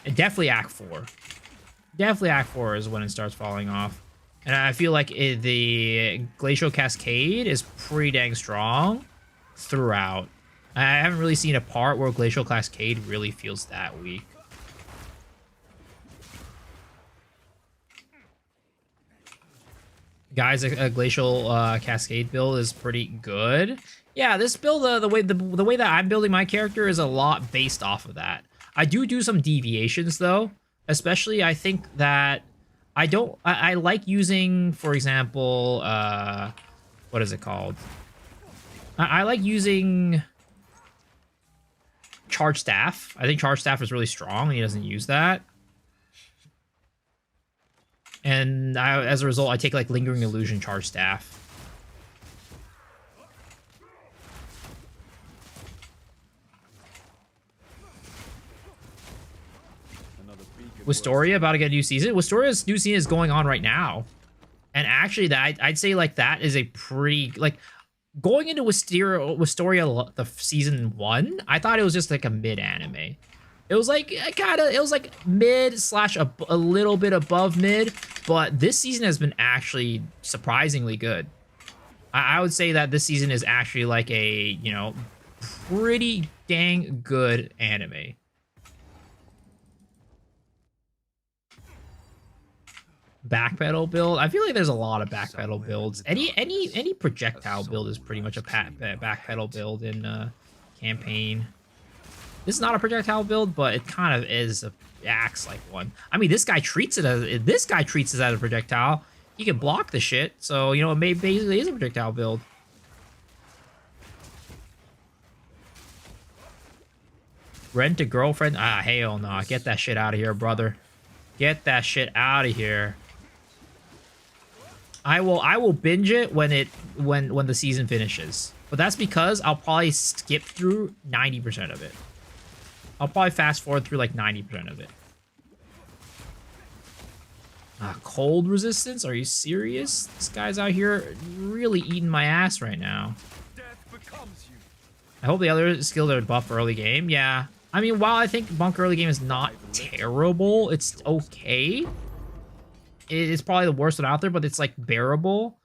Definitely Act 4. Definitely Act 4 is when it starts falling off. And I feel like the Glacial Cascade is pretty dang strong throughout. I haven't really seen a part where Glacial Cascade really feels that weak. Guys, a Glacial Cascade build is pretty good. Yeah, this build, the way that I'm building my character is a lot based off of that. I do some deviations though. Especially, I think that I like using, for example, what is it called? I like using Charge Staff. I think Charge Staff is really strong, and he doesn't use that. And as a result, I take like Lingering Illusion Charge Staff. Wistoria about to get a new season. Wistoria's new season is going on right now. And actually, I'd say like that is a pretty, like, going into Wistoria the season 1, I thought it was just like a mid anime. It was like it was like mid slash a little bit above mid, but this season has been actually surprisingly good. I would say that this season is actually like a, you know, pretty dang good anime. Backpedal build. I feel like there's a lot of backpedal builds. Any projectile build is pretty much a backpedal build in campaign. This is not a projectile build, but it kind of acts like one. I mean, this guy treats it as a projectile. He can block the shit, so you know it basically is a projectile build. Rent a girlfriend? Ah, hell no! Get that shit out of here, brother. Get that shit out of here. I will binge it when the season finishes. But that's because I'll probably skip through 90% of it. I'll probably fast forward through like 90% of it. Cold resistance? Are you serious? This guy's out here really eating my ass right now. I hope the other skills are buff early game. Yeah. I mean, while I think Monk early game is not terrible, it's okay. It's probably the worst one out there, but it's like bearable.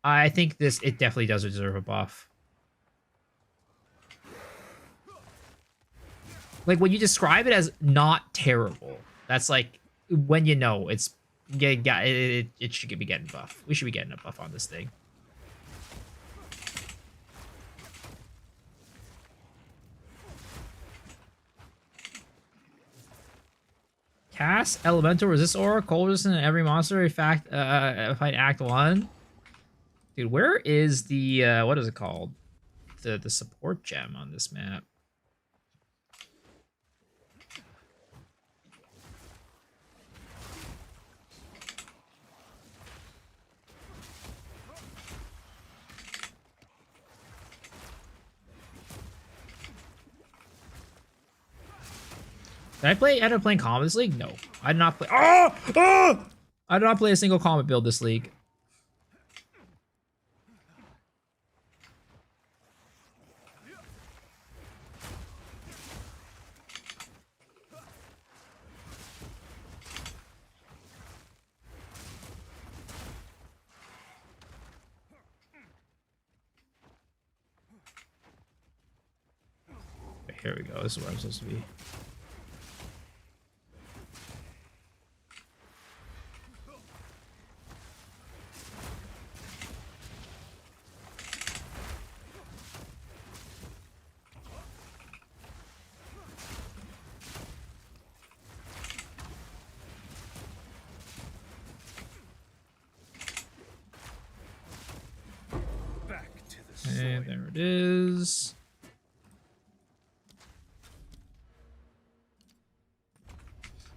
I think it definitely does deserve a buff. Like when you describe it as not terrible, that's like when you know it should be getting buff. We should be getting a buff on this thing. Cast elemental resist aura, cold resistant in every monster. Fight Act 1. Dude, where is the what is it called? The support gem on this map. end up playing combat this league? No. I did not play. Oh! Oh! I did not play a single combat build this league. Here we go. This is where I'm supposed to be. And there it is.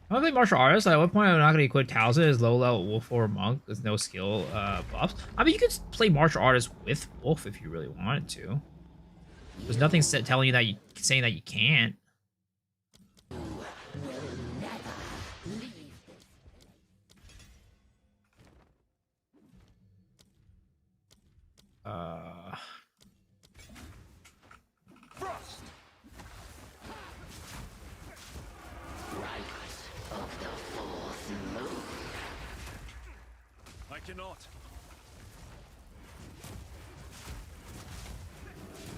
I don't think martial artist. At what point I'm not going to equip Towson as low level wolf or monk with no skill buffs. I mean, you could play martial artist with wolf if you really wanted to. There's nothing telling you that saying that you can't. I cannot.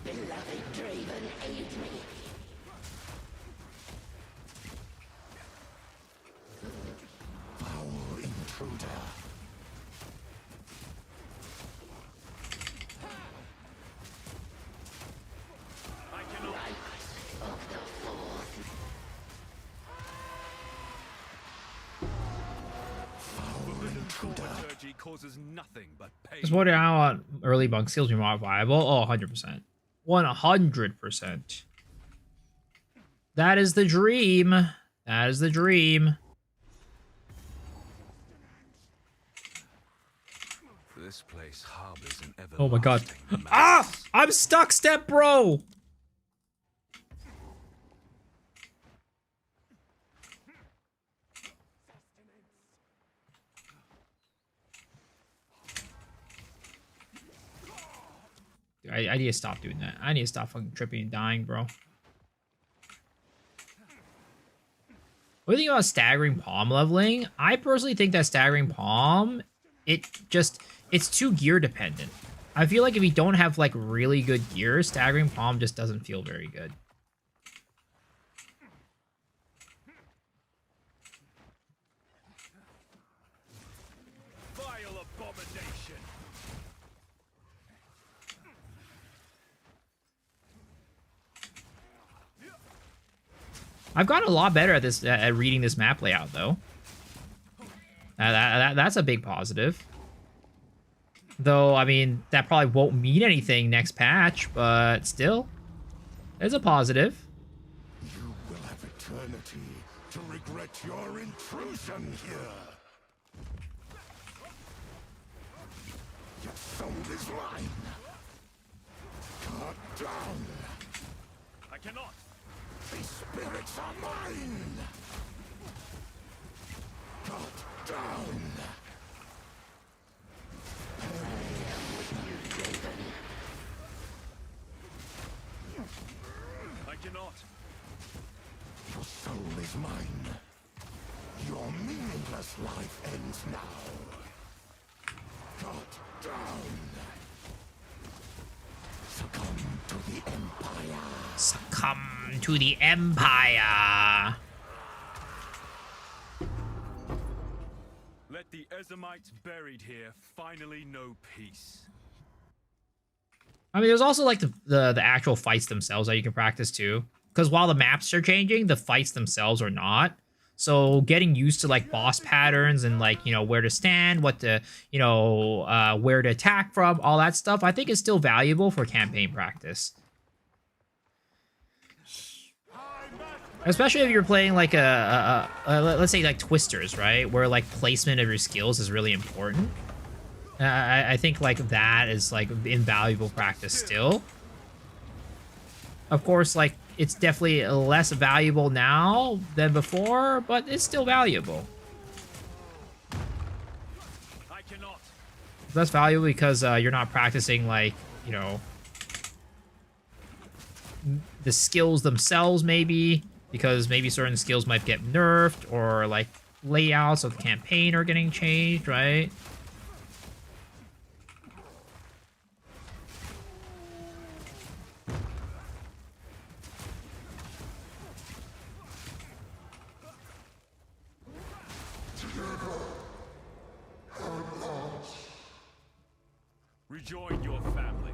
Beloved Draven, aid me. Foul intruder. I cannot. Of the fourth. Thaumaturgy causes nothing but pain. Just wondering how early monk skills are more viable. Oh, 100%. 100%. That is the dream. That is the dream. This place harbors an everlasting Oh my god. menace. Ah! I'm stuck, step bro! I need to stop doing that. I need to stop fucking tripping and dying, bro. What do you think about staggering palm leveling? I personally think that staggering palm, it's too gear dependent. I feel like if you don't have like really good gear, staggering palm just doesn't feel very good. Vile abomination. I've gotten a lot better at this at reading this map layout though. That's a big positive. Though, I mean, that probably won't mean anything next patch, but still, it's a positive. You will have eternity to regret your intrusion here. Your soul is mine. Cut down. I cannot. These spirits are mine. Cut down. I cannot. Your soul is mine. Your meaningless life ends now. Cut down. Succumb to the Empire. Succumb to the Empire. Let the Ezamites buried here finally know peace. I mean, there's also like the actual fights themselves that you can practice too. Because while the maps are changing, the fights themselves are not. So getting used to like boss patterns and like, you know, where to stand, what to, you know, where to attack from, all that stuff, I think is still valuable for campaign practice. Especially if you're playing like let's say like Twisters, right? Where like placement of your skills is really important. I think like that is like invaluable practice still. Of course, like it's definitely less valuable now than before, but it's still valuable. It's less valuable because you're not practicing, like, you know, the skills themselves, maybe, because maybe certain skills might get nerfed, or like layouts of the campaign are getting changed, right? Rejoin your family,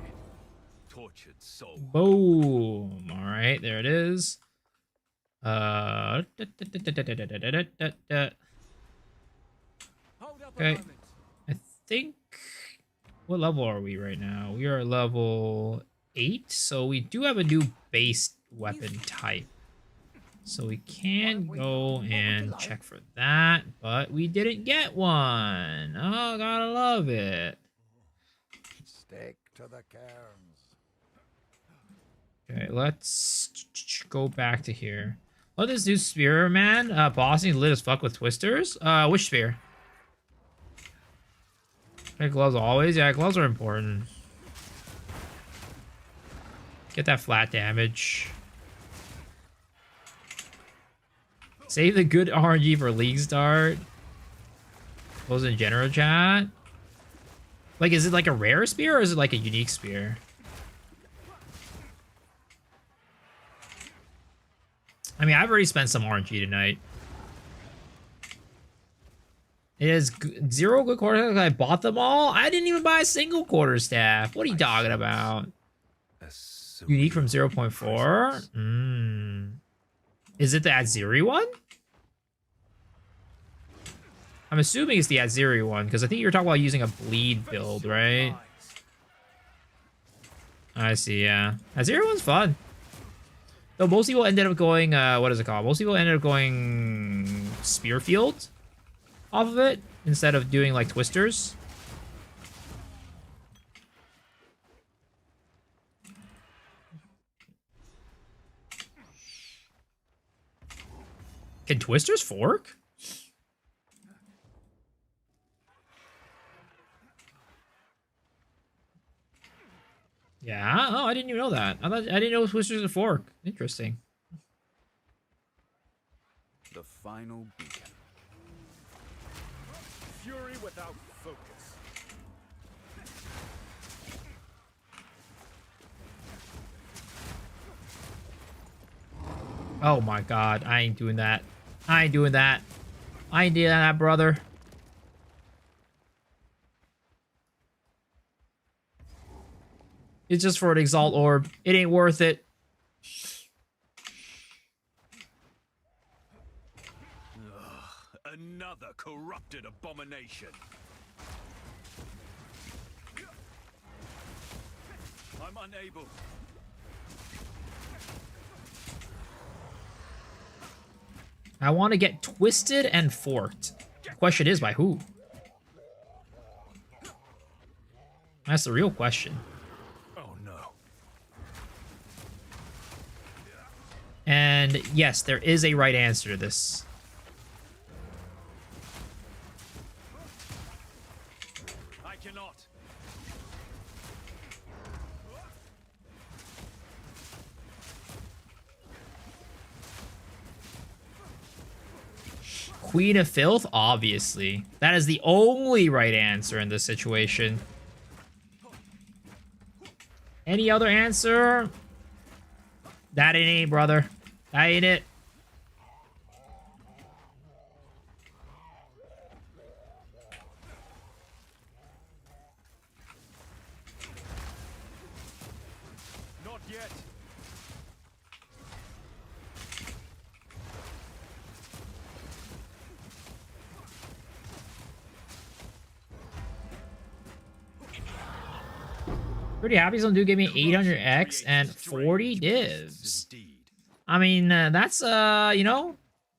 tortured soul. Boom. All right, there it is. Okay. I think, what level are we right now? We are level 8, so we do have a new base weapon type. So we can go and check for that, but we didn't get one. Oh, gotta love it. Stick to the cairns. Okay, let's go back to here. Oh, this new spear, man. Bossing lit as fuck with twisters. Which spear? Okay, gloves always. Yeah, gloves are important. Get that flat damage. Save the good RNG for league start. Those in general chat. Like, is it like a rare spear or is it like a unique spear? I mean, I've already spent some RNG tonight. It has 0 good quarter. I bought them all. I didn't even buy a single quarterstaff. What are you talking about? Unique from 0.4. Is it the Aziri one? I'm assuming it's the Aziri one, because I think you were talking about using a bleed build, right? I see, yeah. Aziri one's fun. Though most people ended up going, what is it called? Most people ended up going Spearfield off of it, instead of doing, like, Twisters. Can Twisters fork? Yeah? Oh, I didn't even know that. I didn't know Twisters would fork. Interesting. The final beacon. Fury without focus. Oh my god, I ain't doing that. I ain't doing that. I ain't doing that, brother. It's just for an Exalt Orb. It ain't worth it. Another corrupted abomination. I'm unable. I want to get twisted and forked. The question is, by who? That's the real question. Oh no. And yes, there is a right answer to this. I cannot. Queen of Filth? Obviously. That is the only right answer in this situation. Any other answer? That ain't it, brother. That ain't it. Not yet. Pretty happy some dude gave me 800x and 40 divs. I mean, that's, you know,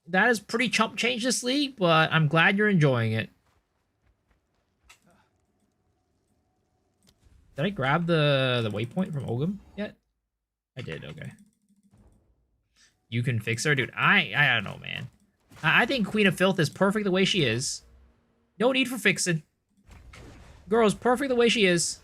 that is pretty chump change this league, but I'm glad you're enjoying it. Did I grab the waypoint from Ogum yet? I did, okay. you can fix her, dude. I don't know, man. I think Queen of Filth is perfect the way she is. No need for fixing. Girl's perfect the way she is.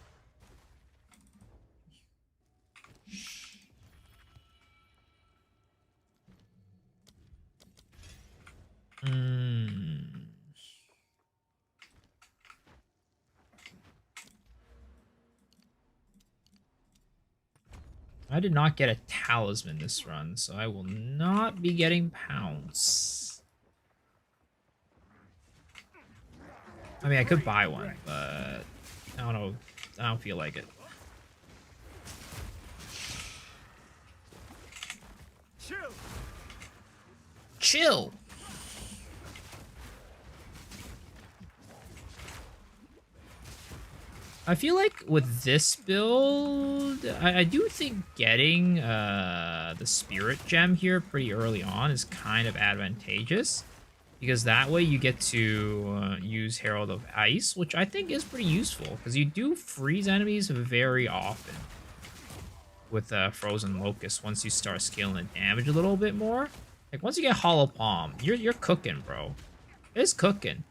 I did not get a talisman this run, so I will not be getting pounce. I mean, I could buy one, but I don't know. I don't feel like it. Chill. I feel like with this build, I do think getting the spirit gem here pretty early on is kind of advantageous, because that way you get to use Herald of Ice, which I think is pretty useful, because you do freeze enemies very often with Frozen Locust once you start scaling the damage a little bit more. Like, once you get Hollow Palm, you're cooking, bro. It's cooking.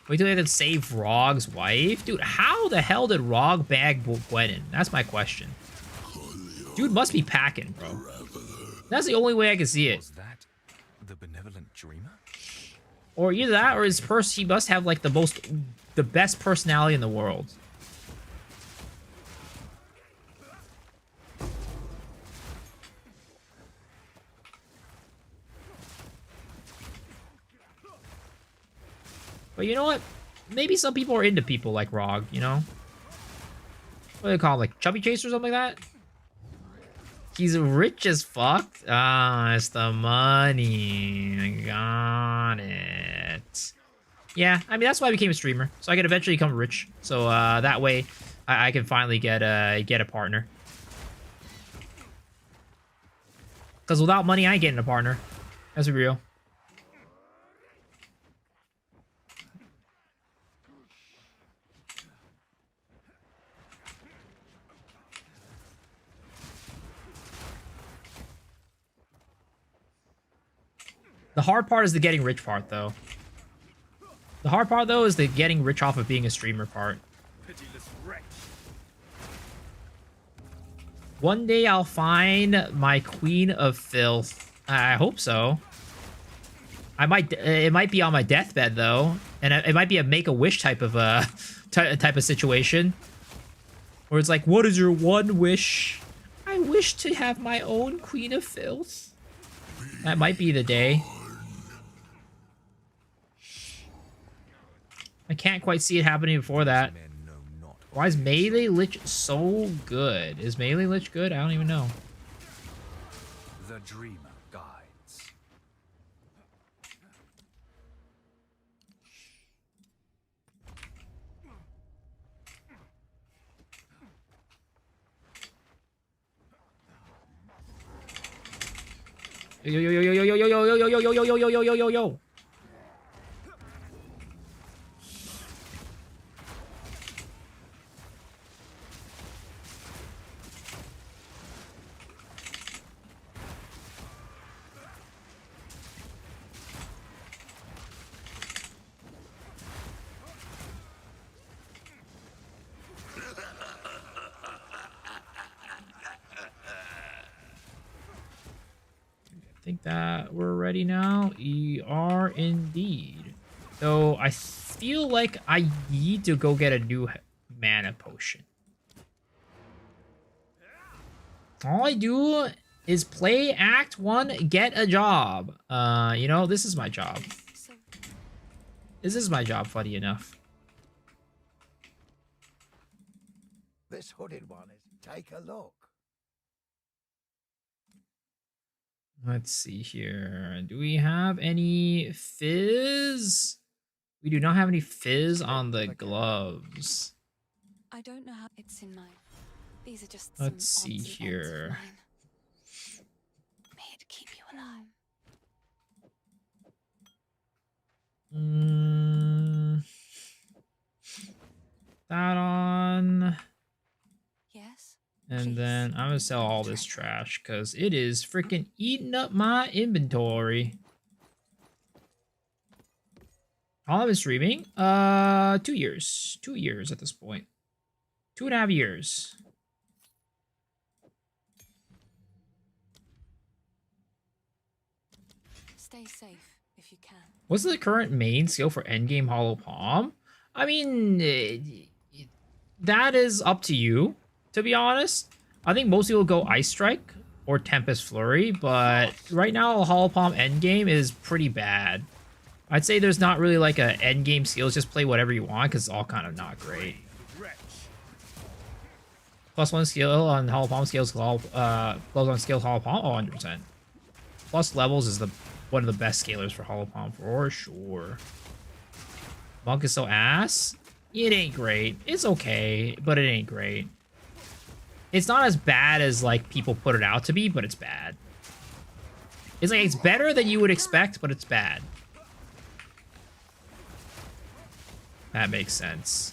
Wait till they have to save Rog's wife? Dude, how the hell did Rog bag Gwennon? That's my question. Dude must be packing, bro. That's the only way I can see it. Was that the benevolent dreamer? Or either that, or he must have like the best personality in the world. But you know what? Maybe some people are into people like Rog, you know? What do they call him? Like Chubby Chaser or something like that? He's rich as fuck. Ah, it's the money. I got it. Yeah, I mean, that's why I became a streamer. So I could eventually become rich. So that way I can finally get a partner. Because without money, I ain't getting a partner. Let's be real. The hard part is the getting rich part, though. The hard part, though, is the getting rich off of being a streamer part. One day I'll find my Queen of Filth. I hope so. It might be on my deathbed, though. And it might be a Make-A-Wish type of type of situation. Where it's like, what is your one wish? I wish to have my own Queen of Filth. That might be the day. I can't quite see it happening before that. Why is Melee Lich so good? Is Melee Lich good? I don't even know. The dreamer guides. Yo yo yo yo yo yo yo yo yo yo yo yo yo yo yo yo yo. I think that we're ready now. We are indeed. So I feel like I need to go get a new mana potion. All I do is play Act 1, get a job. You know, this is my job. This is my job, funny enough. This hooded one is. Take a look. Let's see here. Do we have any fizz? We do not have any fizz on the gloves. I don't know how it's in mine. These are just Let's see here. May it keep you alive. that on. Yes? And then I'm gonna sell all this trash because it is freaking eating up my inventory. How long have I been streaming? 2 years. 2 years at this point. 2.5 years. Stay safe if you can. What's the current main skill for endgame Hollow Palm? I mean, that is up to you, to be honest. I think most people go Ice Strike or Tempest Flurry, but right now Hollow Palm endgame is pretty bad. I'd say there's not really like a endgame skills, just play whatever you want because it's all kind of not great. +1 skill on Hollow Palm skills, +1 skills Hollow Palm, 100%. Plus levels is one of the best scalers for Hollow Palm for sure. Monk is so ass. It ain't great. It's okay, but it ain't great. It's not as bad as like people put it out to be, but it's bad. It's like it's better than you would expect, but it's bad. That makes sense.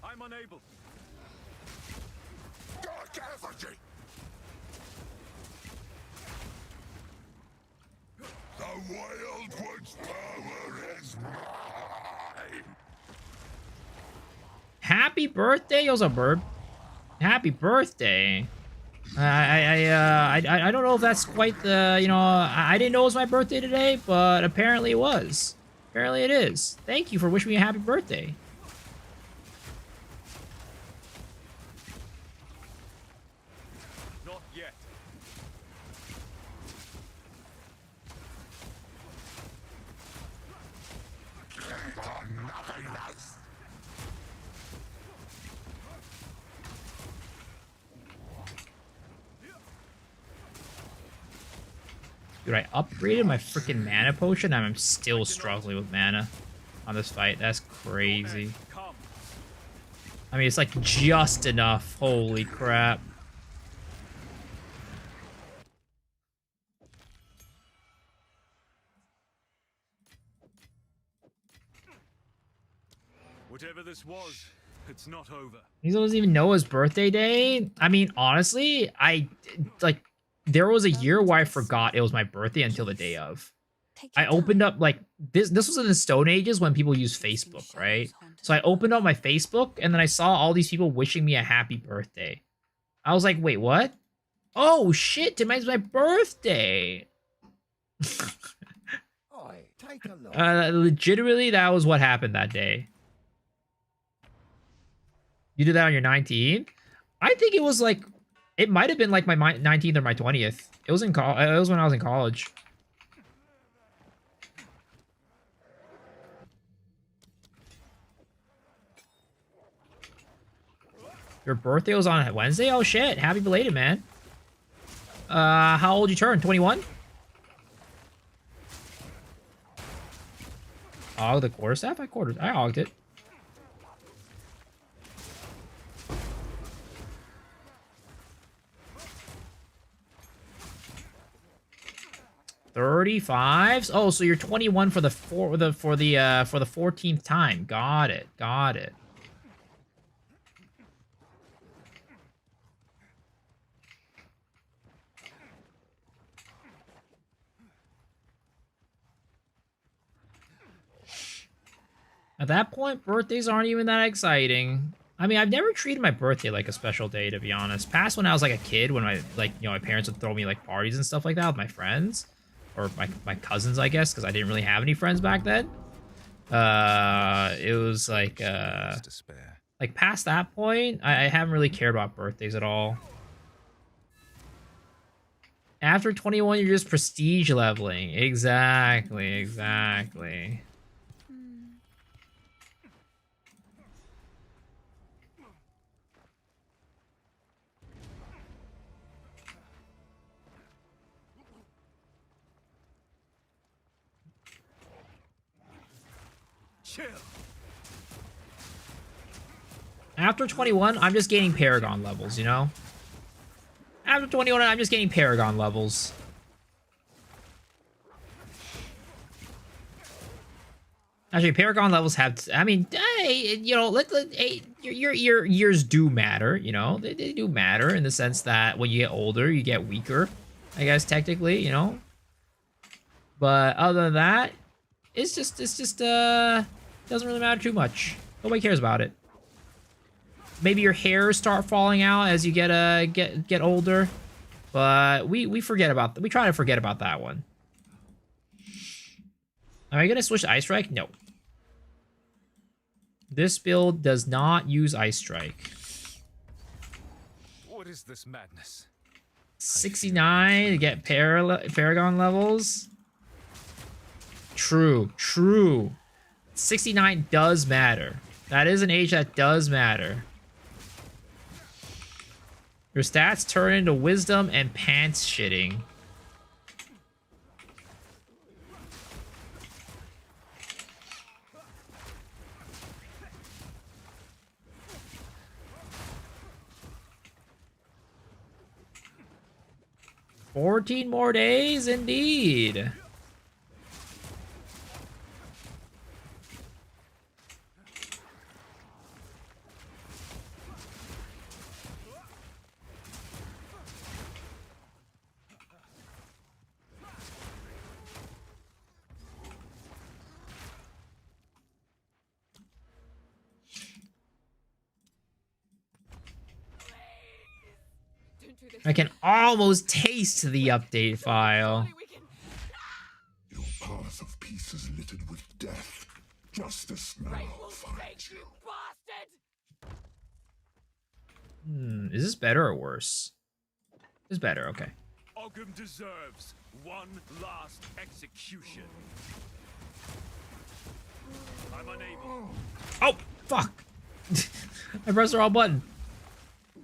I'm unable. Dark effigy. The Wildwood's power is mine. Happy birthday, Yoza Bird. Happy birthday. I don't know if that's quite the, you know, I didn't know it was my birthday today, but apparently it was. Apparently it is. Thank you for wishing me a happy birthday. Not yet. Dude, I upgraded my freaking mana potion and I'm still struggling with mana on this fight. That's crazy. I mean, it's like just enough. Holy crap. Whatever this was, it's not over. He doesn't even know his birthday day. I mean, honestly, there was a year where I forgot it was my birthday until the day of. I opened up like this was in the Stone Ages when people used Facebook, right? So I opened up my Facebook and then I saw all these people wishing me a happy birthday. I was like, wait, what? Oh shit, tonight's my birthday. Take a look. Legitimately, that was what happened that day. You did that on your 19th? I think it was like, it might have been like my 19th or my 20th. It was in college. It was when I was in college. Your birthday was on Wednesday? Oh shit! Happy belated, man. How old you turn? 21? Oh, the quarterstaff? I hogged it. $35s? Oh, so you're 21 for the 14th time. Got it. Got it. At that point, birthdays aren't even that exciting. I mean, I've never treated my birthday like a special day, to be honest. Past when I was like a kid, when my parents would throw me like parties and stuff like that with my friends. Or my cousins, I guess, because I didn't really have any friends back then. It was like past that point, I haven't really cared about birthdays at all. After 21, you're just prestige leveling. Exactly, exactly. After 21, I'm just gaining Paragon levels, you know? After 21, I'm just gaining Paragon levels. Actually, Paragon levels have... I mean, hey, you know, hey, your years do matter, you know? They do matter in the sense that when you get older, you get weaker, I guess, technically, you know? But other than that, it's just doesn't really matter too much. Nobody cares about it. Maybe your hairs start falling out as you get older, but we forget about we try to forget about that one. Am I gonna switch to Ice Strike? No. This build does not use Ice Strike. What is this madness? 69 to get Paragon levels. True. 69 does matter. That is an age that does matter. Your stats turn into wisdom and pants shitting. "14 more days, indeed." I can almost taste the update file. Your path of peace is littered with death. Justice now finds you. Is this better or worse? It's better, okay. Ogham deserves one last execution. I'm unable. Oh, fuck. I pressed the wrong button.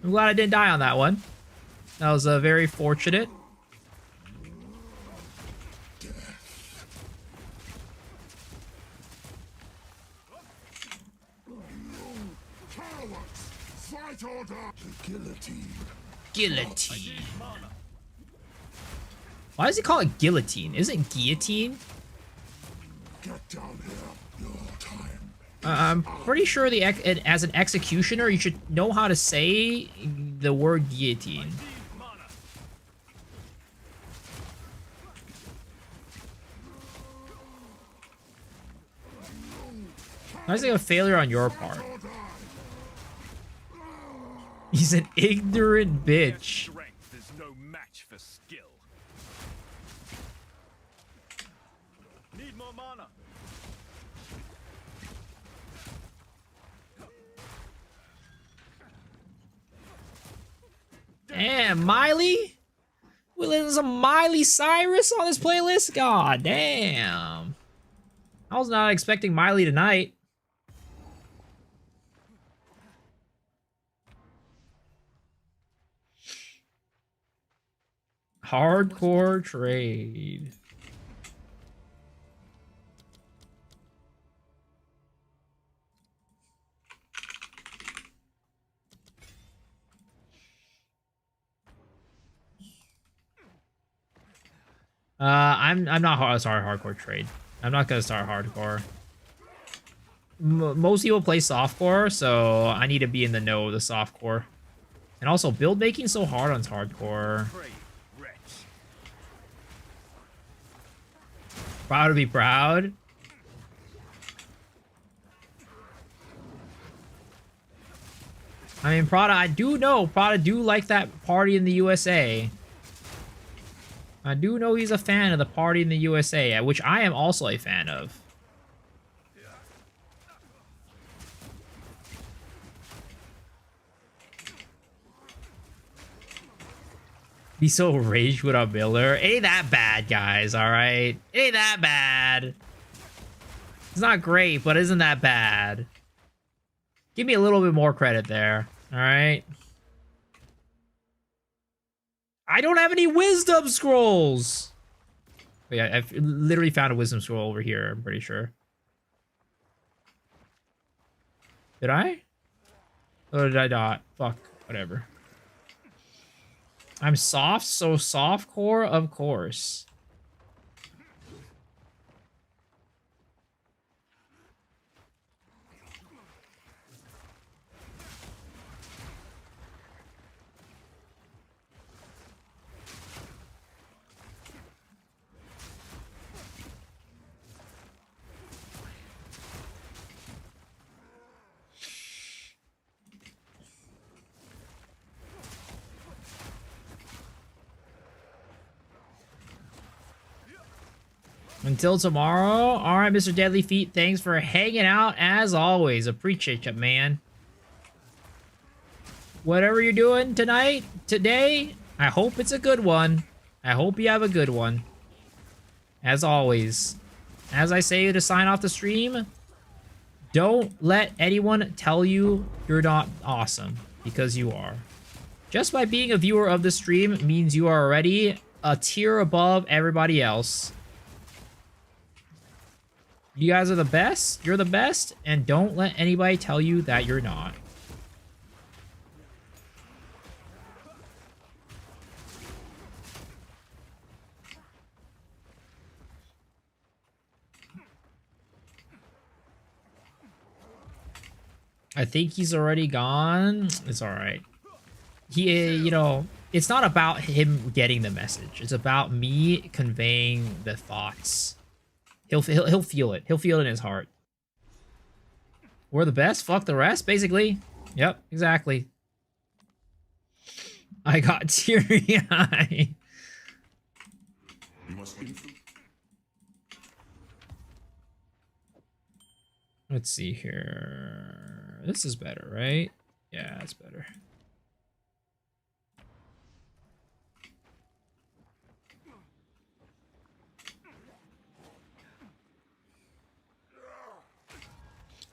I'm glad I didn't die on that one. That was very fortunate. Fight order. The guillotine. Guillotine. Why does he call it guillotine? Isn't it guillotine? Get down here. Your time. I'm pretty sure as an executioner, you should know how to say the word guillotine. That's like a failure on your part. He's an ignorant bitch. Strength is no match for skill. Need more mana. Damn, Miley? We listen to some Miley Cyrus on this playlist? God damn. I was not expecting Miley tonight. Hardcore trade. I'm not sorry, hardcore trade. I'm not gonna start hardcore. Most people play softcore, so I need to be in the know of the softcore. And also, build making so hard on hardcore. Proud to be proud. I mean, Prada, I do know Prada do like that party in the USA. I do know he's a fan of the party in the USA, which I am also a fan of. Be so raged without Miller. It ain't that bad, guys, alright? It ain't that bad. It's not great, but isn't that bad. Give me a little bit more credit there, alright? I don't have any wisdom scrolls! Wait, I've literally found a wisdom scroll over here, I'm pretty sure. Did I? Or did I not? Fuck. Whatever. I'm soft, so soft core, of course. Until tomorrow. All right, Mr. Deadly Feet. Thanks for hanging out as always. Appreciate you, man. Whatever you're doing today, I hope it's a good one. I hope you have a good one. As always, as I say to sign off the stream, don't let anyone tell you you're not awesome, because you are. Just by being a viewer of the stream means you are already a tier above everybody else. You guys are the best, you're the best, and don't let anybody tell you that you're not. I think he's already gone. It's alright. He, you know, it's not about him getting the message. It's about me conveying the thoughts. He'll feel it. He'll feel it in his heart. We're the best. Fuck the rest, basically. Yep, exactly. I got teary-eyed. Let's see here. This is better, right? Yeah, that's better.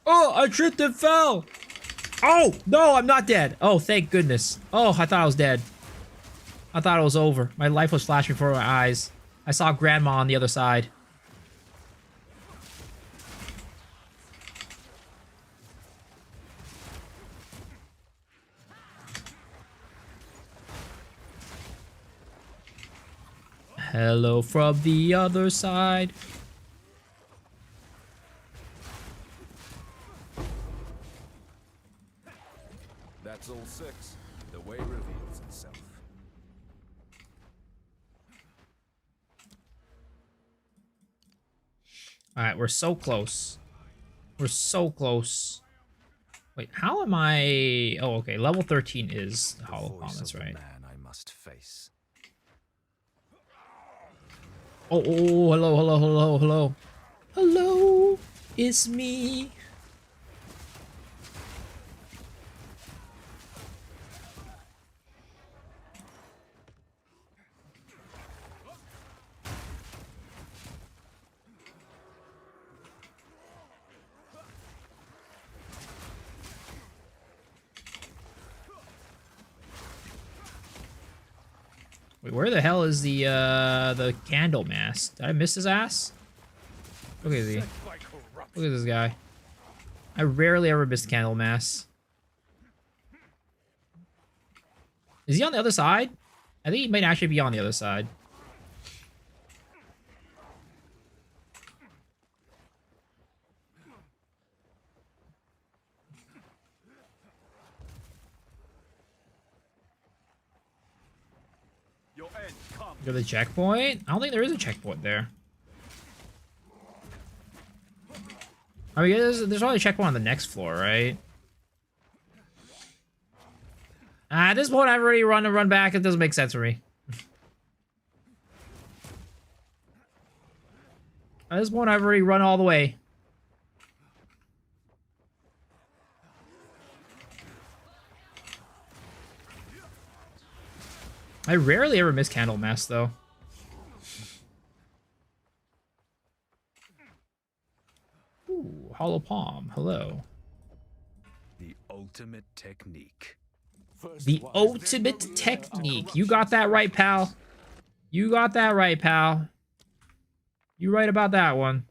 Oh, I tripped and fell. Oh, no, I'm not dead. Oh, thank goodness. Oh, I thought I was dead. I thought it was over. My life was flashing before my eyes. I saw Grandma on the other side. Hello from the other side. That's all six. The way reveals itself. Alright, we're so close. We're so close. Wait, how am I... Oh, okay. Level 13 is the Hollow Palm, that's right. Man I must face. Oh, hello, hello, hello, hello. Hello, it's me. Wait, where the hell is the candle mask? Did I miss his ass? Look at Look at this guy. I rarely ever miss candle mask. Is he on the other side? I think he might actually be on the other side. Go to the checkpoint? I don't think there is a checkpoint there. I mean, there's probably a checkpoint on the next floor, right? At this point, I've already run back. It doesn't make sense for me. At this point, I've already run all the way. I rarely ever miss candle mask, though. Ooh, hollow palm. Hello. The ultimate technique. The ultimate technique. You got that right, pal. You got that right, pal. You right about that one.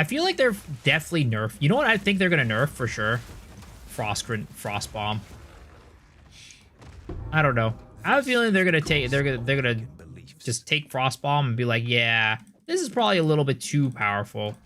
I feel like they're definitely nerf. You know what I think they're gonna nerf for sure? Frost Bomb. I don't know. I have a feeling they're gonna just take Frost Bomb and be like, yeah, this is probably a little bit too powerful.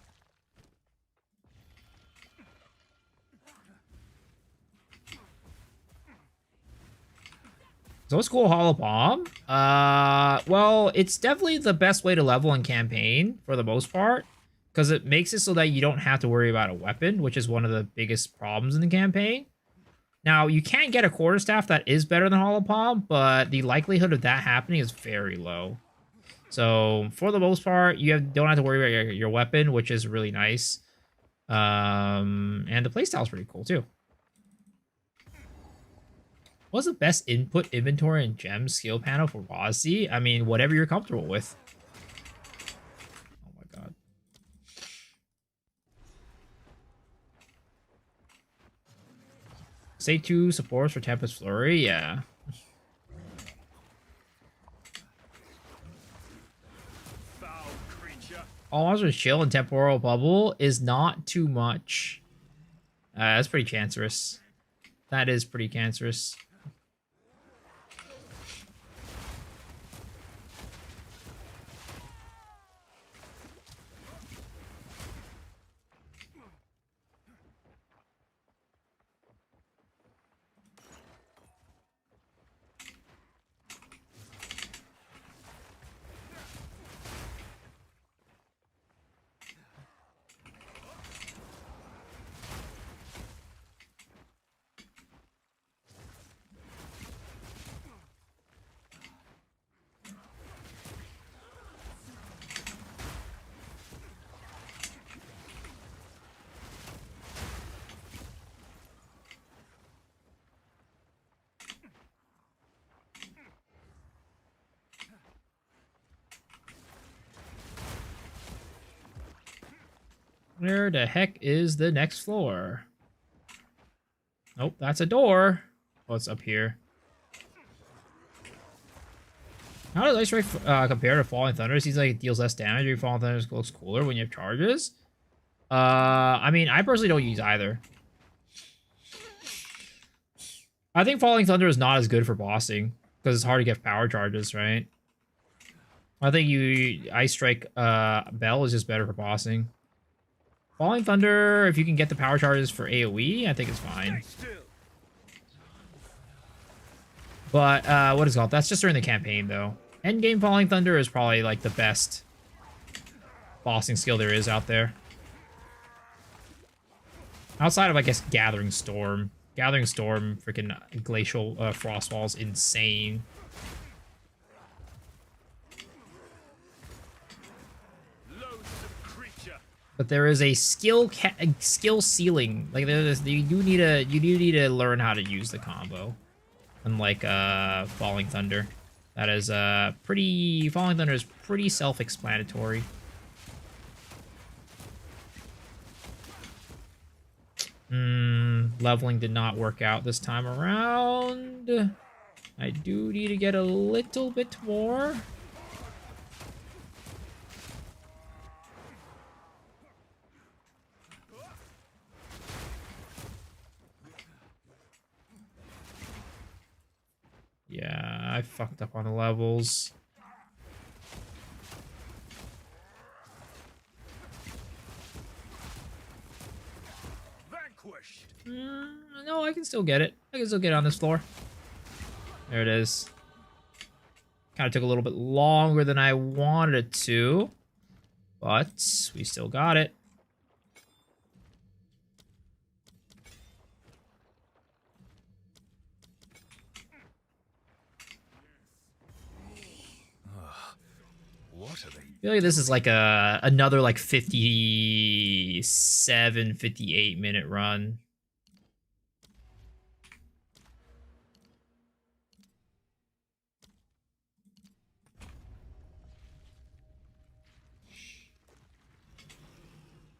So what's cool, Hollow Bomb? Well, it's definitely the best way to level in campaign for the most part, because it makes it so that you don't have to worry about a weapon, which is one of the biggest problems in the campaign. Now, you can get a quarterstaff that is better than Hollow Bomb, but the likelihood of that happening is very low. So for the most part, you don't have to worry about your weapon, which is really nice. And the playstyle is pretty cool too. What's the best input inventory and gem skill panel for Wazzy? I mean, whatever you're comfortable with. Oh my god. Say 2 supports for Tempest Flurry, yeah. All monsters chill and Temporal Bubble is not too much. That's pretty cancerous. That is pretty cancerous. Where the heck is the next floor? Nope, that's a door. Oh, it's up here. How does Ice Ray compare to Falling Thunder? It seems like it deals less damage. Or Falling Thunder looks cooler when you have charges. I mean, I personally don't use either. I think Falling Thunder is not as good for bossing because it's hard to get power charges, right? I think Ice Strike Bell is just better for bossing. Falling Thunder, if you can get the power charges for AoE, I think it's fine. But, what is it called? That's just during the campaign, though. Endgame Falling Thunder is probably, like, the best bossing skill there is out there. Outside of, I guess, Gathering Storm. Gathering Storm, freaking Glacial Frostfall is insane. But there is a skill ceiling. Like you do need to learn how to use the combo. Unlike Falling Thunder. That is Falling Thunder is pretty self-explanatory. Leveling did not work out this time around. I do need to get a little bit more. Yeah, I fucked up on the levels. Vanquished. No, I can still get it. I can still get it on this floor. There it is. Kind of took a little bit longer than I wanted it to, but we still got it. What are they? I feel like this is like another like 57, 58 minute run.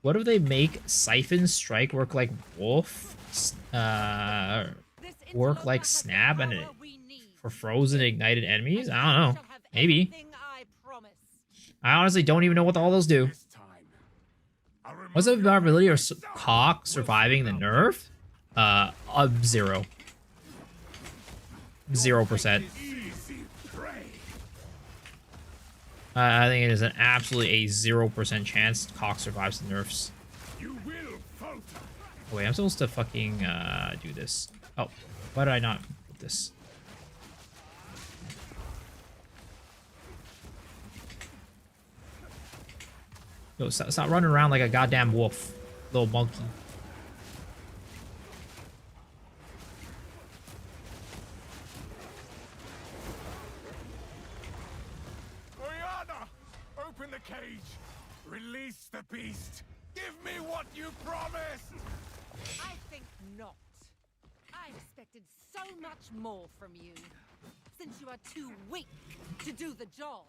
What if they make Siphon Strike work like Wolf? Work like Snap and for frozen ignited enemies? I don't know. Maybe. I honestly don't even know what all those do. A What's the viability of Cock surviving the nerf? 0. 0%. I think it is an absolutely a 0% chance Cock survives the nerfs. Oh, wait, I'm supposed to fucking do this. Oh, why did I not put this? Yo, stop running around like a goddamn wolf, little monkey. Oriana, open the cage. Release the beast. Give me what you promised. I think not. I expected so much more from you. Since you are too weak to do the job.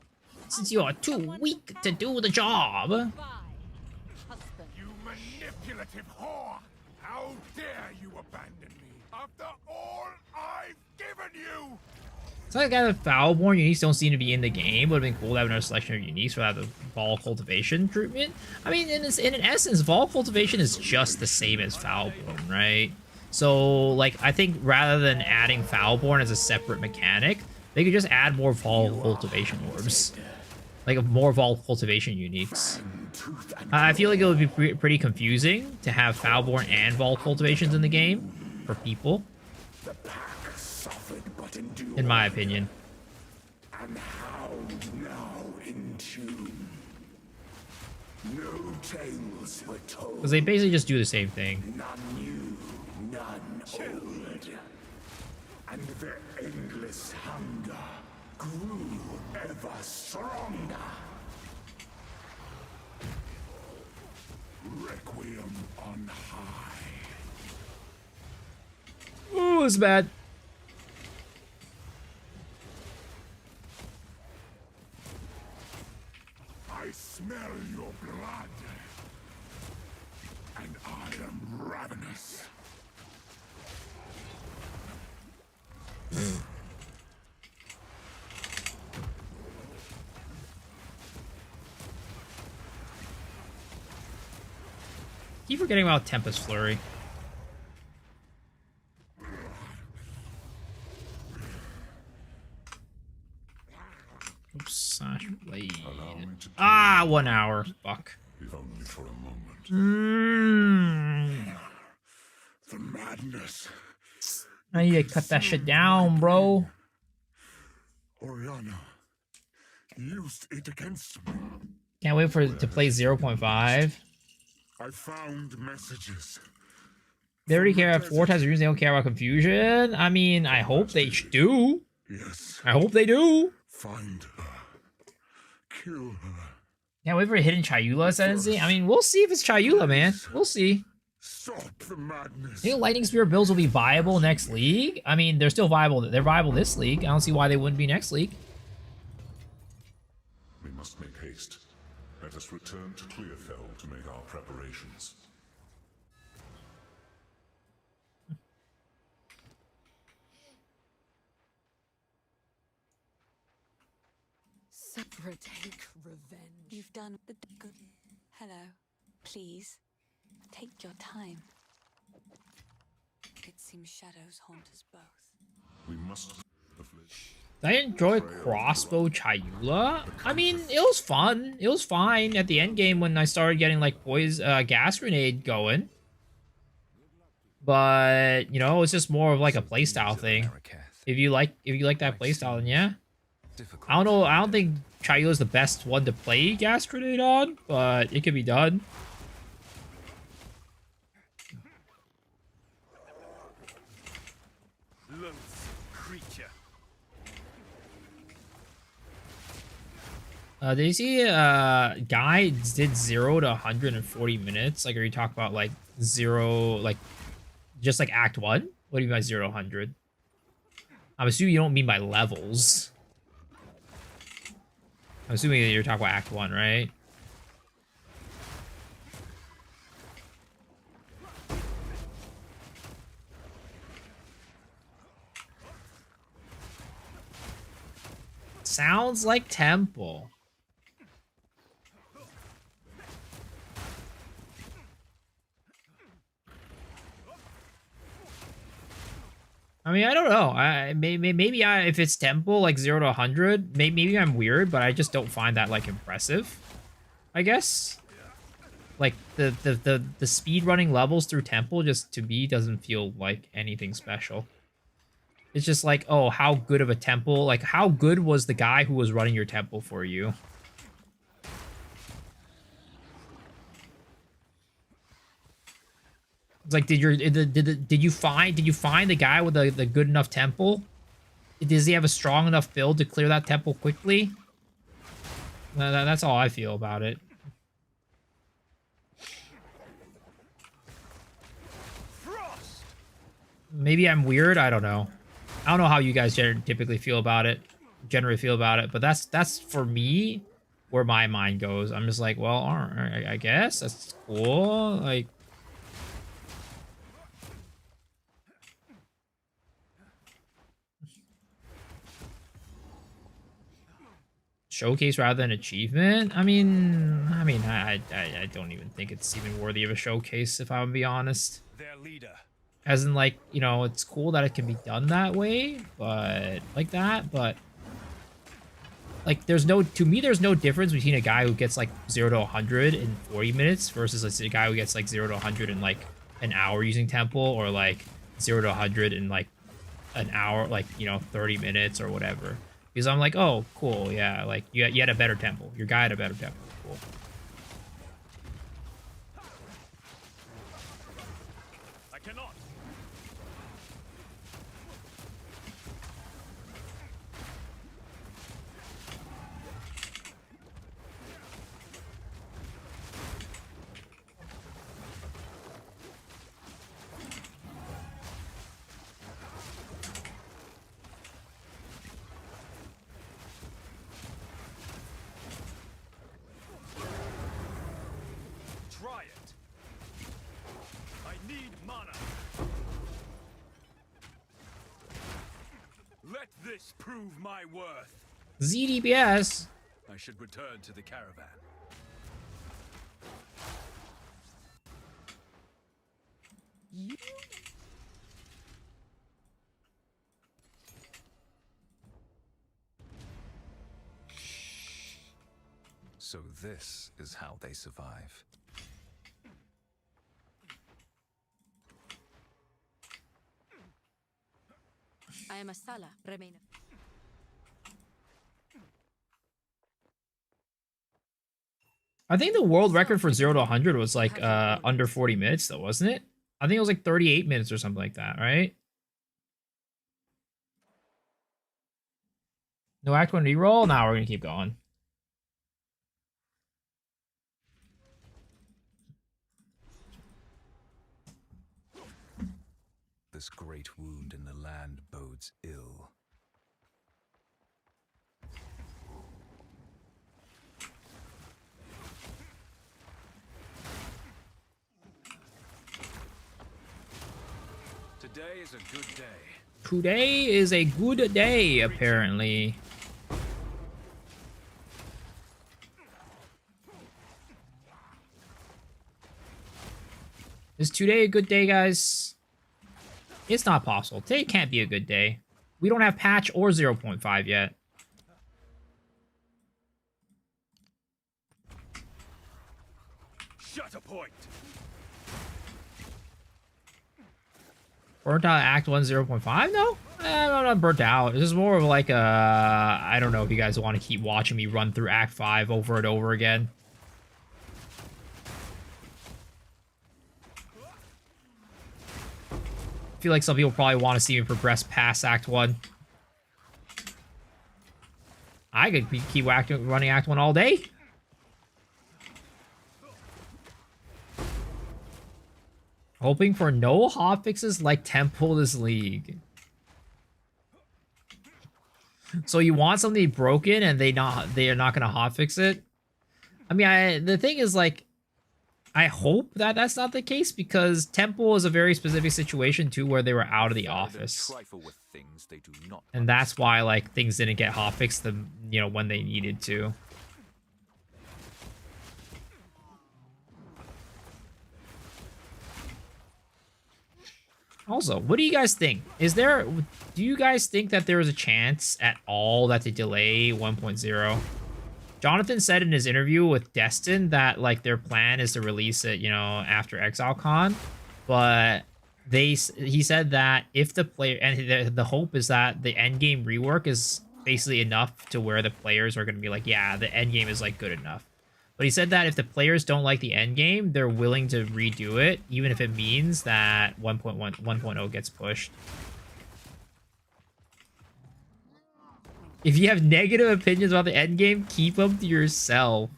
Since you are too weak to do the job. You manipulative whore! How dare you abandon me after all I've given you! It's like the Foulborn uniques don't seem to be in the game. Would have been cool to have another selection of uniques without the Vol Cultivation treatment. I mean, in essence, Vol Cultivation is just the same as Foulborn, right? So, like, I think rather than adding Foulborn as a separate mechanic, they could just add more Vol Cultivation orbs. Like, more Vol Cultivation uniques. I feel like it would be pretty confusing to have Foulborn and Vol Cultivations in the game for people. In my opinion. And how now in tune. No tales were told. Because they basically just do the same thing. None new, none old. And their endless hunger grew ever stronger. Requiem on high. Ooh, it's bad. I smell your blood. And I am ravenous. Keep forgetting about Tempest Flurry. Oops, Sash Blade. Ah, 1 hour. Fuck. If only for a moment. The madness. I need to cut that shit down, bro. Oriana used it against me. Can't wait for it to play 0.5. I found messages. They already care about 4 times the reason they don't care about confusion. I mean, I hope they do. Yes. I hope they do. Find her. Kill her. Can't wait for a hidden Chayula ascendancy. I mean, we'll see if it's Chayula, man. We'll see. Stop the madness. You think Lightning Spear builds will be viable next league? I mean, they're still viable. They're viable this league. I don't see why they wouldn't be next league. We must make haste. Let us return to Clearfell to make our preparations. Sabra, take revenge. You've done the good. Hello. Please, take your time. It seems shadows haunt us both. We must. Did I enjoy Crossbow Chayula? I mean, it was fun. It was fine at the end game when I started getting like gas grenade going. But you know, it's just more of like a playstyle thing. If you like that playstyle, then yeah. I don't know. I don't think Chayula is the best one to play gas grenade on, but it could be done. Did you see guy did 0 to 140 minutes? Like, are you talking about like 0, like just like Act 1? What do you mean by 0 to 100? I'm assuming you don't mean by levels. I'm assuming that you're talking about Act 1, right? Sounds like Temple. I mean, I don't know. Maybe if it's tempo like 0 to 100, maybe I'm weird, but I just don't find that like impressive. I guess. Like the speed running levels through temple just to me doesn't feel like anything special. It's just like, oh, how good of a temple? Like, how good was the guy who was running your temple for you? It's like, did you find the guy with the good enough temple? Does he have a strong enough build to clear that temple quickly? That's all I feel about it. Maybe I'm weird. I don't know. I don't know how you guys typically feel about it. Generally feel about it, but that's for me where my mind goes. I'm just like, well, I guess that's cool. Like, showcase rather than achievement. I mean, I don't even think it's even worthy of a showcase, if I'm gonna be honest. Their leader. As in, like, you know, it's cool that it can be done that way, but like that, but like, there's no difference between a guy who gets like 0 to 100 in 40 minutes versus a guy who gets like 0 to 100 in like an hour using temple, or like 0 to 100 in like an hour, like, you know, 30 minutes or whatever. Because I'm like, oh, cool, yeah, like you had a better temple. Your guy had a better temple. Cool. I cannot. Try it. I need mana. Let this prove my worth. ZDBS. I should return to the caravan. So this is how they survive. I am a Sala, Remainer. I think the world record for 0 to 100 was like under 40 minutes though, wasn't it? I think it was like 38 minutes or something like that, right? No Act 1 reroll? Now we're gonna keep going. This great wound in the land bodes ill. Today is a good day. Today is a good day, apparently. Is today a good day, guys? It's not possible. Today can't be a good day. We don't have patch or 0.5 yet. Shut a point. Burnt out Act 1 0.5? No? I'm not burnt out. This is more of like a... I don't know if you guys want to keep watching me run through Act 5 over and over again. I feel like some people probably want to see me progress past Act 1. I could keep running Act 1 all day. Hoping for no hotfixes like Temple this league. So you want something broken and they are not gonna hotfix it? I mean, the thing is, like, I hope that that's not the case, because Temple is a very specific situation too, where they were out of the office, and that's why like things didn't get hotfixed them, you know, when they needed to. Also, what do you guys think? Do you guys think that there is a chance at all that they delay 1.0? Jonathan said in his interview with Destin that like their plan is to release it, you know, after ExileCon, but he said that if the player, and the hope is that the endgame rework is basically enough to where the players are going to be like, yeah, the endgame is like good enough. But he said that if the players don't like the endgame, they're willing to redo it, even if it means that 1.0 gets pushed. If you have negative opinions about the endgame, keep them to yourself.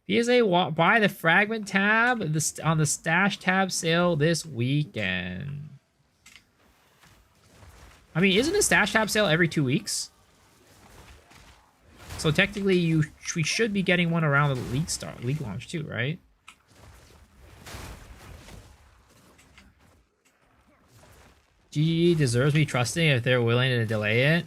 PSA, buy the fragment tab on the stash tab sale this weekend. I mean, isn't a stash tab sale every 2 weeks? So technically, we should be getting one around the league launch too, right? GG deserves me trusting if they're willing to delay it.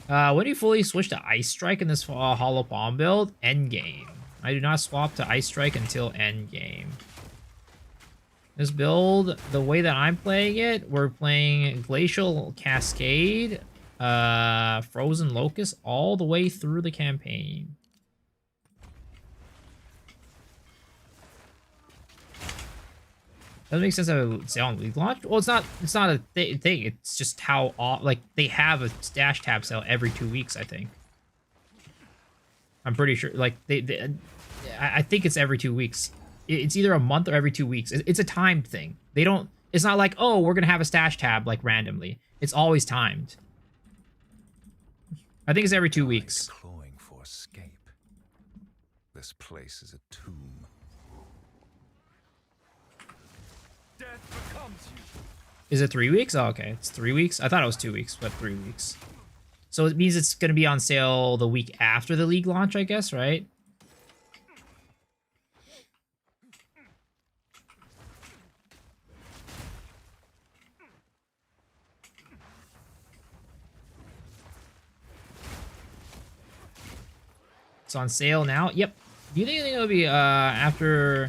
When do you fully switch to Ice Strike in this Hollow Palm build? Endgame. I do not swap to Ice Strike until endgame. This build, the way that I'm playing it, we're playing Glacial Cascade, Frozen Locust all the way through the campaign. Doesn't make sense to say on league launch. Well, it's not a thing. It's just how like they have a stash tab sale every 2 weeks. I think. I'm pretty sure. Like I think it's every 2 weeks. It's either a month or every 2 weeks. It's a timed thing. They don't. It's not like, oh, we're gonna have a stash tab like randomly. It's always timed. I think it's every 2 weeks. Clawing for escape. This place is a tomb. Death becomes you. Is it 3 weeks? Oh, okay. It's 3 weeks. I thought it was 2 weeks, but 3 weeks. So it means it's gonna be on sale the week after the league launch, I guess, right? It's on sale now. Yep. Do you think it'll be after?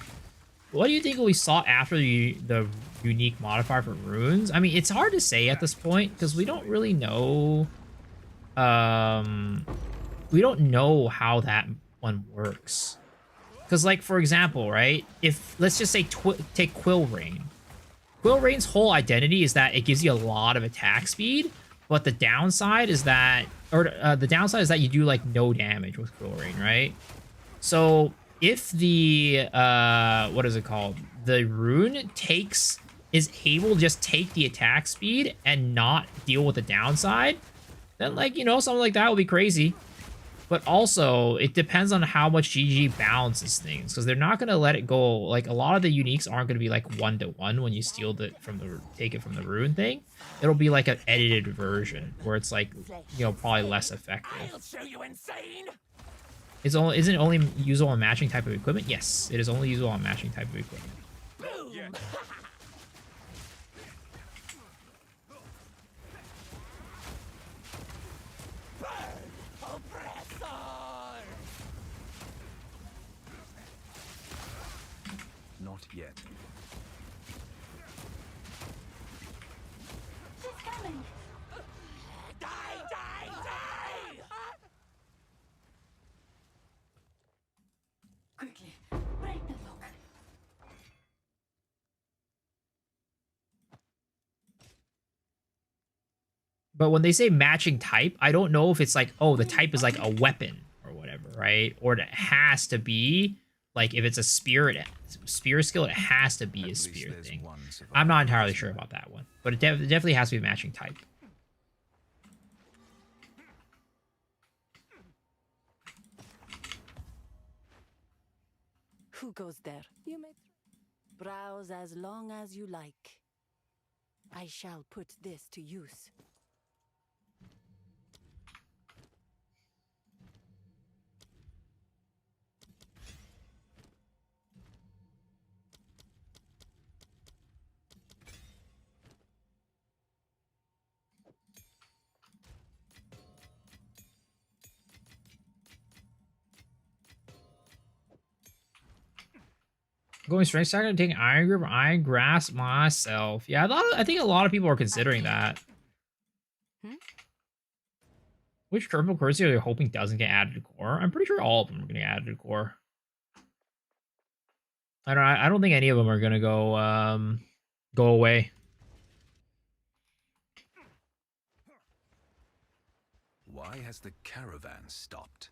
What do you think we saw after the unique modifier for runes? I mean, it's hard to say at this point because we don't really know. We don't know how that one works. Because, like, for example, right? If let's just say take Quill Rain. Quill Rain's whole identity is that it gives you a lot of attack speed, but the downside is that, you do like no damage with Quill Rain, right? So if the what is it called? The rune is able to just take the attack speed and not deal with the downside, then like, you know, something like that would be crazy. But also, it depends on how much GG balances things, because they're not going to let it go. Like, a lot of the uniques aren't going to be, like, 1-to-1 when you steal it from take it from the rune thing. It'll be, like, an edited version, where it's, like, you know, probably less effective. I'll show you insane. Isn't it only usable on matching type of equipment? Yes, it is only usable on matching type of equipment. Yeah. Not yet. She's coming. Die, die, die! Quickly, break the lock. But when they say matching type, I don't know if it's like, oh, the type is like a weapon or whatever, right? Or it has to be, like, if it's a spear skill, it has to be a spear thing. I'm not entirely sure about that one, but it definitely has to be matching type. Who goes there? You may browse as long as you like. I shall put this to use. Going strength stack and taking iron grip or iron grasp myself. Yeah, I think a lot of people are considering that. Which purple currency are they hoping doesn't get added to core? I'm pretty sure all of them are going to get added to core. I don't think any of them are going to go away. Why has the caravan stopped?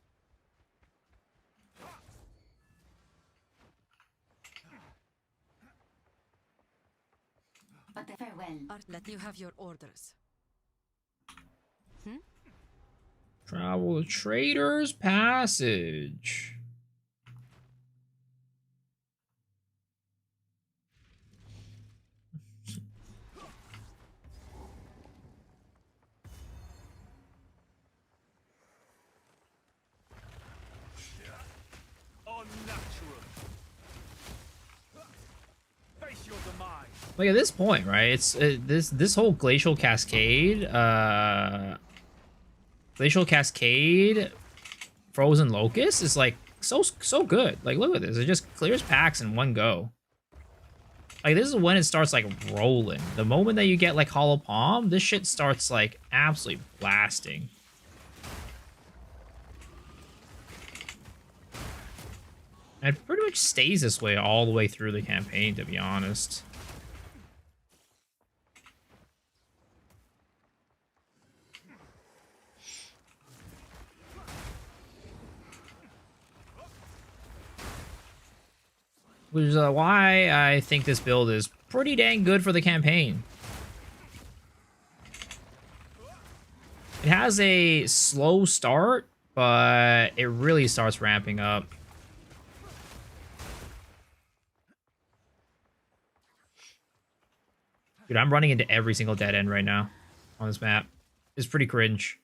But farewell. Let you have your orders. Travel the Trader's Passage. Like at this point, right? It's this whole glacial cascade, frozen locust is like so good. Like look at this, it just clears packs in one go. Like this is when it starts like rolling. The moment that you get like hollow palm, this shit starts like absolutely blasting. And it pretty much stays this way all the way through the campaign, to be honest. Which is why I think this build is pretty dang good for the campaign. It has a slow start, but it really starts ramping up. Dude, I'm running into every single dead end right now on this map. It's pretty cringe.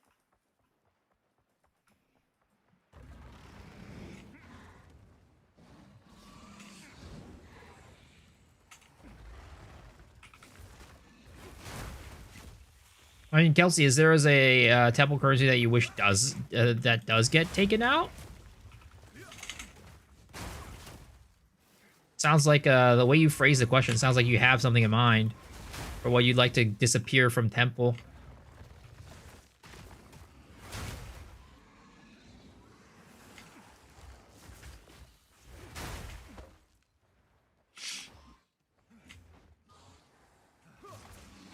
I mean, Kelsey, is there a temple currency that you wish does get taken out? Sounds like the way you phrase the question sounds like you have something in mind for what you'd like to disappear from temple.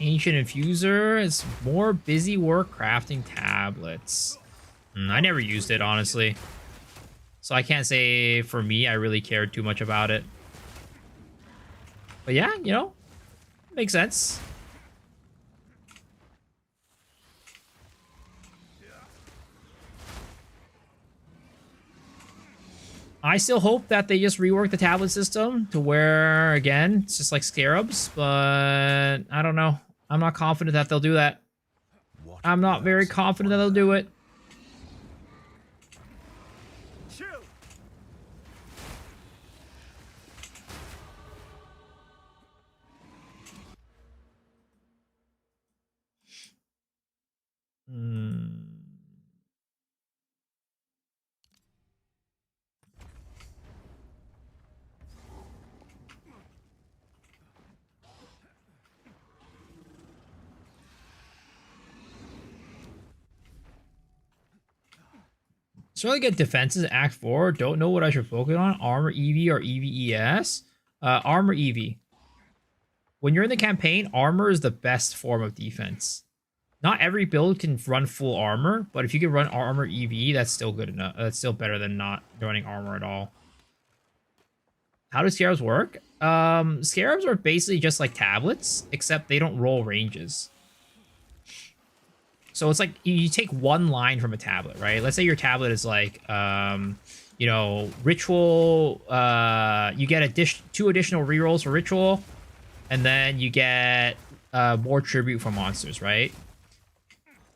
Ancient Infuser. It's more busy work crafting tablets. I never used it, honestly. So I can't say, for me, I really cared too much about it. But yeah, you know, makes sense. I still hope that they just rework the tablet system to where, again, it's just like scarabs, but I don't know. I'm not confident that they'll do that. I'm not very confident that they'll do it. It's really good defenses, Act 4. Don't know what I should focus on. Armor EV or EVES? Armor EV. When you're in the campaign, armor is the best form of defense. Not every build can run full armor, but if you can run armor EV, that's still good enough. That's still better than not running armor at all. How do scarabs work? Scarabs are basically just like tablets, except they don't roll ranges. So it's like you take one line from a tablet, right? Let's say your tablet is like, you know, ritual. You get 2 additional rerolls for ritual, and then you get more tribute from monsters, right?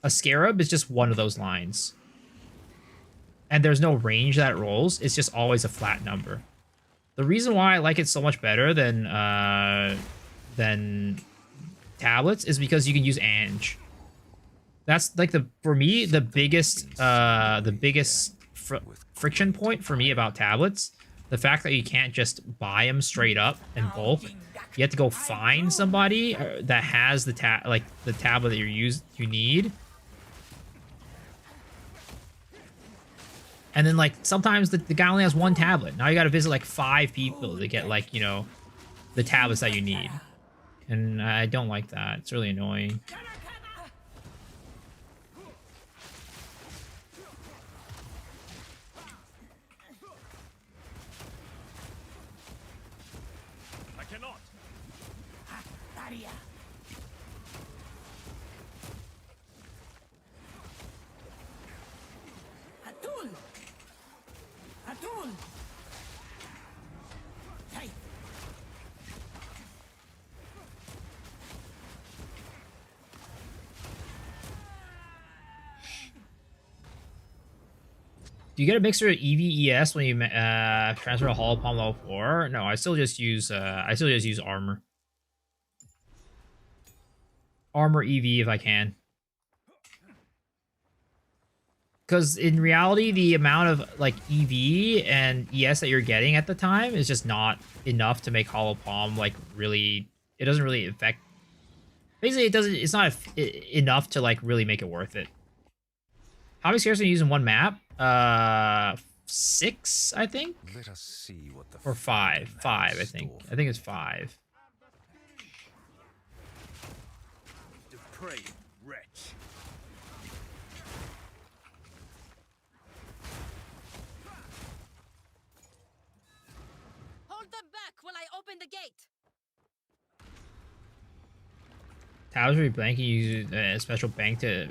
A scarab is just one of those lines, and there's no range that it rolls. It's just always a flat number. The reason why I like it so much better than tablets is because you can use Ange. That's like for me the biggest friction point for me about tablets The fact that you can't just buy them straight up in bulk, you have to go find somebody that has the tablet that you need. And then, like, sometimes the guy only has one tablet. Now you gotta visit, like, 5 people to get, like, you know, the tablets that you need. And I don't like that. It's really annoying. I cannot. Do you get a mixture of EV/ES when you transfer a Hollow Palm level 4? No, I still just use armor. Armor EV if I can. Because in reality, the amount of like EV and ES that you're getting at the time is just not enough to make Hollow Palm like really. It doesn't really affect. Basically, it doesn't. It's not enough to like really make it worth it. How many scares are you using one map? 6, I think. Let us see what the or 5. 5, I think. I think it's 5. Depraved wretch. Hold them back while I open the gate. Towers blank, you use a special bank to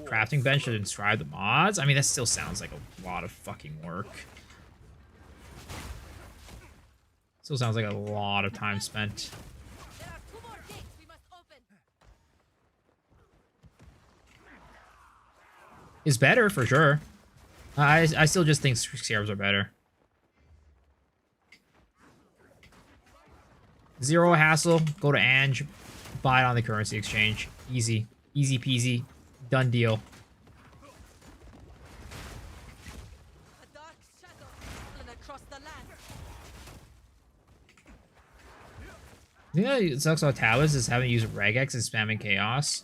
crafting bench to describe the mods. I mean, that still sounds like a lot of fucking work. Still sounds like a lot of time spent. There are 2 more gates we must open. It's better for sure. I still just think scarabs are better. 0 hassle. Go to Ange. Buy it on the currency exchange. Easy. Easy peasy. Done deal. A dark shadow fallen across the land. Yeah, it sucks about tablets is having to use regex and spamming chaos.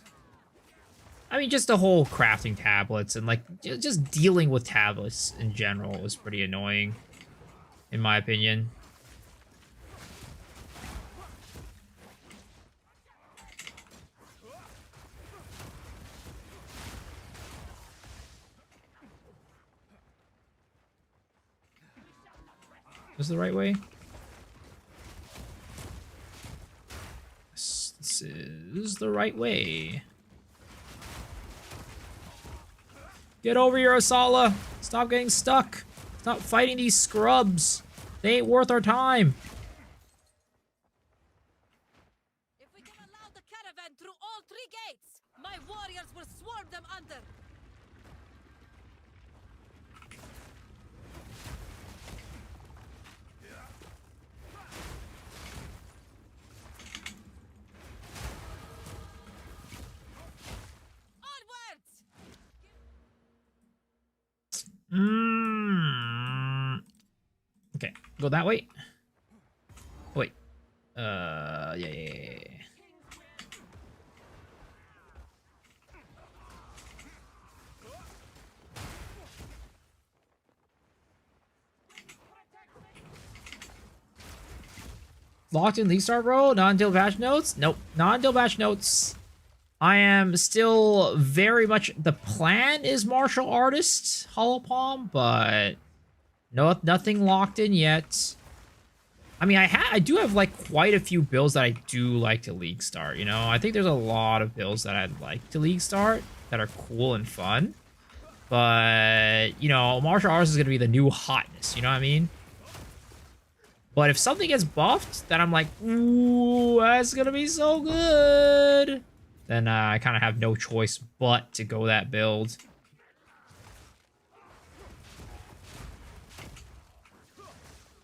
I mean, just the whole crafting tablets and like just dealing with tablets in general is pretty annoying, in my opinion. Is this the right way? This is the right way. Get over here, Asala. Stop getting stuck. Stop fighting these scrubs. They ain't worth our time. If we can allow the caravan through all 3 gates, my warriors will swarm them under. Okay, go that way. Wait. Yeah. Locked in League Star, bro? Not until patch notes? Nope, not until patch notes. I am still very much... The plan is martial artist, Hollow Palm, but nothing locked in yet. I mean, I do have like quite a few builds that I do like to League Start, you know? I think there's a lot of builds that I'd like to League Start that are cool and fun. But, you know, martial arts is going to be the new hotness, you know what I mean? But if something gets buffed, then I'm like, ooh, that's going to be so good. Then I kind of have no choice but to go that build.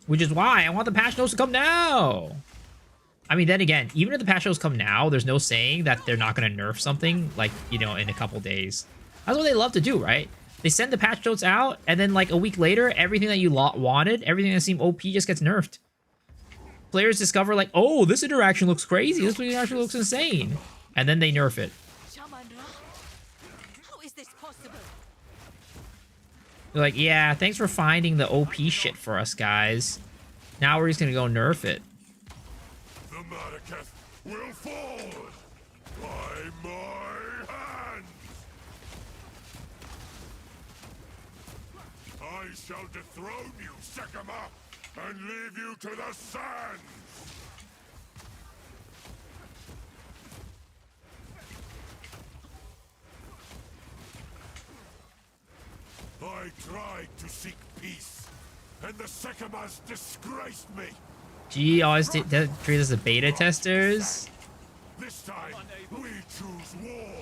Which is why I want the patch notes to come now. I mean, then again, even if the patch notes come now, there's no saying that they're not going to nerf something, like, you know, in a couple days. That's what they love to do, right? They send the patch notes out, and then like a week later, everything that you wanted, everything that seemed OP just gets nerfed. Players discover like, oh, this interaction looks crazy. This interaction looks insane. And then they nerf it. How is this possible? They're like, yeah, thanks for finding the OP shit for us, guys. Now we're just gonna go nerf it. The Madaketh will fall by my hand. I shall dethrone you, Sekima, and leave you to the sands. I tried to seek peace, and the Sekimas disgraced me. Gee, always treat us as beta testers. This time, we choose war.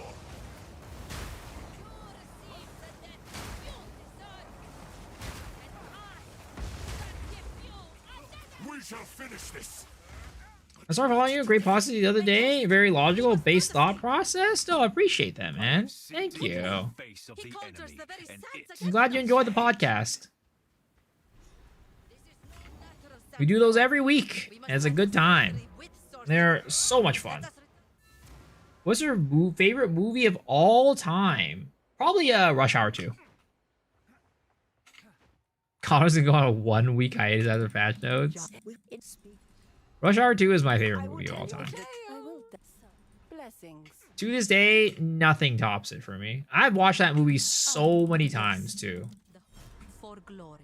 We shall finish this. I started following you. Great positive the other day. Very logical, based thought process. No, I appreciate that, man. Thank you. I'm glad you enjoyed the podcast. We do those every week. And it's a good time. They're so much fun. What's your favorite movie of all time? Probably Rush Hour 2. Connor's gonna go on a 1 week hiatus after patch notes. Rush Hour 2 is my favorite movie of all time. To this day, nothing tops it for me. I've watched that movie so many times too. For glory.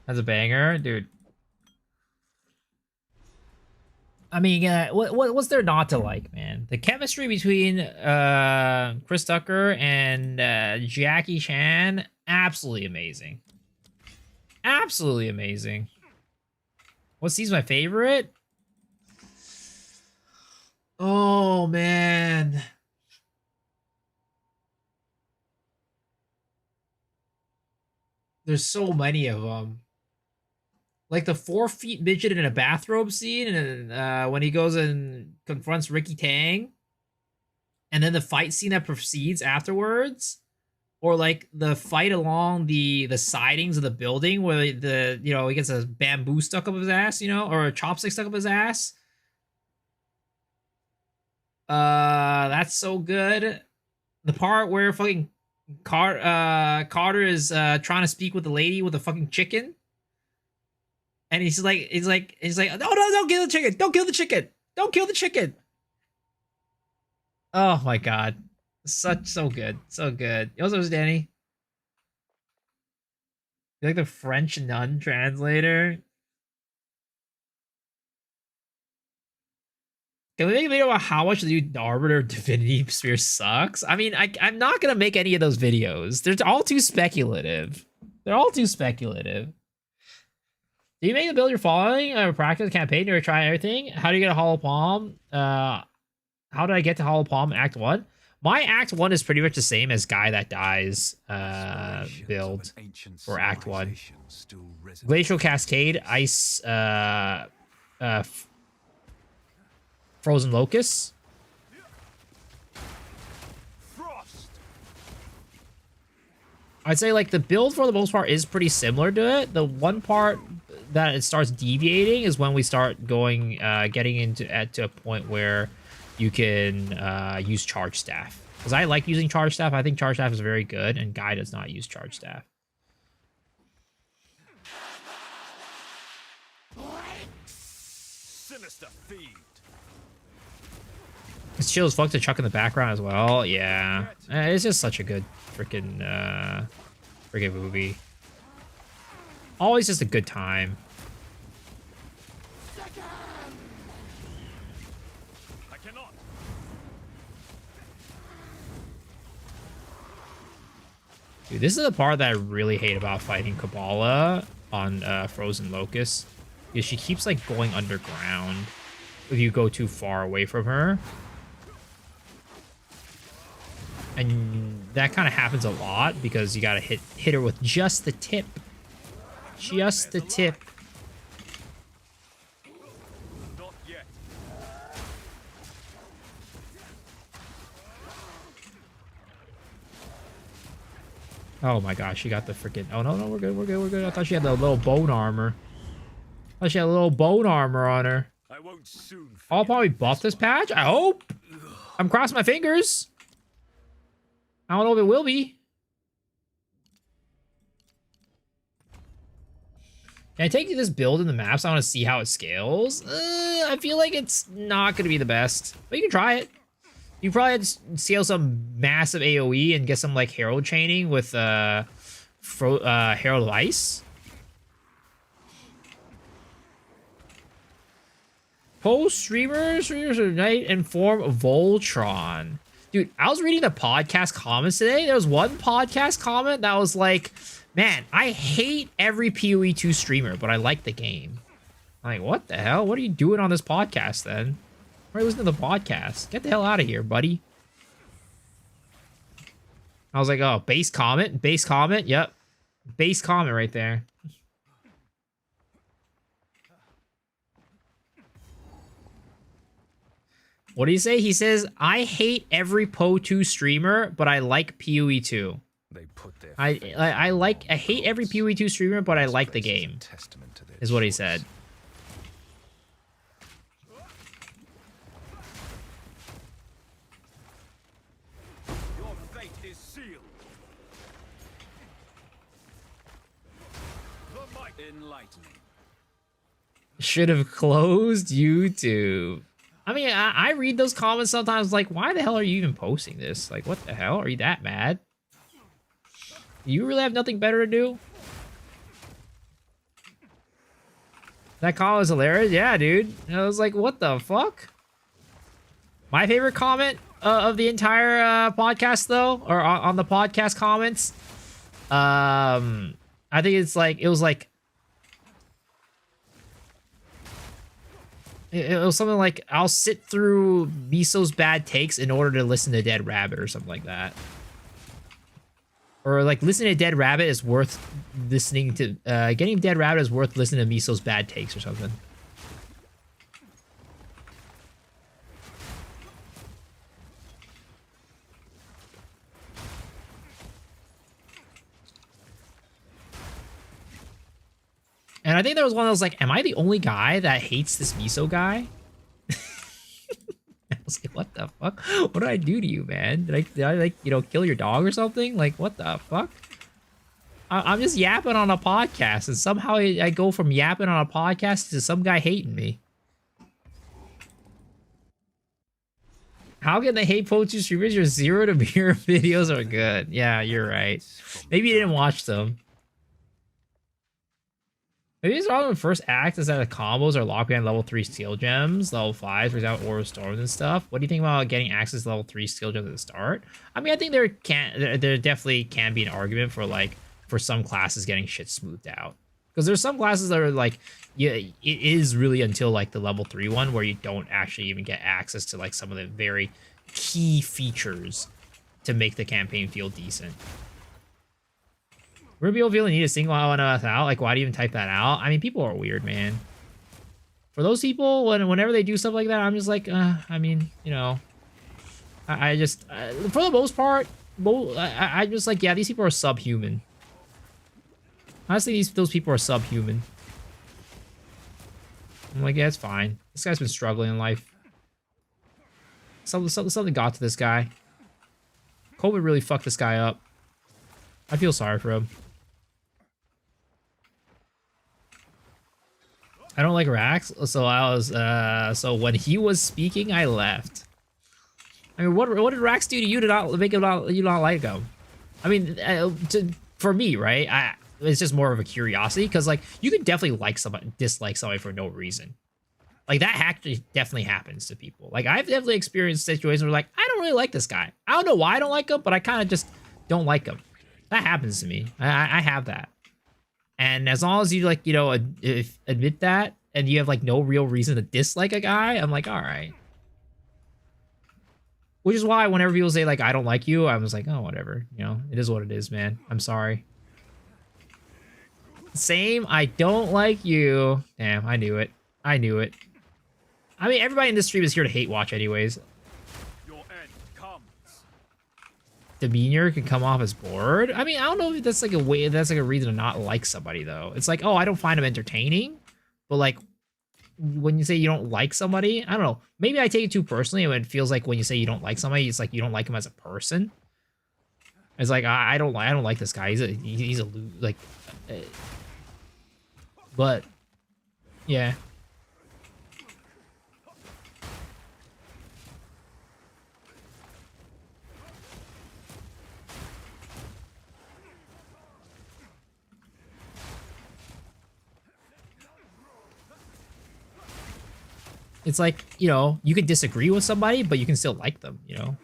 That's a banger, dude. I mean, what's there not to like, man? The chemistry between Chris Tucker and Jackie Chan, absolutely amazing. Absolutely amazing. What scene's my favorite? Oh, man. There's so many of them. Like the 4 feet midget in a bathrobe scene, and when he goes and confronts Ricky Tang, and then the fight scene that proceeds afterwards, or like the fight along the sidings of the building where he gets a bamboo stuck up his ass, or a chopstick stuck up his ass. That's so good. The part where fucking Carter is trying to speak with the lady with the fucking chicken. And he's like, no, don't kill the chicken. Don't kill the chicken. Don't kill the chicken. Oh my god. So good. So good. Also, Danny. You like the French nun translator? Can we make a video about how much the new Arbiter Divinity Sphere sucks? I mean, I'm not going to make any of those videos. They're all too speculative. They're all too speculative. Do you make the build you're following? Practice campaign or try everything? How do you get a Hollow Palm? How did I get to Hollow Palm Act 1? My Act 1 is pretty much the same as Guy That Dies build for Act 1. Glacial Cascade, Ice, Frozen Locust. I'd say like the build for the most part is pretty similar to it. The one part that it starts deviating is when we start going, getting into to a point where you can use Charge Staff. Because I like using Charge Staff. I think Charge Staff is very good, and Guy does not use Charge Staff. Sinister feed. It's chill as fuck to Chuck in the background as well. Yeah, it's just such a good freaking movie. Always just a good time. I cannot. Dude, this is the part that I really hate about fighting Kabbalah on Frozen Locust. Because she keeps like going underground if you go too far away from her. And that kind of happens a lot because you gotta hit her with just the tip. Just the tip. Not yet. Oh my gosh, she got the freaking. Oh no, we're good, we're good, we're good. I thought she had the little bone armor. I thought she had a little bone armor on her. I won't soon. I'll probably buff this patch. I hope. I'm crossing my fingers. I don't know if it will be. Can I take this build in the maps? I want to see how it scales. I feel like it's not going to be the best, but you can try it. You probably have to scale some massive AoE and get some like Herald chaining with Herald of Ice. Post streamers unite and form Voltron. Dude, I was reading the podcast comments today. There was one podcast comment that was like, man, I hate every PoE 2 streamer, but I like the game. I'm like, what the hell? What are you doing on this podcast then? Why are you listening to the podcast? Get the hell out of here, buddy. I was like, oh, base comment? Base comment? Yep. Base comment right there. What do you say? He says, I hate every PoE2 streamer, but I like PoE 2. They put their I hate every PoE 2 streamer, but I like the game. Is what he said. Your fate is sealed. The might enlightening. Should have closed YouTube. I mean, I read those comments sometimes like, why the hell are you even posting this? Like, what the hell? Are you that mad? You really have nothing better to do? That comment was hilarious. Yeah, dude. I was like, what the fuck? My favorite comment of the entire podcast, though, or on the podcast comments, I think it's like, it was like, it was something like, I'll sit through Miso's bad takes in order to listen to Dead Rabbit or something like that. Or like, listening to Dead Rabbit is worth listening to, getting Dead Rabbit is worth listening to Miso's bad takes or something. And I think there was one that was like, am I the only guy that hates this Miso guy? I was like, what the fuck? What did I do to you, man? Did I like, you know, kill your dog or something? Like, what the fuck? I'm just yapping on a podcast, and somehow I go from yapping on a podcast to some guy hating me. How can they hate PoE2 streamers? Your 0 to mirror videos are good. Yeah, you're right. Maybe you didn't watch them. Maybe it's all in the first act is that the combos are locked behind level 3 skill gems, level 5s, for example, Aura Storms and stuff. What do you think about getting access to level 3 skill gems at the start? I mean, I think there definitely can be an argument for like, for some classes getting shit smoothed out. Because there's some classes that are like, yeah, it is really until like the level 3 one where you don't actually even get access to like some of the very key features to make the campaign feel decent. Where people feel the need to single us out, like why do you even type that out? I mean, people are weird, man. For those people, whenever they do stuff like that, I'm just like, I mean, you know, I just, for the most part, I just like, yeah, these people are subhuman. Honestly, those people are subhuman. I'm like, yeah, it's fine. This guy's been struggling in life. Something got to this guy. COVID really fucked this guy up. I feel sorry for him. I don't like Rax, so I was, so when he was speaking, I left. I mean, what did Rax do to you to not make you not like him? I mean, for me, right? It's just more of a curiosity, because like you can definitely like somebody, dislike somebody for no reason. Like that actually definitely happens to people. Like I've definitely experienced situations where like I don't really like this guy. I don't know why I don't like him, but I kind of just don't like him. That happens to me. I have that. And as long as you like, you know, admit that, and you have like no real reason to dislike a guy, I'm like, all right. Which is why whenever people say like, I don't like you, I was like, oh, whatever. You know, it is what it is, man. I'm sorry. Same, I don't like you. Damn, I knew it. I knew it. I mean, everybody in this stream is here to hate watch anyways. Your end comes. demeanor can come off as bored. I mean, I don't know if that's like a way, that's like a reason to not like somebody though. It's like, oh, I don't find them entertaining, but like when you say you don't like somebody, I don't know. Maybe I take it too personally, and it feels like when you say you don't like somebody, it's like you don't like him as a person. It's like I don't like this guy. He's a like, but yeah. It's like, you know, you can disagree with somebody, but you can still like them, you know?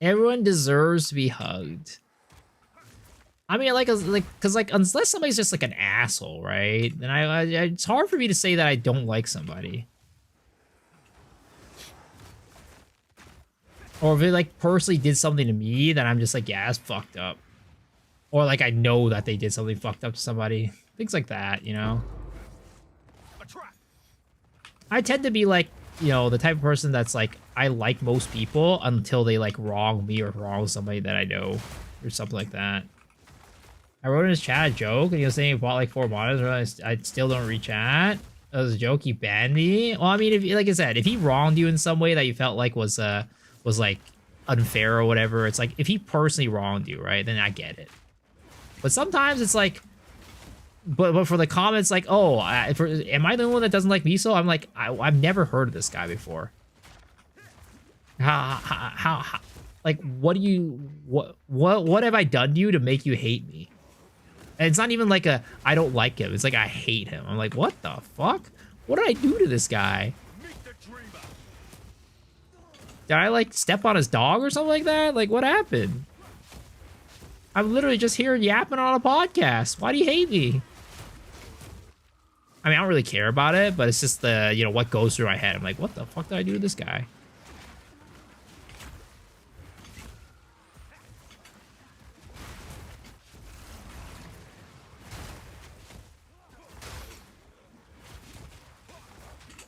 Everyone deserves to be hugged. I mean, cause unless somebody's just like an asshole, right? Then it's hard for me to say that I don't like somebody. Or if they like personally did something to me, then I'm just like, yeah, that's fucked up. Or like I know that they did something fucked up to somebody. Things like that, you know? I tend to be like, you know, the type of person that's like, I like most people until they like wrong me or wrong somebody that I know. Or something like that. I wrote in his chat a joke and he was saying he bought like 4 monitors, I still don't re-chat. That was a joke, he banned me. Well, I mean, if like I said, if he wronged you in some way that you felt like was like unfair or whatever, it's like if he personally wronged you, right, then I get it. But sometimes it's like, but for the comments like, oh, am I the one that doesn't like Miso? I'm like, I've never heard of this guy before. How like what have I done to you to make you hate me? And it's not even like I don't like him. It's like I hate him. I'm like, what the fuck? What did I do to this guy? Did I like step on his dog or something like that? Like what happened? I'm literally just here yapping on a podcast. Why do you hate me? I mean, I don't really care about it, but it's just the, you know, what goes through my head. I'm like, what the fuck did I do to this guy?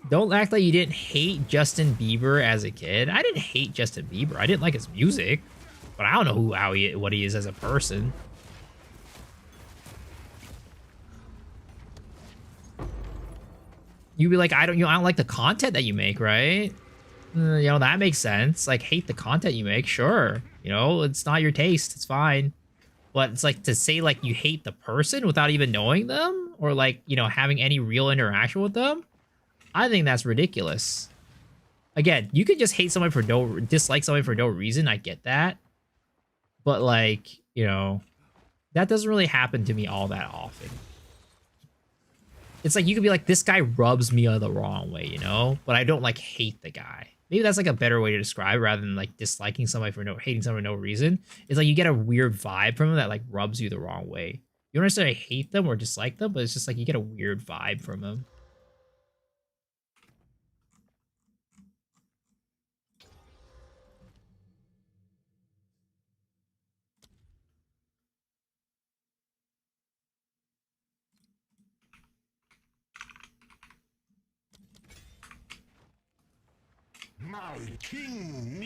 Don't act like you didn't hate Justin Bieber as a kid. I didn't hate Justin Bieber. I didn't like his music, but I don't know what he is as a person. You'd be like, I don't like the content that you make, right? You know, that makes sense. Like, hate the content you make, sure. You know, it's not your taste. It's fine. But it's like to say like you hate the person without even knowing them or like, you know, having any real interaction with them. I think that's ridiculous. Again, you could just hate someone for dislike somebody for no reason. I get that. But like, you know, that doesn't really happen to me all that often. It's like you could be like, this guy rubs me the wrong way, you know? But I don't like hate the guy. Maybe that's like a better way to describe it rather than like disliking somebody for hating someone for no reason. It's like you get a weird vibe from them that like rubs you the wrong way. You don't necessarily hate them or dislike them, but it's just like you get a weird vibe from them.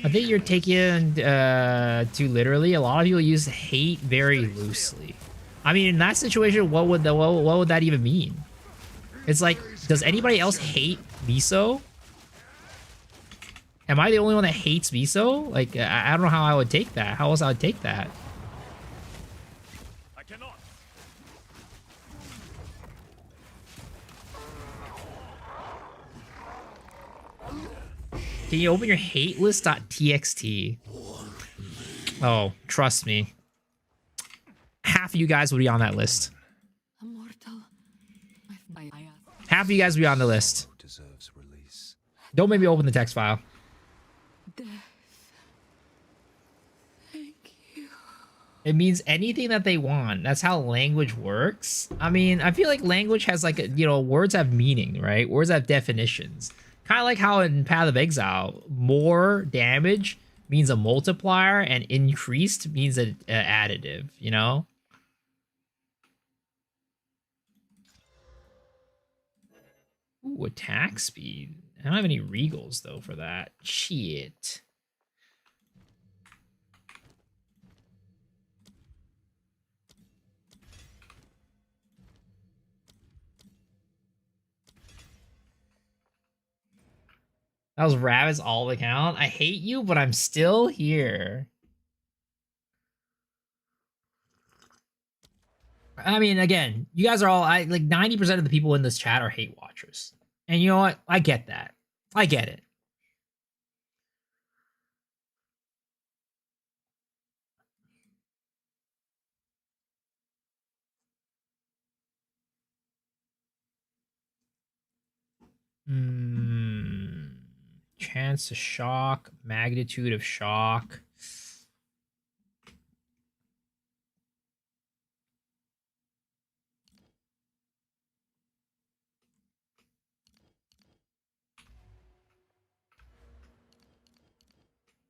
I think you're taking too literally. A lot of people use hate very loosely. I mean, in that situation, what would that even mean? It's like, does anybody else hate Miso? Am I the only one that hates Miso? Like, I don't know how I would take that. How else I would take that? I cannot. Can you open your hate list.txt? Oh, trust me. Half of you guys would be on that list. Half of you guys would be on the list. Don't make me open the text file. It means anything that they want. That's how language works. I mean, I feel like language has like, you know, words have meaning, right? Words have definitions. Kind of like how in Path of Exile, more damage means a multiplier and increased means an additive, you know? Ooh, attack speed. I don't have any regals though for that. Shit. That was rabbits all account. I hate you, but I'm still here. I mean, again, you guys are all like 90% of the people in this chat are hate watchers. And you know what? I get that. I get it. Chance to shock, magnitude of shock.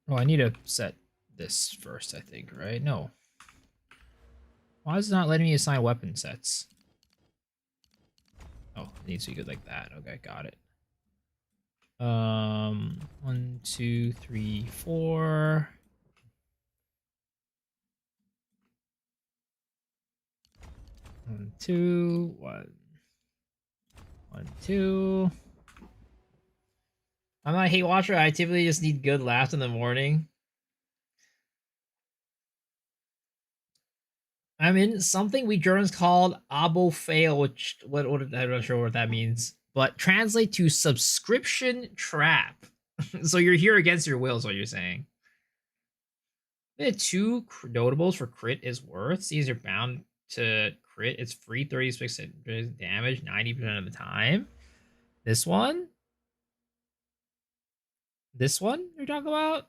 Oh, I need to set this first, I think, right? No. Why is it not letting me assign weapon sets? Oh, it needs to be good like that. Okay, got it. 1, 2, 3, 4. 1, 2, 1. 1, 2. I'm not a hate watcher. I typically just need good laughs in the morning. I'm in something we Germans called abo fail, which what I'm not sure what that means, but translate to subscription trap. So you're here against your will, is what you're saying. The 2 notables for crit is worth. These are bound to crit. It's free 36 damage 90% of the time. This one? This one you're talking about?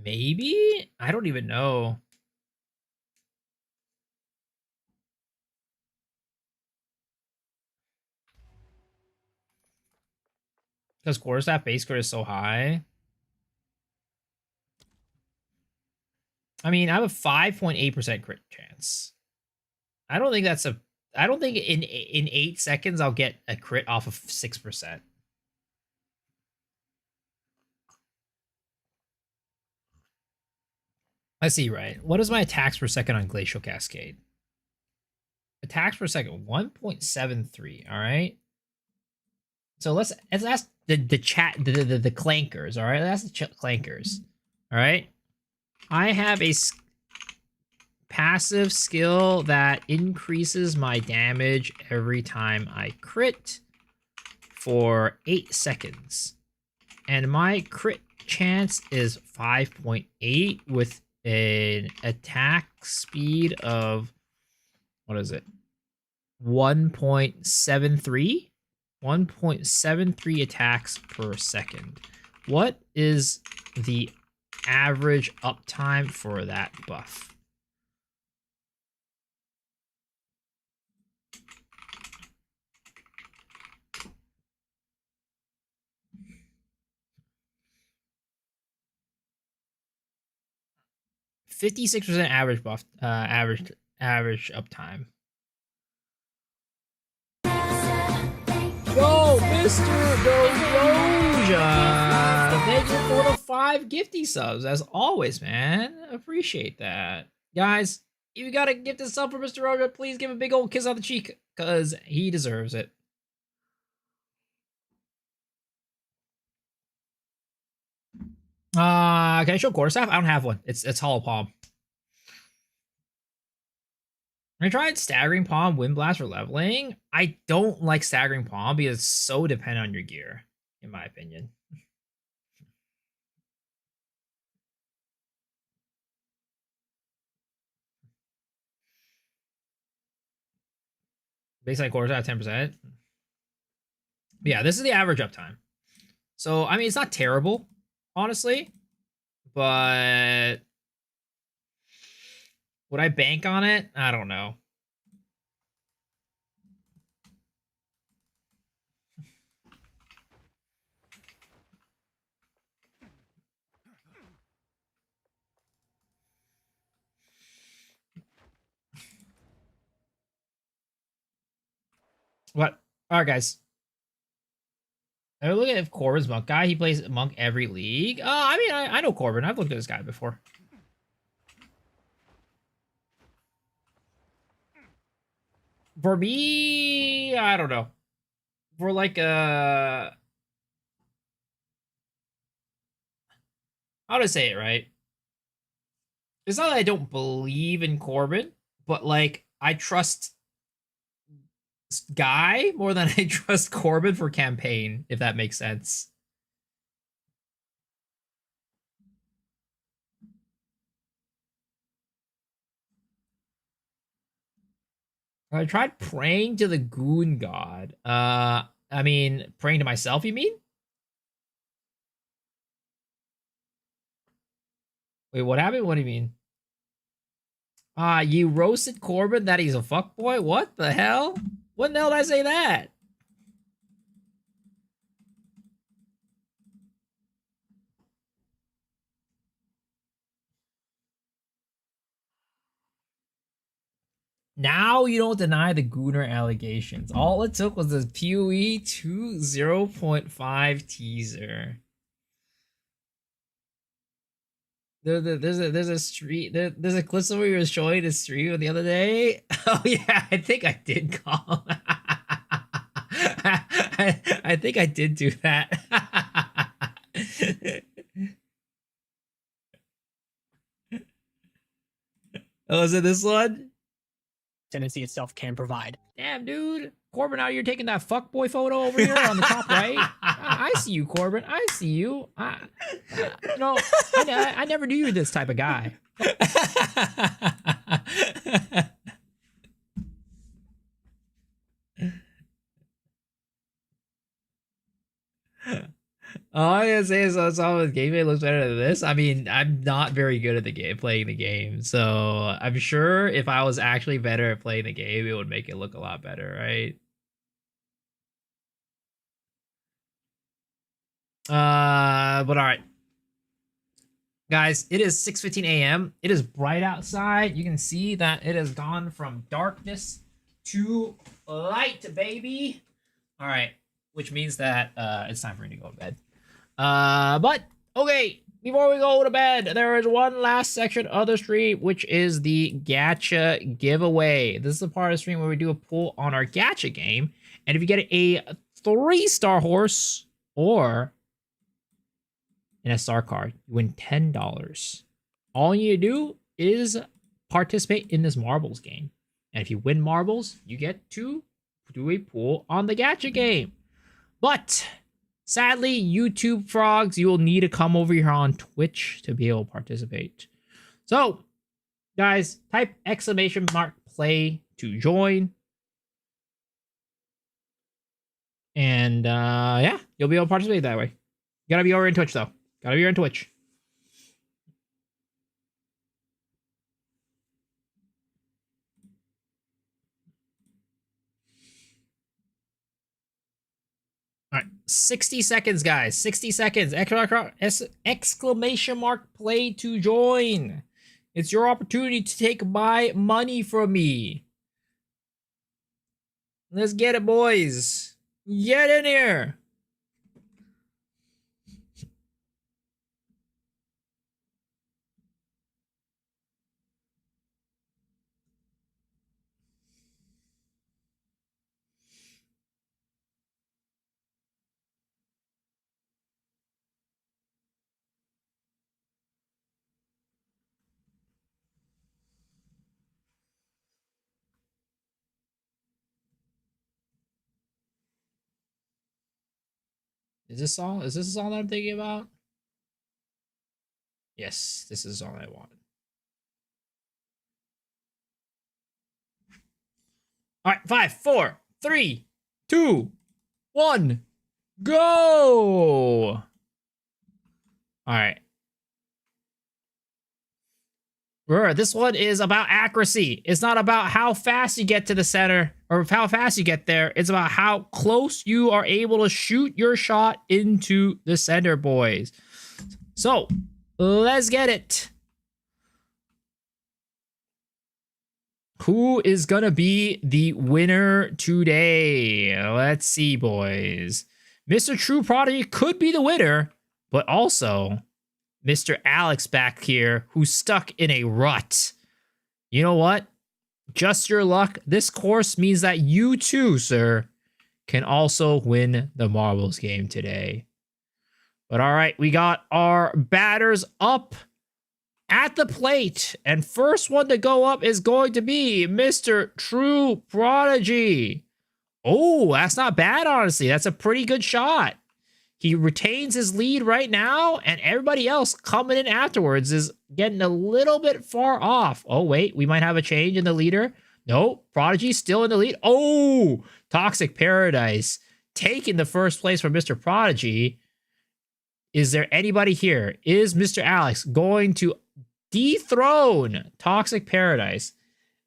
Maybe? I don't even know. Because quarterstaff base crit is so high. I mean, I have a 5.8% crit chance. I don't think that's a... I don't think in 8 seconds I'll get a crit off of 6%. Let's see, right? What is my attacks per second on Glacial Cascade? Attacks per second, 1.73, all right? So let's ask the chat, the clankers, all right? Let's ask the clankers, all right? I have a passive skill that increases my damage every time I crit for 8 seconds. And my crit chance is 5.8 with an attack speed of, what is it? 1.73? 1.73 attacks per second. What is the average uptime for that buff? %56 average buff, average uptime. Yo, Mr. Doja! Thank you for the 5 gifty subs, as always, man. Appreciate that. Guys, if you got a gifted sub for Mr. Doja, please give him a big old kiss on the cheek, because he deserves it. Can I show quarterstaff? I don't have one. It's hollow palm. I tried staggering palm, wind blast for leveling. I don't like staggering palm because it's so dependent on your gear, in my opinion. Baseline quarterstaff 10%. Yeah, this is the average uptime. So I mean, it's not terrible, honestly, but would I bank on it? I don't know. What? All right, guys. I look at Corbin's monk guy. He plays monk every league. I mean, I know Corbin. I've looked at this guy before. For me, I don't know. For like how to say it right? It's not that I don't believe in Corbin, but like I trust Guy more than I trust Corbin for campaign, if that makes sense. I tried praying to the Goon God. I mean, praying to myself, you mean? Wait, what happened? What do you mean? You roasted Corbin that he's a fuckboy? What the hell? When the hell did I say that? Now you don't deny the Gooner allegations. All it took was the PoE 2 0.5 teaser. There's a street. There's a clip where you were showing the stream the other day. Oh yeah, I think I did call. I think I did do that. Oh, is it this one? Tendency itself can provide. Damn, dude. Corbin out here taking that fuckboy photo over here on the top right. I see you, Corbin. I see you. No, I never knew you were this type of guy. All I gotta say is that some of the gameplay looks better than this. I mean, I'm not very good at the game, playing the game, so I'm sure if I was actually better at playing the game, it would make it look a lot better, right? But all right, guys, it is 6:15 a.m. It is bright outside. You can see that it has gone from darkness to light, baby. All right, which means that it's time for me to go to bed. But okay, before we go to bed, there is one last section of the stream, which is the gacha giveaway. This is the part of the stream where we do a poll on our gacha game, and if you get a 3-star horse or an SR card, you win $10. All you need to do is participate in this marbles game, and if you win marbles, you get to do a pool on the gacha game. But sadly, YouTube frogs, you will need to come over here on Twitch to be able to participate. So, guys, type !play to join. And yeah, you'll be able to participate that way. You gotta be over in Twitch though. Gotta be over in Twitch. All right, 60 seconds, guys. 60 seconds. Exclamation mark play to join. It's your opportunity to take my money from me. Let's get it, boys. Get in here. Is this all? Is this all I'm thinking about? Yes, this is all I wanted. All right, 5, 4, 3, 2, 1, go! All right. Remember, this one is about accuracy. It's not about how fast you get to the center or how fast you get there. It's about how close you are able to shoot your shot into the center, boys. So, let's get it. Who is going to be the winner today? Let's see, boys. Mr. True Prodigy could be the winner, but also Mr. Alex back here, who's stuck in a rut. You know what? Just your luck. This course means that you too, sir, can also win the marbles game today. But all right, we got our batters up at the plate, and first one to go up is going to be Mr. True Prodigy. Oh, that's not bad, honestly. That's a pretty good shot. He retains his lead right now, and everybody else coming in afterwards is getting a little bit far off. Oh, wait, we might have a change in the leader. No, Prodigy's still in the lead. Oh, Toxic Paradise taking the first place from Mr. Prodigy. Is there anybody here? Is Mr. Alex going to dethrone Toxic Paradise?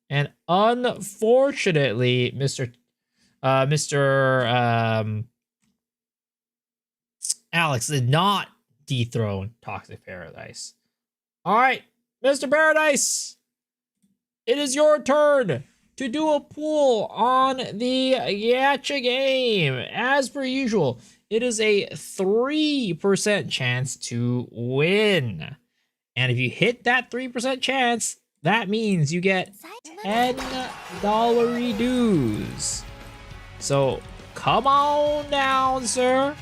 And unfortunately, Mr. Alex did not dethrone Toxic Paradise. All right, Mr. Paradise, it is your turn to do a pool on the gacha game. As per usual, it is a 3% chance to win. And if you hit that 3% chance, that means you get $10 dues. So come on down, sir.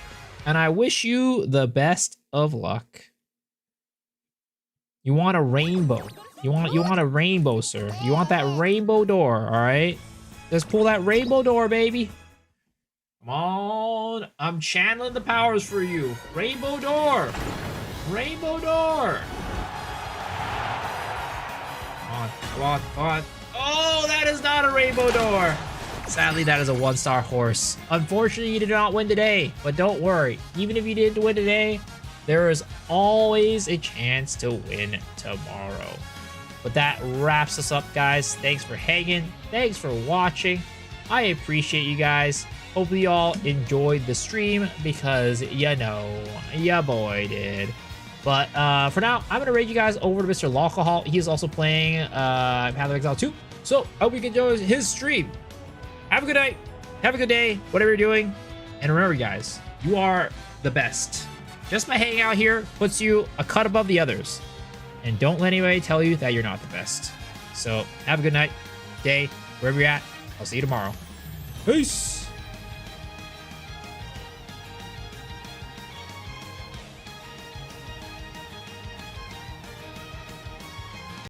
And I wish you the best of luck. You want a rainbow. You want a rainbow, sir. You want that rainbow door, all right? Just pull that rainbow door, baby. Come on. I'm channeling the powers for you. Rainbow door. Rainbow door. Come on, come on, come on. Oh, that is not a rainbow door. Sadly, that is a 1-star horse. Unfortunately, you did not win today, but don't worry. Even if you did win today, there is always a chance to win tomorrow. But that wraps us up, guys. Thanks for hanging. Thanks for watching. I appreciate you guys. Hopefully you all enjoyed the stream because, you know, ya boy did. But for now, I'm going to raid you guys over to Mr. Localhol. He is also playing Path of Exile 2. So I hope you can enjoy his stream. Have a good night. Have a good day, whatever you're doing. And remember, guys, you are the best. Just by hanging out here puts you a cut above the others. And don't let anybody tell you that you're not the best. So have a good night, day, wherever you're at. I'll see you tomorrow. Peace.